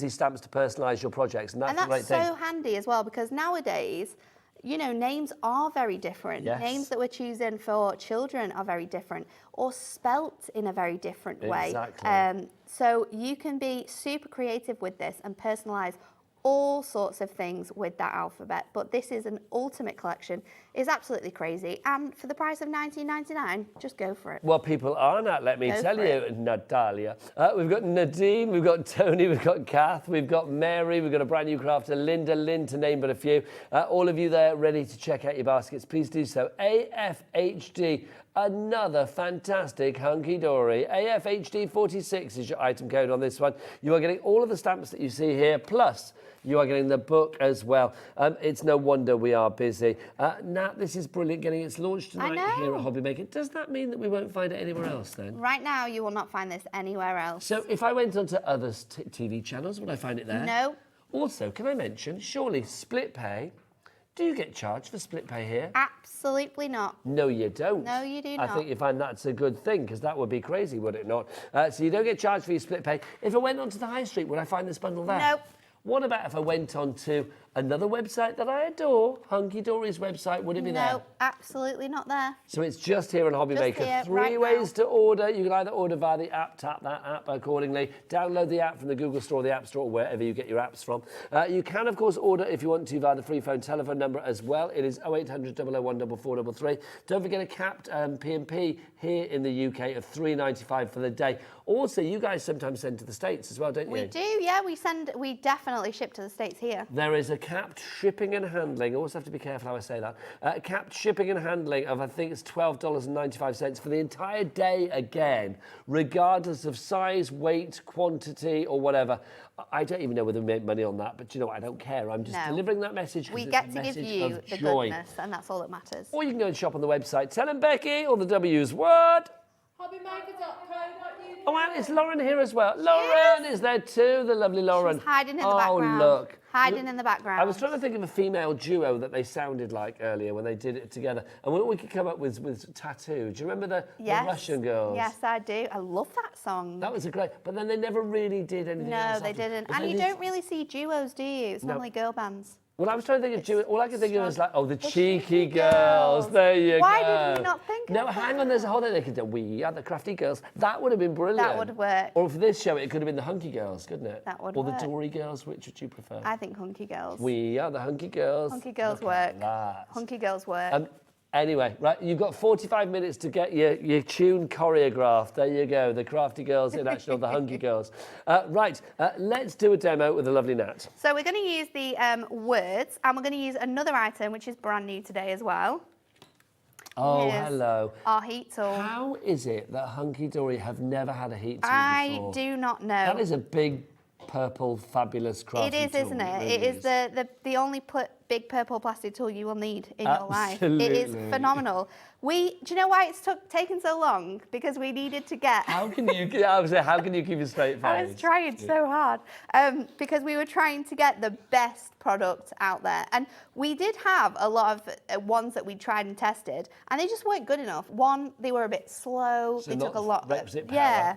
these stamps to personalise your projects, and that's a great thing. so handy as well, because nowadays, you know, names are very different. Yes. Names that we're choosing for children are very different, or spelt in a very different way. Exactly. So you can be super creative with this and personalise all sorts of things with that alphabet. But this is an ultimate collection. It's absolutely crazy. And for the price of $19.99, just go for it. Well, people are not, let me tell you, Natalia. We've got Nadine, we've got Tony, we've got Kath, we've got Mary, we've got a brand new crafter, Linda, Lynn, to name but a few. All of you there ready to check out your baskets, please do so. AFHD, another fantastic Hunkydory. AFHD 46 is your item code on this one. You are getting all of the stamps that you see here, plus you are getting the book as well. It's no wonder we are busy. Nat, this is brilliant, getting its launch tonight here at HobbyMaker. Does that mean that we won't find it anywhere else then? Right now, you will not find this anywhere else. So if I went onto other TV channels, would I find it there? No. Also, can I mention, surely split pay, do you get charged for split pay here? Absolutely not. No, you don't. No, you do I not. think you find that's a good thing, because that would be crazy, would it not? So you don't get charged for your split pay. If I went onto the high street, would I find this bundle there? Nope. What about if I went on to another website that I adore, Hunkydory's website? Would it be there? No, absolutely not there. So it's just here on HobbyMaker. here, Three right ways now. to order. You can either order via the app, tap that app accordingly, download the app from the Google Store, the App Store, or wherever you get your apps from. You can, of course, order if you want to via the free phone telephone number as well. It is 0800 001 4433. Don't forget a capped P&P here in the UK of $3.95 for the day. Also, you guys sometimes send to the States as well, don't you? We do, yeah. We definitely ship to the States here. There is a capped shipping and handling. I always have to be careful how I say that. Capped shipping and handling of, I think it's $12.95 for the entire day again, regardless of size, weight, quantity, or whatever. I don't even know whether we make money on that, but you know what? I don't care. I'm just delivering that message. We it's get a to give message you of the joy. goodness, and that's all that matters. Or you can go and shop on the website. Tell them Becky, or the W's what? HobbyMaker.co.uk. Oh, and it's Lauren here as well. Lauren is there too, the lovely Lauren. She's hiding in the background. Oh, look. Hiding in the background. I was trying to think of a female duo that they sounded like earlier when they did it together. And what we could come up with Tattoo. Do you remember the Russian girls? Yes, I do. I love that song. That was a great, but then they never really did anything else. No, they after. didn't. Was And there you this- don't really see duos, do you? It's normally girl bands. Well, I was trying to think of duo. All I could think of was like, oh, the cheeky girls. There you go. Why did we not think of No, that? hang on. There's a whole thing. They could do, we are the crafty girls. That would have been brilliant. That would work. Or for this show, it could have been the hunky girls, couldn't it? That would Or work. the Dory girls. Which would you prefer? I think hunky girls. We are the hunky girls. Hunky girls Look at work. that. Hunky girls work. Anyway, right, you've got 45 minutes to get your tune choreographed. There you go, the crafty girls in action, or the hunky girls. Let's do a demo with the lovely Nat. So we're going to use the words, and we're going to use another item which is brand new today as well. Oh, Here's hello. Our heat tool. How is it that Hunkydory have never had a heat tool I before? do not know. That is a big, purple, fabulous crafty It is, tool. isn't it? really It is the only big purple plastic tool you will need in your life. It is Absolutely. phenomenal. Do you know why it's taken so long? Because we needed to get. How can you? I was saying, how can you keep a straight face? I was trying so hard because we were trying to get the best product out there, and we did have a lot of ones that we tried and tested, and they just weren't good enough. One, they were a bit slow. So they not took a lot. requisite power. Yeah.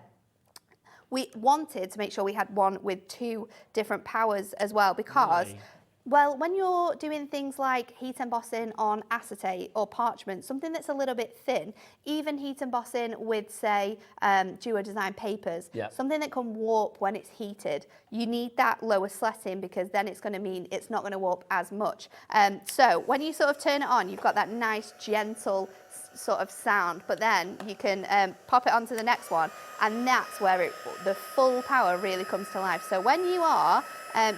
We wanted to make sure we had one with 2 different powers as well because, well, when you're doing things like heat embossing on acetate or parchment, something that's a little bit thin, even heat embossing with, say, duo design papers, something that can warp when it's heated, you need that lower setting because then it's going to mean it's not going to warp as much. So when you sort of turn it on, you've got that nice, gentle sort of sound, but then you can pop it onto the next one, and that's where the full power really comes to life. So when you are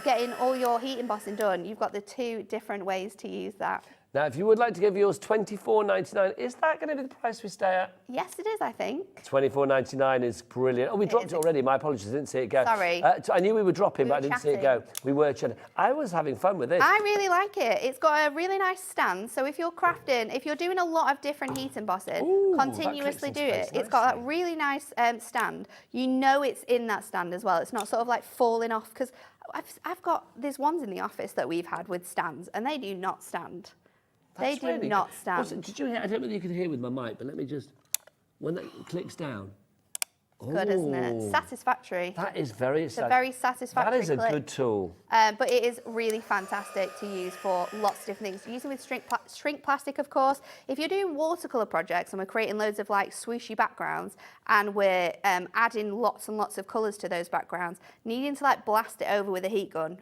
getting all your heat embossing done, you've got the 2 different ways to use that. Now, if you would like to give yours $24.99, is that going to be the price we stay at? Yes, it is, I think. $24.99 is brilliant. Oh, we dropped it already. My apologies, I didn't see it go. Sorry. I knew we were dropping, We but I were didn't see it go. We were chatting. I was having fun with this. I really like it. It's got a really nice stand. So if you're crafting, if you're doing a lot of different heat embossing, continuously do it. It's got that really nice stand. You know it's in that stand as well. It's not sort of like falling off, because there's ones in the office that we've had with stands, and they do not stand. They do not stand. Also, did you hear? I don't know whether you can hear with my mic, but let me just. When that clicks down. Good, isn't it? Satisfactory. That is very. It's a very satisfactory. That is a clip. good tool. But it is really fantastic to use for lots of different things. Using with shrink plastic, of course. If you're doing watercolour projects and we're creating loads of like swooshy backgrounds and we're adding lots and lots of colours to those backgrounds, needing to like blast it over with a heat gun,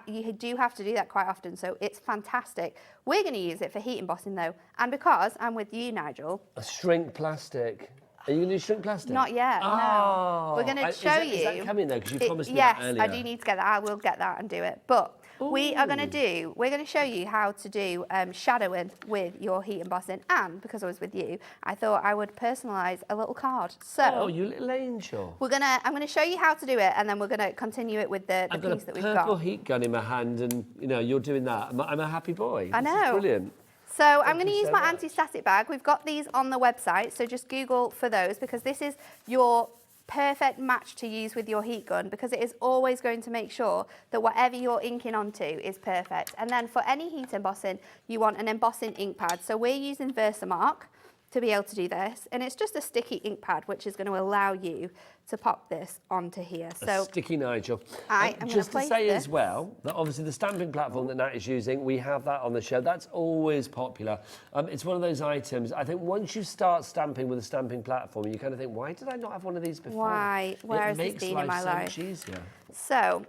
you do have to do that quite often. So it's fantastic. We're going to use it for heat embossing though, and because I'm with you, Nigel. A shrink plastic. Are you going to do shrink plastic? Not yet, no. We're going to show you. Is that coming though? Because you promised me yes, that earlier. I do need to get that. I will get that and do it. But we're going to show you how to do shadowing with your heat embossing. And because I was with you, I thought I would personalise a little card. So, oh, you little angel. I'm going to show you how to do it, and then we're going to continue it with the piece that we've got. I've got a purple heat gun in my hand, and you're doing that. I'm a happy boy. I know. This is brilliant. So I'm going to use my anti-static bag. We've got these on the website, so just Google for those, because this is your perfect match to use with your heat gun, because it is always going to make sure that whatever you're inking onto is perfect. And then for any heat embossing, you want an embossing ink pad. So we're using Versamark to be able to do this. And it's just a sticky ink pad, which is going to allow you to pop this onto here. So sticky Nigel. I am just to place say this. as well, that obviously the stamping platform that Nat is using, we have that on the show. That's always popular. It's one of those items, I think once you start stamping with a stamping platform, you kind of think, why did I not have one of these before? Why? Where has this been in my so life? much easier. So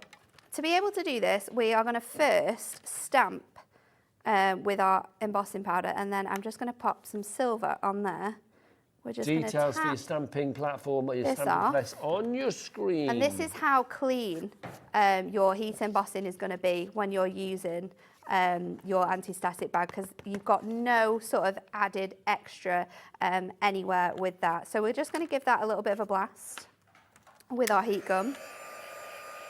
to be able to do this, we are going to first stamp with our embossing powder, and then I'm just going to pop some silver on there. We're just Details for your stamping platform or your stamping press on your screen. And this is how clean your heat embossing is going to be when you're using your anti-static bag, because you've got no sort of added extra anywhere with that. So we're just going to give that a little bit of a blast with our heat gun.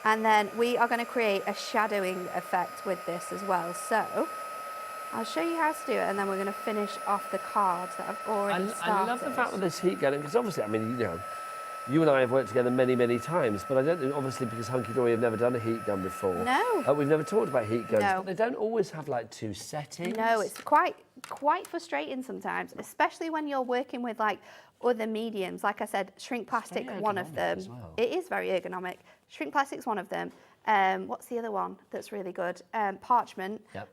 And then we are going to create a shadowing effect with this as well. So I'll show you how to do it, and then we're going to finish off the cards that I've already started. I love the fact with this heat gun, because obviously, I mean, you know, you and I have worked together many, many times, but I don't think, obviously, because Hunkydory have never done a heat gun before. No. We've never talked about heat guns, No. but they don't always have, like, 2 settings. No, it's quite frustrating sometimes, especially when you're working with, like, other mediums. Like I said, shrink plastic, one of them. Well. It is very ergonomic. Shrink plastic's one of them. What's the other one that's really good? Parchment. Yep.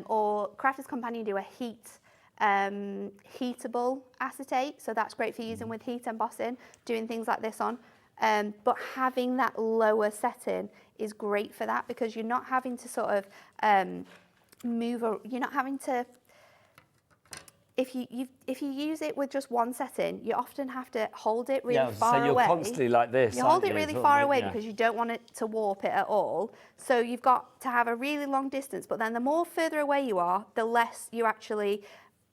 Or Crafter's Companion do a heatable acetate, so that's great for using with heat embossing, doing things like this on. But having that lower setting is great for that, because you're not having to sort of you're not having to. If you use it with just one setting, you often have to hold it really far away. You're constantly like this. You hold it really far away because you don't want it to warp it at all. So you've got to have a really long distance, but then the more further away you are, the less you actually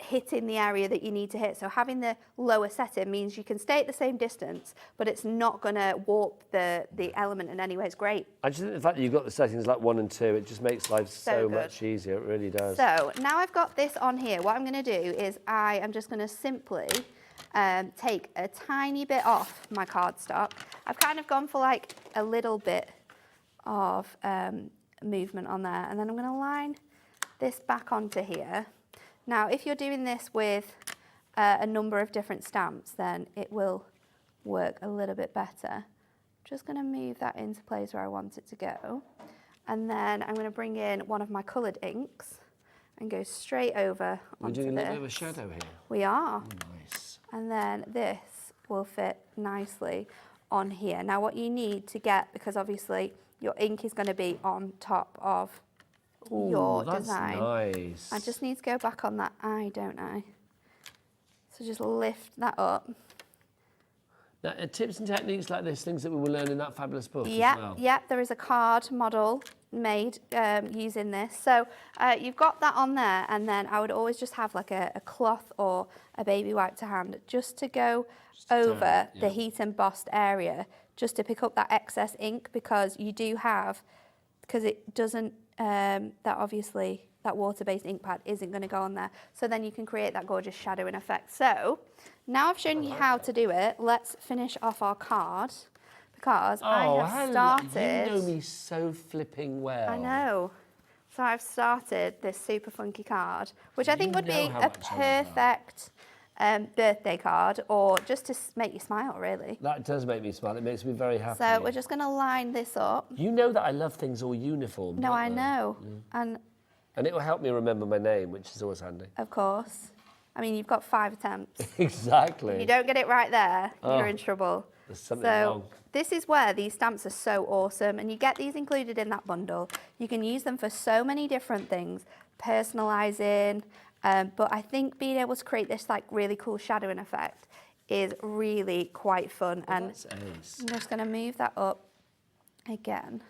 hitting the area that you need to hit. So having the lower setting means you can stay at the same distance, but it's not going to warp the element in any way. It's great. I just think the fact that you've got the settings like 1 and 2, it just makes life so much easier. It really does. So now I've got this on here, what I'm going to do is I am just going to simply take a tiny bit off my cardstock. I've kind of gone for like a little bit of movement on there, and then I'm going to line this back onto here. Now, if you're doing this with a number of different stamps, then it will work a little bit better. I'm just going to move that into place where I want it to go. And then I'm going to bring in one of my coloured inks and go straight over onto this. We're doing a little bit of a shadow here. We are. Oh, nice. And then this will fit nicely on here. Now, what you need to get, because obviously your ink is going to be on top of your design. Nice. I just need to go back on that eye, don't I? So just lift that up. Now, tips and techniques like this, things that we will learn in that fabulous book as well. Yeah, there is a card model made using this. So you've got that on there, and then I would always just have like a cloth or a baby wipe to hand just to go over the heat embossed area, just to pick up that excess ink, because you do have, because it doesn't, that obviously that water-based ink pad isn't going to go on there. So then you can create that gorgeous shadowing effect. So now I've shown you how to do it. Let's finish off our card, because I have started. You know me so flipping well. I know. So I've started this super funky card, which I think would be a perfect birthday card, or just to make you smile, really. That does make me smile. It makes me very happy. So we're just going to line this up. You know that I love things all uniform. No, I know. And it will help me remember my name, which is always handy. Of course. I mean, you've got 5 attempts. Exactly. If you don't get it right there, you're in trouble. There's something wrong. This is where these stamps are so awesome, and you get these included in that bundle. You can use them for so many different things, personalising, but I think being able to create this like really cool shadowing effect is really quite fun. Oh, and that's ace. I'm just going to move that up again.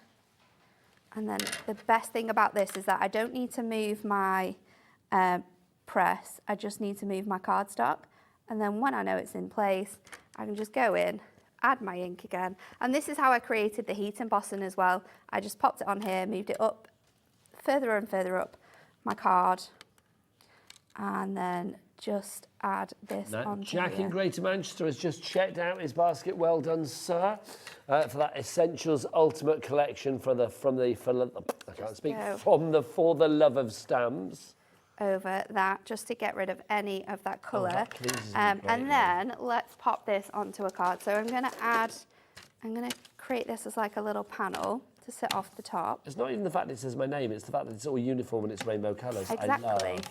And then the best thing about this is that I don't need to move my press, I just need to move my cardstock. And then when I know it's in place, I can just go in, add my ink again. And this is how I created the heat embossing as well. I just popped it on here, moved it up, further and further up my card, and then just add this onto Jack here. in Greater Manchester has just checked out his basket. Well done, sir, for that Essentials Ultimate Collection for the For the Love of Stamps. over that just to get rid of any of that colour. that pleases me And greatly. then let's pop this onto a card. So I'm going to create this as like a little panel to sit off the top. It's not even the fact that it says my name, it's the fact that it's all uniform and it's rainbow colours. Exactly. I love.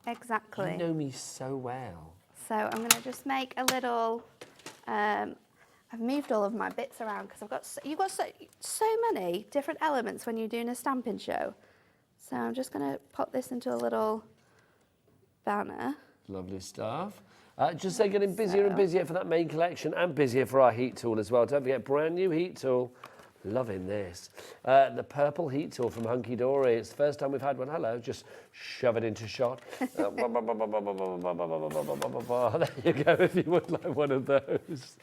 Exactly. You know me so well. So I'm going to just make a little, I've moved all of my bits around because you've got so many different elements when you're doing a stamping show. So I'm just going to pop this into a little banner. Lovely stuff. Just say getting busier and busier for that main collection and busier for our heat tool as well. Don't forget, brand new heat tool. Loving this. The purple heat tool from Hunkydory. It's the first time we've had one. Hello, just shove it into shot. There you go, if you would like one of those.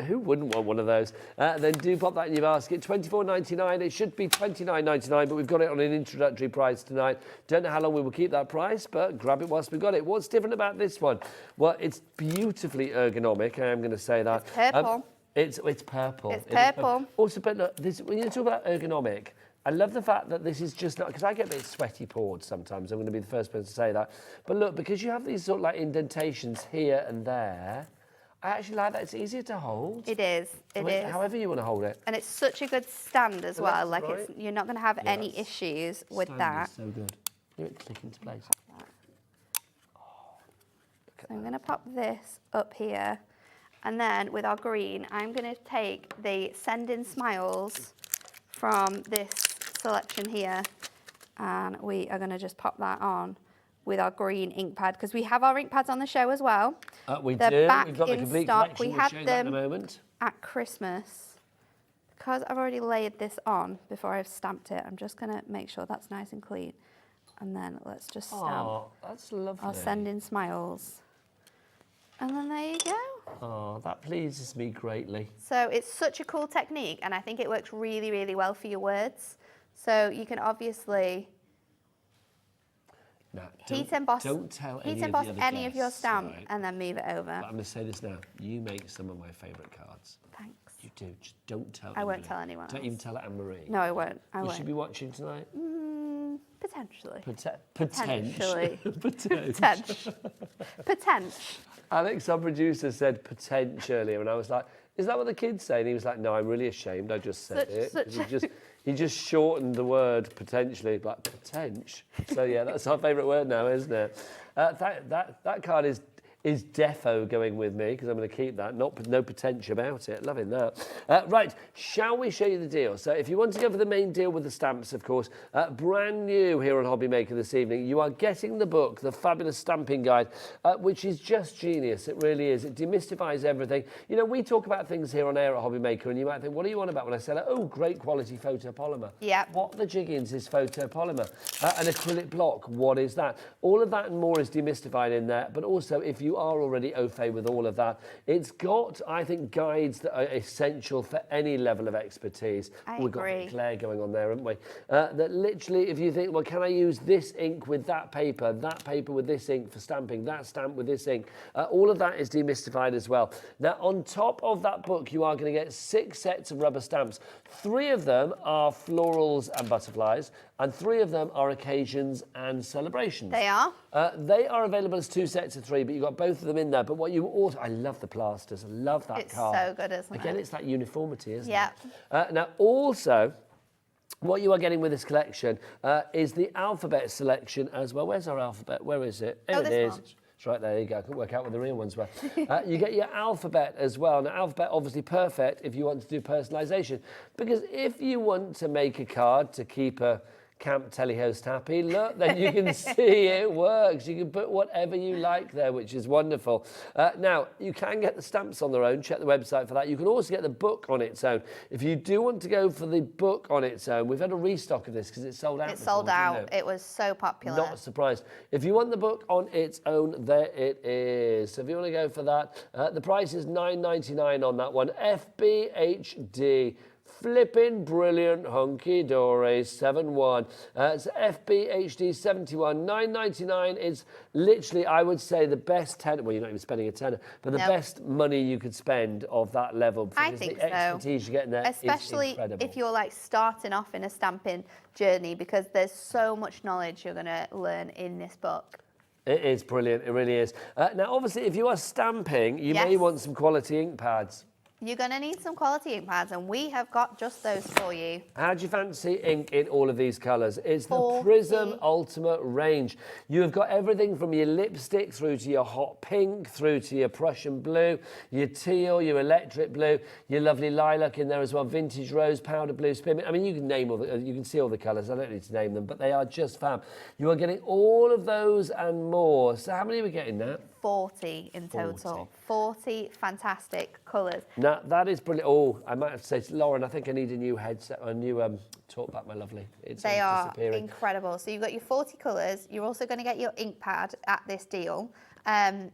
Who wouldn't want one of those? Then do pop that in your basket. $24.99. It should be $29.99, but we've got it on an introductory price tonight. Don't know how long we will keep that price, but grab it whilst we've got it. What's different about this one? Well, it's beautifully ergonomic. I am going to say that. It's purple. It's purple. It's purple. Also, but look, when you talk about ergonomic, I love the fact that this is just not, because I get a bit sweaty poured sometimes. I'm going to be the first person to say that. But look, because you have these sort of like indentations here and there, I actually like that. It's easier to hold. It is. It is. However you want to hold it. And it's such a good stand as well. Like right. you're not going to have any issues with that. So good. Let it click into place. So I'm going to pop this up here. And then with our green, I'm going to take the Send In Smiles from this selection here. And we are going to just pop that on with our green ink pad, because we have our ink pads on the show as well. We They're do. back We've got the in complete stock. collection. We We'll had show you that in a them moment. at Christmas. Because I've already layered this on before I've stamped it, I'm just going to make sure that's nice and clean. And then let's just stamp Oh, that's lovely. our Send In Smiles. And then there you go. Oh, that pleases me greatly. So it's such a cool technique, and I think it works really, really well for your words. So you can obviously heat emboss any of your stamp, right, and then move it over. But I'm going to say this now. You make some of my favourite cards. Thanks. You do. Just don't tell I won't Emily. tell anyone Don't else. even tell Anne-Marie. No, I won't. I Will won't. she be watching tonight? Potentially. Potentially. Potential. Alex, our producer, said potentially earlier, and I was like, is that what the kids say? And he was like, no, I'm really ashamed. I just said it. 'Cause he just shortened the word potentially, like potential. So yeah, that's our favourite word now, isn't it? That card is defo going with me, because I'm going to keep that. No potential about it. Loving that. Right, shall we show you the deal? So if you want to go for the main deal with the stamps, of course, brand new here on HobbyMaker this evening, you are getting the book, The Fabulous Stamping Guide, which is just genius. It really is. It demystifies everything. You know, we talk about things here on air at HobbyMaker, and you might think, what are you on about when I say that? Oh, great quality photopolymer. Yeah. What the jiggins is photopolymer? An acrylic block, what is that? All of that and more is demystified in there, but also if you are already au fait with all of that, it's got, I think, guides that are essential for any level of expertise. We've got Claire going on there, haven't we? That literally, if you think, well, can I use this ink with that paper with this ink for stamping, that stamp with this ink, all of that is demystified as well. Now, on top of that book, you are going to get 6 sets of rubber stamps. 3 of them are florals and butterflies, and 3 of them are occasions and celebrations. They are? They are available as 2 sets of 3, but you've got both of them in there. But what you also, I love the plasters. I love that card. It's so good, isn't it? Again, it's that uniformity, isn't Yeah. it? Now, also, what you are getting with this collection is the alphabet selection as well. Where's our alphabet? Where is it? Here it is. It's right there you go. I couldn't work out where the real ones were. You get your alphabet as well. Now, alphabet obviously perfect if you want to do personalisation, because if you want to make a card to keep a camp telehost happy, look, then you can see it works. You can put whatever you like there, which is wonderful. Now, you can get the stamps on their own. Check the website for that. You can also get the book on its own. If you do want to go for the book on its own, we've had a restock of this because it sold out. It sold out. It was so popular. Not surprised. If you want the book on its own, there it is. So if you want to go for that, the price is $9.99 on that one. FBHD. flipping brilliant Hunkydory 7-1. It's FBHD 71, $9.99 is literally, I would say, the best tenner. Well, you're not even spending a tenner, but the best money you could spend of that level. I think the expertise you're getting there especially is incredible. if you're like starting off in a stamping journey, because there's so much knowledge you're going to learn in this book. It is brilliant, it really is. Now, obviously, if you are stamping, you may want some quality ink pads. You're going to need some quality ink pads, and we have got just those for you. How do you fancy ink in all of these colours? It's the Prism Ultimate range. You have got everything from your lipstick through to your hot pink, through to your Prussian blue, your teal, your electric blue, your lovely lilac in there as well, vintage rose, powder blue, spearmint. I mean, you can name all the, you can see all the colours. I don't need to name them, but they are just fab. You are getting all of those and more. So how many are we getting now? 40 in total. 40 fantastic colours. Now, that is brilliant. Oh, I might have to say to Lauren, I think I need a new headset, a new talk back, my lovely. They are incredible. So you've got your 40 colours. You're also going to get your ink pad at this deal. And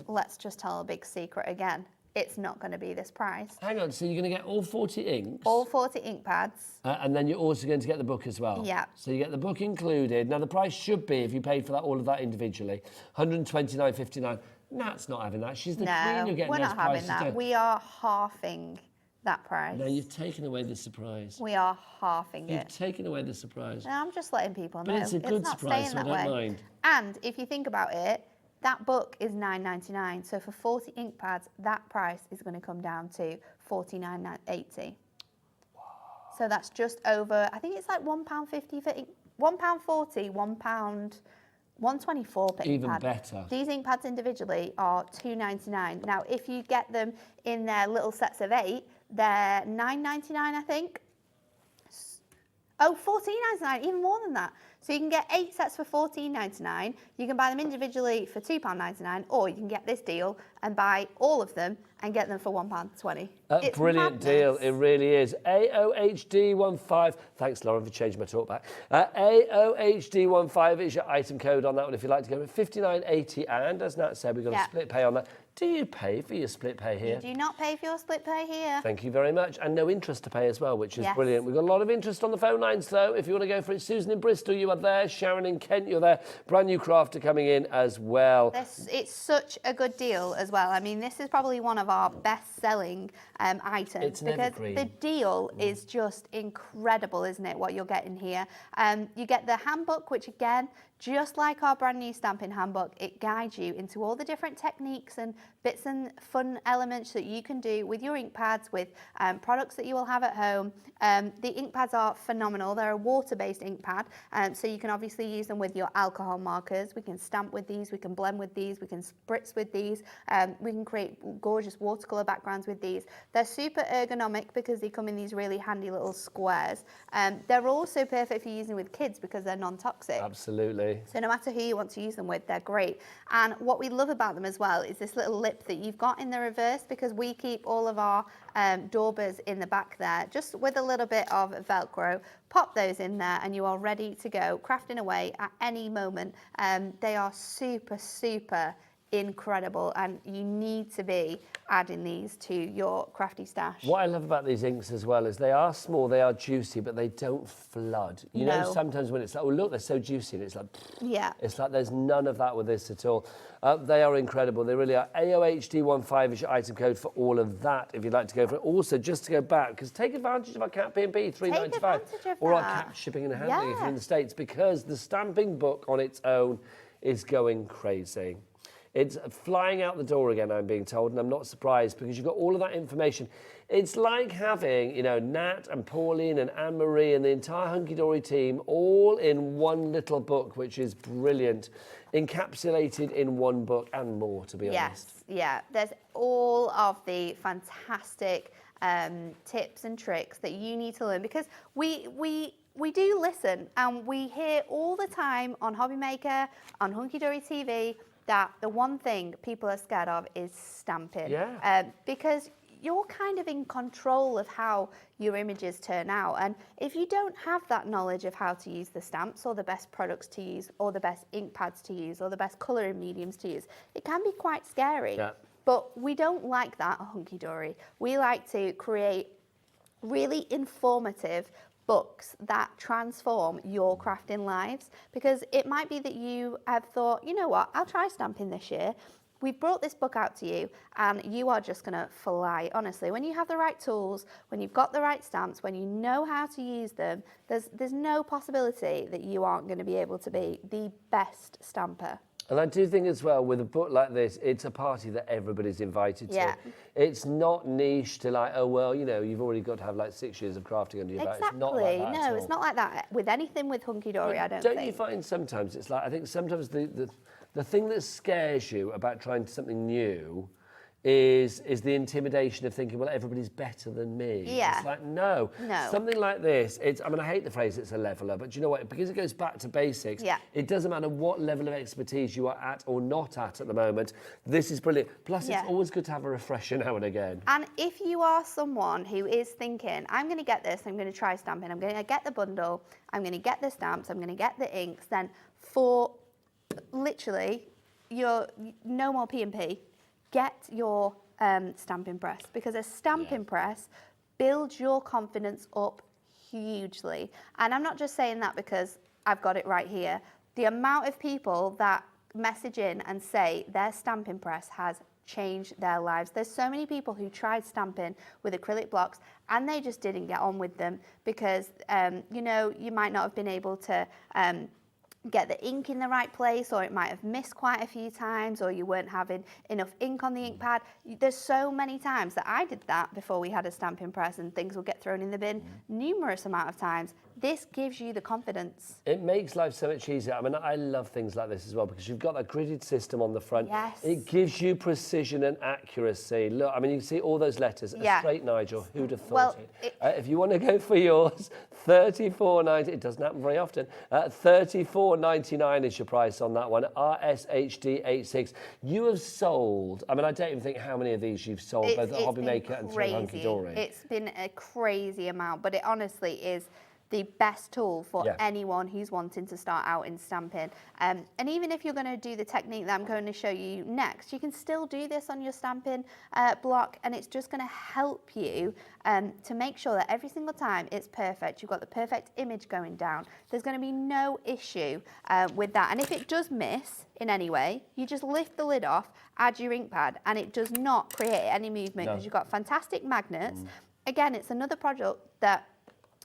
let's just tell a big secret again. It's not going to be this price. Hang on, so you're going to get all 40 inks? All 40 ink pads. And then you're also going to get the book as well? Yeah. So you get the book included. Now, the price should be, if you paid for that, all of that individually, $129.59. Nat's not having that. She's the queen. You're getting we're not having that. Down. We are halving that price. No, you've taken away the surprise. We are halving it. You've taken away the surprise. No, I'm just letting people know. But it's a good not surprise, staying so I that don't way. mind. And if you think about it, that book is $9.99. So for 40 ink pads, that price is going to come down to $49.80. Wow. So that's just over, I think it's like £1.50 for ink, £1.40, £1, $1.24 per ink Even pad. better. These ink pads individually are $2.99. Now, if you get them in their little sets of 8, they're $9.99, I think. Oh, $14.99, even more than that. So you can get 8 sets for $14.99. You can buy them individually for £2.99, or you can get this deal and buy all of them and get them for £1.20. A brilliant deal, it really is. AOHD15, thanks Lauren for changing my talk back. AOHD15 is your item code on that one if you'd like to go with $59.80, and as Nat said, we've got a split pay on that. Do you pay for your split pay here? You do not pay for your split pay here. Thank you very much. And no interest to pay as well, which is brilliant. We've got a lot of interest on the phone lines, though. If you want to go for it, Susan in Bristol, you are there. Sharon in Kent, you're there. Brand new crafter coming in as well. It's such a good deal as well. I mean, this is probably one of our best-selling items. It's an because evergreen. the deal is just incredible, isn't it, what you're getting here? You get the handbook, which again, just like our brand new stamping handbook, it guides you into all the different techniques and bits and fun elements that you can do with your ink pads, with products that you will have at home. The ink pads are phenomenal. They're a water-based ink pad, so you can obviously use them with your alcohol markers. We can stamp with these, we can blend with these, we can spritz with these, we can create gorgeous watercolour backgrounds with these. They're super ergonomic because they come in these really handy little squares. They're also perfect for using with kids because they're non-toxic. Absolutely. So no matter who you want to use them with, they're great. And what we love about them as well is this little lip that you've got in the reverse, because we keep all of our daubers in the back there, just with a little bit of Velcro. Pop those in there and you are ready to go, crafting away at any moment. They are super, super incredible, and you need to be adding these to your crafty stash. What I love about these inks as well is they are small, they are juicy, but they don't flood. You know, sometimes when it's like, oh look, they're so juicy, and it's like, it's like there's none of that with this at all. They are incredible, they really are. AOHD15 is your item code for all of that, if you'd like to go for it. Also, just to go back, because take advantage of our Cat B&B, $3.95, or our Cat shipping and handling if you're in the States, because the stamping book on its own is going crazy. It's flying out the door again, I'm being told, and I'm not surprised because you've got all of that information. It's like having, you know, Nat and Pauline and Anne-Marie and the entire Hunkydory team all in one little book, which is brilliant, encapsulated in one book and more, to be honest. Yes, there's all of the fantastic tips and tricks that you need to learn, because we do listen, and we hear all the time on HobbyMaker, on Hunkydory TV, that the one thing people are scared of is stamping. Because you're kind of in control of how your images turn out. And if you don't have that knowledge of how to use the stamps, or the best products to use, or the best ink pads to use, or the best colouring mediums to use, it can be quite scary. But we don't like that at Hunkydory. We like to create really informative books that transform your crafting lives, because it might be that you have thought, you know what, I'll try stamping this year. We've brought this book out to you and you are just going to fly. Honestly, when you have the right tools, when you've got the right stamps, when you know how to use them, there's no possibility that you aren't going to be able to be the best stamper. And I do think as well, with a book like this, it's a party that everybody's invited to. It's not niche to like, oh, well, you know, you've already got to have like 6 years of crafting under your belt. It's not like that at all. It's not like that with anything with Hunkydory, I don't think. Don't you find sometimes it's like, I think sometimes the thing that scares you about trying something new is the intimidation of thinking, well, everybody's better than me. Yeah. It's like, no. Something like this, I mean, I hate the phrase it's a leveler, but you know what? Because it goes back to basics, it doesn't matter what level of expertise you are at or not at the moment. This is brilliant. Plus, it's always good to have a refresher now and again. And if you are someone who is thinking, I'm going to get this, I'm going to try stamping, I'm going to get the bundle, I'm going to get the stamps, I'm going to get the inks, then for literally your no more P&P, get your stamping press, because a stamping press builds your confidence up hugely. And I'm not just saying that because I've got it right here. The amount of people that message in and say their stamping press has changed their lives. There's so many people who tried stamping with acrylic blocks and they just didn't get on with them because, you know, you might not have been able to get the ink in the right place, or it might have missed quite a few times, or you weren't having enough ink on the ink pad. There's so many times that I did that before we had a stamping press and things would get thrown in the bin numerous amount of times. This gives you the confidence. It makes life so much easier. I mean, I love things like this as well because you've got that gridded system on the front. Yes. It gives you precision and accuracy. Look, I mean, you can see all those letters. A straight Nigel, who'd have thought it? If you want to go for yours, $34.90. It doesn't happen very often. $34.99 is your price on that one. RSHD86. You have sold, I mean, I don't even think how many of these you've sold, both at HobbyMaker and through Hunkydory. It's been a crazy amount, but it honestly is the best tool for anyone who's wanting to start out in stamping. And even if you're going to do the technique that I'm going to show you next, you can still do this on your stamping block, and it's just going to help you to make sure that every single time it's perfect. You've got the perfect image going down. There's going to be no issue with that. And if it does miss in any way, you just lift the lid off, add your ink pad, and it does not create any movement because you've got fantastic magnets. Again, it's another product that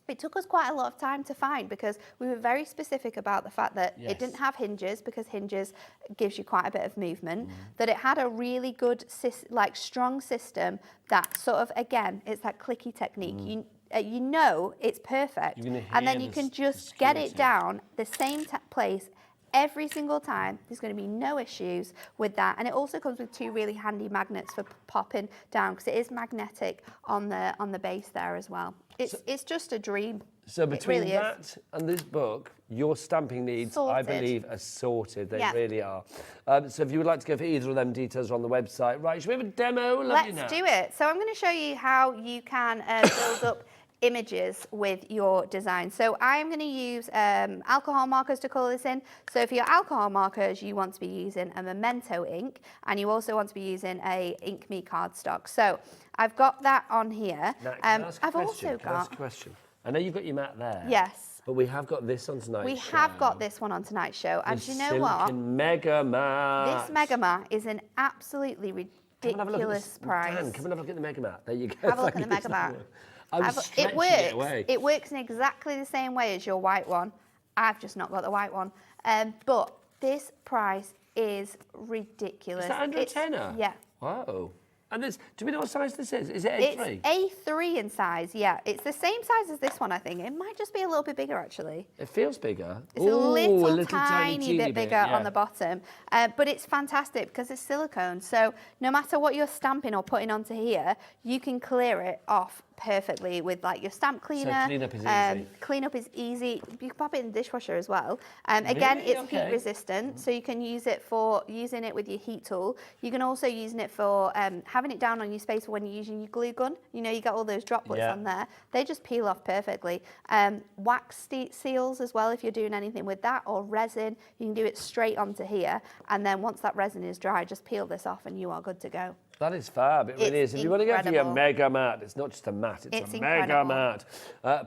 it took us quite a lot of time to find because we were very specific about the fact that it didn't have hinges, because hinges gives you quite a bit of movement, that it had a really good, strong system that sort of, again, it's that clicky technique. You know it's perfect, and then you can just get it down the same place every single time. There's going to be no issues with that. And it also comes with two really handy magnets for popping down, because it is magnetic on the base there as well. It's just a dream. So between that and this book, your stamping needs, I believe, are sorted. They really are. So if you would like to go for either of them, details are on the website. Right, should we have a demo? Let's do it. So I'm going to show you how you can build up images with your design. So I'm going to use alcohol markers to colour this in. So for your alcohol markers, you want to be using a Memento ink, and you also want to be using a Ink Me cardstock. So I've got that on here. I've also got... Can I ask a question? I know you've got your mat there. Yes. But we have got this on tonight's show. We have got this one on tonight's show. And do you know what? Mega mat. This Mega Mat is an absolutely ridiculous price. Dan, come and have a look at the Mega Mat. There you go. Have a look at the Mega Mat. It works. It works in exactly the same way as your white one. I've just not got the white one. But this price is ridiculous. Is that under a tenner? Yeah. Wow. And this, do we know what size this is? Is it A3? It's A3 in size, yeah. It's the same size as this one, I think. It might just be a little bit bigger, actually. It feels bigger. It's a little tiny bit bigger on the bottom. But it's fantastic because it's silicone. So no matter what you're stamping or putting onto here, you can clear it off perfectly with like your stamp cleaner. So cleanup is easy. Cleanup is easy. You can pop it in the dishwasher as well. Again, it's heat resistant, so you can use it for using it with your heat tool. You can also use it for having it down on your space when you're using your glue gun. You know, you got all those droplets on there. They just peel off perfectly. Wax seals as well, if you're doing anything with that, or resin, you can do it straight onto here. And then once that resin is dry, just peel this off and you are good to go. That is fab, it really is. If you want to go for your mega mat, it's not just a mat, it's a mega mat.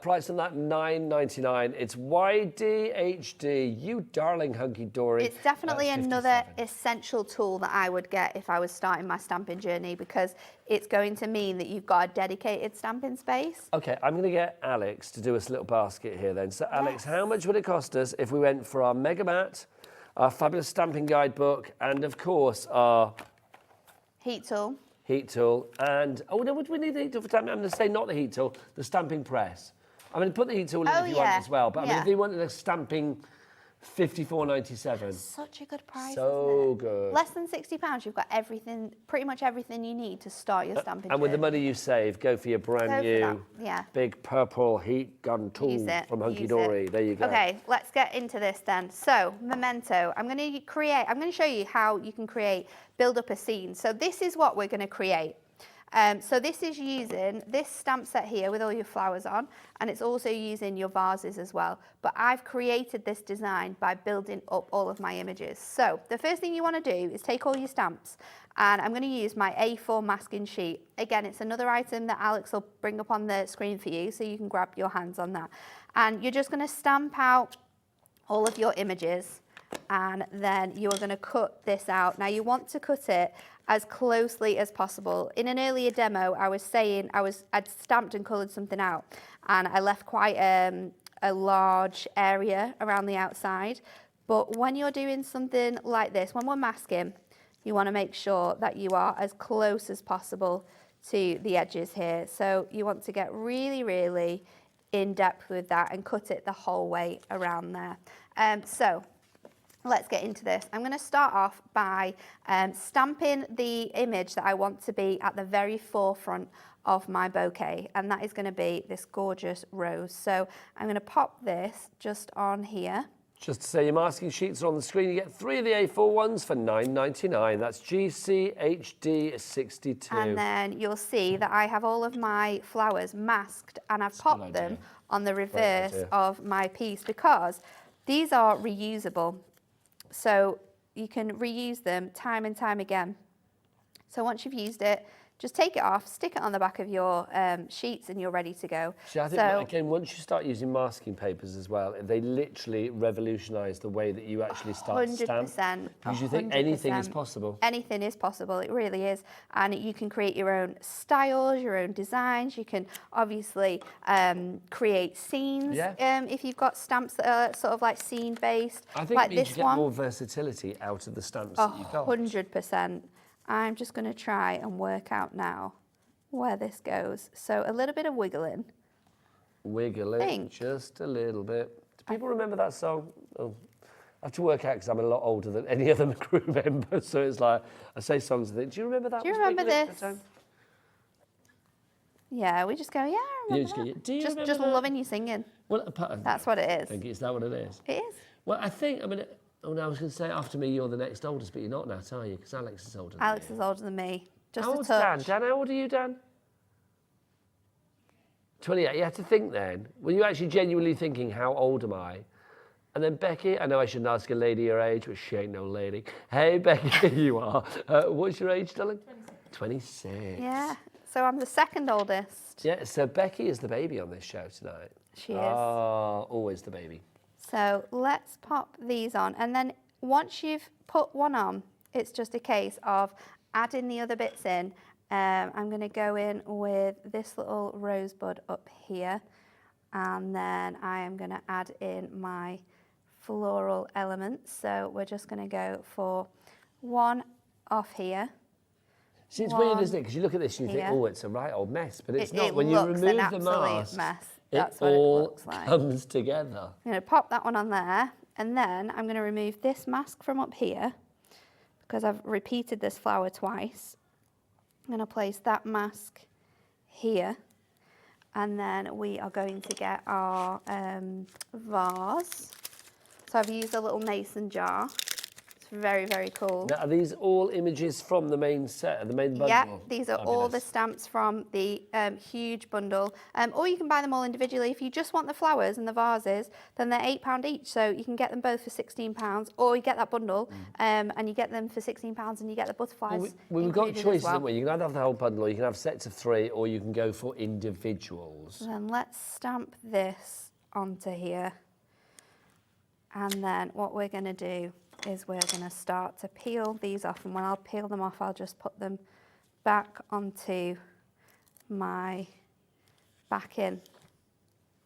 Price on that $9.99. It's YDHD, you darling Hunkydory. It's definitely another essential tool that I would get if I was starting my stamping journey, because it's going to mean that you've got a dedicated stamping space. Okay, I'm going to get Alex to do us a little basket here then. So Alex, how much would it cost us if we went for our mega mat, our fabulous stamping guidebook, and of course our heat tool, and oh no, would we need the heat tool for stamping? I'm going to say not the heat tool, the stamping press. I mean, put the heat tool in if you want as well. But I mean, if you wanted a stamping, $54.97. Such a good price. So good. Less than £60, you've got everything, pretty much everything you need to start your stamping. And with the money you save, go for your brand new big purple heat gun tool from Hunkydory. There you go. Okay, let's get into this then. So, Memento. I'm going to show you how you can build up a scene. So this is what we're going to create. So this is using this stamp set here with all your flowers on, and it's also using your vases as well. But I've created this design by building up all of my images. So the first thing you want to do is take all your stamps, and I'm going to use my A4 masking sheet. Again, it's another item that Alex will bring up on the screen for you, so you can grab your hands on that. And you're just going to stamp out all of your images, and then you are going to cut this out. Now you want to cut it as closely as possible. In an earlier demo, I was saying I'd stamped and coloured something out, and I left quite a large area around the outside. But when you're doing something like this, when we're masking, you want to make sure that you are as close as possible to the edges here. So you want to get really, really in depth with that and cut it the whole way around there. So let's get into this. I'm going to start off by stamping the image that I want to be at the very forefront of my bouquet, and that is going to be this gorgeous rose. So I'm going to pop this just on here. Just to say, your masking sheets are on the screen. You get 3 of the A4 ones for $9.99. That's GCHD62. And then you'll see that I have all of my flowers masked, and I've popped them on the reverse of my piece because these are reusable. So you can reuse them time and time again. So once you've used it, just take it off, stick it on the back of your sheets, and you're ready to go. See, I think, again, once you start using masking papers as well, they literally revolutionise the way that you actually start to stamp. 100%. Because you think anything is possible. Anything is possible, it really is. And you can create your own styles, your own designs. You can obviously create scenes if you've got stamps that are sort of like scene-based. I think like it means this you get more versatility out of the stamps that you've got. 100%. I'm just going to try and work out now where this goes. So a little bit of wiggling. Wiggling, just a little bit. Do people remember that song? Oh, I have to work out because I'm a lot older than any other crew member. So it's like, I say songs and think, do you remember that? Do you remember this? Yeah, we just go, yeah, I remember that. Do you remember just that? loving you singing. Well, that's what it is. I think is that what it is? It is. Well, I think, I mean, oh no, I was going to say after me you're the next oldest, but you're not now, are you? Because Alex is older than Alex me. is older than me. Just how a old's touch. Dan? Dan, how old are you, Dan? 28. You had to think then. Were you actually genuinely thinking, how old am I? And then Becky, I know I shouldn't ask a lady her age, but she ain't no lady. Hey, Becky, here you are. What's your age, darling? 26. Yeah, so I'm the second oldest. Yeah, so Becky is the baby on this show tonight. She is. Ah, always the baby. So let's pop these on. And then once you've put one on, it's just a case of adding the other bits in. I'm going to go in with this little rosebud up here. And then I am going to add in my floral elements. So we're just going to go for one off here. See, it's weird, isn't it? Because you look at this and you think, oh, it's a right old mess. But it's not. When you remove the mask, That's it all comes together. I'm going to pop that one on there. And then I'm going to remove this mask from up here because I've repeated this flower twice. I'm going to place that mask here. And then we are going to get our vase. So I've used a little mason jar. It's very, very cool. Now, are these all images from the main set, the main bundle? Yeah, these are all the stamps from the huge bundle. Or you can buy them all individually. If you just want the flowers and the vases, then they're £8 each. So you can get them both for £16, or you get that bundle and you get them for £16 and you get the butterflies. Well, we've got choices, well. haven't we? You can either have the whole bundle, or you can have sets of 3, or you can go for individuals. Then let's stamp this onto here. And then what we're going to do is we're going to start to peel these off, and when I'll peel them off, I'll just put them back onto my backing.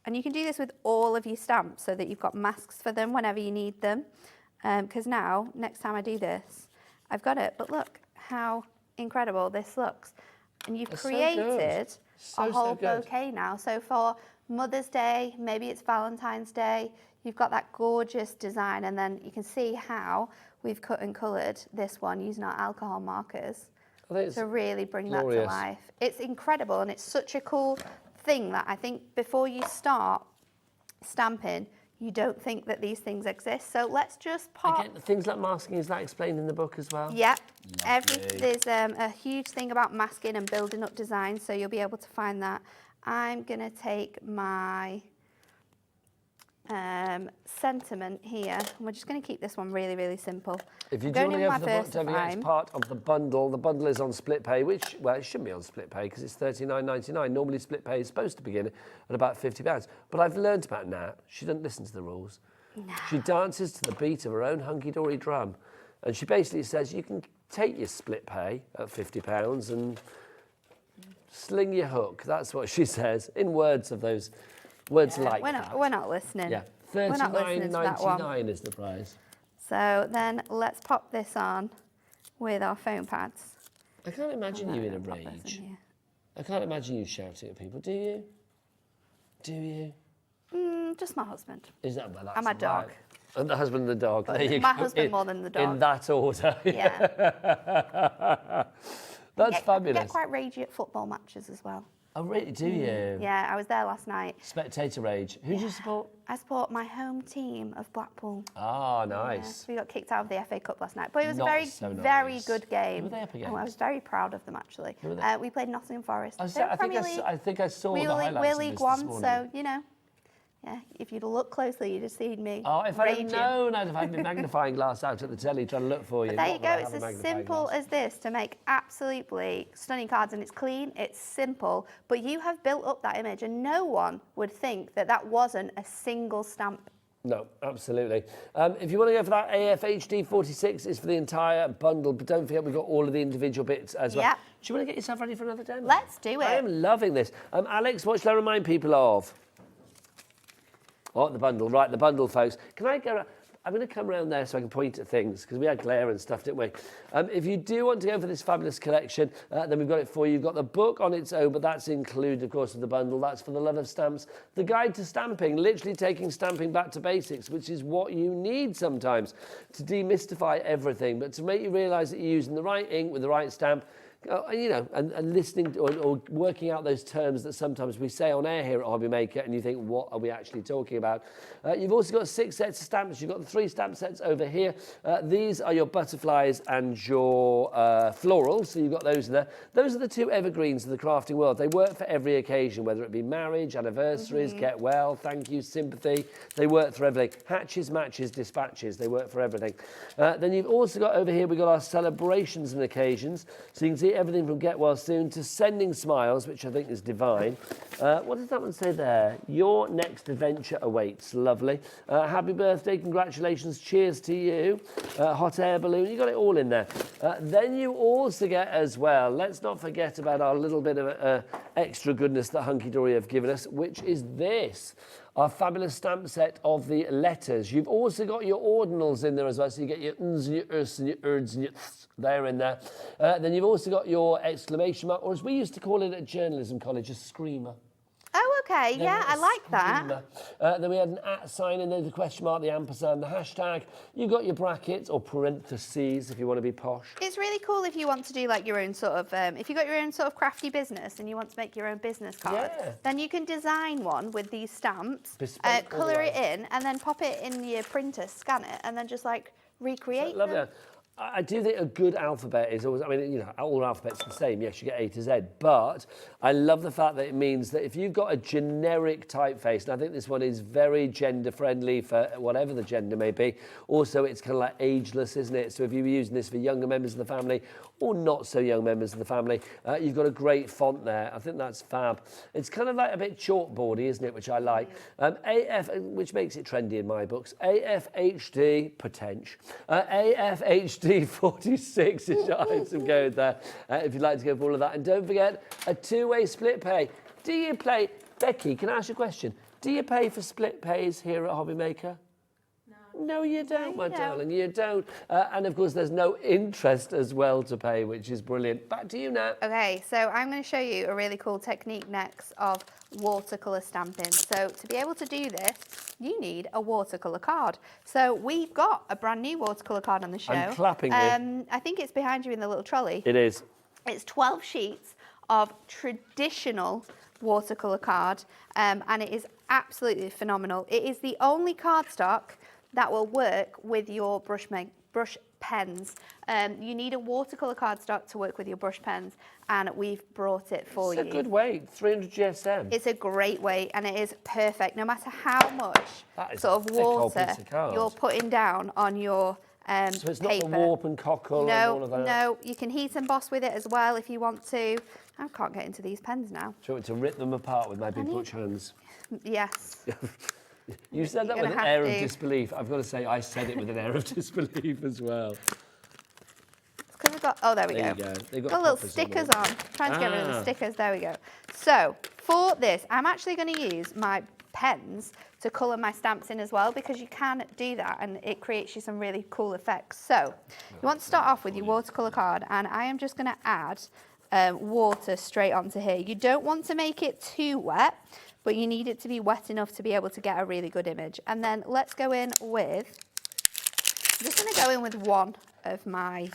And you can do this with all of your stamps so that you've got masks for them whenever you need them. Because now, next time I do this, I've got it. But look how incredible this looks. And you've created a whole bouquet now. So for Mother's Day, maybe it's Valentine's Day, you've got that gorgeous design, and then you can see how we've cut and coloured this one using our alcohol markers to really bring that to life. It's incredible, and it's such a cool thing that I think before you start stamping, you don't think that these things exist. So let's just pop... Again, things like masking, is that explained in the book as well? Yep. There's a huge thing about masking and building up designs, so you'll be able to find that. I'm going to take my sentiment here, and we're just going to keep this one really, really simple. If you do want to go for the next part of the bundle is on split pay, which, well, it shouldn't be on split pay because it's $39.99. Normally split pay is supposed to begin at about £50. But I've learned about Nat. She doesn't listen to the rules. No. She dances to the beat of her own hunky-dory drum. And she basically says you can take your split pay at £50 and sling your hook. That's what she says in words of those words like that. We're not listening. Yeah, $39.99 is the price. So then let's pop this on with our foam pads. I can't imagine you in a rage. I can't imagine you shouting at people. Do you? Do you? Just my husband. Is that well? That's and my dog. And the husband and the dog. There you my go. husband more than the dog. In that order. Yeah. That's fabulous. I get quite ragey at football matches as well. Oh, really? Do you? Yeah, I was there last night. Spectator rage. Who do you support? I support my home team of Blackpool. Ah, nice. Yeah, we got kicked out of the FA Cup last night, but it was very good game. Who were they up against? Oh, I was very proud of them, actually. Who were they? We played Nottingham Forest. I think I saw the highlights We're of League this One, morning. so, you know. Yeah, if you'd look closely, you'd have seen me. Oh, if I'd have known, I'd have had my magnifying glass out at the telly trying to look for you. But there you go. It's as simple as this to make absolutely stunning cards, and it's clean, it's simple, but you have built up that image, and no one would think that that wasn't a single stamp. No, absolutely. If you want to go for that AFHD 46, it's for the entire bundle, but don't forget we've got all of the individual bits as well. Yep. Do you want to get yourself ready for another demo? Let's do it. I am loving this. Alex, what shall I remind people of? Oh, the bundle. Right, the bundle, folks. Can I go... I'm going to come around there so I can point at things, because we had glare and stuff, didn't we? If you do want to go for this fabulous collection, then we've got it for you. You've got the book on its own, but that's included, of course, with the bundle. That's for the love of stamps. The guide to stamping, literally taking stamping back to basics, which is what you need sometimes to demystify everything, but to make you realise that you're using the right ink with the right stamp, you know, and listening to, or working out those terms that sometimes we say on air here at HobbyMaker, and you think, what are we actually talking about? You've also got 6 sets of stamps. You've got the 3 stamp sets over here. These are your butterflies and your florals, so you've got those there. Those are the 2 evergreens of the crafting world. They work for every occasion, whether it be marriage, anniversaries, get well, thank you, sympathy. They work for everything. Hatches, matches, dispatches. They work for everything. Then you've also got over here, we've got our celebrations and occasions. So you can see everything from get well soon to sending smiles, which I think is divine. What does that one say there? Your next adventure awaits. Lovely. Happy birthday, congratulations, cheers to you. Hot air balloon, you got it all in there. Then you also get as well, let's not forget about our little bit of extra goodness that Hunkydory have given us, which is this. Our fabulous stamp set of the letters. You've also got your ordinals in there as well, so you get your uns and your urs and your urds and your ths, they're in there. Then you've also got your exclamation mark, or as we used to call it at journalism college, a screamer. Oh, okay. Yeah, I like that. Then we had an @ sign in there, the question mark, the ampersand, the hashtag. You've got your brackets or parentheses if you want to be posh. It's really cool if you want to do like your own sort of, if you've got your own sort of crafty business and you want to make your own business card, then you can design one with these stamps, colour it in, and then pop it in your printer, scan it, and then just like recreate Love them. that. I do think a good alphabet is always, I mean, you know, all alphabets are the same. Yes, you get A to Z, but I love the fact that it means that if you've got a generic typeface, and I think this one is very gender friendly for whatever the gender may be. Also, it's kind of like ageless, isn't it? So if you're using this for younger members of the family or not so young members of the family, you've got a great font there. I think that's fab. It's kind of like a bit chalkboardy, isn't it? Which I like. AF, which makes it trendy in my books. AFHD, potential. AFHD 46 is your item code there if you'd like to go for all of that. And don't forget a two-way split pay. Do you pay, Becky, can I ask you a question? Do you pay for split pays here at HobbyMaker? No, you don't, my darling, you don't. And of course, there's no interest as well to pay, which is brilliant. Back to you now. Okay, so I'm going to show you a really cool technique next of watercolour stamping. So to be able to do this, you need a watercolour card. So we've got a brand new watercolour card on the show. I'm clapping you. I think it's behind you in the little trolley. It is. It's 12 sheets of traditional watercolour card, and it is absolutely phenomenal. It is the only cardstock that will work with your brush pens. You need a watercolour cardstock to work with your brush pens, and we've brought it for you. It's a good weight, 300 GSM. It's a great weight, and it is perfect, no matter how much sort of water you're putting down on your so it's not paper. the warp and cockle and all of that? No, you can heat and emboss with it as well if you want to. I can't get into these pens now. Do you want to rip them apart with my big butch hands? Yes. You said that with an air of disbelief. I've got to say, I said it with an air of disbelief as well. It's because we've got, oh, there we There go. you go. They've Got little stickers on. Trying to get rid of the stickers. There we go. So for this, I'm actually going to use my pens to colour my stamps in as well, because you can do that and it creates you some really cool effects. So you want to start off with your watercolour card, and I am just going to add water straight onto here. You don't want to make it too wet, but you need it to be wet enough to be able to get a really good image. And then let's go in with, I'm just going to go in with one of my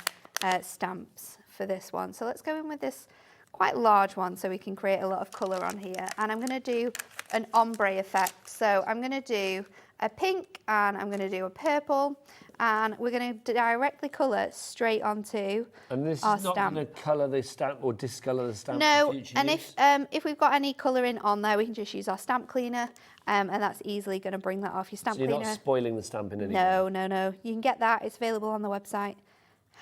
stamps for this one. So let's go in with this quite large one so we can create a lot of colour on here. And I'm going to do an ombre effect. So I'm going to do a pink and I'm going to do a purple, and we're going to directly colour straight onto our stamp. And this is not going to colour the stamp or discolour the stamp? No, for future and use? if we've got any colouring on there, we can just use our stamp cleaner, and that's easily going to bring that off your stamp cleaner. So you're not spoiling the stamp in any way? No, no, no. You can get that. It's available on the website.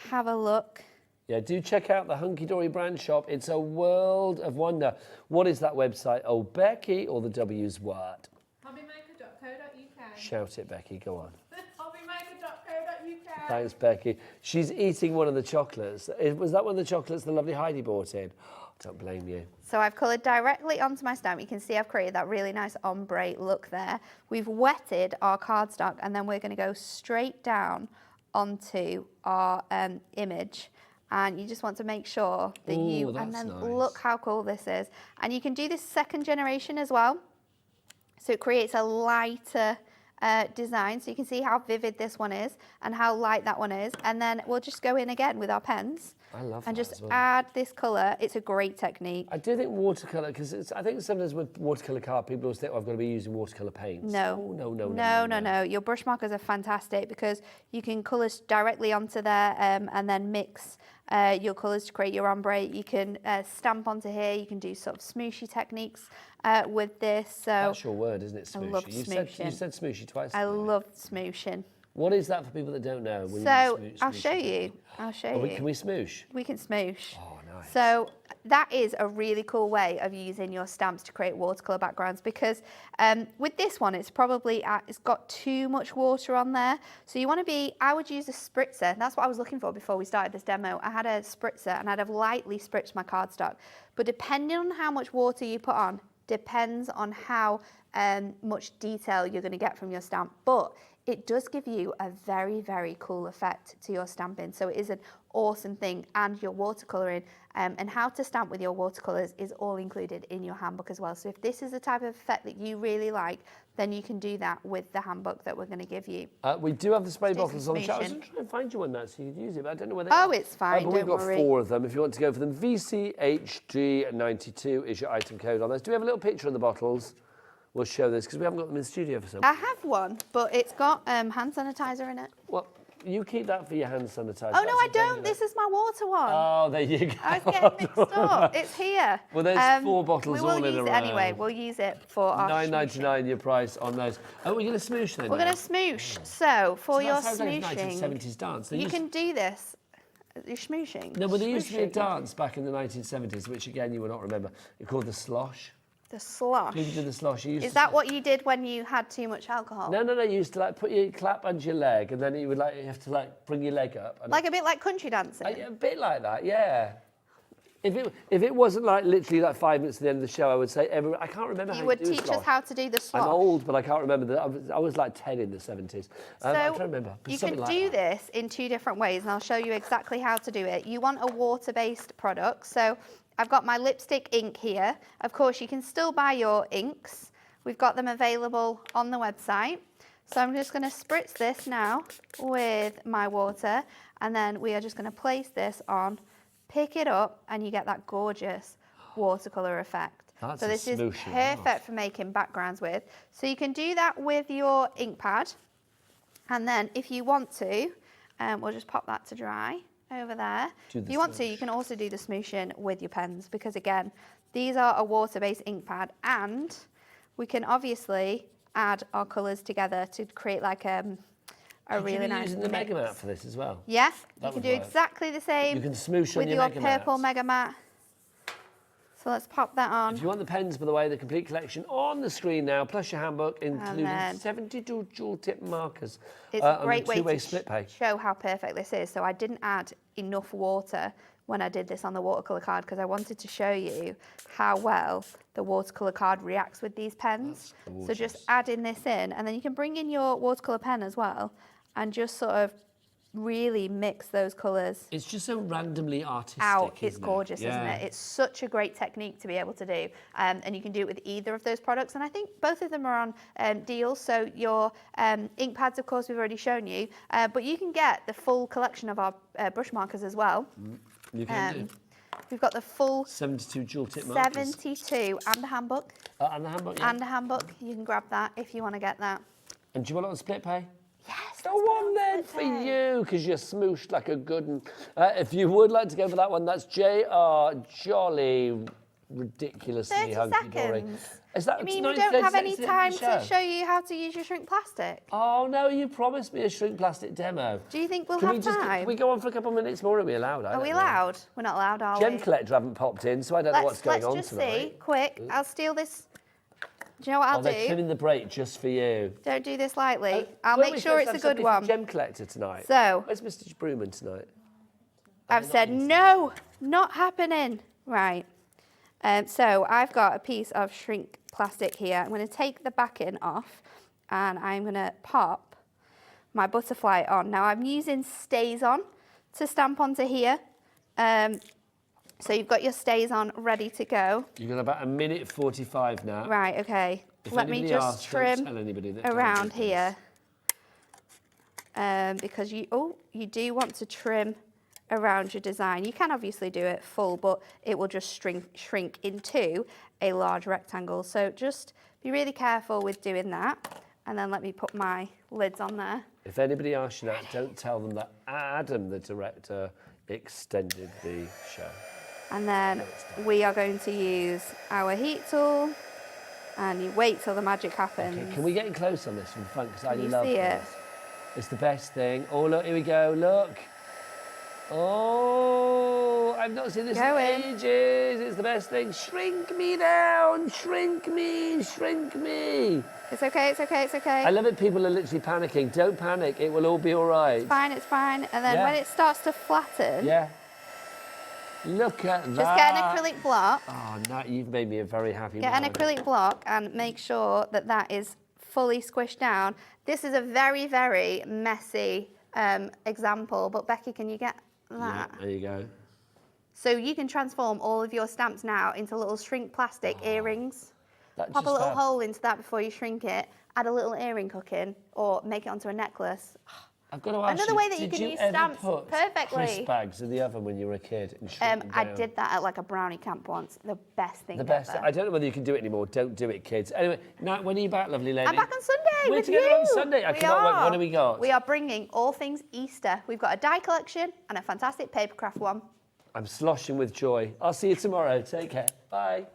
Have a look. Yeah, do check out the Hunkydory brand shop. It's a world of wonder. What is that website? Oh, Becky, or the W's word? HobbyMaker.co.uk. Shout it, Becky, go on. HobbyMaker.co.uk. Thanks, Becky. She's eating one of the chocolates. Was that one of the chocolates the lovely Heidi brought in? Oh, don't blame you. So I've coloured directly onto my stamp. You can see I've created that really nice ombre look there. We've wetted our cardstock, and then we're going to go straight down onto our image. And you just want to make sure that and then nice. Look how cool this is. And you can do this second generation as well. So it creates a lighter design. So you can see how vivid this one is and how light that one is. And then we'll just go in again with our pens. I love and that just as well. add this colour. It's a great technique. I do think watercolour, because I think sometimes with watercolour card, people always think, oh, I've got to be using watercolour paints. No. Oh, No. Your brush markers are fantastic because you can colour directly onto there and then mix your colours to create your ombre. You can stamp onto here. You can do sort of smooshy techniques with this. So that's your word, isn't it, smooshy? I love smooshing. You said smooshy twice. I love smooshing. What is that for people that don't know? So I'll show you. Can we smoosh? We can smoosh. Oh, nice. So that is a really cool way of using your stamps to create watercolour backgrounds, because with this one, it's probably, it's got too much water on there. So you want to be, I would use a spritzer. That's what I was looking for before we started this demo. I had a spritzer and I'd have lightly spritzed my cardstock. But depending on how much water you put on, depends on how much detail you're going to get from your stamp. But it does give you a very, very cool effect to your stamping. So it is an awesome thing. And your watercolouring and how to stamp with your watercolours is all included in your handbook as well. So if this is the type of effect that you really like, then you can do that with the handbook that we're going to give you. We do have the spray bottles on the shelf. I was smooshing. going to try and find you one now so you could use it, but I don't know where they are. Oh, it's fine, But we've don't got worry. 4 of them if you want to go for them. VCHG92 is your item code on this. Do we have a little picture of the bottles? We'll show this because we haven't got them in the studio for some. I have one, but it's got hand sanitizer in it. Well, You keep that for your hand sanitizer. Oh, no, I don't. This is my water one. Oh, there you go. I was getting mixed up. It's here. Well, there's 4 bottles all in a row. We will use it anyway. We'll use it for our $9.99 your price on those. Oh, we're going to smoosh then. We're going to smoosh. So, for your that sounds like a smooshing, 1970s dance. you can do this. You're smooshing. No, but there used to be a dance back in the 1970s, which again you will not remember. It's called the slosh. The slosh. You did the slosh. Is that what you did when you had too much alcohol? No. You used to put your clap under your leg, and then you would you have to bring your leg up. And a bit like country dancing. A bit like that, yeah. If it wasn't literally 5 minutes to the end of the show, I would say I can't remember how you would teach us how to do the slosh. I'm old, but I can't remember that. I was like 10 in the 70s. So I can't remember. You can do this in 2 different ways, and I'll show you exactly how to do it. You want a water-based product, so I've got my lipstick ink here. Of course, you can still buy your inks. We've got them available on the website. So I'm just going to spritz this now with my water, and then we are just going to place this on. Pick it up and you get that gorgeous watercolour effect. So this is perfect for making backgrounds with. So you can do that with your ink pad. And then if you want to, we'll just pop that to dry over there. If you want to, you can also do the smooshing with your pens, because again, these are a water-based ink pad, and we can obviously add our colours together to create a really nice using the Mega Matte for this as well? Yeah, you can do exactly the same. You can smoosh on with your your purple Mega Matte. So let's pop that on. If you want the pens, by the way, the complete collection on the screen now, plus your handbook, including 72 dual tip markers. It's a great way to split page. Show how perfect this is. So I didn't add enough water when I did this on the watercolour card, because I wanted to show you how well the watercolour card reacts with these pens. So just adding this in, and then you can bring in your watercolour pen as well, and just sort of really mix those colours. It's just so randomly artistic. It's gorgeous, isn't it? It's such a great technique to be able to do, and you can do it with either of those products. And I think both of them are on deals. So your ink pads, of course, we've already shown you, but you can get the full collection of our brush markers as well. You can do. We've got the full 72 dual tip markers. 72 and a handbook. And the handbook, yeah. And a handbook. You can grab that if you want to get that. And do you want it on split pay? Yes. Go on then for you, because you're smooshed like a good one. If you would like to go for that one, that's JR Jolly Ridiculously Hunkydory. Is that, we don't have any time to show you how to use your shrink plastic. Oh no, you promised me a shrink plastic demo. Do you think we'll have time? Can we go on for a couple of minutes more? Are we allowed? Are we allowed? We're not allowed, are we? Gem Collector haven't popped in, so I don't know what's going on tonight. Let's just see, quick. I'll steal this. Do you know what I'll do? They're trimming the break just for you. Don't do this lightly. I'll make sure it's a good one. Gem Collector tonight. So, where's Mr. Brewman tonight? I've said no, not happening. Right. So I've got a piece of shrink plastic here. I'm going to take the backing off, and I'm going to pop my butterfly on. Now I'm using Stays On to stamp onto here. So you've got your Stays On ready to go. You've got about 1:45 now. Right, okay. Let me just trim around here. Because you do want to trim around your design. You can obviously do it full, but it will just shrink into a large rectangle. So just be really careful with doing that. And then let me put my lids on there. If anybody asks you that, don't tell them that Adam, the director, extended the show. And then we are going to use our heat tool, and you wait till the magic happens. Okay, can we get in close on this for fun? Because I love this. It? It's the best thing. Oh, look, here we go, look. Oh, I've not seen this in ages. It's the best thing. Shrink me down, shrink me, shrink me. It's okay, it's okay, it's okay. I love it, people are literally panicking. Don't panic, it will all be all right. It's fine, it's fine. And then when it starts to flatten... Yeah. Look at that. Just get an acrylic block. Oh, no, you've made me a very happy man. Get an acrylic block and make sure that that is fully squished down. This is a very, very messy example, but Becky, can you get that? Yeah, there you go. So you can transform all of your stamps now into little shrink plastic earrings. Pop a little hole into that before you shrink it. Add a little earring hook in, or make it onto a necklace. I've got to ask Another way that you did can use ever stamps put perfectly. crisp bags in the oven when you were a kid and shrink them I down? did that at like a brownie camp once. The best thing The best. ever. I don't know whether you can do it anymore. Don't do it, kids. Anyway, now when are you back, lovely lady? I'm back on Sunday We're with together you. on Sunday. I cannot wait. What do we got? We are bringing all things Easter. We've got a die collection and a fantastic papercraft one. I'm sloshing with joy. I'll see you tomorrow. Take care. Bye.